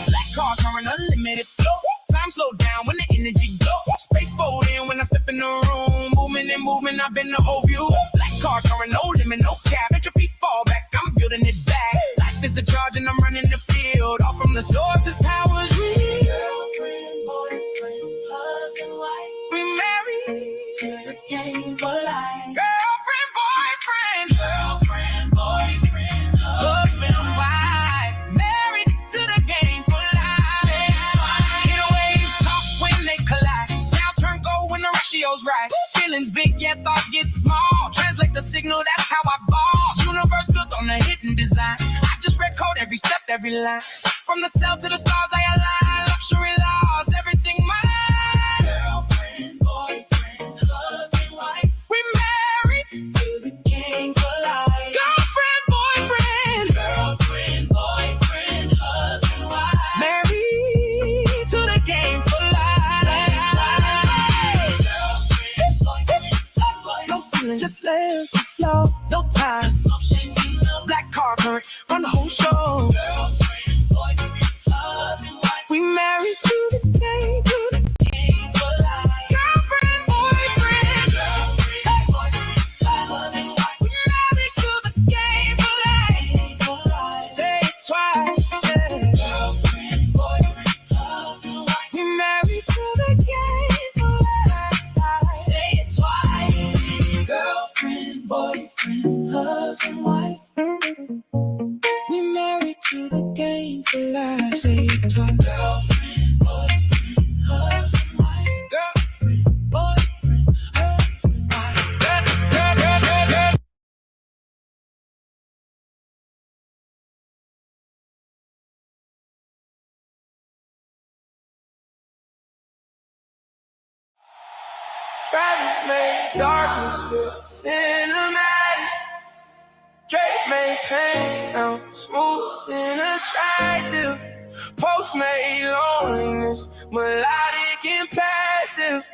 Black car, current, unlimited flow. Time slow down when the energy glow. Space fold in when I step in the room. Movement and movement, I've been the whole view. Black car, current, no limit, no cap. Entropy fall back, I'm building it back. Life is the charge and I'm running the field. All from the source, this power is real. Girlfriend, boyfriend, husband, wife. We married to the game for life. Girlfriend, boyfriend. Girlfriend, boyfriend, husband, wife. Married to the game for life. Hit waves talk when they collide. Sound turn gold when the ratio's right. Feelings big, yeah, thoughts get small. Translate the signal, that's how I ball. Universe built on a hidden design. I just record every step, every line. From the cell to the stars, I align. Luxury laws, everything mine. Girlfriend, boyfriend, husband, wife. We married to the game for life. Girlfriend, boyfriend. Girlfriend, boyfriend, husband, wife. Married to the game for life. Girlfriend, boyfriend, husband. No ceiling, just layers to flow. No time, just motion in the black car current. Run the whole show. Girlfriend, boyfriend, husband, wife. We married to the to the game for life. Say it twice. Girlfriend, boyfriend, husband, wife. Girlfriend, boyfriend, husband, wife. Girl. Travis made darkness feel cinematic. Drake made pain sound smooth and attractive. Post made loneliness melodic and passive.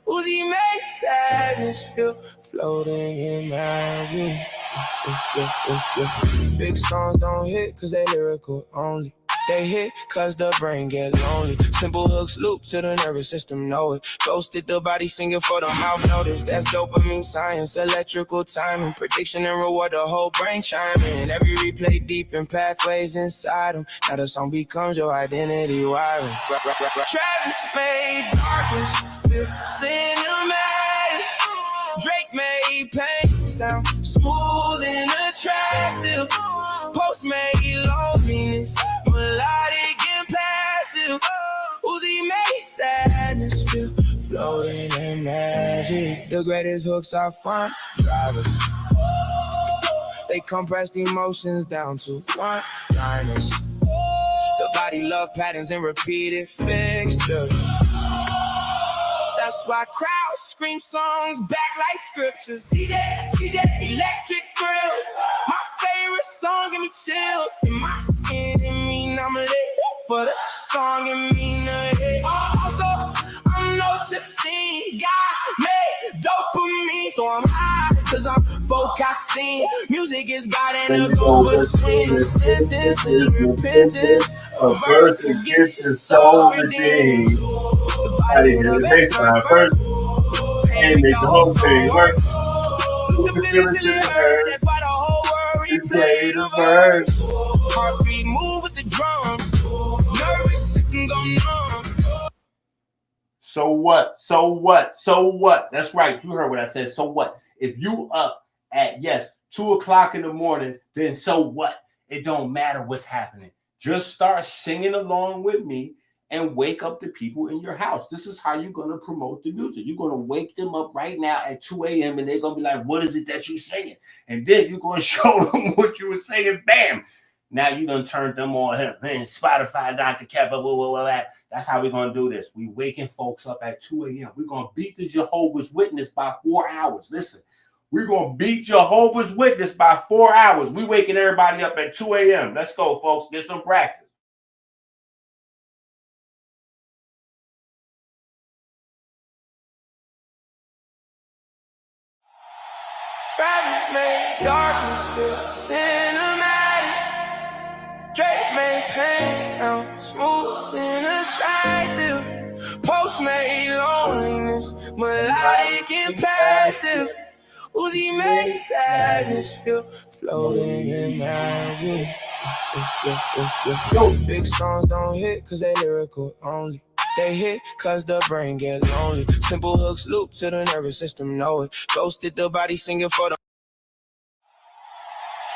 Uzi made sadness feel floating in magic. Big songs don't hit cause they lyrical only. They hit cause the brain get lonely. Simple hooks loop to the nervous system, know it. Ghosted the body singing for the mouth notice. That's dopamine science, electrical timing. Prediction and reward, the whole brain chiming. Every replay deep in pathways inside them. Now the song becomes your identity wiring. Travis made darkness feel cinematic. Drake made pain sound smooth and attractive. Post made loneliness melodic and passive. Uzi made sadness feel floating in magic. The greatest hooks are front drivers. They compressed emotions down to one-liners. The body love patterns and repeated fixtures. That's why crowds scream songs back like scriptures. DJ, electric grills. My favorite song give me chills. In my skin, it mean I'm lit. For the song, it mean a hit. Also, I'm noticing God made dopamine. So I'm high, cause I'm focusing. Music is God and a go-between. A sentence is repentance. A verse that gets your soul redeemed. The body in the baseline first. And make the whole thing work. The feeling till it hurt. That's why the whole world replay the verse. Heartbeat move with the drums. Nervous system go numb. So what? So what? So what? That's right. You heard what I said. So what? If you up at 2 o'clock in the morning, then so what? It don't matter what's happening. Just start singing along with me and wake up the people in your house. This is how you're going to promote the music. You're going to wake them up right now at 2 a.m. and they're going to be like, what is it that you're saying? And then you're going to show them what you were saying. Bam. Now you done turned them on. Hey, Spotify, Dr. Kheper, blah, blah, blah. That's how we're going to do this. We waking folks up at 2 a.m. We're going to beat the Jehovah's Witness by 4 hours. Listen, we're going to beat Jehovah's Witness by 4 hours. We waking everybody up at 2 a.m. Let's go, folks. Get some practice. Travis made darkness feel cinematic. Drake made pain sound smooth and attractive. Post made loneliness melodic and passive. Uzi made sadness feel floating in magic. Big songs don't hit cause they lyrical only. They hit cause the brain get lonely. Simple hooks loop to the nervous system, know it. Ghosted the body singing for the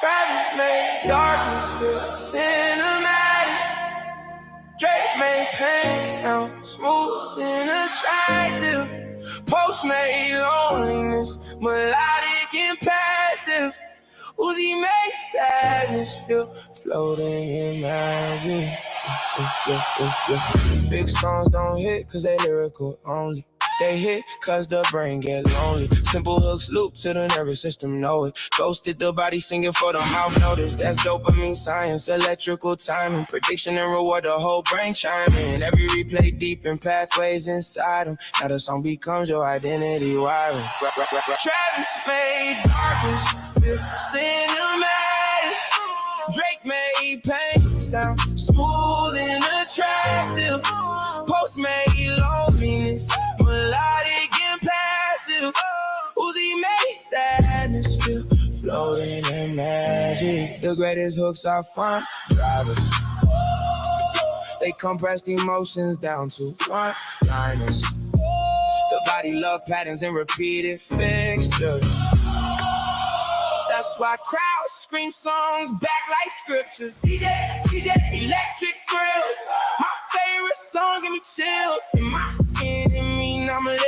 Travis made darkness feel cinematic. Drake made pain sound smooth and attractive. Post made loneliness melodic and passive. Uzi made sadness feel floating in magic. Big songs don't hit cause they lyrical only. They hit cause the brain get lonely. Simple hooks loop to the nervous system, know it. Ghosted the body singing for the mouth notice. That's dopamine science, electrical timing. Prediction and reward, the whole brain chiming. Every replay deep in pathways inside them. Now the song becomes your identity wiring. Travis made darkness feel cinematic. Drake made pain sound smooth and attractive. Post made loneliness melodic and passive. Uzi made sadness feel floating in magic. The greatest hooks are front drivers. They compressed emotions down to one-liners. The body love patterns and repeated fixtures. That's why crowds scream songs back like scriptures. DJ, electric grills. My favorite song give me chills in my skin. It mean I'm lit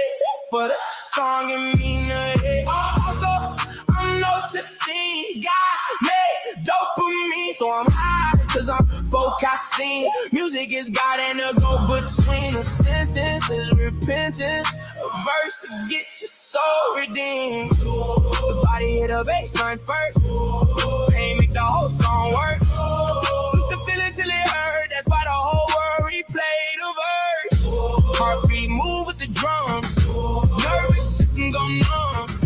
for the song. It mean it. Also, I'm noticing God made dopamine, so I'm high cause I'm focusing. Music is God and a go between. A sentence is repentance. A verse to get your soul redeemed. The body hit a baseline first. Pain make the whole song work. The feeling till it hurt. That's why the whole world replay the verse. Heartbeat move with the drums. Nervous system go numb.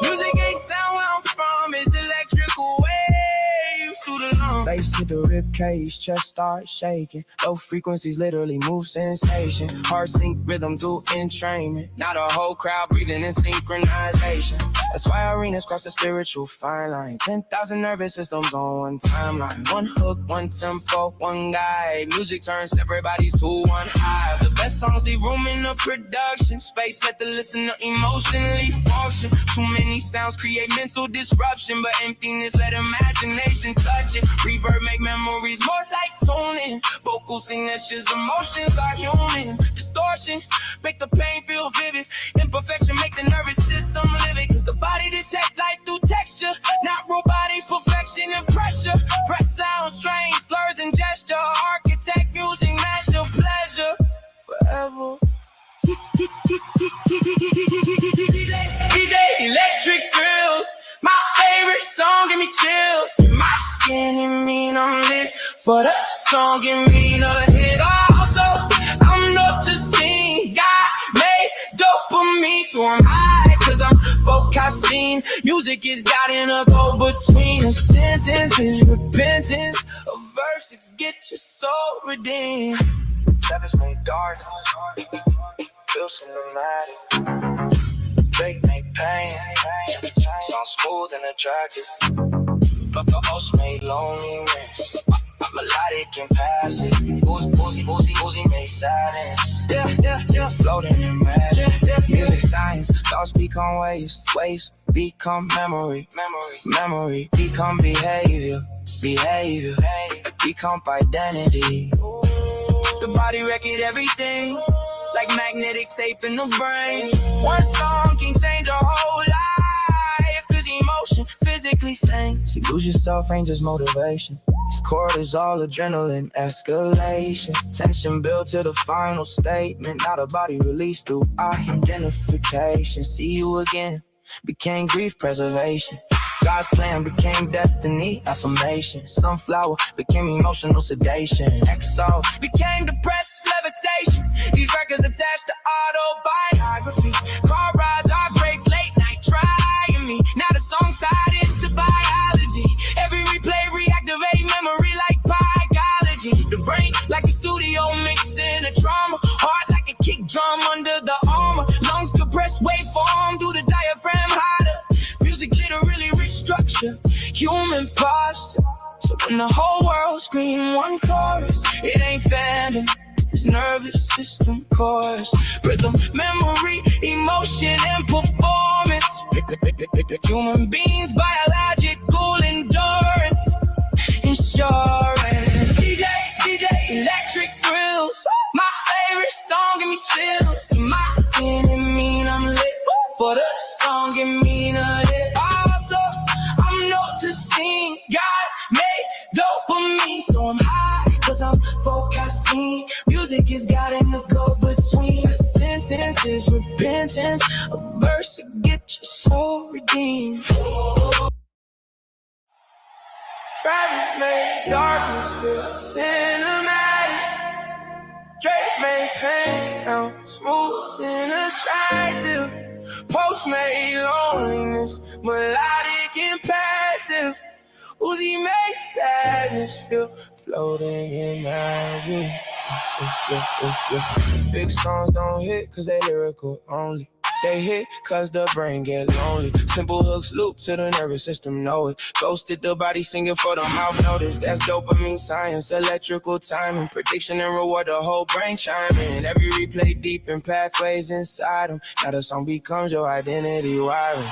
Music ain't sound where I'm from. It's electrical waves through the lungs. Bass to the rib cage, chest start shaking. Low frequencies literally move sensation. Heart sync rhythm through entrainment. Now the whole crowd breathing in synchronization. That's why arenas cross the spiritual fine line. 10,000 nervous systems on one timeline. One hook, one tempo, one guide. Music turns separate bodies to one hive. The best songs leave room in the production space. Let the listener emotionally function. Too many sounds create mental disruption, but emptiness let imagination touch it. Reverb make memories more like tuning. Vocal signatures, emotions are human. Distortion make the pain feel vivid. Imperfection make the nervous system livid. Cause the body detect life through texture, not robotic perfection and pressure. Breath sound, strange slurs and gesture. Architect music match your pleasure forever. DJ electric grills. My favorite song give me chills in my skin. It mean I'm lit for the song. Give me another hit. Also, I'm noticing God made dopamine, so I'm high cause I'm focusing. Music is God in a go between. A sentence is repentance. A verse to get your soul redeemed. Savage made dark. Feel cinematic. Fake make pain. Sound smooth and attractive. But the host made loneliness. Melodic and passive. Boozy made sadness. Yeah. Floating in magic. Music science. Thoughts become waves. Waves become memory. Memory become behavior. Become identity. The body record everything. Like magnetic tape in the brain. One song can change a whole life. Cause emotion physically stains. You lose yourself, ain't just motivation. It's cortisol, adrenaline, escalation. Tension built to the final statement. Now the body released through identification. See you again, became grief preservation. God's plan became destiny, affirmation. Sunflower became emotional sedation. XO became depressed levitation. These records attached to autobiography. Car rides, heartbreaks, late night trying me. Now the song's tied into biology. Every replay reactivate memory like biology. The brain like a studio mixing a trauma. Heart like a kick drum under the armor. Lungs compressed waveform through the diaphragm harder. Music literally restructure human posture. So when the whole world scream one chorus, it ain't phantom, it's nervous system chorus. Rhythm, memory, emotion, and performance. Human beings, biological endurance, insurance. DJ electric grills. My favorite song give me chills in my skin. It mean I'm lit for the song. It mean a hit. Also, I'm noticing God made dopamine, so I'm high cause I'm focusing. Music is God in the go between. A sentence is repentance. A verse to get your soul redeemed. Travis made darkness feel cinematic. Drake made pain sound smooth and attractive. Post made loneliness melodic and passive. Uzi made sadness feel floating in magic. Big songs don't hit cause they lyrical only. They hit cause the brain get lonely. Simple hooks loop to the nervous system, know it. Ghosted the body singing for the mouth notice. That's dopamine science, electrical timing. Prediction and reward, the whole brain chiming. Every replay deep in pathways inside them. Now the song becomes your identity wiring.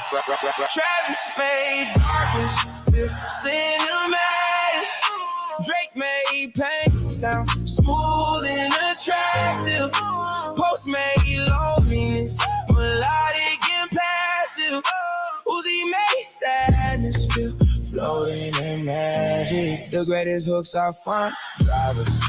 Travis made darkness feel cinematic. Drake made pain sound smooth and attractive. Post made loneliness melodic and passive. Uzi made sadness feel floating in magic. The greatest hooks are front drivers.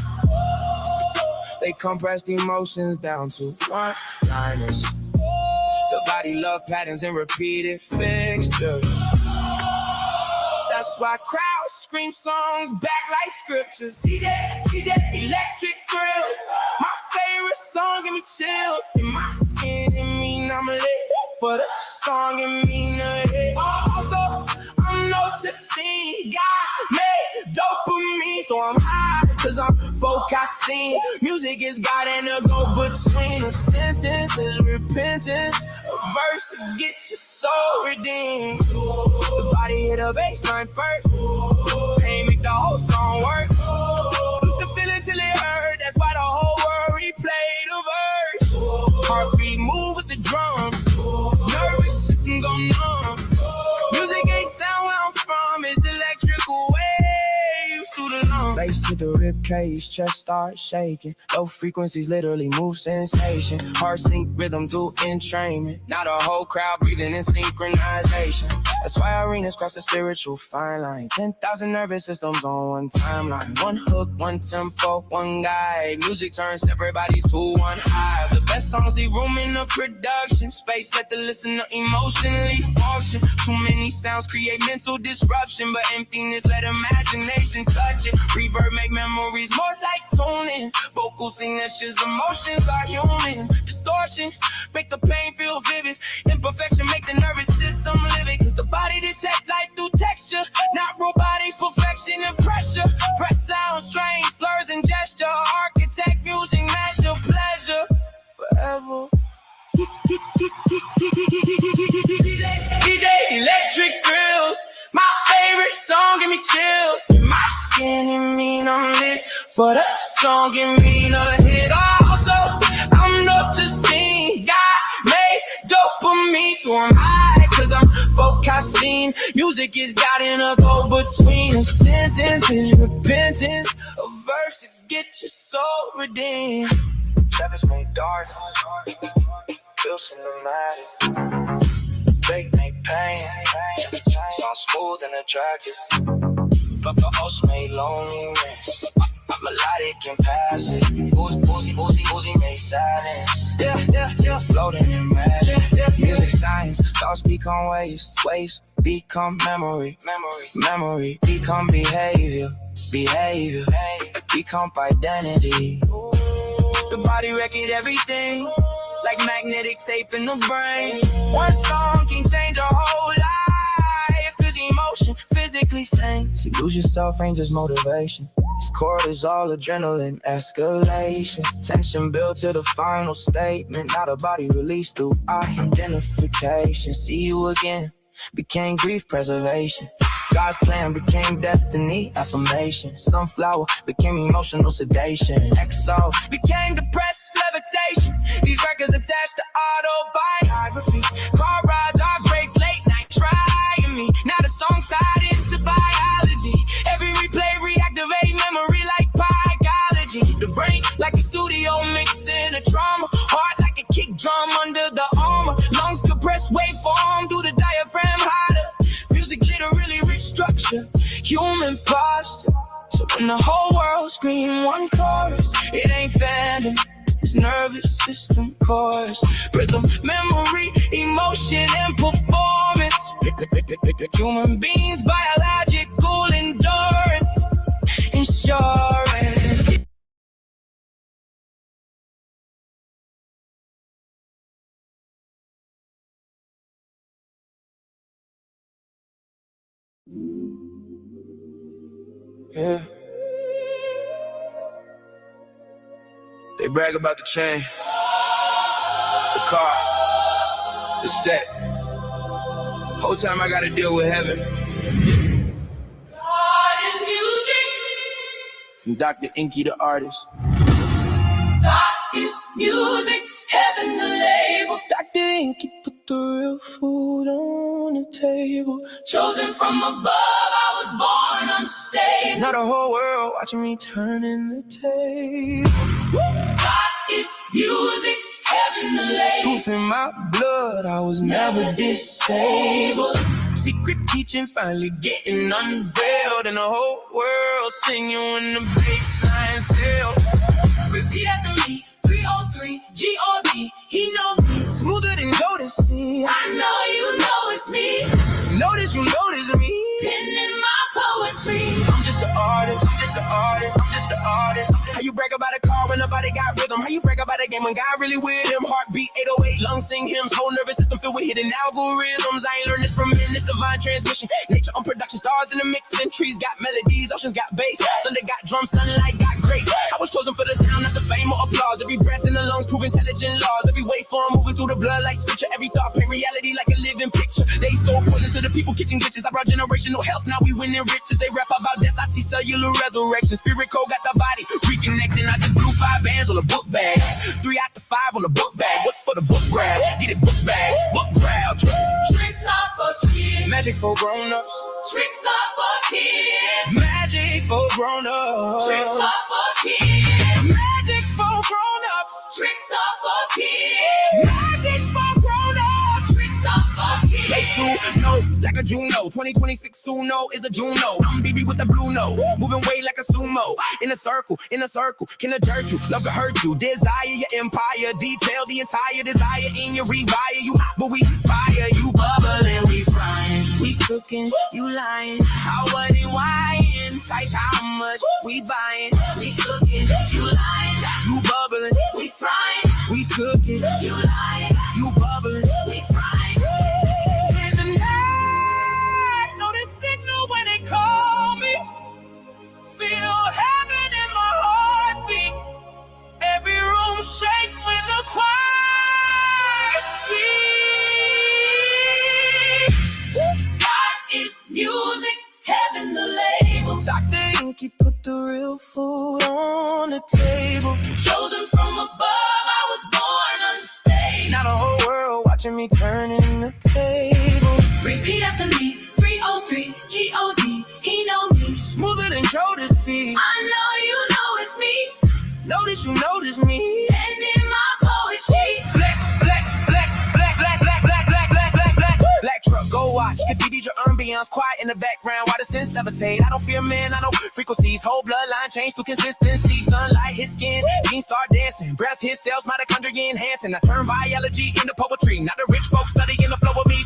They compressed emotions down to one liners. The body love patterns and repeated fixtures. That's why crowds scream songs back like scriptures. DJ, electric grills. My favorite song give me chills. In my skin, it mean I'm lit. For the song, it mean a hit. Also, I'm noticing God made dopamine. So I'm high, cause I'm focusing. Music is God and a go between. A sentence is repentance. A verse to get your soul redeemed. The body hit a baseline first. Pain make the whole song work. The feeling till it hurt. That's why the whole world replay the verse. Heartbeat move with the drums. Nervous system go numb. Music ain't sound where I'm from. It's electrical waves through the lungs. Bass to the rib cage, chest starts shaking. Low frequencies literally move sensation. Heart sync rhythm through entrainment. Now the whole crowd breathing in synchronization. That's why arenas cross the spiritual fine line. 10,000 nervous systems on one timeline. One hook, one tempo, one guide. Music turns separate bodies to one hive. The best songs leave room in the production space. Let the listener emotionally function. Too many sounds create mental disruption, but emptiness let imagination touch it. Reverb make memories more like tuning. Vocal signatures, emotions are human. Distortion make the pain feel vivid. Imperfection make the nervous system live it. Cause the body detect life through texture, not robotic perfection and pressure. Press sound, strain, slurs and gesture. Architect using measure, pleasure forever. DJ electric grills, my favorite song give me chills. In my skin it mean I'm lit. For the song it mean a hit. Also I'm noticing God made dopamine. So I'm high cause I'm focusing. Music is God in a go-between. A sentence is repentance. A verse to get your soul redeemed. Travis made dark, feel cinematic. Fake make pain, sound smooth and attractive. But the host made loneliness, melodic and passive. Uzi made silence. Yeah, floating in magic. Music science, thoughts become waves. Waves become memory. Memory become behavior. Become identity. The body record everything, like magnetic tape in the brain. One song can change your whole life, cause emotion physically stains. You lose yourself, ain't just motivation. This cortisol, adrenaline, escalation. Tension built to the final statement. Now the body released through identification. See you again, became grief preservation. God's plan became destiny, affirmation. Sunflower became emotional sedation. XO became depressed levitation. These records attached to autobiography. Car rides, heartbreaks, late night trying me. Now the song's tied into biology. Every replay reactivate memory like biology. The brain like a studio mixing a trauma. Heart like a kick drum under the armor. Lungs compressed waveform through the diaphragm harder. Music literally restructure human posture. So when the whole world scream one chorus, it ain't fandom, it's nervous system chorus. Rhythm, memory, emotion, and performance. Human beings, biological endurance, insurance. Yeah. They brag about the chain, the car, the set. Whole time I gotta deal with heaven. God is music. From Dr. EnQi, the artist. God is music. Heaven the label. Dr. EnQi put the real food on the table. Chosen from above, I born unstable. Now the whole world watching me turning the table. God is music, heaven the lake. Truth in my blood, I was never disabled. Secret teaching finally getting unveiled, and the whole world singing when the bass line sail. Repeat after me, 303, G-O-D, he know me. Smoother than Jodeci. I know you know it's me. Notice you notice me. Penning my poetry. I'm just the artist, I'm just the artist, I'm just the artist. How you brag about a car when nobody got rhythm? How you brag about a game when God really with him? Heartbeat 808, lungs sing hymns, whole nervous system filled with hidden algorithms. I ain't learned this from men, this divine transmission. Nature on production, stars in the mixing. Trees got melodies, oceans got bass. Thunder got drums, sunlight got grace. I was chosen for the sound, not the fame or applause. Every breath in the lungs prove intelligent laws. Every waveform moving through the blood like scripture. Every thought paint reality like a living picture. They sold poison to the people kitchen glitches. I brought generational health, now we winning riches. They rap about death, I see cellular resurrection. Spirit code got the body reconnecting. I just blew 5 bands on a book bag. 3 out the 5 on the book bag. What's for the book grab? Get it book bag, book grab. Tricks are for kids. Magic for grown-ups. Tricks are for kids. Magic for grown-ups. Tricks are for kids. Magic for grown-ups. Tricks are for kids. Magic for grown-ups. Tricks are for kids. Play Suno like a Juno. 2026 Suno is a Juno. I'm BB with the blue note. Moving weight like a sumo. In a circle, can I jerk you? Love to hurt you. Desire your empire. Detail the entire desire in your rewire. You hot, but we fire. You bubbling, we frying. We cooking, you lying. How, what, and why? And type how much we buying. We cooking, you lying. You bubbling, we frying. we cooking. You lying. You bubbling, we frying. in the night, know the signal when they call me. Feel heaven in my heartbeat. Every room shake when the choir speaks. God is music, heaven the label. Dr. EnQi put the real food on the table. Chosen from above, I was born unstable. Now the whole world watching me turning the table. Repeat after me, 303, G-O-D, he know me. Smoother than Jodeci. I know you know it's me. Notice you notice me. Penning my poetry. Black truck, go watch. Cathedral ambiance, quiet in the background. Why the sense levitate? I don't fear men, I know frequencies. Whole bloodline change through consistency. Sunlight his skin, genes start dancing. Breath his cells, mitochondria enhancing. I turn biology into poetry. Not the rich folks studying the flow of me.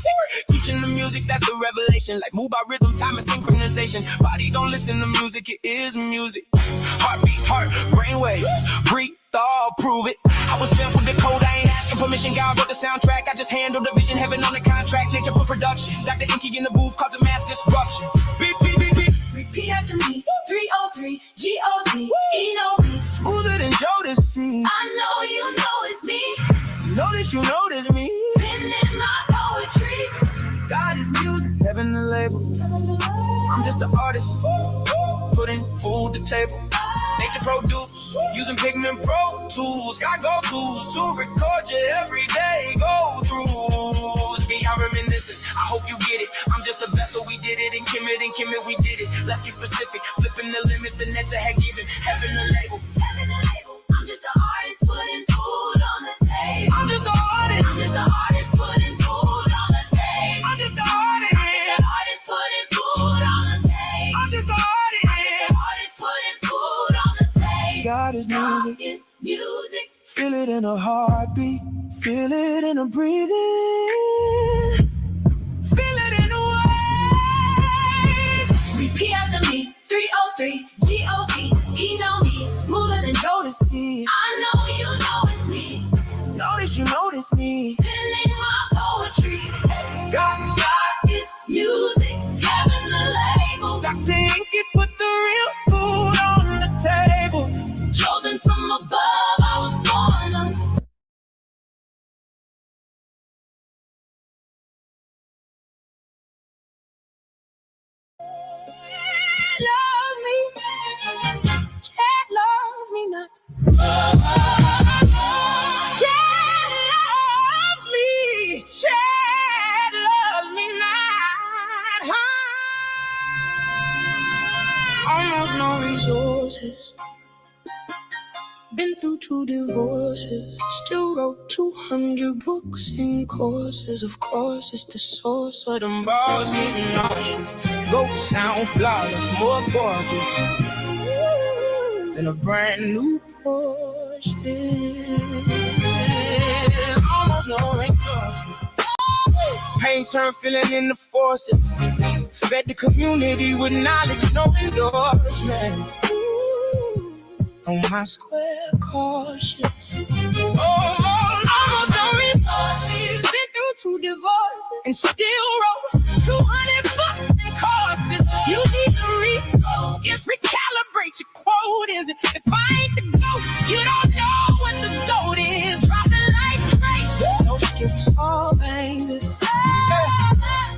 Teaching the music, that's the revelation. Like move by rhythm, time and synchronization. Body don't listen to music, it is music. Heartbeat, heart, brainwave. Breathe, thought, prove it. I was sent with the code, I ain't asking permission. God wrote the soundtrack, I just handled the vision. Heaven on the contract, nature for production. Dr. EnQi in the booth, causing mass disruption. Beep, beep, beep, beep. Repeat after me, 303, G-O-D, he know me. Smoother than Jodeci. I know you know it's me. Notice you notice me. Penning my poetry. God is music, heaven the label. I'm just an artist, putting food to table. Nature produce, using pigment pro tools. Got go tools to record you every day. Go throughs, beyond reminiscent. I hope you get it. I'm just a vessel, we did it. And Kheper, we did it. Let's get specific, flipping the limit the nature had given. Heaven the label. Heaven the label. I'm just an artist putting food on the table. I'm just an artist. I'm just an artist putting food on the table. I'm just an artist. I'm just an artist putting food on the table. I'm just an artist. Artist putting food on the table. God is music. God is music. Feel it in a heartbeat. Feel it in a breathing. Feel it in a waves. Repeat after me, 303, G-O-D, he know me. Smoother than Jodeci. I know you know it's me. Notice you notice me. Penning my poetry. God is music, heaven the label. Dr. EnQi put the real food on the table. Chosen from above, I was born unstable. Loves me. Chad loves me not. Chad loves me. Chad loves me not. Been through 2 divorces, still wrote 200 books and courses. Of course, it's the source of them balls getting nauseous. Goats sound flawless, more gorgeous than a brand new Porsche. Almost no resources. Pain turned feeling into forces. Fed the community with knowledge, no endorsements. On my square cautious. Almost no resources. Been through 2 divorces and still wrote 200 books and courses. You need to refocus, recalibrate your quotas. If I ain't the GOAT, you don't know what the GOAT is. Drop it like Drake. No skips or bangers.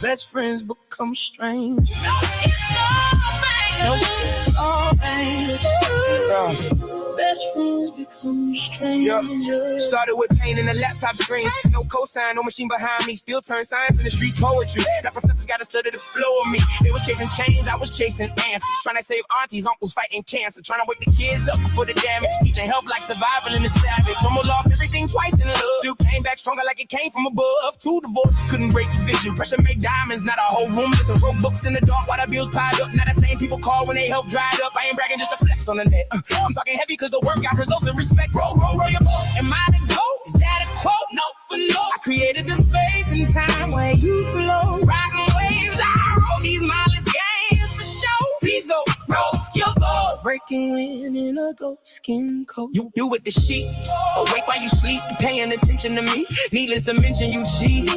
Best friends become strangers. No skips or bangers. No skips or bangers. Best friends become strangers. Started with pain in a laptop screen. No cosign, no machine behind me. Still turn science into street poetry. That professors got to study the flow of me. They was chasing chains, I was chasing answers. Trying to save aunties, uncles fighting cancer. Trying to wake the kids up before the damage. Teaching health like survival in the savage. Almost lost everything twice in love. Still came back stronger like it came from above. 2 divorces couldn't break the vision. Pressure made diamonds, not a whole room. Listen, wrote books in the dark while the bills piled up. Now the same people call when they help dried up. I ain't bragging, just a flex on the net. I'm talking heavy cause the work got results and respect. Roll your boat. Am I the GOAT? Is that a quote? No for no. I created the space and time where you flow. Riding waves, I wrote these mindless games for show. Please go roll your boat. Breaking wind in a goat skin coat. You with the sheep. Awake while you sleep. Paying attention to me. Needless to mention you cheat. So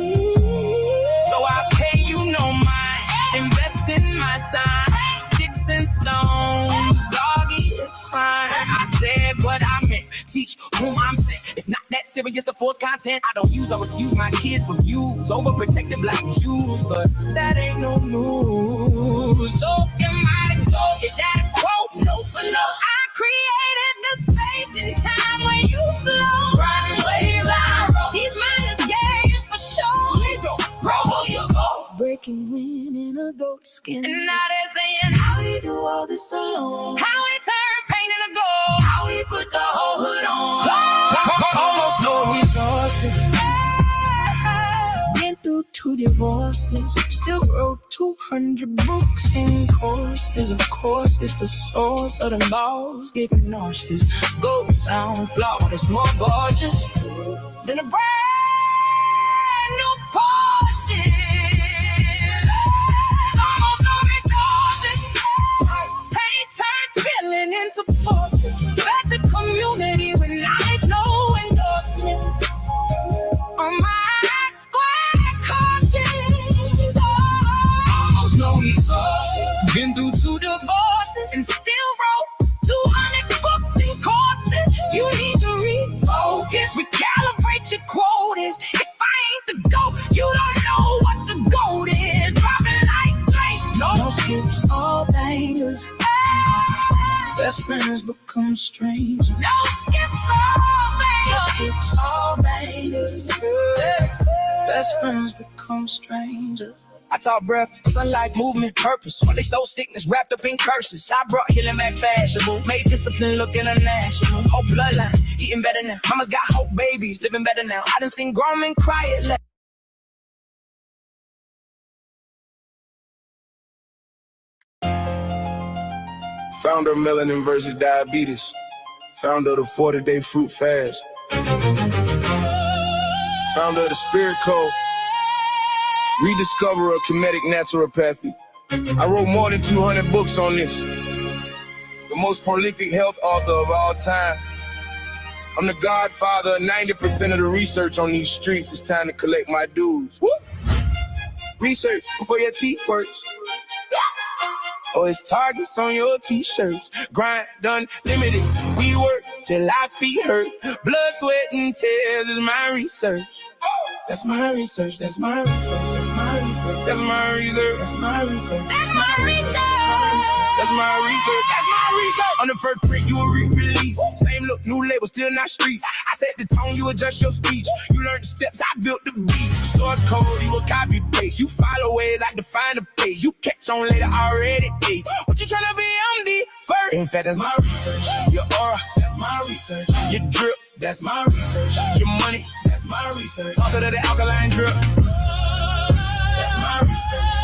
I pay you no mind. Invest in my time. Sticks and stones. Doggy, it's fine. I said what I meant. Teach whom I'm sent. It's not that serious to force content. I don't use or excuse my kids for views. Overprotective like Jews, but that ain't no news. So am I the GOAT? Is that a quote? No for no. I created the space and time where you flow. Riding waves, I wrote these mindless games for sure. Please go roll your boat. Breaking wind in a goat skin. And now they're saying, how we do all this alone? How we turn pain into gold? How we put the whole hood on? Almost no resources. Been through 2 divorces. Still wrote 200 books and courses. Of course, it's the source of the balls getting nauseous. Gold sound flawless, more gorgeous than a brand new Porsche. Feeling into forces. Back the community with knowledge, no endorsements. On my square cautious. Almost no resources. Been through 2 divorces and still wrote 200 books and courses. You need to refocus, recalibrate your quotas. If I ain't the GOAT, you don't know what the GOAT is. Dropping like Drake. No skips or bangers. Best friends become strangers. No skips or bangers. No skips or bangers. Best friends become strangers. I taught breath, sunlight, movement, purpose. All they soul sickness wrapped up in curses. I brought healing back fashionable. Made discipline look international. Whole bloodline, eating better now. Mama's got hope babies, living better now. I done seen grown men cry at last. Founder of Melanin versus Diabetes. Founder of the 40-day fruit fast. Founder of the Spirit Code. Rediscoverer of Kemetic naturopathy. I wrote more than 200 books on this. The most prolific health author of all time. I'm the godfather of 90% of the research on these streets. It's time to collect my dues. Woo! Research before your teeth works. Oh, it's targets on your t-shirts. Grind unlimited. We work till our feet hurt. Blood, sweat, and tears is my research. That's my research. That's my research. That's my research. That's my research. That's my research. That's my research. That's my research. That's my research. On the first print, you a re-release. Same look, new label, still not streets. I set the tone, you adjust your speech. You learn the steps, I built the beat. Source code, you a copy paste. You follow ways, I define the pace. You catch on later, already. What you tryna be? I'm the first. In fact, that's my research. Your aura, that's my research. research. Your drip, that's my research. Your money, that's my research. Also to the alkaline drip, that's my research.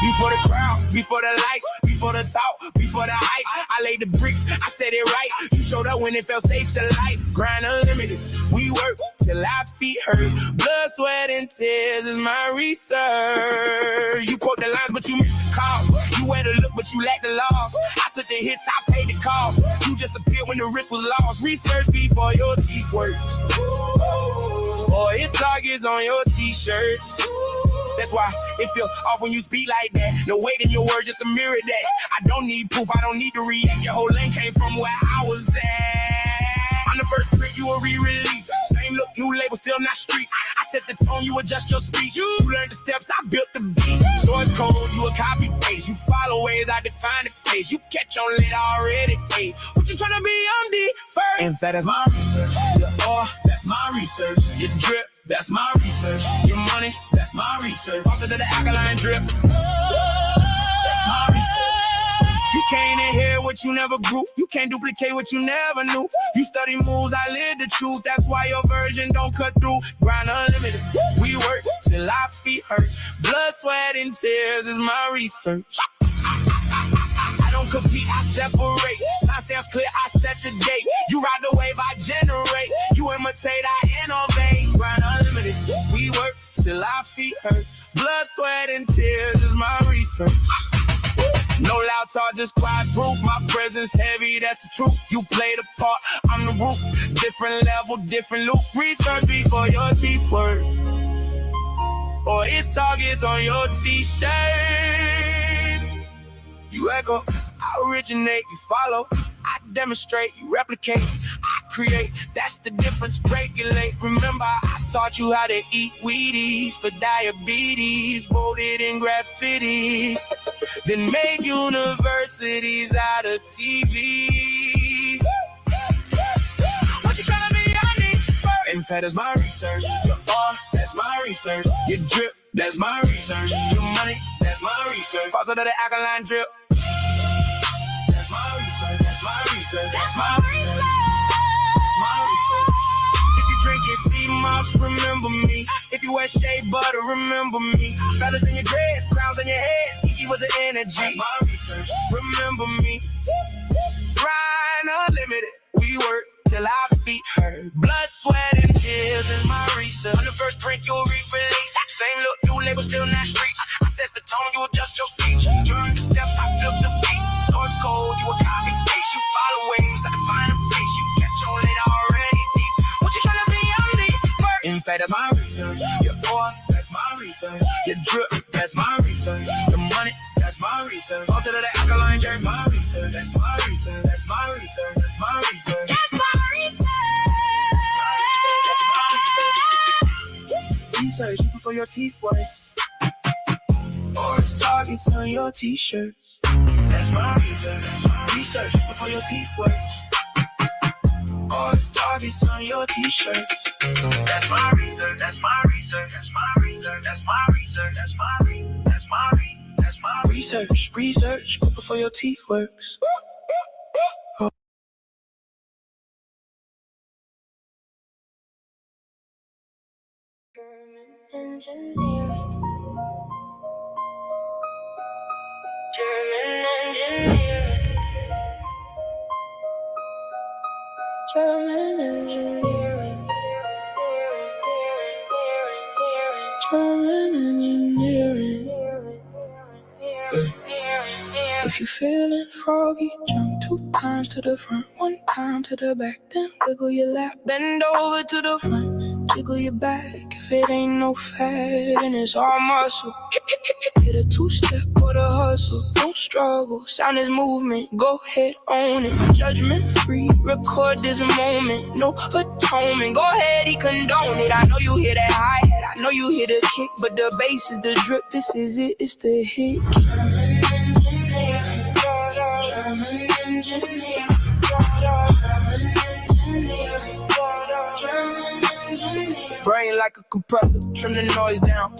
Before the crowd, before the lights, before the talk, before the hype, I laid the bricks, I said it right. You showed up when it felt safe to light. Grind unlimited, we work till our feet hurt. Blood, sweat, and tears is my research. You quote the lines, but you missed the calls. You wear the look, but you lack the loss. I took the hits, I paid the cost. You just appeared when the risk was lost. Research before your teeth works. Or it's targets on your t-shirts. That's why it feel off when you speak like that. No weight in your words, just a mirror that. I don't need proof, I don't need to react. Your whole lane came from where I was at. On the first print, you a re-release. Same look, new label, still not streets. I set the tone, you adjust your speech. You learned the steps, I built the beat. Source code, you a copy paste. You follow ways, I define the pace. You catch on lit already, hey. What you tryna be, I'm the first. In fact, that's my research. Your R, that's my research. Your drip, that's my research. Your money, that's my research. Also to the alkaline drip, that's my research. You can't inherit what you never grew. You can't duplicate what you never knew. You study moves, I live the truth. That's why your version don't cut through. Grind unlimited, we work till our feet hurt. Blood, sweat, and tears is my research. I don't compete, I separate. Time stamps clear, I set the date. You ride the wave, I generate. You imitate, I innovate. Grind unlimited, we work till our feet hurt. Blood, sweat, and tears is my research. No loud talk, just quiet proof. My presence heavy, that's the truth. You play the part, I'm the root. Different level, different loop. Research before your teeth work. Or it's targets on your t-shirt. You echo, I originate, you follow. I demonstrate, you replicate. I create, that's the difference, regulate. Remember, I taught you how to eat Wheaties for diabetes. Bolded in graffitis. Then made universities out of TVs. What you tryna be, I need first. In fact, that's my research. Your R, that's my research. Your drip, that's my research. Your money, that's my research. Also to the alkaline drip. That's my research, that's my research, that's my research. That's my research. If you drink your sea moss, remember me. If you wear shea butter, remember me. Feathers in your dreads, crowns on your heads. EnQi was the energy. That's my research. Remember me. Grind unlimited. We work till our feet hurt. Blood, sweat, and tears is my research. On the first print, you'll re-release. Same look, new label, still not streets. I set the tone, you adjust your speech. During the steps, I built the beat. Source code, you a copy paste. You follow waves, I define a pace. You catch on it already deep. What you tryna be, I'm the first. In fact, that's my research. Your boy, that's my research. Your drip, that's my research. Your money, that's my research. Also to the alkaline drink, my research. That's my research. That's my research. That's my research. That's my research. That's my research. Research before your teeth works. Or it's targets on your t-shirts. That's my research. That's my research before your teeth works. Or it's targets on your t-shirts. That's my research. That's my research. That's my research. That's my research. That's my research. Research before your teeth works. German engineering. If you're feeling froggy, jump 2 times to the front, 1 time to the back, then wiggle your lap, bend over to the front, jiggle your back. If it ain't no fat and it's all muscle, hit a 2-step or the hustle. Don't struggle, sound is movement, go ahead, own it. Judgment free, record this moment, no atonement. Go ahead, he condone it. I know you hear that hi-hat, I know you hear the kick, but the bass is the drip. This is it, it's the hit. German engineer. Brain like like a compressor, trim the noise down.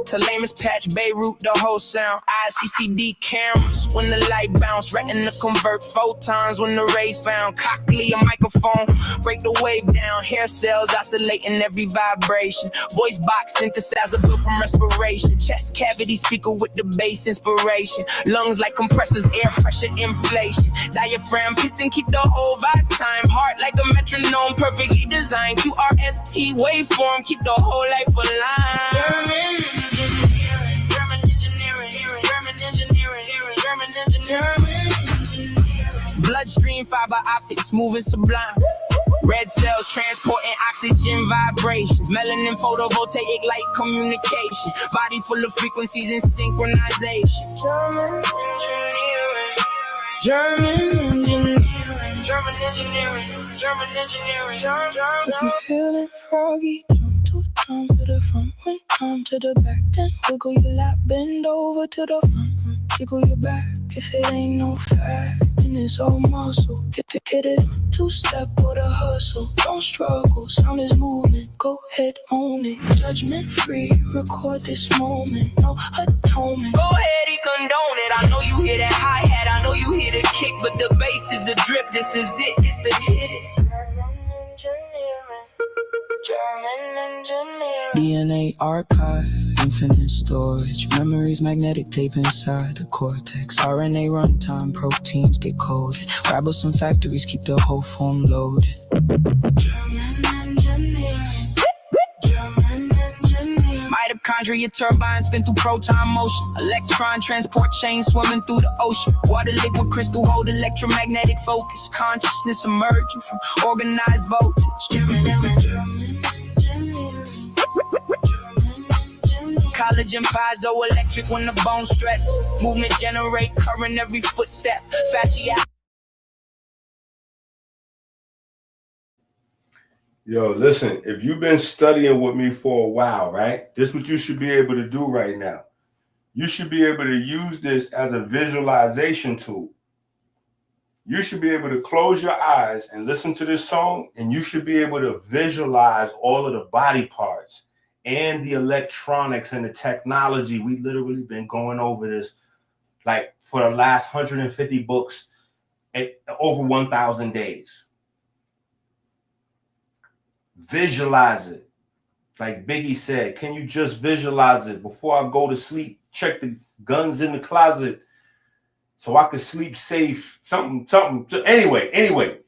To lamest patch, Beirut, the whole sound. ICCD cameras, when the light bounce. Retina convert photons when the rays found. Cochlear, a microphone, break the wave down. Hair cells oscillating every vibration. Voice box synthesizer built from respiration. Chest cavity speaker with the bass inspiration. Lungs like compressors, air pressure, inflation. Diaphragm piston keep the whole vibe time. Heart like a metronome, perfectly designed. QRST waveform, keep the whole life alive. German engineering, German engineering, German engineering, German engineering. Bloodstream fiber optics, moving sublime. Red cells transporting oxygen vibrations. Melanin photovoltaic light communication. Body full of frequencies in synchronization. German engineering, German engineering, German engineering, German engineering. If you're feeling froggy, jump 2 times to the front, 1 time to the back, then wiggle your lap, bend over to the front, jiggle your back. If it ain't no fat, then it's all muscle. Hit it 2-step with a hustle. Don't struggle, sound is movement. Go ahead, own it. Judgment free, record this moment. No atonement. Go ahead, he condone it. I know you hear that hi-hat, I know you hear the kick, but the bass is the drip. This is it, it's the hit. DNA archive, infinite storage. Memories, magnetic tape inside the cortex. RNA runtime, proteins get coded. Ribosome factories keep the whole form loaded. German engineering, German engineering. Mitochondria turbines spin through proton motion. Electron transport chain swimming through the ocean. Water liquid crystal hold electromagnetic focus. Consciousness emerging from organized voltage. German engineering. Collagen piezoelectric when the bones stress. Movement generate current every footstep. Fascia. Yo, listen, if you've been studying with me for a while, right? This is what you should be able to do right now. You should be able to use this as a visualization tool. You should be able to close your eyes and listen to this song, and you should be able to visualize all of the body parts and the electronics and the technology. We literally been going over this like for the last 150 books at over 1,000 days. Visualize it. Like Biggie said, can you just visualize it? Before I go to sleep, check the guns in the closet so I could sleep safe. Something. Anyway,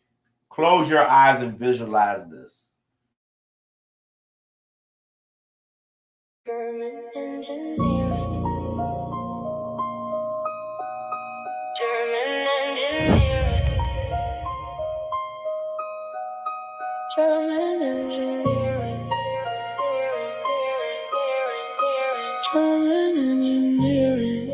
close your eyes and visualize this. German engineering, German engineering, German engineering, German engineering.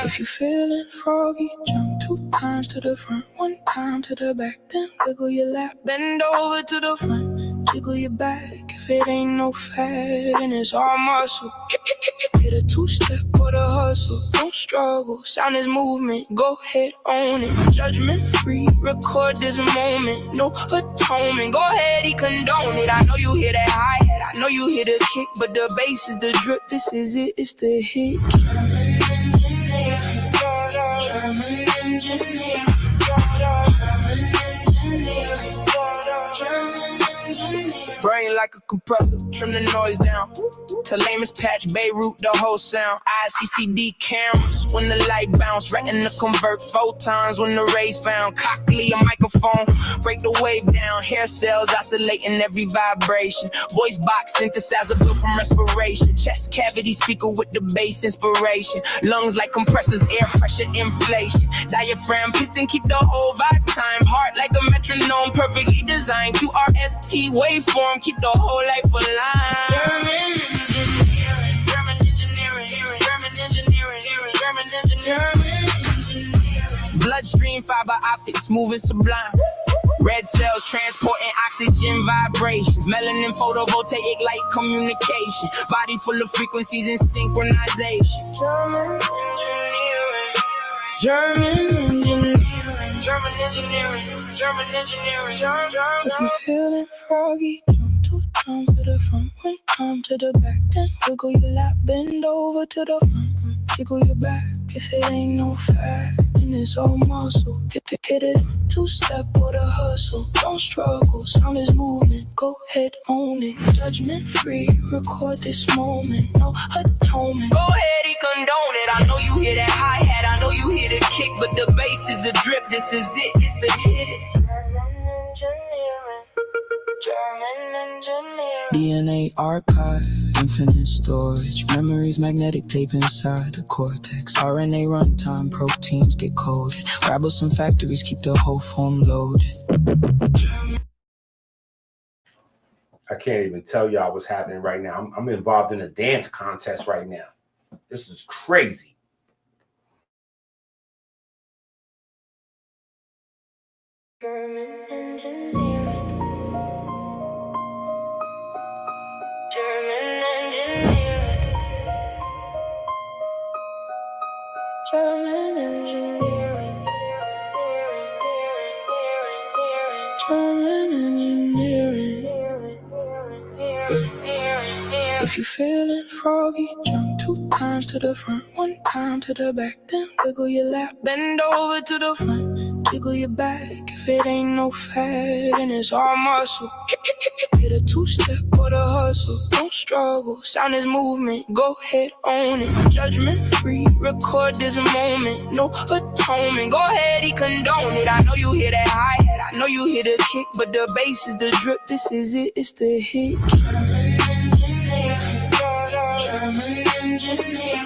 If you're feeling froggy, jump 2 times to the front, 1 time to the back, then wiggle your lap, bend over to the front, jiggle your back. If it ain't no fat, and it's all muscle. Hit a 2-step with a hustle. Don't struggle, sound is movement. Go ahead, own it. Judgment free, record this moment. No atonement. Go ahead, he condone it. I know you hear that hi-hat, I know you hear the kick, but the bass is the drip. This is it, it's the hit. German engineer, German engineer, German engineer. Brain like a compressor, trim the noise down. To lamest patch, Beirut, the whole sound. ICCD cameras, when the light bounce. Retina convert photons when the rays found. Cochlear, a microphone, break the wave down. Hair cells oscillating every vibration. Voice box synthesizer built from respiration. Chest cavity speaker with the bass inspiration. Lungs like compressors, air pressure, inflation. Diaphragm piston keep the whole vibe time. Heart like a metronome, perfectly designed. QRST waveform, keep the whole life alive. German engineering, German engineering, German engineering, German engineering. Bloodstream fiber optics, moving sublime. Red cells transporting oxygen vibrations. Melanin photovoltaic light communication. Body full of frequencies in synchronization. German engineering, German engineering, German If you're feeling froggy, jump 2 times to the front, 1 time to the back, then wiggle your lap, bend over to the front, jiggle your back. If it ain't no fat, then it's all muscle. Hit it, 2-step with a hustle. Don't struggle, sound is movement. Go ahead, own it. Judgment free, record this moment. No atonement. Go ahead, he condone it. I know you hear that hi-hat, I know you hear the kick, but the bass is the drip. This is it, it's the hit. DNA archive, infinite storage, memories magnetic tape inside the cortex. RNA runtime, proteins get coded. Ribosome factories keep the whole form loaded. I can't even tell y'all what's happening right now. I'm involved in a dance contest right now. This is crazy. If you're feeling froggy, jump 2 times to the front, 1 time to the back, then wiggle your lap, bend over to the front, jiggle your back. If it ain't no fat, then it's all muscle. Hit a 2-step or the hustle. Don't struggle, sound is movement. Go ahead, own it. Judgment free, record this moment. No atonement. Go ahead, he condone it. I know you hear that hi-hat, I know you hear the kick, but the bass is the drip. This is it, it's the hit. German engineer.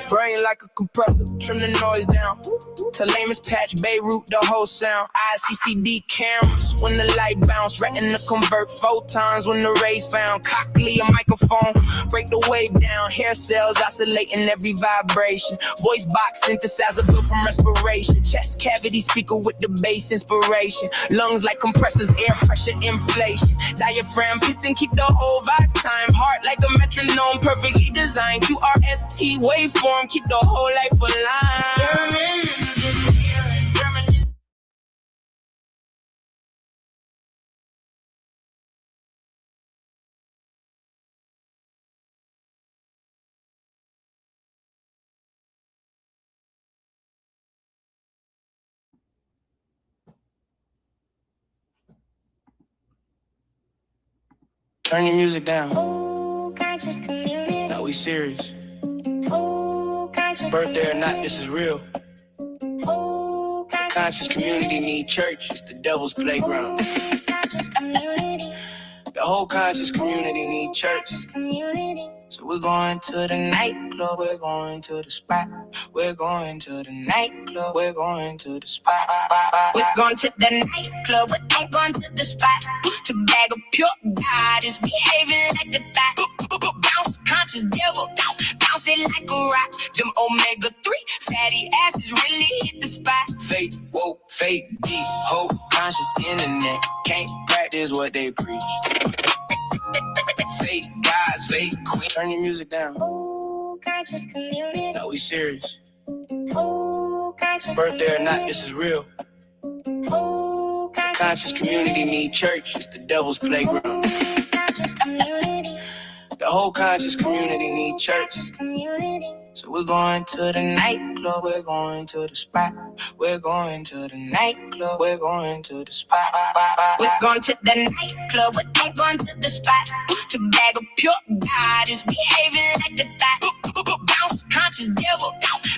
Brain like a compressor, trim the noise down. Talamus patch, Beirut, the whole sound. ICCD cameras, when the light bounce. Retina convert photons when the rays found. Cochlea, a microphone, break the wave down. Hair cells oscillating every vibration. Voice box, synthesizer built from respiration. Chest cavity speaker with the bass inspiration. Lungs like compressors, air pressure, inflation. Diaphragm, piston, keep the whole vibe time. Heart like a metronome, perfectly designed. QRST waveform, keep the whole life alive. German engineering, German. Turn your music down. Now we serious. Birthday or not, this is real. The conscious community need church. It's the devil's playground. The whole conscious community need church. So we're going to the nightclub, we're going to the spot. We're going to the nightclub, we're going to the spot. We're going to the nightclub, we ain't going to the spot. To bag of pure God is behaving like a thot. Bounce, conscious devil, bounce it like a rock. Them omega-3 fatty acids really hit the spot. Fake, woke, fake, deep, hope, conscious internet. Can't practice what they preach. Fake guys, fake queen. Turn your music down. Now we serious. Birthday or not, this is real. The conscious community need church. It's the devil's playground. The whole conscious community need church. So we're going to the nightclub, we're going to the spot. We're going to the nightclub, we're going to the spot. We're going to the nightclub, we ain't going to the spot. To bag of pure God is behaving like a thot. Bounce, conscious devil,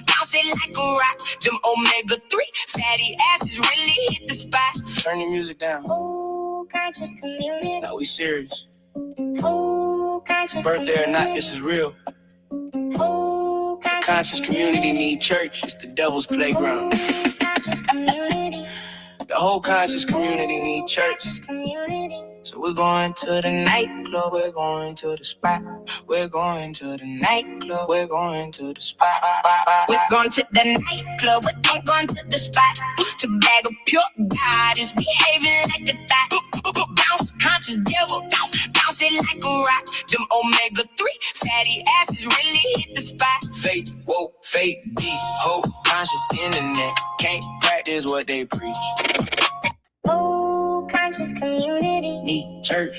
bounce it like a rock. Them omega-3 fatty acids really hit the spot. Turn your music down. Conscious community. Now we serious. Birthday or not, this is real. The conscious community need church. It's the devil's playground. The whole conscious community need church. So we're going to the nightclub, we're going to the spot. We're going to the nightclub, we're going to the spot. We're going to the nightclub, we ain't going to the spot. To bag of pure God is behaving like a thot. Bounce, conscious devil, bounce it like a rock. Them omega-3 fatty acids really hit the spot. Fake, woke, Fake beat, hope, conscious internet. Can't practice what they preach. Whole conscious community. Need church.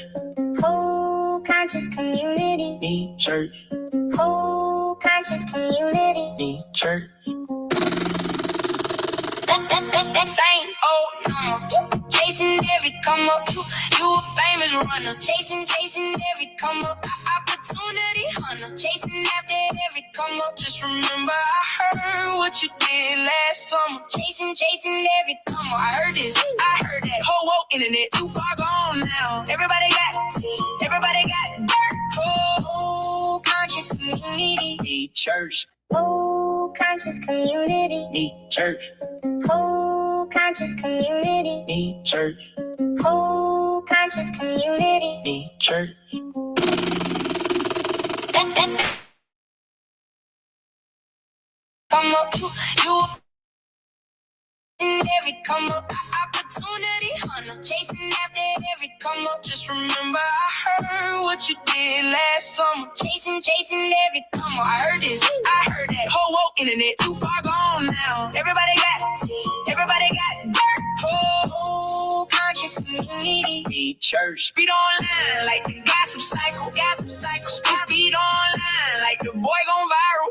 Whole conscious community. Need church. Whole conscious community. Need church. Same old number. Chasing every come up. You a famous runner. Chasing every come up. Opportunity hunter. Chasing after every come up. Just remember I heard what you did last summer. Chasing every come up. I heard this, I heard that. Whole internet too far gone now. Everybody got dirt. Whole conscious community. Need church. Whole conscious community. Need church. Whole conscious community. Need church. Whole conscious community. Need church. Come up, you every come up. Opportunity hunter. Chasing after every come up. Just remember I heard what you did last summer. Chasing every come up. I heard this, I heard that. Whole internet too far gone now. Everybody got dirt. Whole conscious community. Need church. Speed online like the gossip cycle. Speed online like the boy gone viral.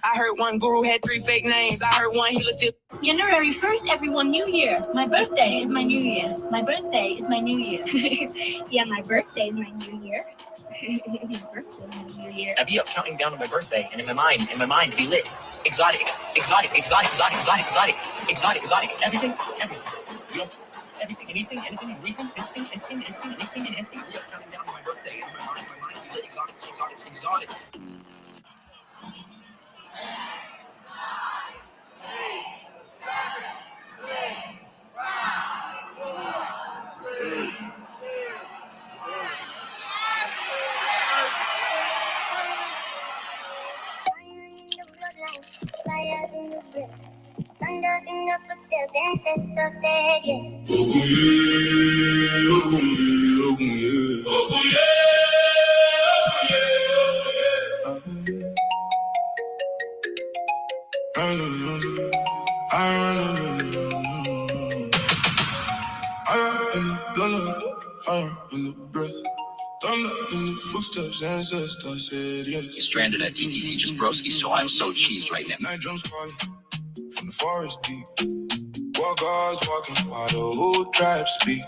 I heard one guru had 3 fake names. I heard one healer still. January 1st, everyone, New Year. My birthday is my New Year. My birthday is my New Year. Yeah, my birthday is my New Year. My birthday is my New Year. I'd be up counting down to my birthday, and in my mind, it'd be lit. Exotic. Everything. You know, everything, anything, everything. We up counting down to my birthday, and in my mind, it'd be lit. Exotic. Fire in the breath. Thunder in the footsteps, ancestors said yes. Fire in the breath. Thunder in the footsteps, ancestors said yes. Stranded at TTC just broski, so I'm so cheesed right now. Night drums calling from the forest deep. While God's walking, while the whole tribe speak.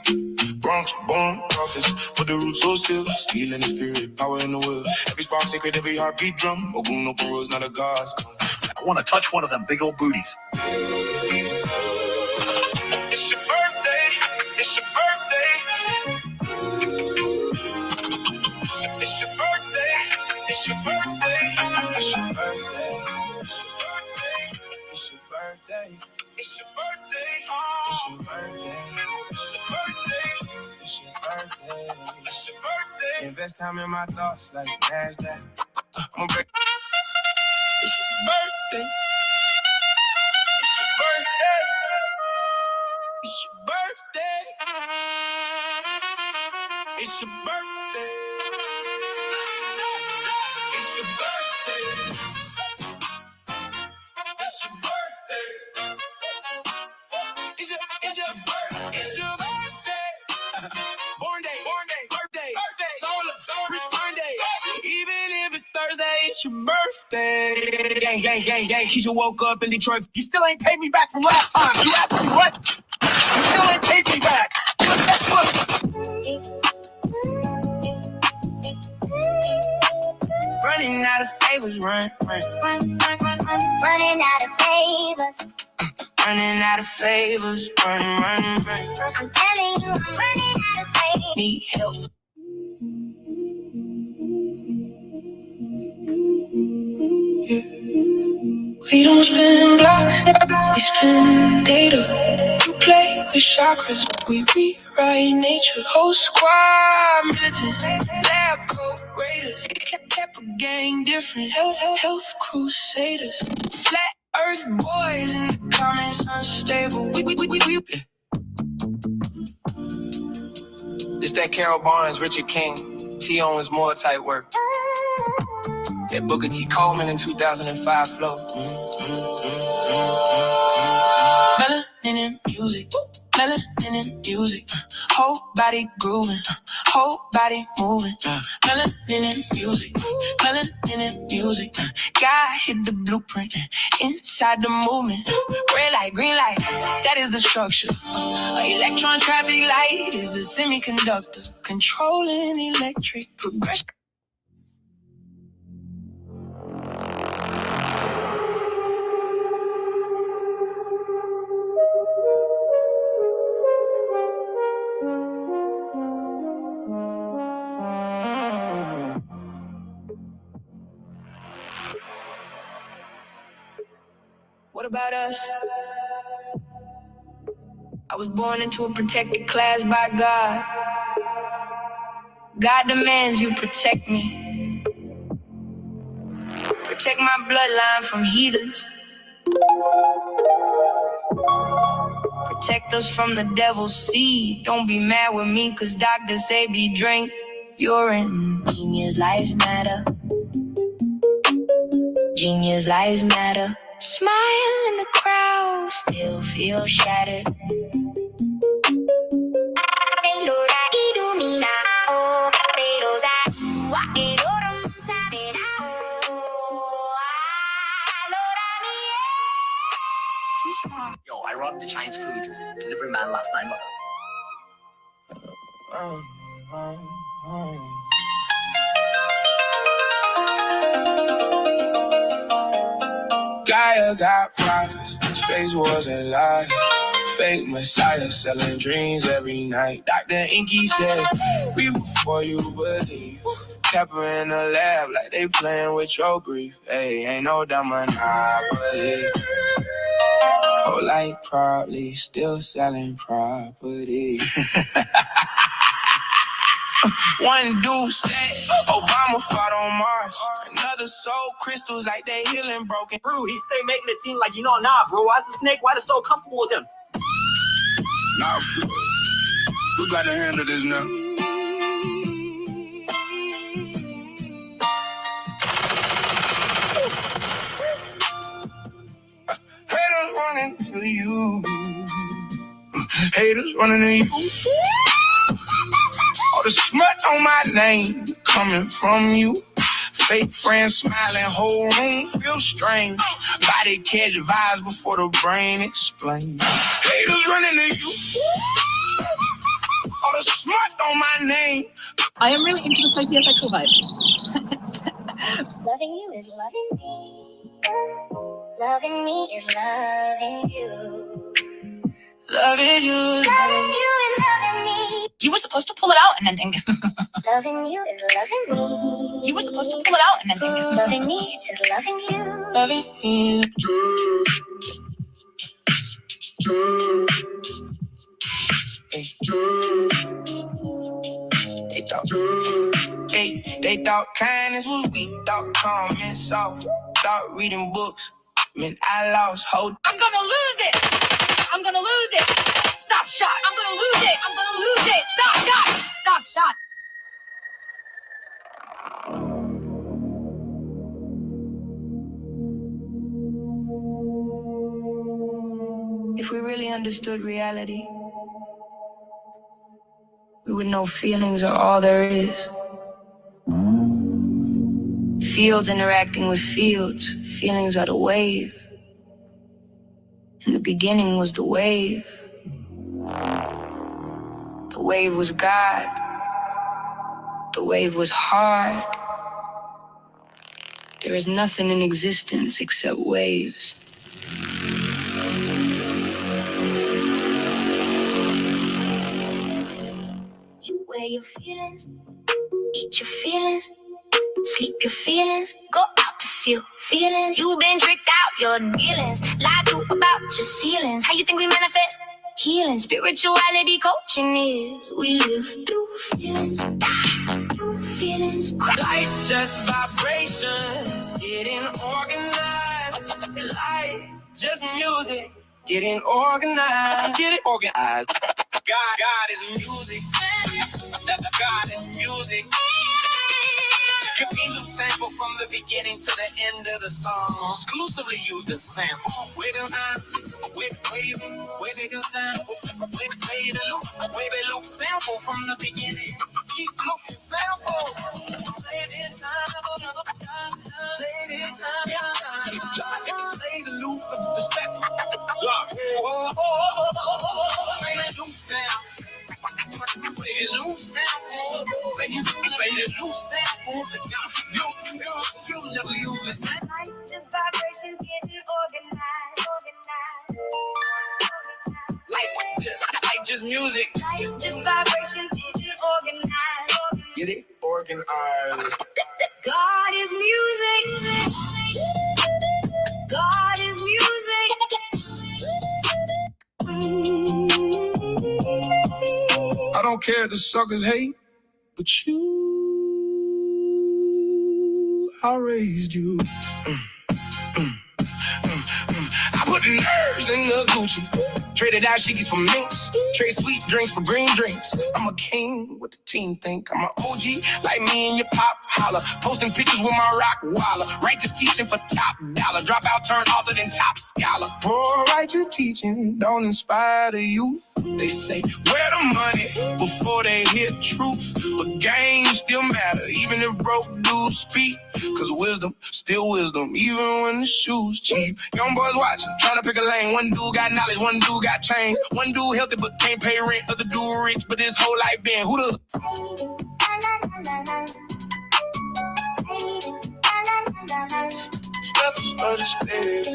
Bronx born prophets, but the roots so still. Steel in the spirit, power in the will. Every spark sacred, every heartbeat drum. Open rules, not a God's come. I want to touch one of them big old booties. It's your birthday. It's your birthday. It's your birthday. It's your birthday. It's your birthday. It's your birthday. It's your birthday. It's your birthday. It's your birthday. It's your birthday. It's your birthday. Invest time in my thoughts like NASDAQ. I'm break. It's your birthday. It's your birthday. It's your birthday. It's your birthday. It's your birthday. It's your birthday. It's your birthday. Born day, birthday, solar, return day. Even if it's Thursday, it's your birthday. Gang. Keisha woke up in Detroit. You still ain't paid me back from last time. You asked me what? You still ain't paid me back. Running out of favors, run. Running out of favors. Running out of favors, run. I'm telling you, I'm running out of favors. Need help. We don't spin blocks, we spin data. You play with chakras, we rewrite nature. Whole squad militant, lab coat raiders. Kept a gang different, health crusaders. Flat earth boys in the comments unstable. We. This that Carol Barnes, Richard King, T. Owens Moore type work. That Booker T. Coleman in 2005 flow. Melanin in music, melanin in music. Whole body grooving, whole body moving. Melanin in music, melanin in music. God hit the blueprint inside the movement. Red light, green light, that is the structure. Electron traffic light is a semiconductor controlling electric progression. What about us? I was born into a protected class by God. God demands you protect me. Protect my bloodline from heathens. Protect us from the devil's seed. Don't be mad with me, cause doctors say be drink urine. Genius lives matter. Genius lives matter. Smile in the crowd, still feel shattered. Yo, I robbed the Chinese food delivery man last night, mother. Gaia got prophets, space wars and lies. Fake messiah selling dreams every night. Dr. EnQi said, read before you believe. Kheper in the lab like they playing with your grief. Hey, ain't no dumb monopoly. Whole life probably still selling property. One dude said Obama fought on Mars. Another sold crystals like they healing broken. Bro, he stay making it seem like, nah, bro. As a snake, why they so comfortable with him? Now, who got to handle this now? Haters running to you. Haters running to you. All the smut on my name coming from you. Fake friends smiling, whole room feel strange. Body catch vibes before the brain explains. Haters running to you. All the smut on my name. I am really into the psychiatrical vibe. Loving you is loving me. Loving me is loving you. Loving you. Loving you is loving me. You were supposed to pull it out and then Loving you is loving me. You were supposed to pull it out and then Loving me is loving you. Loving you. They thought kindness was weak, thought calmness soft, thought reading books meant I lost hope. I'm gonna lose it! I'm gonna lose it! Stop shot! I'm gonna lose it! I'm gonna lose it! Stop shot! Stop shot! If we really understood reality, we would know feelings are all there is. Fields interacting with fields, feelings are the wave. And the beginning was the wave. The wave was God. The wave was hard. There is nothing in existence except waves. You wear your feelings, eat your feelings, sleep your feelings, go out to feel feelings. You've been tricked out, your dealings, lied to about your ceilings. How you think we manifest? Healing, spirituality coaching is we live through feelings, die through feelings. Life's just vibrations, getting organized. Life just music, getting organized. Get it organized. God is music. God is music. Continue sample from the beginning to the end of the song. Exclusively use the sample. Wait the time, wait the sample, wait the loop, sample from the beginning. Keep looking, sample. Play the time, play the loop, the step. Play the loop sound. Play the loop sample. Play the loop sample. Life just vibrations getting organized. Like just music. Life just vibrations getting organized. Get it? Organized. God is music. God is music. I don't care if the suckers hate, but I raised you. I put the nerves in the Gucci. Traded out shiggies for minks. Trade sweet drinks for green drinks. I'm a king, what the team think. I'm an OG, like me and your pop holler. Posting pictures with my rock waller. Righteous teaching for top dollar. Drop out, turn other than top scholar. Poor righteous teaching don't inspire the youth. They say, where the money before they hit truth. But games still matter, even if broke dudes speak. Cause wisdom, still wisdom, even when the shoes cheap. Young boys watching, trying to pick a lane. One dude got knowledge, one dude got change. One dude healthy but can't pay rent. Other dude rich, but his whole life been who the steps for the spirit.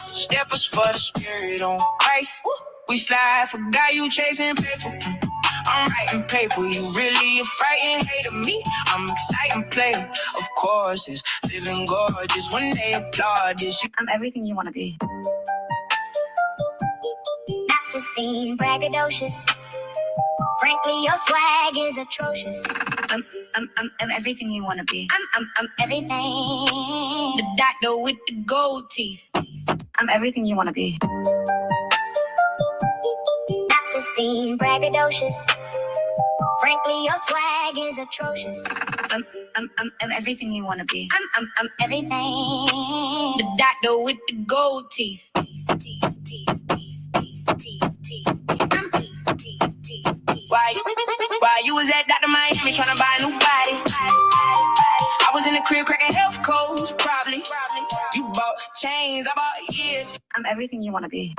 Steppers for the spirit on Christ. We slide for God, you chasing paper. I'm writing paper, you really a frightened hater. Me, I'm exciting player. Of course, it's living gorgeous when they applaud this. I'm everything you want to be. Not to seem braggadocious. Frankly, your swag is atrocious. I'm everything you want to be. I'm everything. The doctor with the gold teeth. I'm everything you want to be. Not to seem braggadocious. Frankly, your swag is atrocious. I'm everything you want to be. I'm everything. The doctor with the gold teeth. Why you was at Dr. Miami trying to buy a new body? I was in the crib cracking health codes, probably. You bought chains, I bought years. I'm everything you want to be.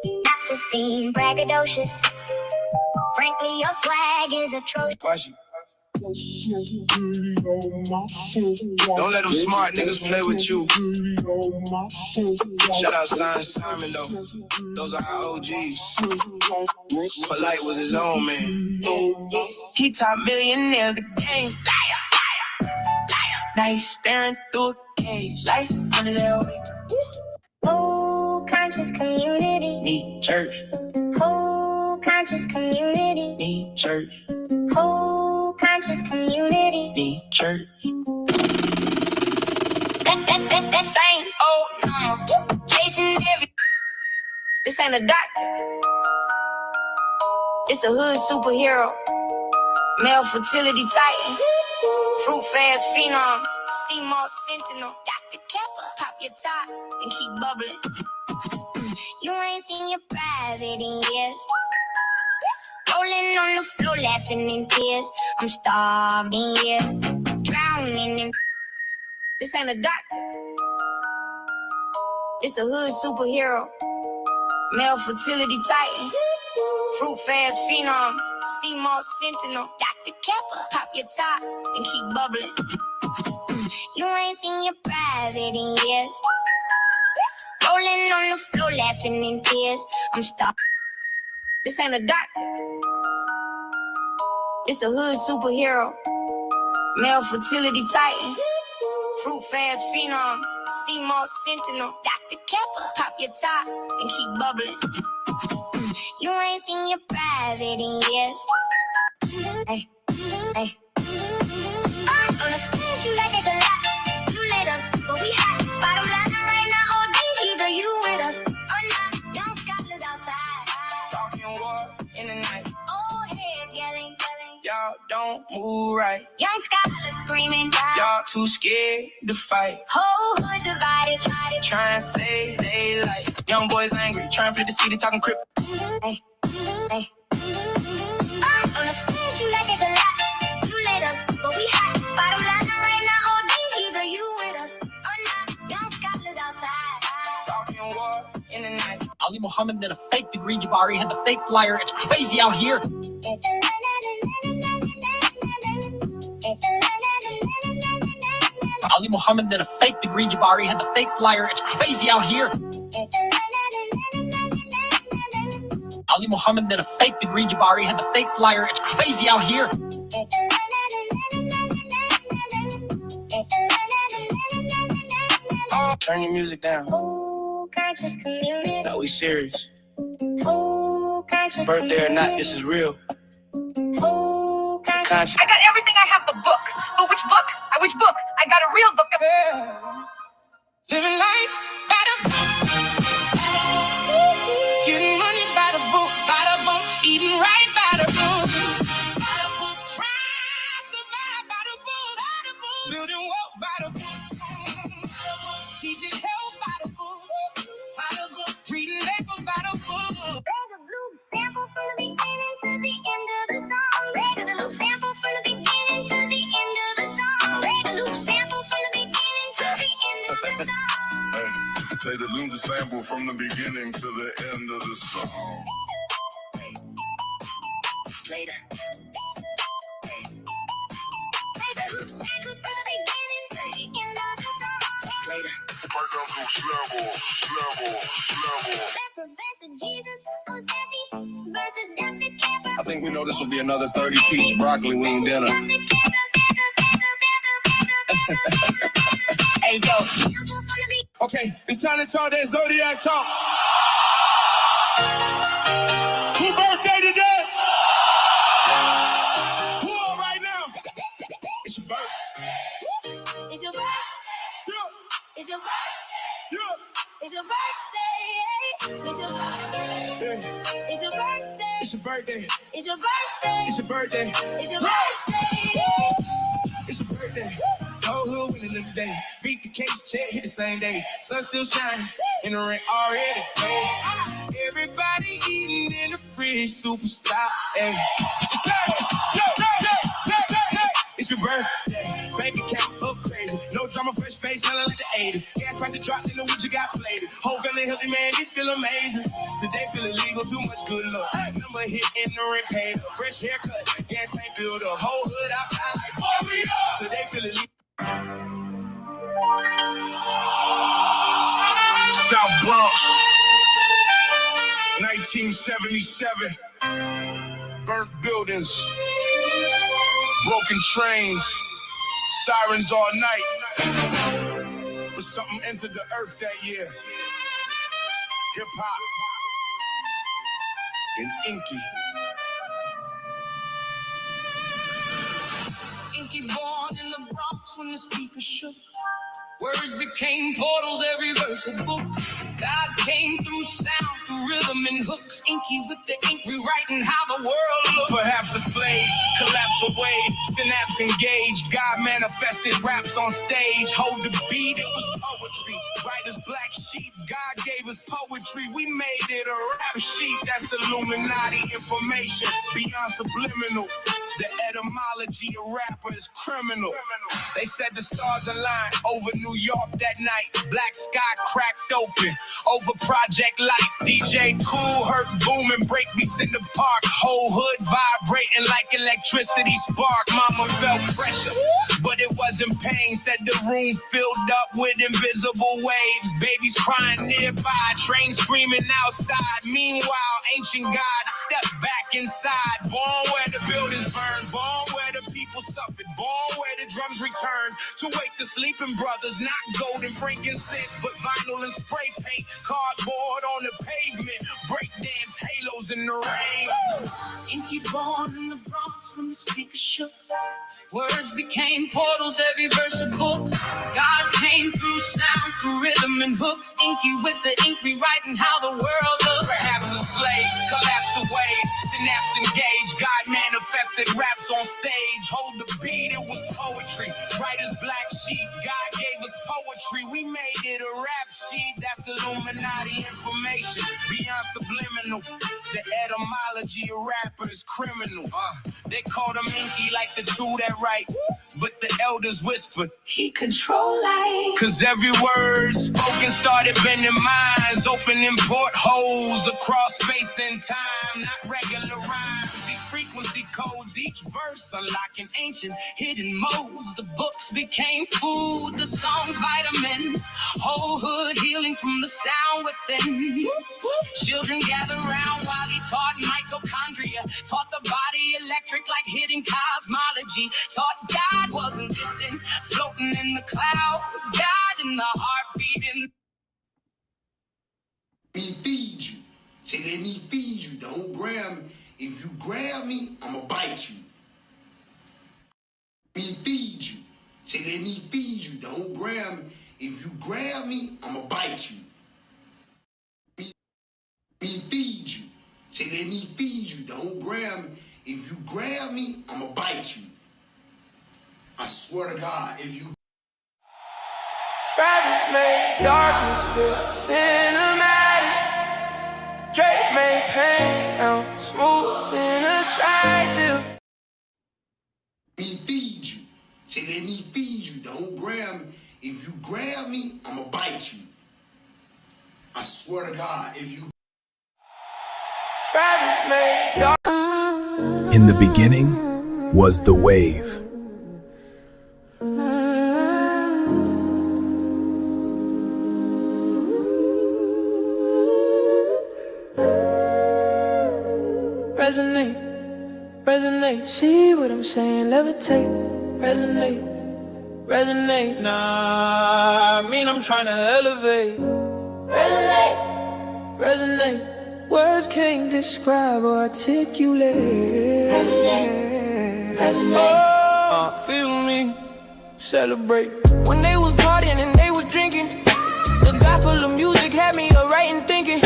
Not to seem braggadocious. Frankly, your swag is atrocious. Don't let them smart niggas play with you. Shout out Simon though. Those are our OGs. Polite was his own man. He taught millionaires the game. Now he's staring through a cage. Life under that way. Whole conscious community. Need church. Whole conscious community. Need church. Whole conscious community. Need church. That same old number. Chasing every. This ain't a doctor. It's a hood superhero. Male fertility titan. Fruit fast phenom. CMOS sentinel. Dr. Kheper. Pop your top and keep bubbling. You ain't seen your private in years. Rolling on the floor, laughing in tears. I'm starved in years. Drowning in. This ain't a doctor. It's a hood superhero. Male fertility titan. Fruit fast phenom. CMOS sentinel. Dr. Kheper. Pop your top and keep bubbling. You ain't seen your private in years. Rolling on the floor, laughing in tears. I'm starved. This ain't a doctor. It's a hood superhero. Male fertility titan. Fruit fast phenom. CMOS sentinel. Dr. Kheper. Pop your top and keep bubbling. You ain't seen your private in years. Hey, hey. I understand you like it a lot. You let us, but we hot. Bottom line right now, OD, either you with us or not. Young scholars outside. Talking war. Move right. Young scholars screaming down. Y'all too scared to fight. Whole hood divided. Try and save they life. Young boys angry, trying to flip the city, talking crip. Hey, hey. On the stage, you like it a lot. You let us, but we hot. Bottom line right now, OD. Either you with us or not. Young scholars outside. Talking war in the night. Ali Muhammad did a fake degree. Jabari had the fake flyer. It's crazy out here. Ali Muhammad did a fake degree. Jabari had the fake flyer. It's crazy out here. Ali Muhammad did a fake degree. Jabari had the fake flyer. It's crazy out here. Turn your music down. Conscious communion. No, we serious. Conscious Birthday or not, this is real. Conscious. I got everything. I have the book. But which book? Which book? I got a real book. Living life by the book. Getting money by the book, eating right by the book. Trying to survive by the book. Building wealth by the book. Teaching health by the book. Reading labels by the book. Beg a blue sample from the beginning to the end of the song. Beg a loop sample from the beginning to the end of the song. Beg a loop sample from the beginning to the end of the song. Play the loop sample from the beginning to the end of the song. Later. Beg a loop sample from the beginning to the end of the song. Later. Professor Jesus, Osefi versus Dr. Kheper. I think we know this will be another 30-piece broccoli wing dinner. Hey, yo. Okay, it's time to talk that Zodiac talk. Who birthday today? Who on right now? It's your birthday. It's your birthday. Yeah. It's your birthday. Yeah. It's your birthday. It's your birthday. It's your birthday. It's your birthday. It's your birthday. It's your birthday. It's your birthday. It's your birthday. Whole hood winning the day. Beat the case, check, hit the same day. Sun still shining, in the rent already paid. Everybody eating in the fridge, superstar. Hey. It's your birthday. Bank account up crazy. No drama, fresh face, smelling like the 80s. Gas prices dropped in the week you got plated. Whole family healthy, man, this feel amazing. Today feel illegal, too much good luck. Number hit in the rent paid up. Fresh haircut, gas tank filled up. Whole hood outside like warrior. Today feel illegal. South Bronx, 1977. Burnt buildings, broken trains, sirens all night. But something entered the earth that year. Hip hop and EnQi. EnQi born in the Bronx when the speaker shook. Words became portals, every verse a book. Gods came through sound, through rhythm and hooks. EnQi with the ink, rewriting how the world looks. Perhaps a slave, collapse a wave, synapse engaged. God manifested raps on stage. Hold the beat, it was poetry. Writers black sheep, God gave us poetry. We made it a rap sheet. That's Illuminati information, beyond subliminal. The etymology of rapper is criminal. They said the stars aligned over New York that night. Black sky cracked open over project lights. DJ Cool hurt booming, breakbeats in the park. Whole hood vibrating like electricity spark. Mama felt pressure, but it wasn't pain. Said the room filled up with invisible waves. Babies crying nearby, trains screaming outside. Meanwhile, ancient gods stepped back inside. Born where the buildings burned, born where the people suffered, born where the drums returned to wake the sleeping brothers. Not gold and frankincense, but vinyl and spray paint. Cardboard on the pavement, breakdance halos in the rain. EnQi born in the Bronx when the speaker shook. Words became portals, every verse a book. Gods came through sound, through rhythm and hooks. EnQi with the ink, rewriting how the world looks. Perhaps a slave, collapse away, synapse engaged. God manifested infested raps on stage. Hold the beat, it was poetry. Writer's black sheep, God gave us poetry. We made it a rap sheet, that's Illuminati information. Beyond subliminal, the etymology of rapper is criminal. They call them EnQi like the two that write, but the elders whisper, he control life. Cause every word spoken started bending minds, opening portholes across space and time. Not regular rhymes, these frequency codes, each verse unlocking ancient hidden modes. The books became food, the songs vitamins, whole hood healing from the sound within. Children gather round while he taught mitochondria, taught the body electric like hidden cosmology, taught God wasn't distant, floating in the clouds, God in the heartbeat in. Me feed you. Say, let me feed you. Don't grab me. If you grab me, I'ma bite you. Me feed you. Say, let me feed you. Don't grab me. If you grab me, I'ma bite you. Me feed you. Say, let me feed you. Don't grab me. If you grab me, I'ma bite you. I swear to God, if you. Travis made darkness feel cinematic. Drake made pain sound smooth and attractive. Me feed you. Say, let me feed you. Don't grab me. If you grab me, I'ma bite you. I swear to God, if you. Travis made dark. In the beginning was the wave. Resonate, resonate, see what I'm saying, levitate, resonate, resonate, nah, I mean I'm trying to elevate. Resonate, resonate, words can't describe or articulate. Resonate, resonate, feel me, celebrate. When they was partying and they was drinking, the gospel of music had me writing, thinking.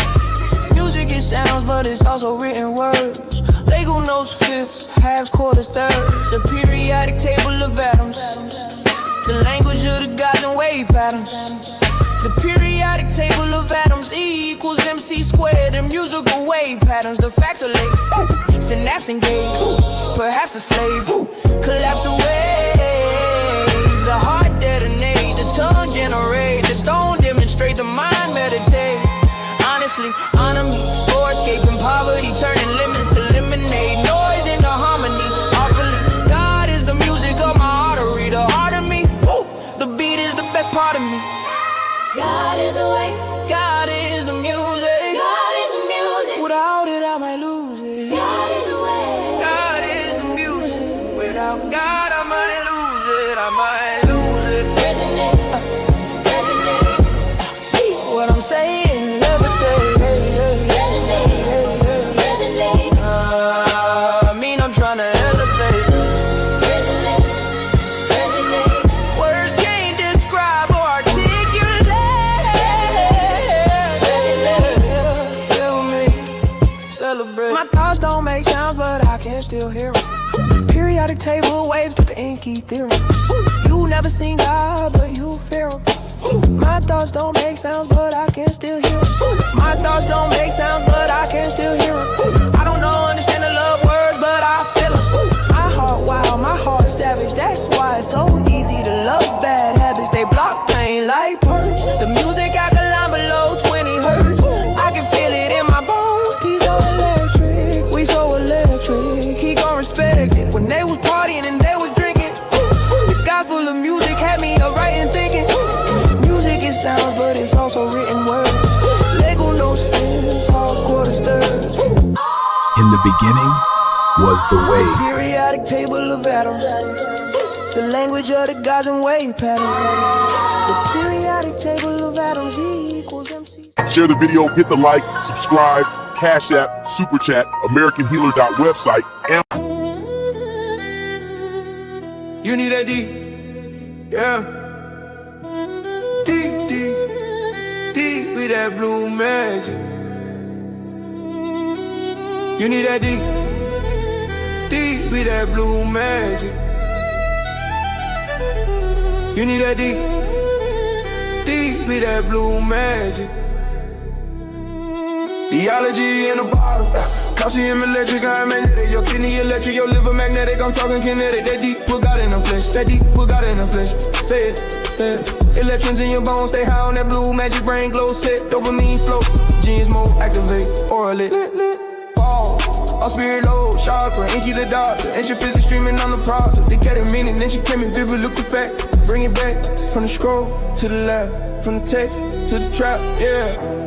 Music it sounds, but it's also written words. Lego knows fifths, halves, quarters, thirds. The periodic table of atoms, the language of the gods and wave patterns. The periodic table of atoms, E equals MC squared. The musical wave patterns, the facts are late. Synapse engaged, perhaps a slave. Collapse away, the heart detonate, the tongue generate, the stone demonstrate, the mind meditate. Honestly, honor me for escaping poverty, turning lemons to lemonade, noise into harmony. Awfully, God is the music of my artery, the heart of me. The beat is the best part of me. God is the way. God is the music. God is the music. Without it, I might lose it. God is the way. God is the music. Without God, I might lose it. I might lose it. Resonate, resonate. See what I'm saying? Levitate. I mean I'm trying to elevate. Resonate, resonate. Words can't describe or articulate. Resonate. Feel me, celebrate. My thoughts don't make sounds, but I can still hear them. Periodic table waves to the EnQi theorem. You never seen God, but you fear him. My thoughts don't make sounds, but I can still hear them. My thoughts don't make sounds, but I can still hear them. I don't know, understand the love words, but I feel them. My heart wild, my heart savage. That's why it's so easy to love bad habits. They block pain like punch. The music alkaline below 20 hertz. I can feel it in my bones. He's so electric, we so electric. He gon' respect it. When they was partying and they was drinking, the gospel of music had me writing, thinking. Music it sounds, but it's also written words. Lego knows fifths, halves, quarters, thirds. In the beginning was the wave. Periodic table of atoms, the language of the gods and wave patterns. The periodic table of atoms equals MC. Share the video, hit the like, subscribe, Cash App, Super Chat, AmericanHealer.website, and You need that D, yeah. D, with that blue magic. You need that D, with that blue magic. You need that deep with that blue magic. Theology in a bottle. Calcium electric, I'm magnetic. Your kidney electric, your liver magnetic. I'm talking kinetic. That deep put God in the flesh. That deep put God in the flesh. Say it, say it. Electrons in your bones, stay high on that blue magic. Brain glow set, dopamine flow. Genes mode activate, orally. Fall, all spirit low, chakra. EnQi the doctor, ancient physics streaming on the product. The ketamine and ancient chemistry, biblical fact. Bring it back from the scroll to the lab, from the text to the trap, yeah.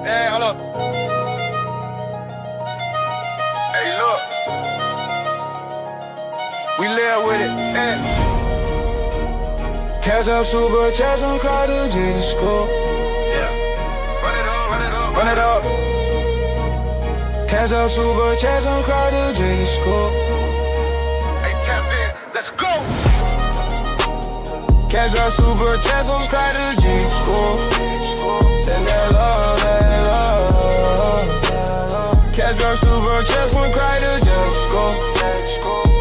Hey, hold up. Hey, look. We live with it. Hey. Cash up, super chats on Carter, jeans, school. Yeah. Run it up, run it up, Run it up. Cash up, super chats on Carter, jeans, school. Hey, tap in. Let's go. Cash up, super chats on Carter, jeans, school. Send that love, that love. Cash up, super chats on Carter, jeans, school.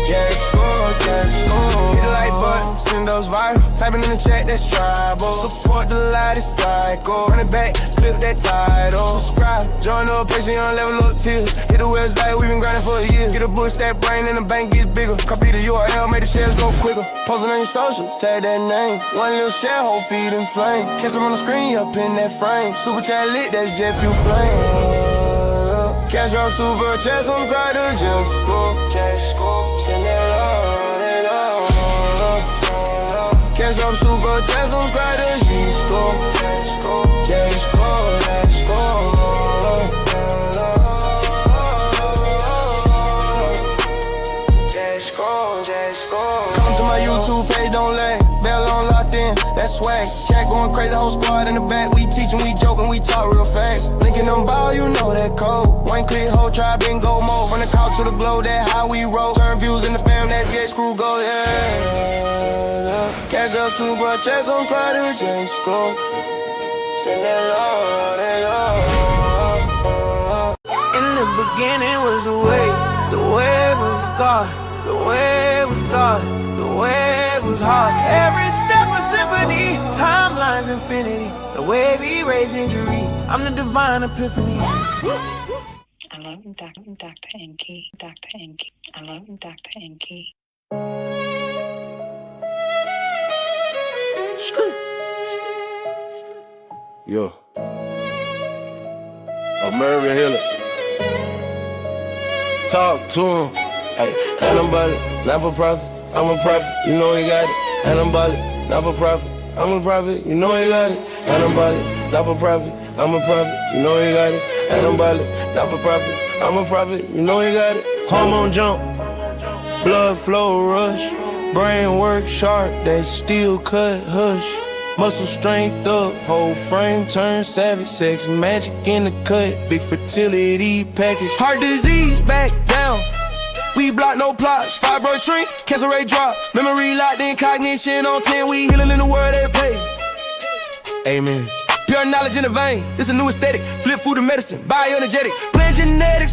Jack score, Jack score. Hit the like button, send those viral. Typing in the chat, that's tribal. Support the lightest cycle. Run it back, clip that title. Subscribe, join the Patreon, level up tiers. Hit the website, we been grinding for a year. Get a bush, that brain, and the bank gets bigger. Copy the URL, make the shares go quicker. Posting on your socials, tag that name. One little share, whole feed in flame. Catch them on the screen, up in that frame. Super chat lit, that's jet fuel flame. Cash out, super chats on Carter, just go. Send that love, that love. Cash up, super chats on Carter, just go. Just go, let's go. Just go, just go. Come to my YouTube page, don't lag. Bell on locked in, that's swag. Chat going crazy, whole squad in the back. We teaching, we joking, we talk real fast. Linking them ball, you know that code. One click, whole tribe in go mode. From the couch to the glow, that how we roll. Turn views in the fam, that's yeah, screw go, yeah. Cash up, super chats on Carter, James Scroll. Send that love, that love. In the beginning was the way was God, the way was God, the way was hard. Every step a symphony, timelines infinity. The way we raise injury, I'm the divine epiphany. I love Dr. EnQi, Dr. EnQi. I love Dr. EnQi. Yo. American Healer. Talk to him. Hey, and I'm ballin', not for profit. I'm a prophet, you know he got it. And I'm ballin', not for profit. I'm a prophet, you know he got it. And I'm ballin', not for profit. I'm a prophet, you know he got it. And I'm ballin', not for profit. I'm a prophet, you know he got it. Hormone jump, blood flow rush, brain work sharp, that steel cut hush. Muscle strength up, whole frame turn savage, sex magic in the cut, big fertility package. Heart disease back down, we block no plots, fibroid shrink, cancer rate drop, memory locked in, cognition on 10, we healing in the world they play. Amen. Pure knowledge in the vein, this a new aesthetic, flip food and medicine, bioenergetic. Plan genetics,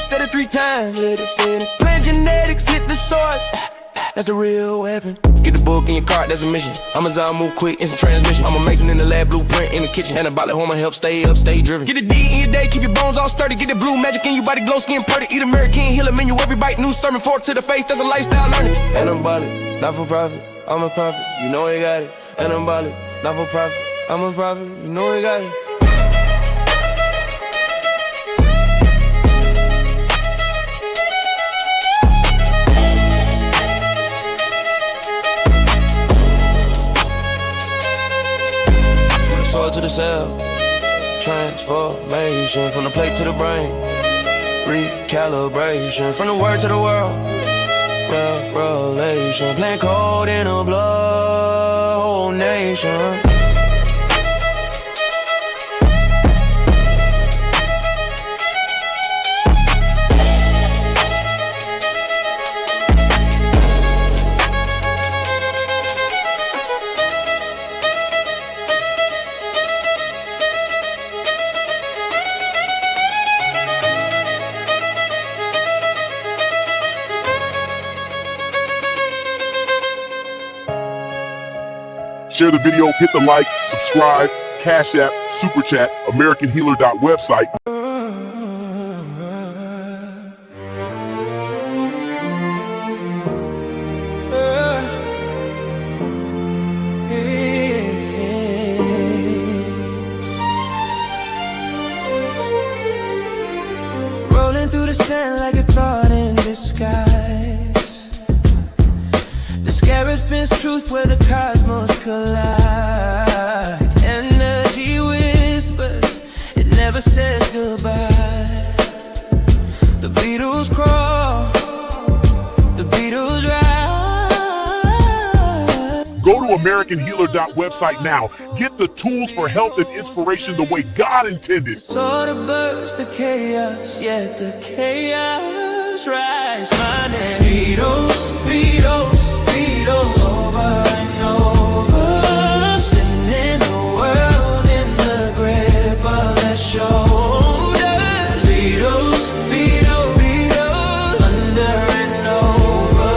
said it 3 times, let it sit. Plan genetics, hit the source. That's the real weapon. Get the book in your cart, that's a mission. Amazon move quick, instant transmission. I'm a mason in the lab, blueprint in the kitchen. Anabolic hormone help stay up, stay driven. Get the D in your day, keep your bones all sturdy. Get the blue magic in your body, glow skin purdy. Eat American Healer menu, every bite new sermon. Forward to the face, that's a lifestyle learning. Anabolic, not for profit, I'm a prophet, you know he got it. Anabolic, not for profit, I'm a prophet, you know he got it. Soil to the cell, transformation from the plate to the brain, recalibration from the word to the world, revelation, playing cold in a blood, whole nation. Share the video, hit the like, subscribe, Cash App, Super Chat, AmericanHealer.website. Rolling through the sand like a thought in disguise. The scarab spins truth where the cosmos collide. Energy whispers, it never says goodbye. The Beatles crawl, the Beatles rise. Go to AmericanHealer.website now. Get the tools for health and inspiration the way God intended. Sort of burst the chaos, yet the chaos rise. My name Beatles, Beatles, Beatles, over and over, spinning the world in the grip of their shoulders. Beatles, Beatles, Beatles, under and over,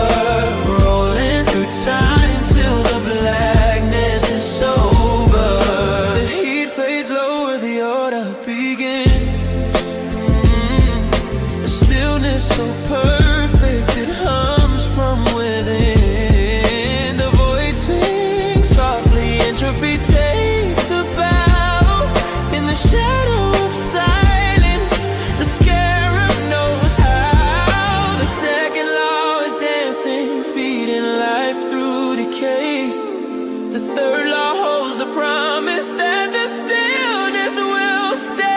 rolling through time till the blackness is sober. The heat fades lower, the order begins. The stillness so perfect, it hums from within. The void sings softly, entropy takes a bow. In the shadow of silence, the scarab knows how. The second law is dancing, feeding life through decay. The third law holds the promise that the stillness will stay.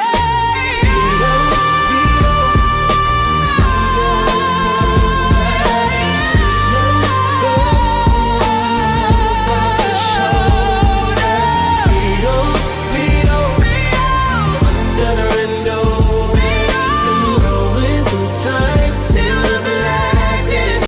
Beatles, Beatles, Beatles, under and over, rolling through time till the blackness.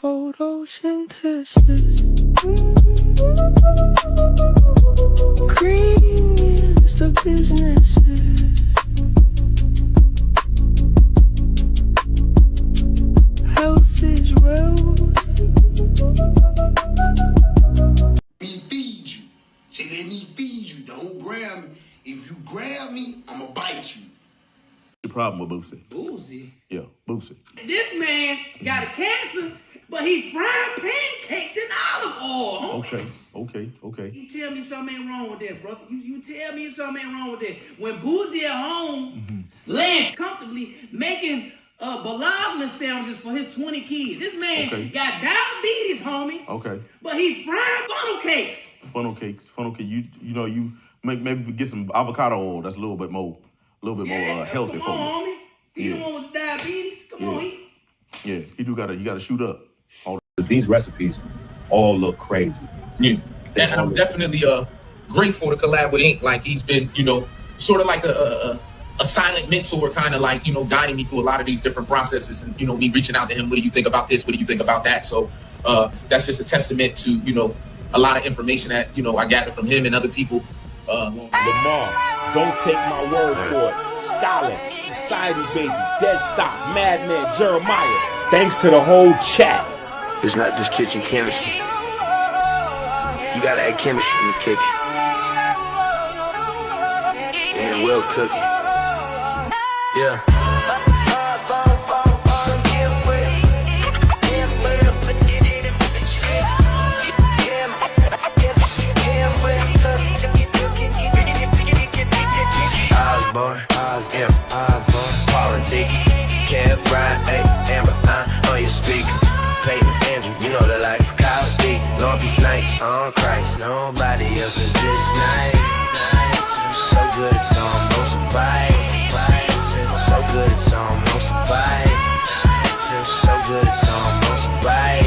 Photosynthesis. Green is the businesses. Health is wealth. Me feed you. Say, let me feed you. Don't grab me. If you grab me, I'ma bite you. The problem with Boosie. Boosie? Yeah, Boosie. This man got a cancer, but he frying pancakes in olive oil. Homie. Okay. You tell me something ain't wrong with that, brother. You tell me something ain't wrong with that. When Boosie at home, laying comfortably, making bologna sandwiches for his 20 kids. This man got diabetes, homie. Okay. But he frying funnel cakes. Funnel cakes. You know, you maybe get some avocado oil. That's a little bit more healthy for you. Come on, homie. He the one with the diabetes. Come on, eat. Yeah, you gotta shoot up. These recipes all look crazy. Yeah, and I'm definitely grateful to collab with Ink. Like he's been, sort of like a silent mentor, kind of like, guiding me through a lot of these different processes, and me reaching out to him. What do you think about this? What do you think about that? So that's just a testament to a lot of information that I gathered from him and other people. Lamar, don't take my word for it. Scholar, Society Baby, Dead Stop, Madman, Jeremiah. Thanks to the whole chat. It's not just kitchen chemistry. You gotta add chemistry in the kitchen. And well cooking. Yeah. Osborne, Osborne, Politics, Kev, Brian, Amber, on your speaker. Peyton, Andrew, you know the life. Kyle D, Long Beach Nights, on Christ. Nobody else is this nice. So good it's almost a fight. So good it's almost a fight. So good it's almost a fight.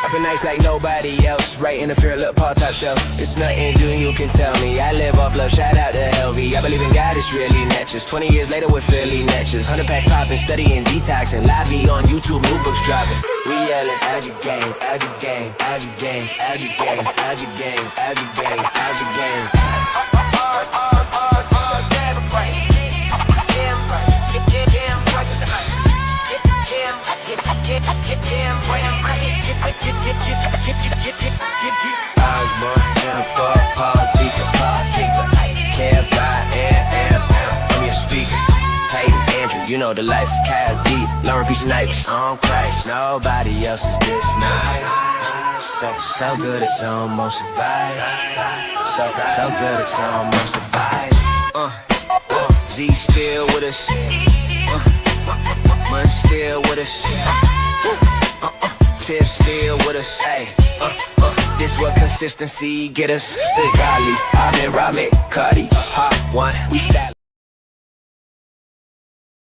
I've been nights like nobody else. Right in the fear, look, Paul top shelf. It's nothing new, you can tell me. I live off love, shout out to Helvy. I believe in God, it's really natchez. 20 years later, we're Philly natchez. 100 packs popping, studying detoxing. Live on YouTube, new books dropping. We yelling, add your game, add your game, add your game, add your game, add your game, add your game, add your game. Osborne, M4, Kheper, I'm your speaker. Peyton, Andrew, you know the life of Kyle D. Lauren P. Snipes, on Christ, nobody else is this nice. So good it's almost a vibe. So good it's almost a vibe. Z still with us. Mun still with us. Tiff still with us. Hey, this what consistency get us. The golly, I've been Robert, Cardi, Hot One, we style.